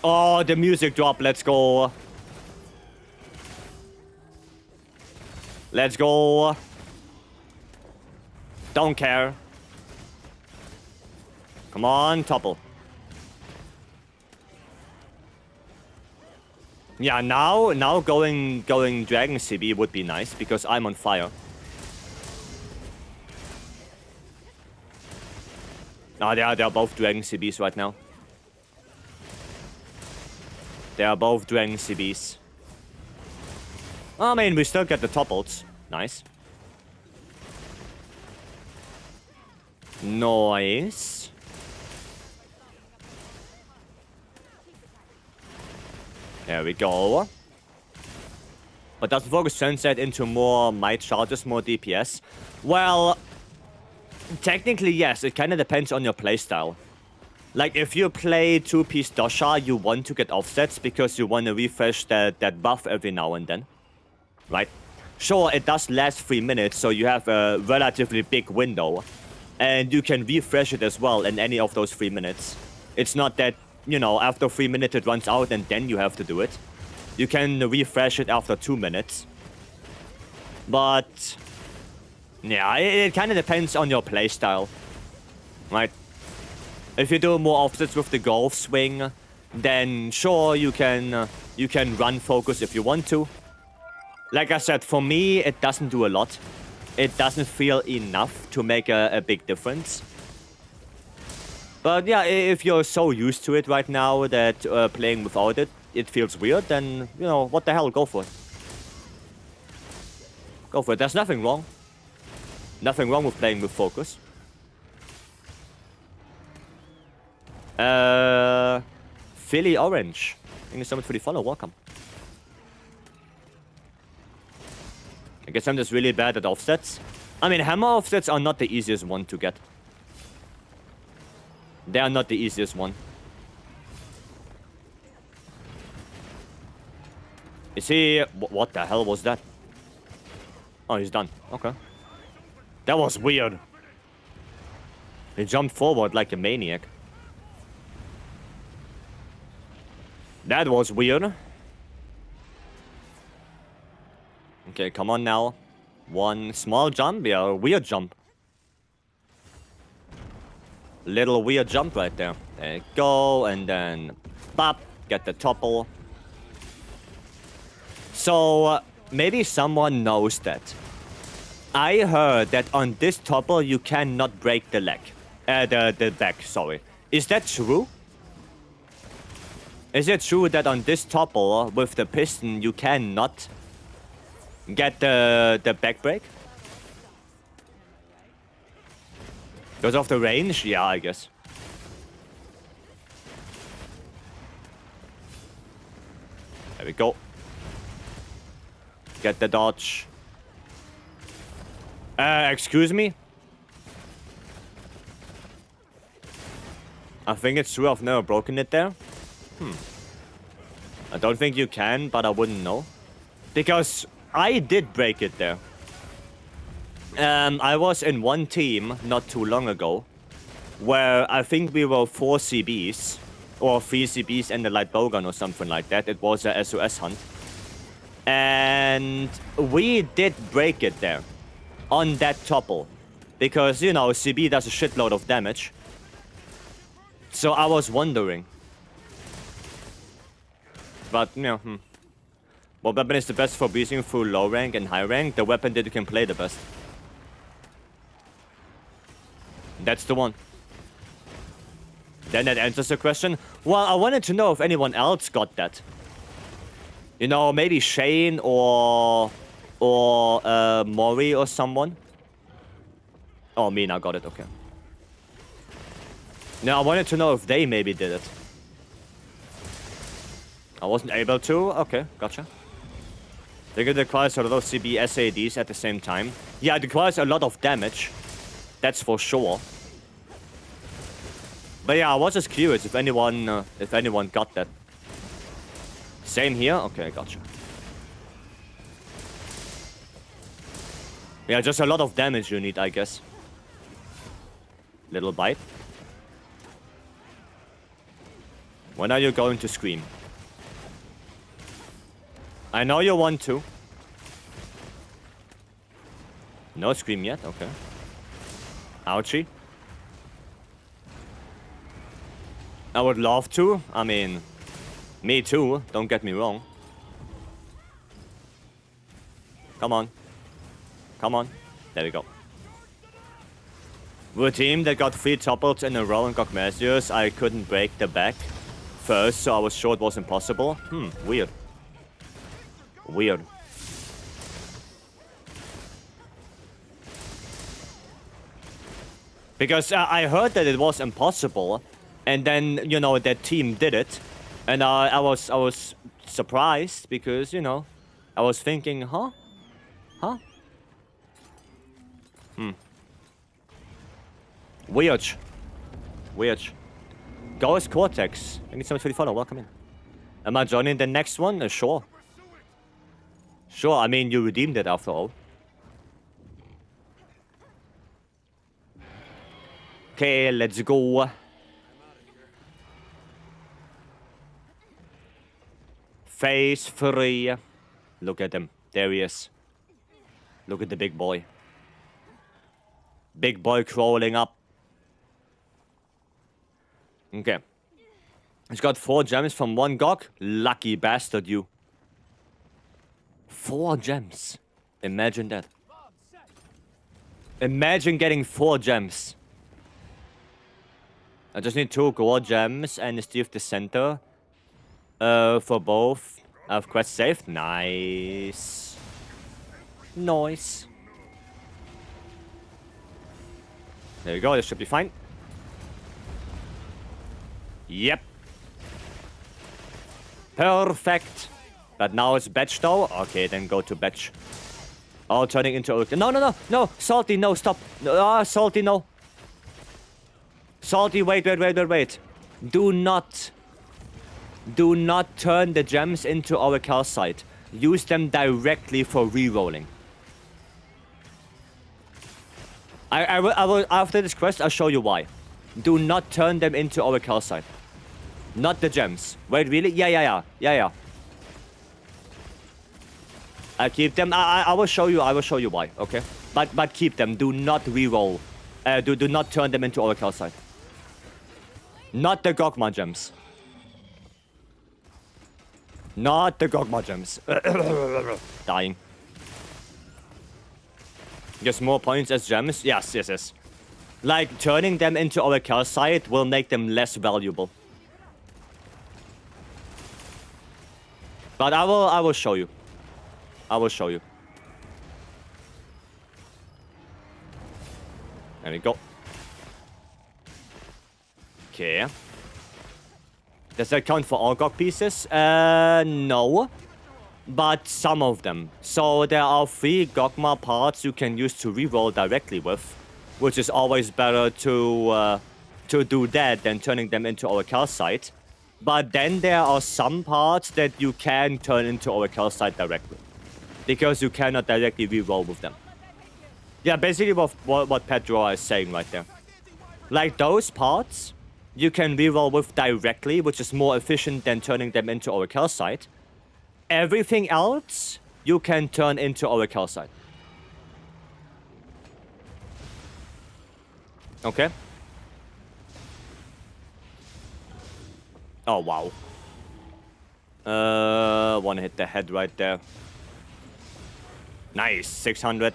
Oh, the music drop. Let's go. Let's go. Don't care. Come on, topple. Yeah, now going Dragon CB would be nice because I'm on fire. Ah, they're both Dragon CBs right now. They are both Dragon CBs. I mean, we still get the topples. Nice. Nice. There we go. But does focus Sunset into more might charges, more DPS? Well, technically yes, it kind of depends on your playstyle. Like, if you play 2-piece Dosha, you want to get offsets because you want to refresh that buff every now and then. Right? Sure, it does last 3 minutes, so you have a relatively big window. And you can refresh it as well in any of those 3 minutes. It's not that, you know, after 3 minutes it runs out and then you have to do it. You can refresh it after 2 minutes. But yeah, it kind of depends on your playstyle. Right? If you do more offsets with the golf swing, then sure, you can run focus if you want to. Like I said, for me, it doesn't do a lot. It doesn't feel enough to make a big difference. But yeah, if you're so used to it right now that playing without it, it feels weird, then, you know, what the hell, go for it. Go for it. There's nothing wrong. Nothing wrong with playing with focus. Philly Orange. Thank you so much for the follow. Welcome. I guess I'm just really bad at offsets. I mean, hammer offsets are not the easiest one to get. They are not the easiest one. Is he... What the hell was that? Oh, he's done. Okay. That was weird. He jumped forward like a maniac. That was weird. Okay, come on now. One small jump, yeah, a weird jump. Little weird jump right there. There you go, and then bop, get the topple. So, maybe someone knows that. I heard that on this topple you cannot break the leg. The back, sorry. Is that true? Is it true that on this topple with the piston you cannot get the back break? Because of the range? Yeah, I guess. There we go. Get the dodge. Excuse me? I think it's true I've never broken it there. I don't think you can, but I wouldn't know. Because I did break it there. I was in one team not too long ago, where I think we were 4 CBs, or 3 CBs and a light bowgun or something like that. It was a SOS hunt. And we did break it there, on that topple. Because, you know, CB does a shitload of damage. So I was wondering. But, you know, what weapon is the best for breezing through low rank and high rank? The weapon that you can play the best. That's the one. Then that answers the question. Well, I wanted to know if anyone else got that. You know, maybe Shane or Maury or someone. Oh, me now got it, okay. Now, I wanted to know if they maybe did it. I wasn't able to? Okay, gotcha. I think it requires a lot of CB SADs at the same time. Yeah, it requires a lot of damage. That's for sure. But yeah, I was just curious if anyone got that. Same here? Okay, gotcha. Yeah, just a lot of damage you need, I guess. Little bite. When are you going to scream? I know you want to. No scream yet? Okay. Ouchie. I would love to. I mean, me too. Don't get me wrong. Come on. Come on. There we go. With a team that got 3 topples in a row and got measures, I couldn't break the back first, so I was sure it was impossible. Weird. Weird. Because I heard that it was impossible, and then, you know, that team did it. And I was surprised because, you know, I was thinking, huh? Huh? Weird. Weird. Ghost Cortex. I need so much for the follow. Welcome in. Am I joining the next one? Sure. Sure, I mean, you redeemed it after all. Okay, let's go. Phase 3. Look at him. There he is. Look at the big boy. Big boy crawling up. Okay. He's got 4 gems from 1 GOG. Lucky bastard, you. 4 gems. Imagine that. Imagine getting 4 gems. I just need 2 gold gems and Steve the center. For both. I've quest saved. Nice. Nice. There you go. This should be fine. Yep. Perfect. But now it's batch though. Okay, then go to batch. Oh, turning into... No. Salty, no, stop. Salty, no. Salty, wait. Do not turn the gems into our calcite. Use them directly for re-rolling. I will, after this quest, I'll show you why. Do not turn them into our calcite. Not the gems. Wait, really? Yeah. I keep them. I will show you why, okay? But keep them. Do not re-roll. Do not turn them into our calcite. Not the Gogma gems. Not the Gogma gems. Dying. Just more points as gems? Yes. Like, turning them into our calcite will make them less valuable. But I will show you. There we go. Okay. Does that count for all GOG pieces? No. But some of them. So there are 3 Gogma parts you can use to reroll directly with, which is always better to do that than turning them into our calcite. But then there are some parts that you can turn into our calcite directly, because you cannot directly reroll with them. Yeah, basically what Pedro is saying right there. Like those parts, you can reroll with directly, which is more efficient than turning them into our calcite. Everything else, you can turn into our calcite. Okay. Oh, wow. Wanna hit the head right there. Nice, 600.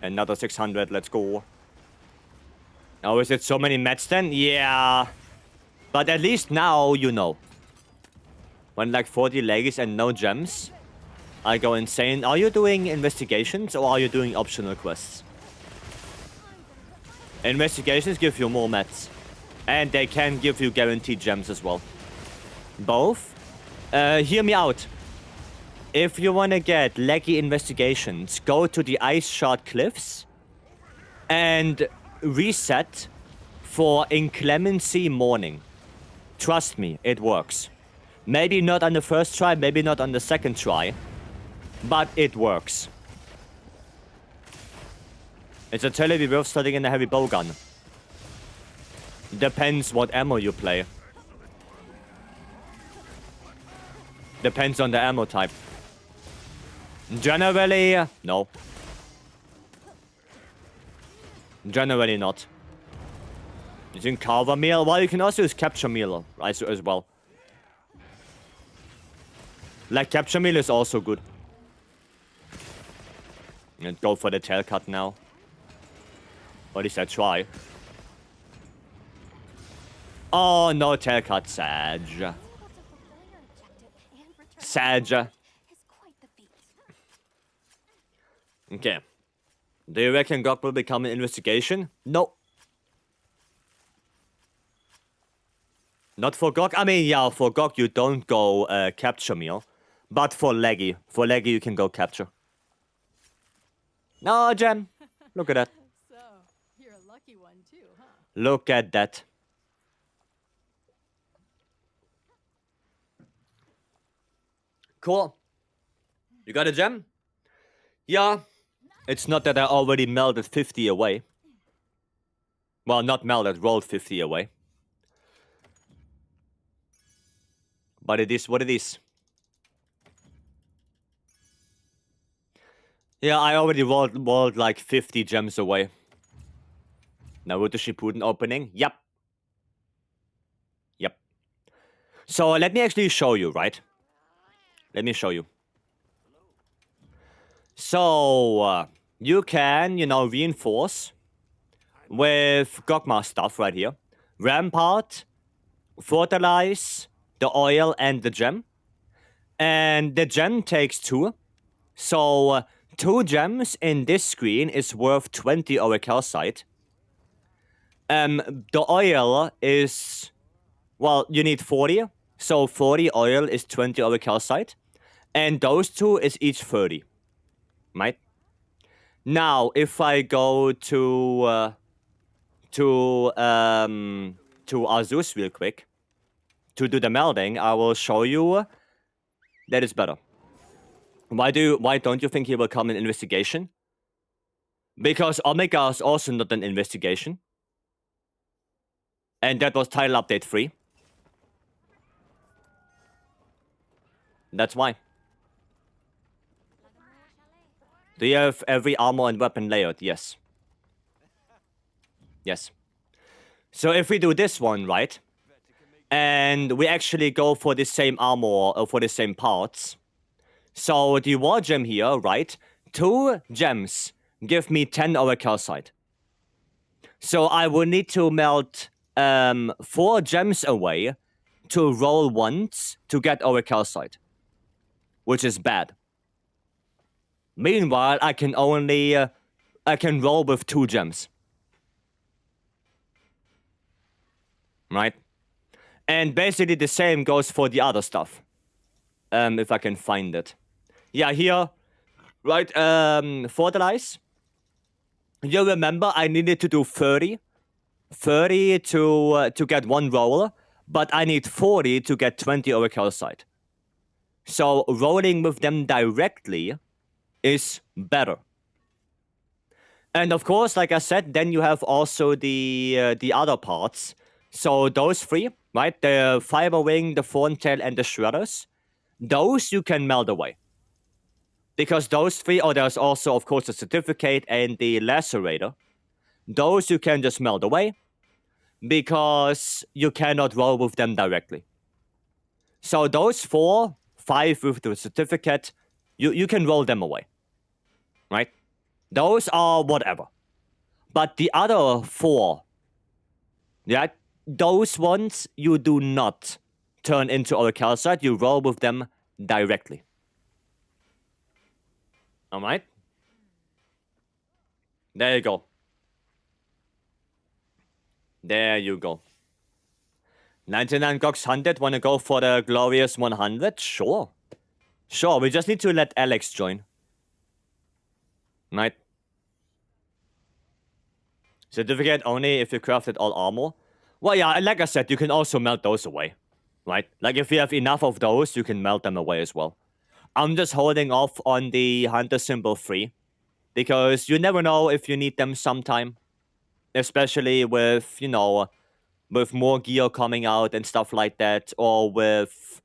Another 600, let's go. Oh, is it so many mats then? Yeah. But at least now you know. When like 40 legs and no gems, I go insane. Are you doing investigations or are you doing optional quests? Investigations give you more mats. And they can give you guaranteed gems as well. Both? Hear me out. If you want to get leggy investigations, go to the Ice Shard Cliffs and reset for Inclemency Morning. Trust me, it works. Maybe not on the first try, maybe not on the second try, but it works. It's entirely worth starting in a heavy bowgun. Depends what ammo you play. Depends on the ammo type. Generally, no. Generally not. Using Carver Meal? Well, you can also use Capture Meal as well. Like, Capture Meal is also good. And go for the tail cut now. Or at least I try. Oh, no tail cut, Sag. Sag. Okay. Do you reckon GOG will become an investigation? No. Not for GOG. I mean, yeah, for GOG you don't go capture meal. But for Leggy you can go capture. No, Jen. Look at that. So, you're a lucky one too, huh? Look at that. Cool. You got a gem? Yeah. It's not that I already melted 50 away. Well, not melted, rolled 50 away. But it is what it is. Yeah, I already rolled like 50 gems away. Naruto Shippuden opening? Yep. Yep. So let me actually show you, right? Let me show you. So, you can, reinforce with Gogma stuff right here. Rampart, fertilize, the oil, and the gem. And the gem takes 2. So, 2 gems in this screen is worth 20 over calcite. The oil is, well, you need 40. So 40 oil is 20 over calcite. And those 2 is each 30. Right? Now, if I go to Azus real quick to do the melding, I will show you that it's better. Why don't you think he will come in investigation? Because Omega is also not an investigation. And that was title update 3. That's why. Do you have every armor and weapon layered? Yes. Yes. So if we do this one, right? And we actually go for the same armor or for the same parts. So the war gem here, right? 2 gems give me 10 over calcite. So I will need to melt 4 gems away to roll once to get over calcite. Which is bad. Meanwhile, I can only I can roll with 2 gems. Right? And basically the same goes for the other stuff. If I can find it. Yeah, here. Right, fertilize. You remember I needed to do 30. 30 to get 1 roll. But I need 40 to get 20 over calcite. So rolling with them directly is better. And of course, like I said, then you have also the other parts. So those 3, right? The fiber wing, the thorn tail, and the shredders. Those you can melt away. Because those 3, there's also, of course, the certificate and the lacerator. Those you can just melt away. Because you cannot roll with them directly. So those 4, 5 with the certificate, you can roll them away. Right? Those are whatever. But the other 4, yeah, those ones you do not turn into our calcite. You roll with them directly. Alright? There you go. There you go. 99 Gox 100, wanna go for the glorious 100? Sure. Sure, we just need to let Alex join. Right? Certificate only if you crafted all armor. Well, yeah, like I said, you can also melt those away. Right? Like, if you have enough of those, you can melt them away as well. I'm just holding off on the Hunter Symbol 3. Because you never know if you need them sometime. Especially with, with more gear coming out and stuff like that. Or with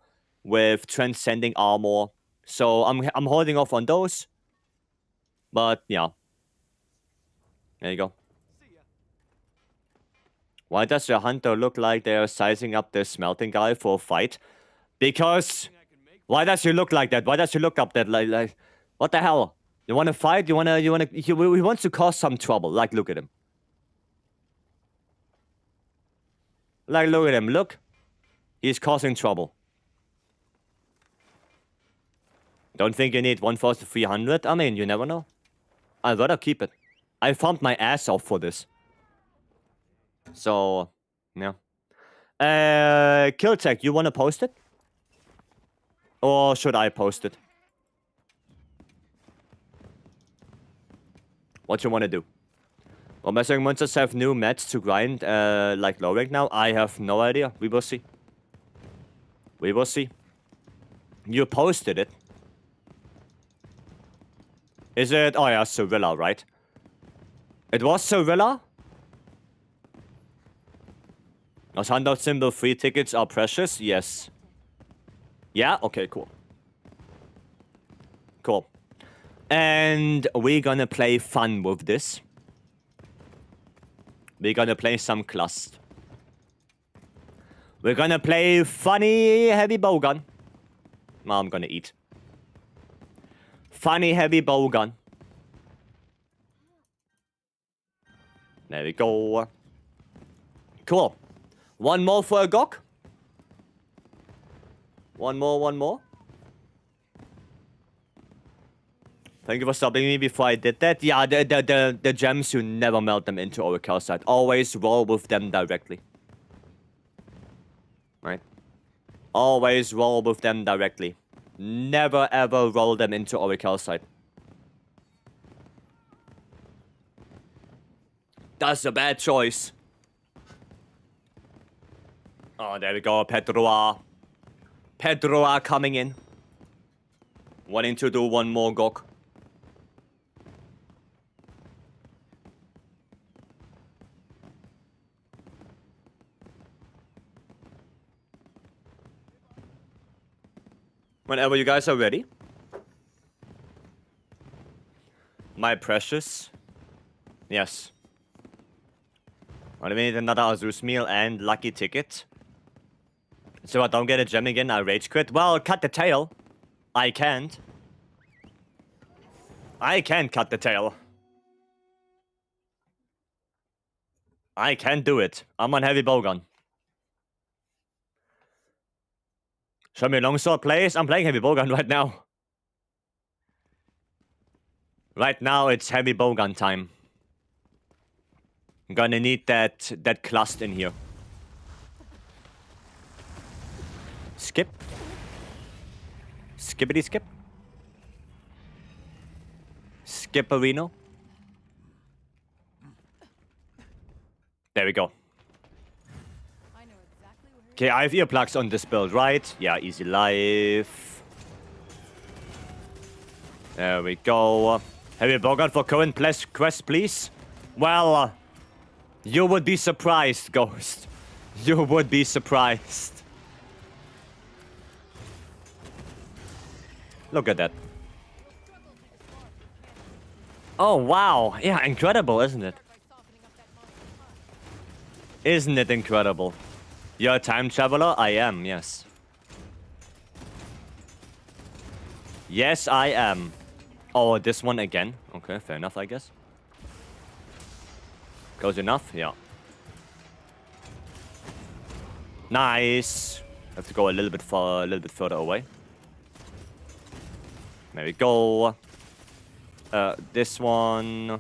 transcending armor. So I'm holding off on those. But, yeah. There you go. Why does the hunter look like they're sizing up the smelting guy for a fight? Because... Why does he look like that? Why does he look up that like what the hell? You wanna fight? He wants to cause some trouble. Like, look at him. Like, look at him. Look. He's causing trouble. Don't think you need 1,300? I mean, you never know. I'd rather keep it. I farmed my ass off for this. So, yeah. Killtech, you wanna post it? Or should I post it? What you wanna do? Well, Messing Monsters have new mats to grind, like low rank now? I have no idea. We will see. We will see. You posted it. Is it? Oh yeah, Sevilla, right? It was Sevilla? Those handout symbol free tickets are precious? Yes. Yeah? Okay, cool. Cool. And we're gonna play fun with this. We're gonna play some clust. We're gonna play funny heavy bowgun. Well, I'm gonna eat. Funny heavy bowgun. There we go. Cool. One more for a gok. One more. Thank you for stopping me before I did that. Yeah, the gems, you never melt them into our calcite. Always roll with them directly. Right? Always roll with them directly. Never ever roll them into our calcite. That's a bad choice. Oh, there we go. Pedroa. Pedroa coming in. Wanting to do one more gok. Whenever you guys are ready. My precious. Yes. Well, we need another Azus meal and lucky ticket. So I don't get a gem again, I rage quit. Well, cut the tail. I can't. I can't cut the tail. I can't do it. I'm on heavy bowgun. Show me a longsword, please. I'm playing heavy bowgun right now. Right now, it's heavy bowgun time. I'm gonna need that clust in here. Skip. Skippity skip. Skipperino. There we go. Okay, I have earplugs on this build, right? Yeah, easy life. There we go. Heavy bowgun for current quest, please. Well, you would be surprised, Ghost. You would be surprised. Look at that. Oh, wow. Yeah, incredible, isn't it? Isn't it incredible? You're a time traveler? I am, yes. Yes, I am. Oh, this one again. Okay, fair enough, I guess. Close enough? Yeah. Nice. Have to go a little bit further away. There we go. This one.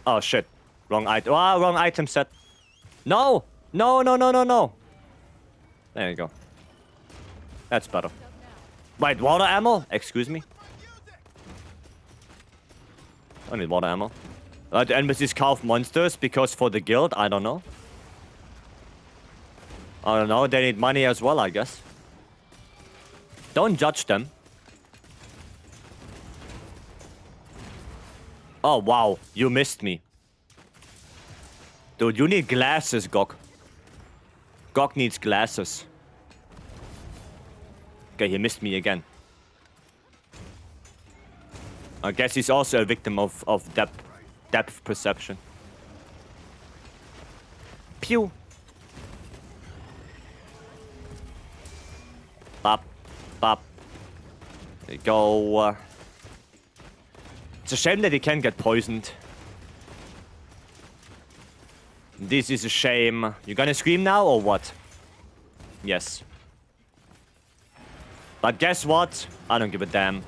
Oh shit. Wrong item. Ah, wrong item set. No! No, no, no, no, no. There you go. That's better. Wait, water ammo? Excuse me? I need water ammo. The NPCs carve monsters because for the guild? I don't know. I don't know. They need money as well, I guess. Don't judge them. Oh, wow. You missed me. Dude, you need glasses, Gok. Gok needs glasses. Okay, he missed me again. I guess he's also a victim of depth perception. Pew. Bop. Bop. There you go. It's a shame that he can't get poisoned. This is a shame. You gonna scream now or what? Yes. But guess what? I don't give a damn.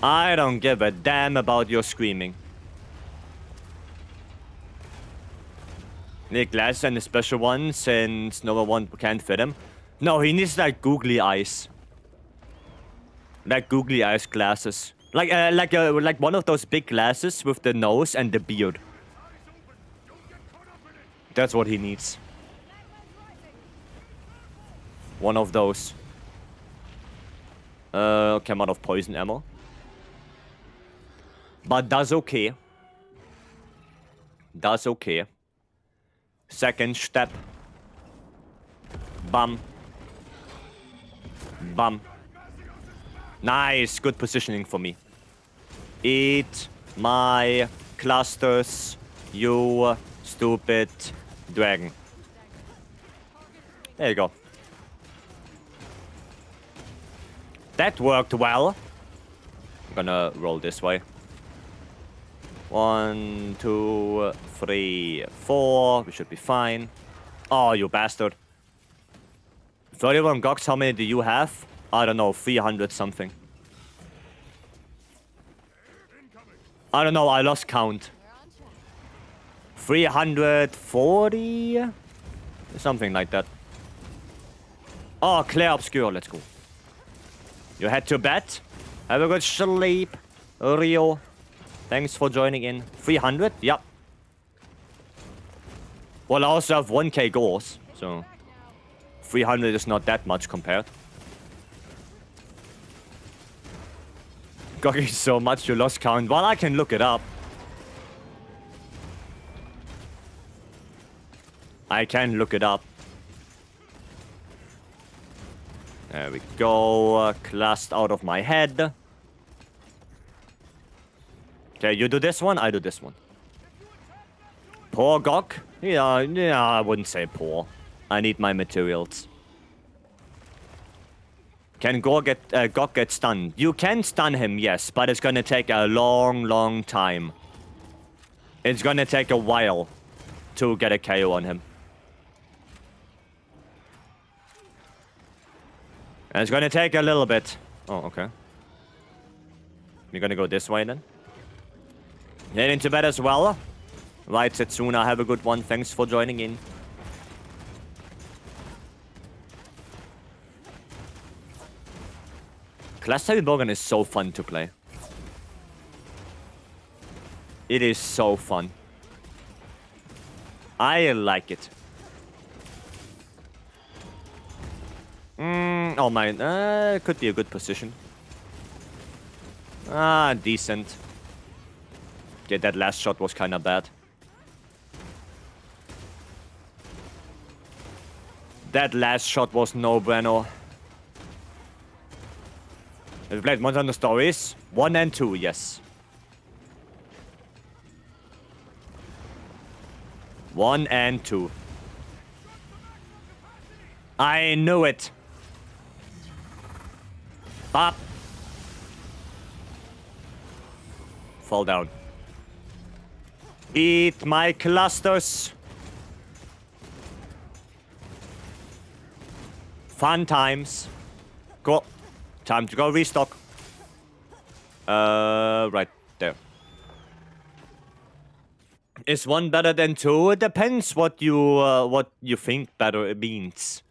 I don't give a damn about your screaming. Need glasses and a special one since no one can't fit him. No, he needs like googly eyes. Like googly eyes glasses. Like one of those big glasses with the nose and the beard. That's what he needs. One of those. Okay, I'm out of poison ammo. But that's okay. That's okay. Second step. Bum. Bum. Nice. Good positioning for me. Eat my clusters, you stupid dragon. There you go. That worked well. I'm gonna roll this way. 1, 2, 3, 4. We should be fine. Oh, you bastard. 31 gogs, how many do you have? I don't know, 300 something. I don't know, I lost count. 340? Something like that. Oh, Claire Obscure, let's go. You head to bed? Have a good sleep, Rio. Thanks for joining in. 300? Yep. Well, I also have 1k goals, so 300 is not that much compared. Gogging so much you lost count. Well, I can look it up. I can look it up. There we go. Classed out of my head. Okay, you do this one, I do this one. Poor Gok? Yeah, I wouldn't say poor. I need my materials. Can Gok get stunned? You can stun him, yes, but it's gonna take a long, long time. It's gonna take a while to get a KO on him. And it's gonna take a little bit. Oh, okay. You're gonna go this way then? Head into bed as well. Right, Setsuna, have a good one. Thanks for joining in. Class Heavy Bogan is so fun to play. It is so fun. I like it. Oh my, could be a good position. Decent. Okay, that last shot was kinda bad. That last shot was no bueno. Have you played Monster Hunter Stories? 1 and 2, yes. 1 and 2. I knew it. Pop. Fall down. Eat my clusters. Fun times. Go. Time to go restock. Right there. Is 1 better than 2? It depends what you think better means.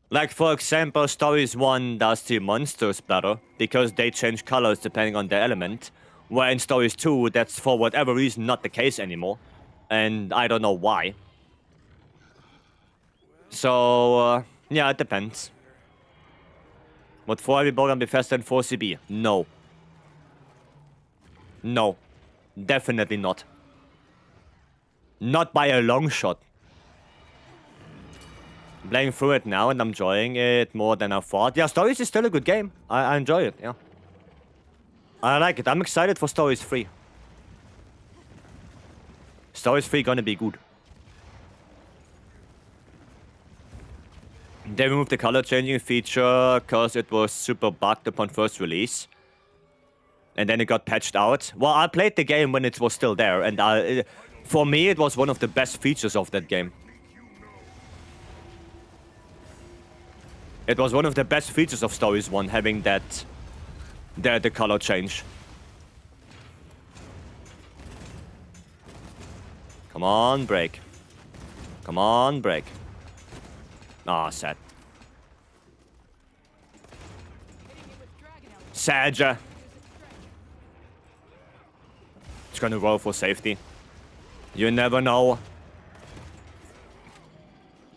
Like, for example, Stories 1 does the monsters better because they change colors depending on the element. Where in Stories 2, that's for whatever reason not the case anymore. And I don't know why. So, yeah, it depends. Would 4 heavy bowgun be faster than 4 CB? No. No. Definitely not. Not by a long shot. Playing through it now and I'm enjoying it more than I thought. Yeah, Stories is still a good game. I enjoy it, yeah. I like it. I'm excited for Stories 3. Stories 3 gonna be good. They removed the color changing feature because it was super bugged upon first release. And then it got patched out. Well, I played the game when it was still there. And for me, it was one of the best features of that game. It was one of the best features of Stories 1, having that the color change. Come on, break. Come on, break. Ah, sad. Sad. It's gonna roll for safety. You never know.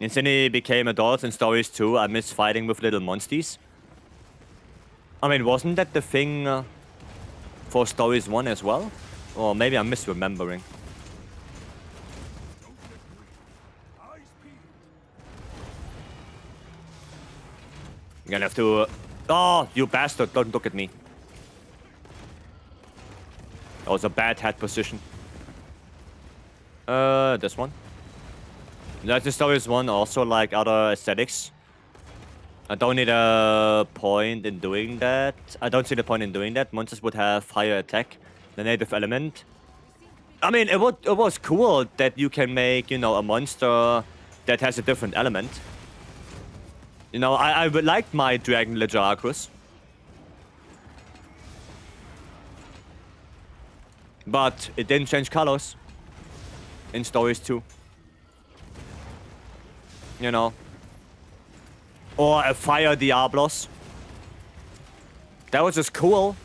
Instantly became adults in Stories 2. I miss fighting with little monsties. I mean, wasn't that the thing for Stories 1 as well? Or maybe I'm misremembering. I'm gonna have to... Oh, you bastard, don't look at me. That was a bad head position. This one. That's the Stories 1, also like other aesthetics. I don't need a point in doing that. I don't see the point in doing that. Monsters would have higher attack, the native element. I mean, it was cool that you can make, you know, a monster that has a different element. You know, I would like my Dragon Legiarchus. But it didn't change colors in Stories 2. You know. Or a Fire Diablos. That was just cool.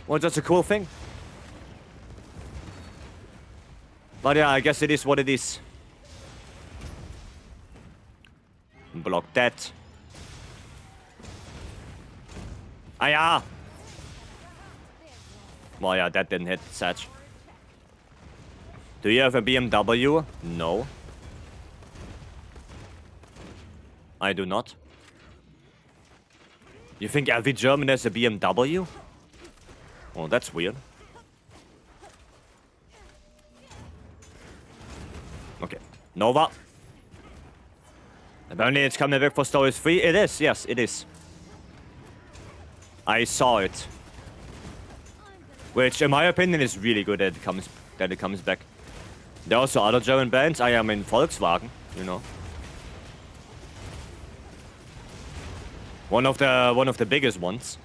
Was just a cool thing. But yeah, I guess it is what it is. Block that. Ah, yeah. Well, yeah, that didn't hit Satch. Do you have a BMW? No. I do not. You think every German has a BMW? Oh, that's weird. Okay. Nova. Apparently it's coming back for Stories 3. It is, yes, it is. I saw it. Which, in my opinion, is really good that it comes back. There are also other German bands. I am in Volkswagen, you know. One of the biggest ones.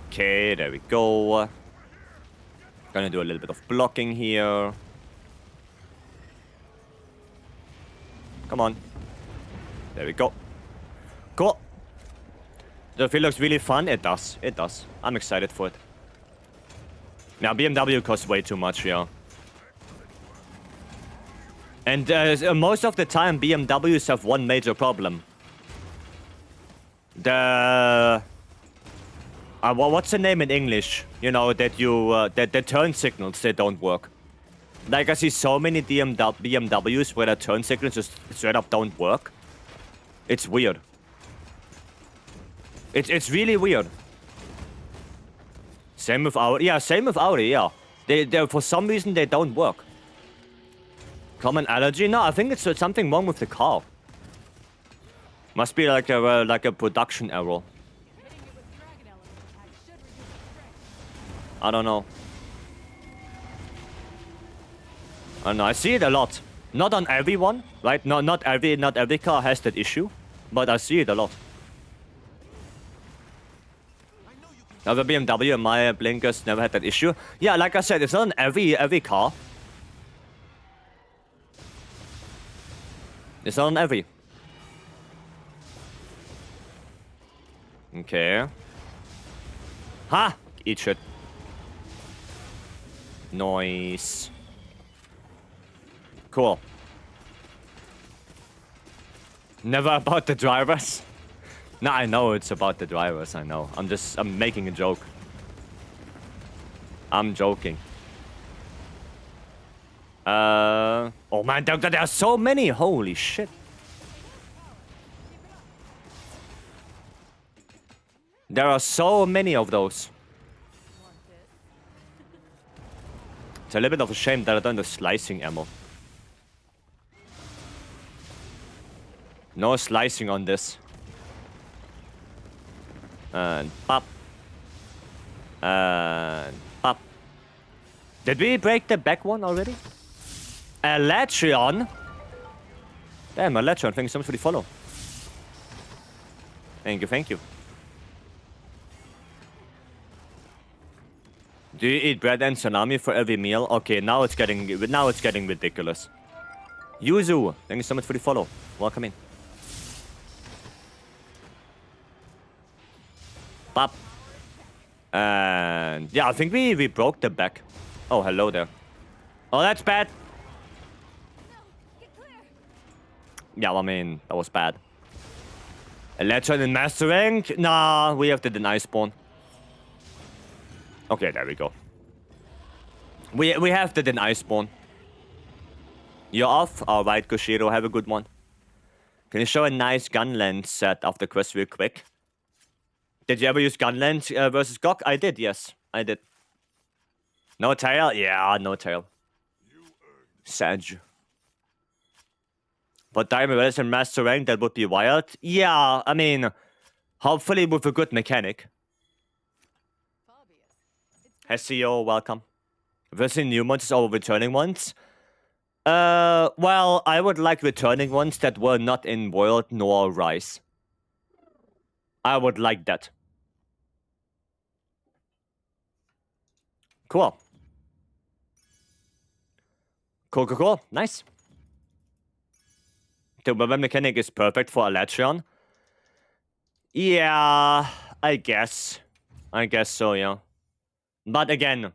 Okay, there we go. Gonna do a little bit of blocking here. Come on. There we go. Cool. The field looks really fun. It does. It does. I'm excited for it. Now, BMW costs way too much, yeah. And most of the time, BMWs have one major problem. The... what's the name in English? You know, that you... that the turn signals, they don't work. Like, I see so many BMWs where the turn signals just straight up don't work. It's weird. It's really weird. Same with Audi. Yeah, same with Audi, yeah. They for some reason, they don't work. Common allergy? No, I think it's something wrong with the car. Must be like a production error. I don't know. I don't know. I see it a lot. Not on everyone, right? No, not every car has that issue, but I see it a lot. Now the BMW and my blinkers never had that issue. Yeah, like I said, it's not on every car. It's not on every. Okay. Ha! Eat shit. Noise. Cool. Never about the drivers? No, I know it's about the drivers, I know. I'm making a joke. I'm joking. Oh man, there are so many, holy shit. There are so many of those. It's a little bit of a shame that I don't have slicing ammo. No slicing on this. And pop. And pop. Did we break the back one already? Electron? Damn, Electron, thank you so much for the follow. Thank you, thank you. Do you eat bread and salami for every meal? Okay, now it's getting ridiculous. Yuzu, thank you so much for the follow. Welcome in. Pop. And yeah, I think we broke the back. Oh, hello there. Oh, that's bad. Yeah, I mean, that was bad. Electron in Master Rank? Nah, we have the deny spawn. Okay, there we go. We have the deny spawn. You're off? Alright, Koshiro, have a good one. Can you show a nice gun lens set of the quest real quick? Did you ever use gun lens versus GOG? I did, yes. I did. No tail? Yeah, no tail. Sag. But Diamond Wells and Master Rank, that would be wild. Yeah, I mean, hopefully with a good mechanic. Hesio, welcome. Versus new monsters over returning ones? Well, I would like returning ones that were not in World nor Rise. I would like that. Cool. Cool. Nice. The weapon mechanic is perfect for Electron. Yeah, I guess. I guess so, yeah. But again,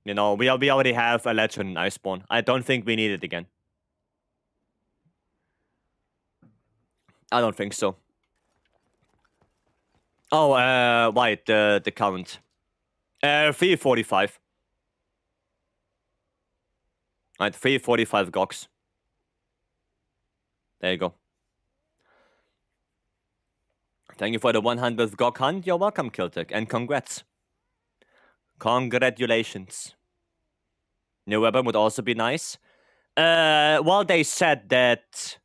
you know, we already have Electron and Iceborne. I don't think we need it again. I don't think so. Oh, right, the count. 345. Right, 345 GOX. There you go. Thank you for the 100th GOG hunt. You're welcome, Kiltek, and congrats. Congratulations. New weapon would also be nice. Well, they said that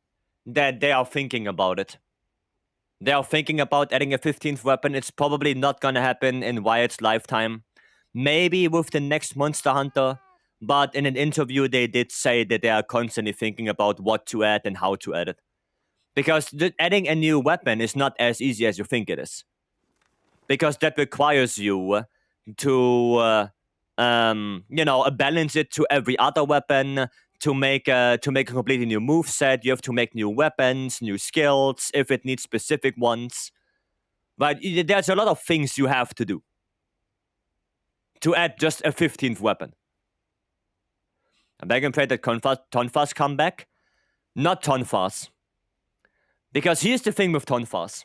they are thinking about it. They are thinking about adding a 15th weapon. It's probably not gonna happen in Wyatt's lifetime. Maybe with the next Monster Hunter. But in an interview, they did say that they are constantly thinking about what to add and how to add it. Because adding a new weapon is not as easy as you think it is. Because that requires you to, you know, balance it to every other weapon. To make a completely new moveset, you have to make new weapons, new skills, if it needs specific ones. But there's a lot of things you have to do. To add just a 15th weapon. I'm begging and pray that Tonfas come back. Not Tonfas. Because here's the thing with Tonfas.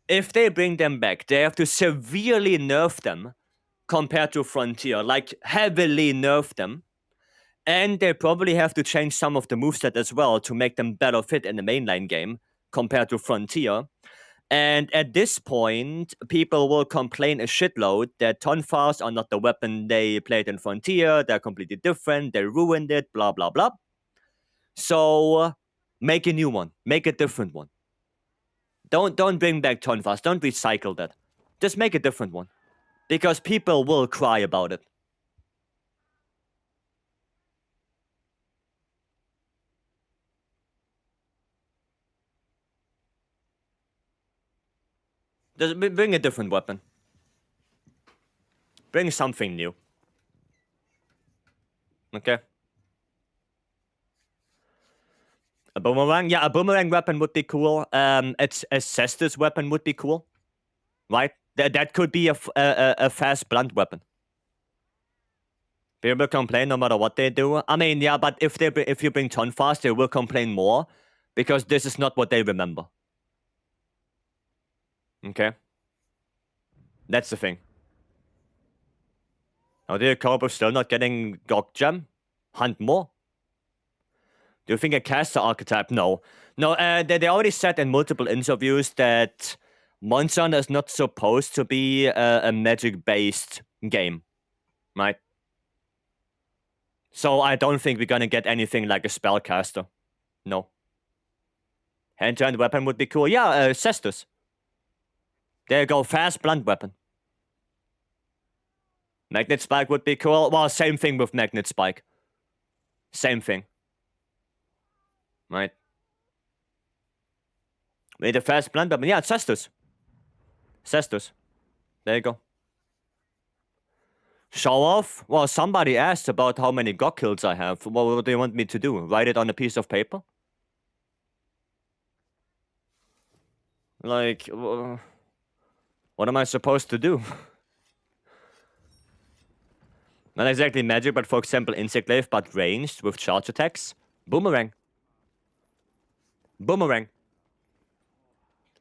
If they bring them back, they have to severely nerf them compared to Frontier. Like, heavily nerf them. And they probably have to change some of the moveset as well to make them better fit in the mainline game compared to Frontier. And at this point, people will complain a shitload that Tonfas are not the weapon they played in Frontier, they're completely different, they ruined it, blah, blah, blah. So, make a new one. Make a different one. Don't bring back Tonfas, don't recycle that. Just make a different one. Because people will cry about it. Just bring a different weapon. Bring something new. Okay. A boomerang? Yeah, a boomerang weapon would be cool. It's a Cestus weapon would be cool. Right? That could be a fast blunt weapon. People complain no matter what they do. I mean, yeah, but if you bring Tonfas, they will complain more. Because this is not what they remember. Okay? That's the thing. Now, the Cobra still not getting GOG Gem? Hunt more? Do you think a caster archetype? No. No, they already said in multiple interviews that Monster Hunter is not supposed to be a magic-based game. Right? So I don't think we're gonna get anything like a spellcaster. No. Hand-to-hand weapon would be cool. Yeah, Cestus. There you go, fast blunt weapon. Magnet Spike would be cool. Well, same thing with Magnet Spike. Same thing. Right? We need a fast blend weapon. Yeah, Cestus. Cestus. There you go. Show off? Well, somebody asked about how many GOG kills I have. What do you want me to do? Write it on a piece of paper? Like, what am I supposed to do? Not exactly magic, but for example, Insect Glaive, but ranged with charge attacks. Boomerang. Boomerang.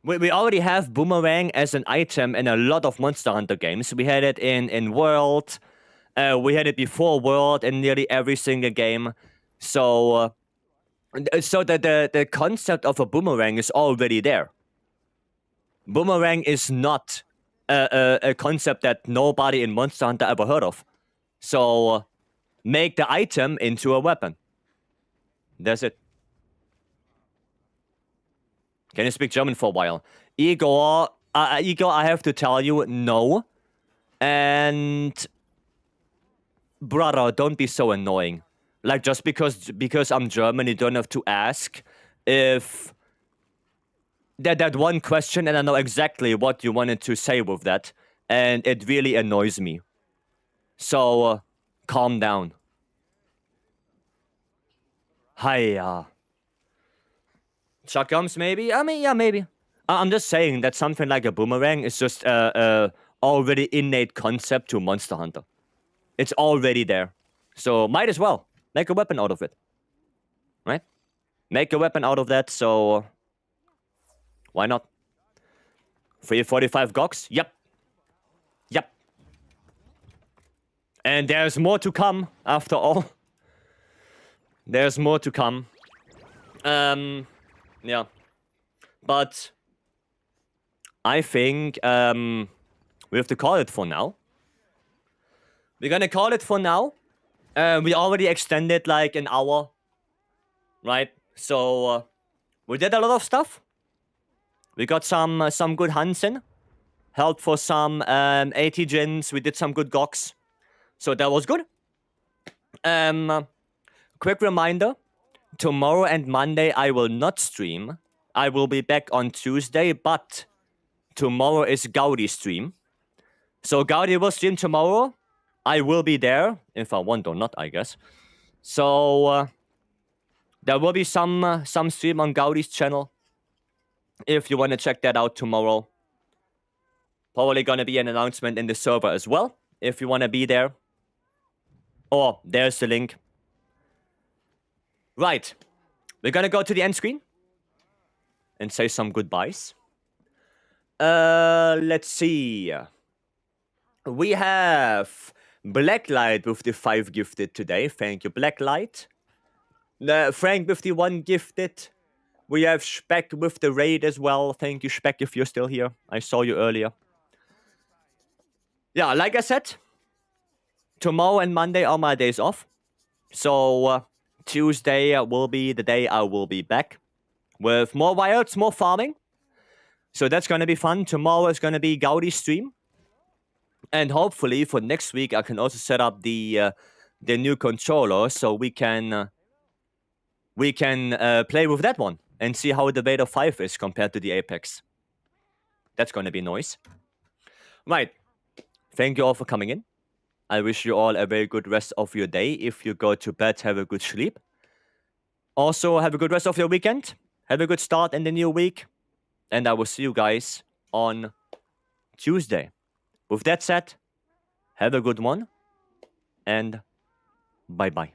We already have Boomerang as an item in a lot of Monster Hunter games. We had it in World. We had it before World in nearly every single game. So the concept of a boomerang is already there. Boomerang is not a concept that nobody in Monster Hunter ever heard of. So make the item into a weapon. That's it. Can you speak German for a while? Igor, Igor, I have to tell you, no. And brother, don't be so annoying. Like, just because I'm German, you don't have to ask if that one question, and I know exactly what you wanted to say with that, and it really annoys me. So, calm down. Hiya. Shotguns, maybe? I mean, yeah, maybe. I'm just saying that something like a boomerang is just a already innate concept to Monster Hunter. It's already there. So, might as well. Make a weapon out of it. Right? Make a weapon out of that, so why not? 345 GOGs? Yep. Yep. And there's more to come, after all. There's more to come. Yeah. But I think we have to call it for now. We're gonna call it for now. We already extended like an hour. Right? So we did a lot of stuff. We got some good hunts in. Helped for some AT gens. We did some good GOGs. So that was good. Quick reminder. Tomorrow and Monday I will not stream. I will be back on Tuesday, but tomorrow is Gaudi stream. So Gaudi will stream tomorrow. I will be there, if I want or not, I guess. So there will be some stream on Gaudi's channel. If you want to check that out tomorrow. Probably gonna be an announcement in the server as well, if you want to be there. Oh, there's the link. Right. We're gonna go to the end screen. And say some goodbyes. Let's see. We have Blacklight with the 5 gifted today. Thank you, Blacklight. Frank with the 1 gifted. We have Speck with the raid as well. Thank you, Speck, if you're still here. I saw you earlier. Yeah, like I said, tomorrow and Monday are my days off. So Tuesday will be the day I will be back with more wilds, more farming. So that's going to be fun. Tomorrow is going to be Gaudi stream. And hopefully for next week, I can also set up the new controller so we can play with that one and see how the Vader 5 is compared to the Apex. That's going to be nice. Right. Thank you all for coming in. I wish you all a very good rest of your day. If you go to bed, have a good sleep. Also, have a good rest of your weekend. Have a good start in the new week. And I will see you guys on Tuesday. With that said, have a good one. And bye-bye.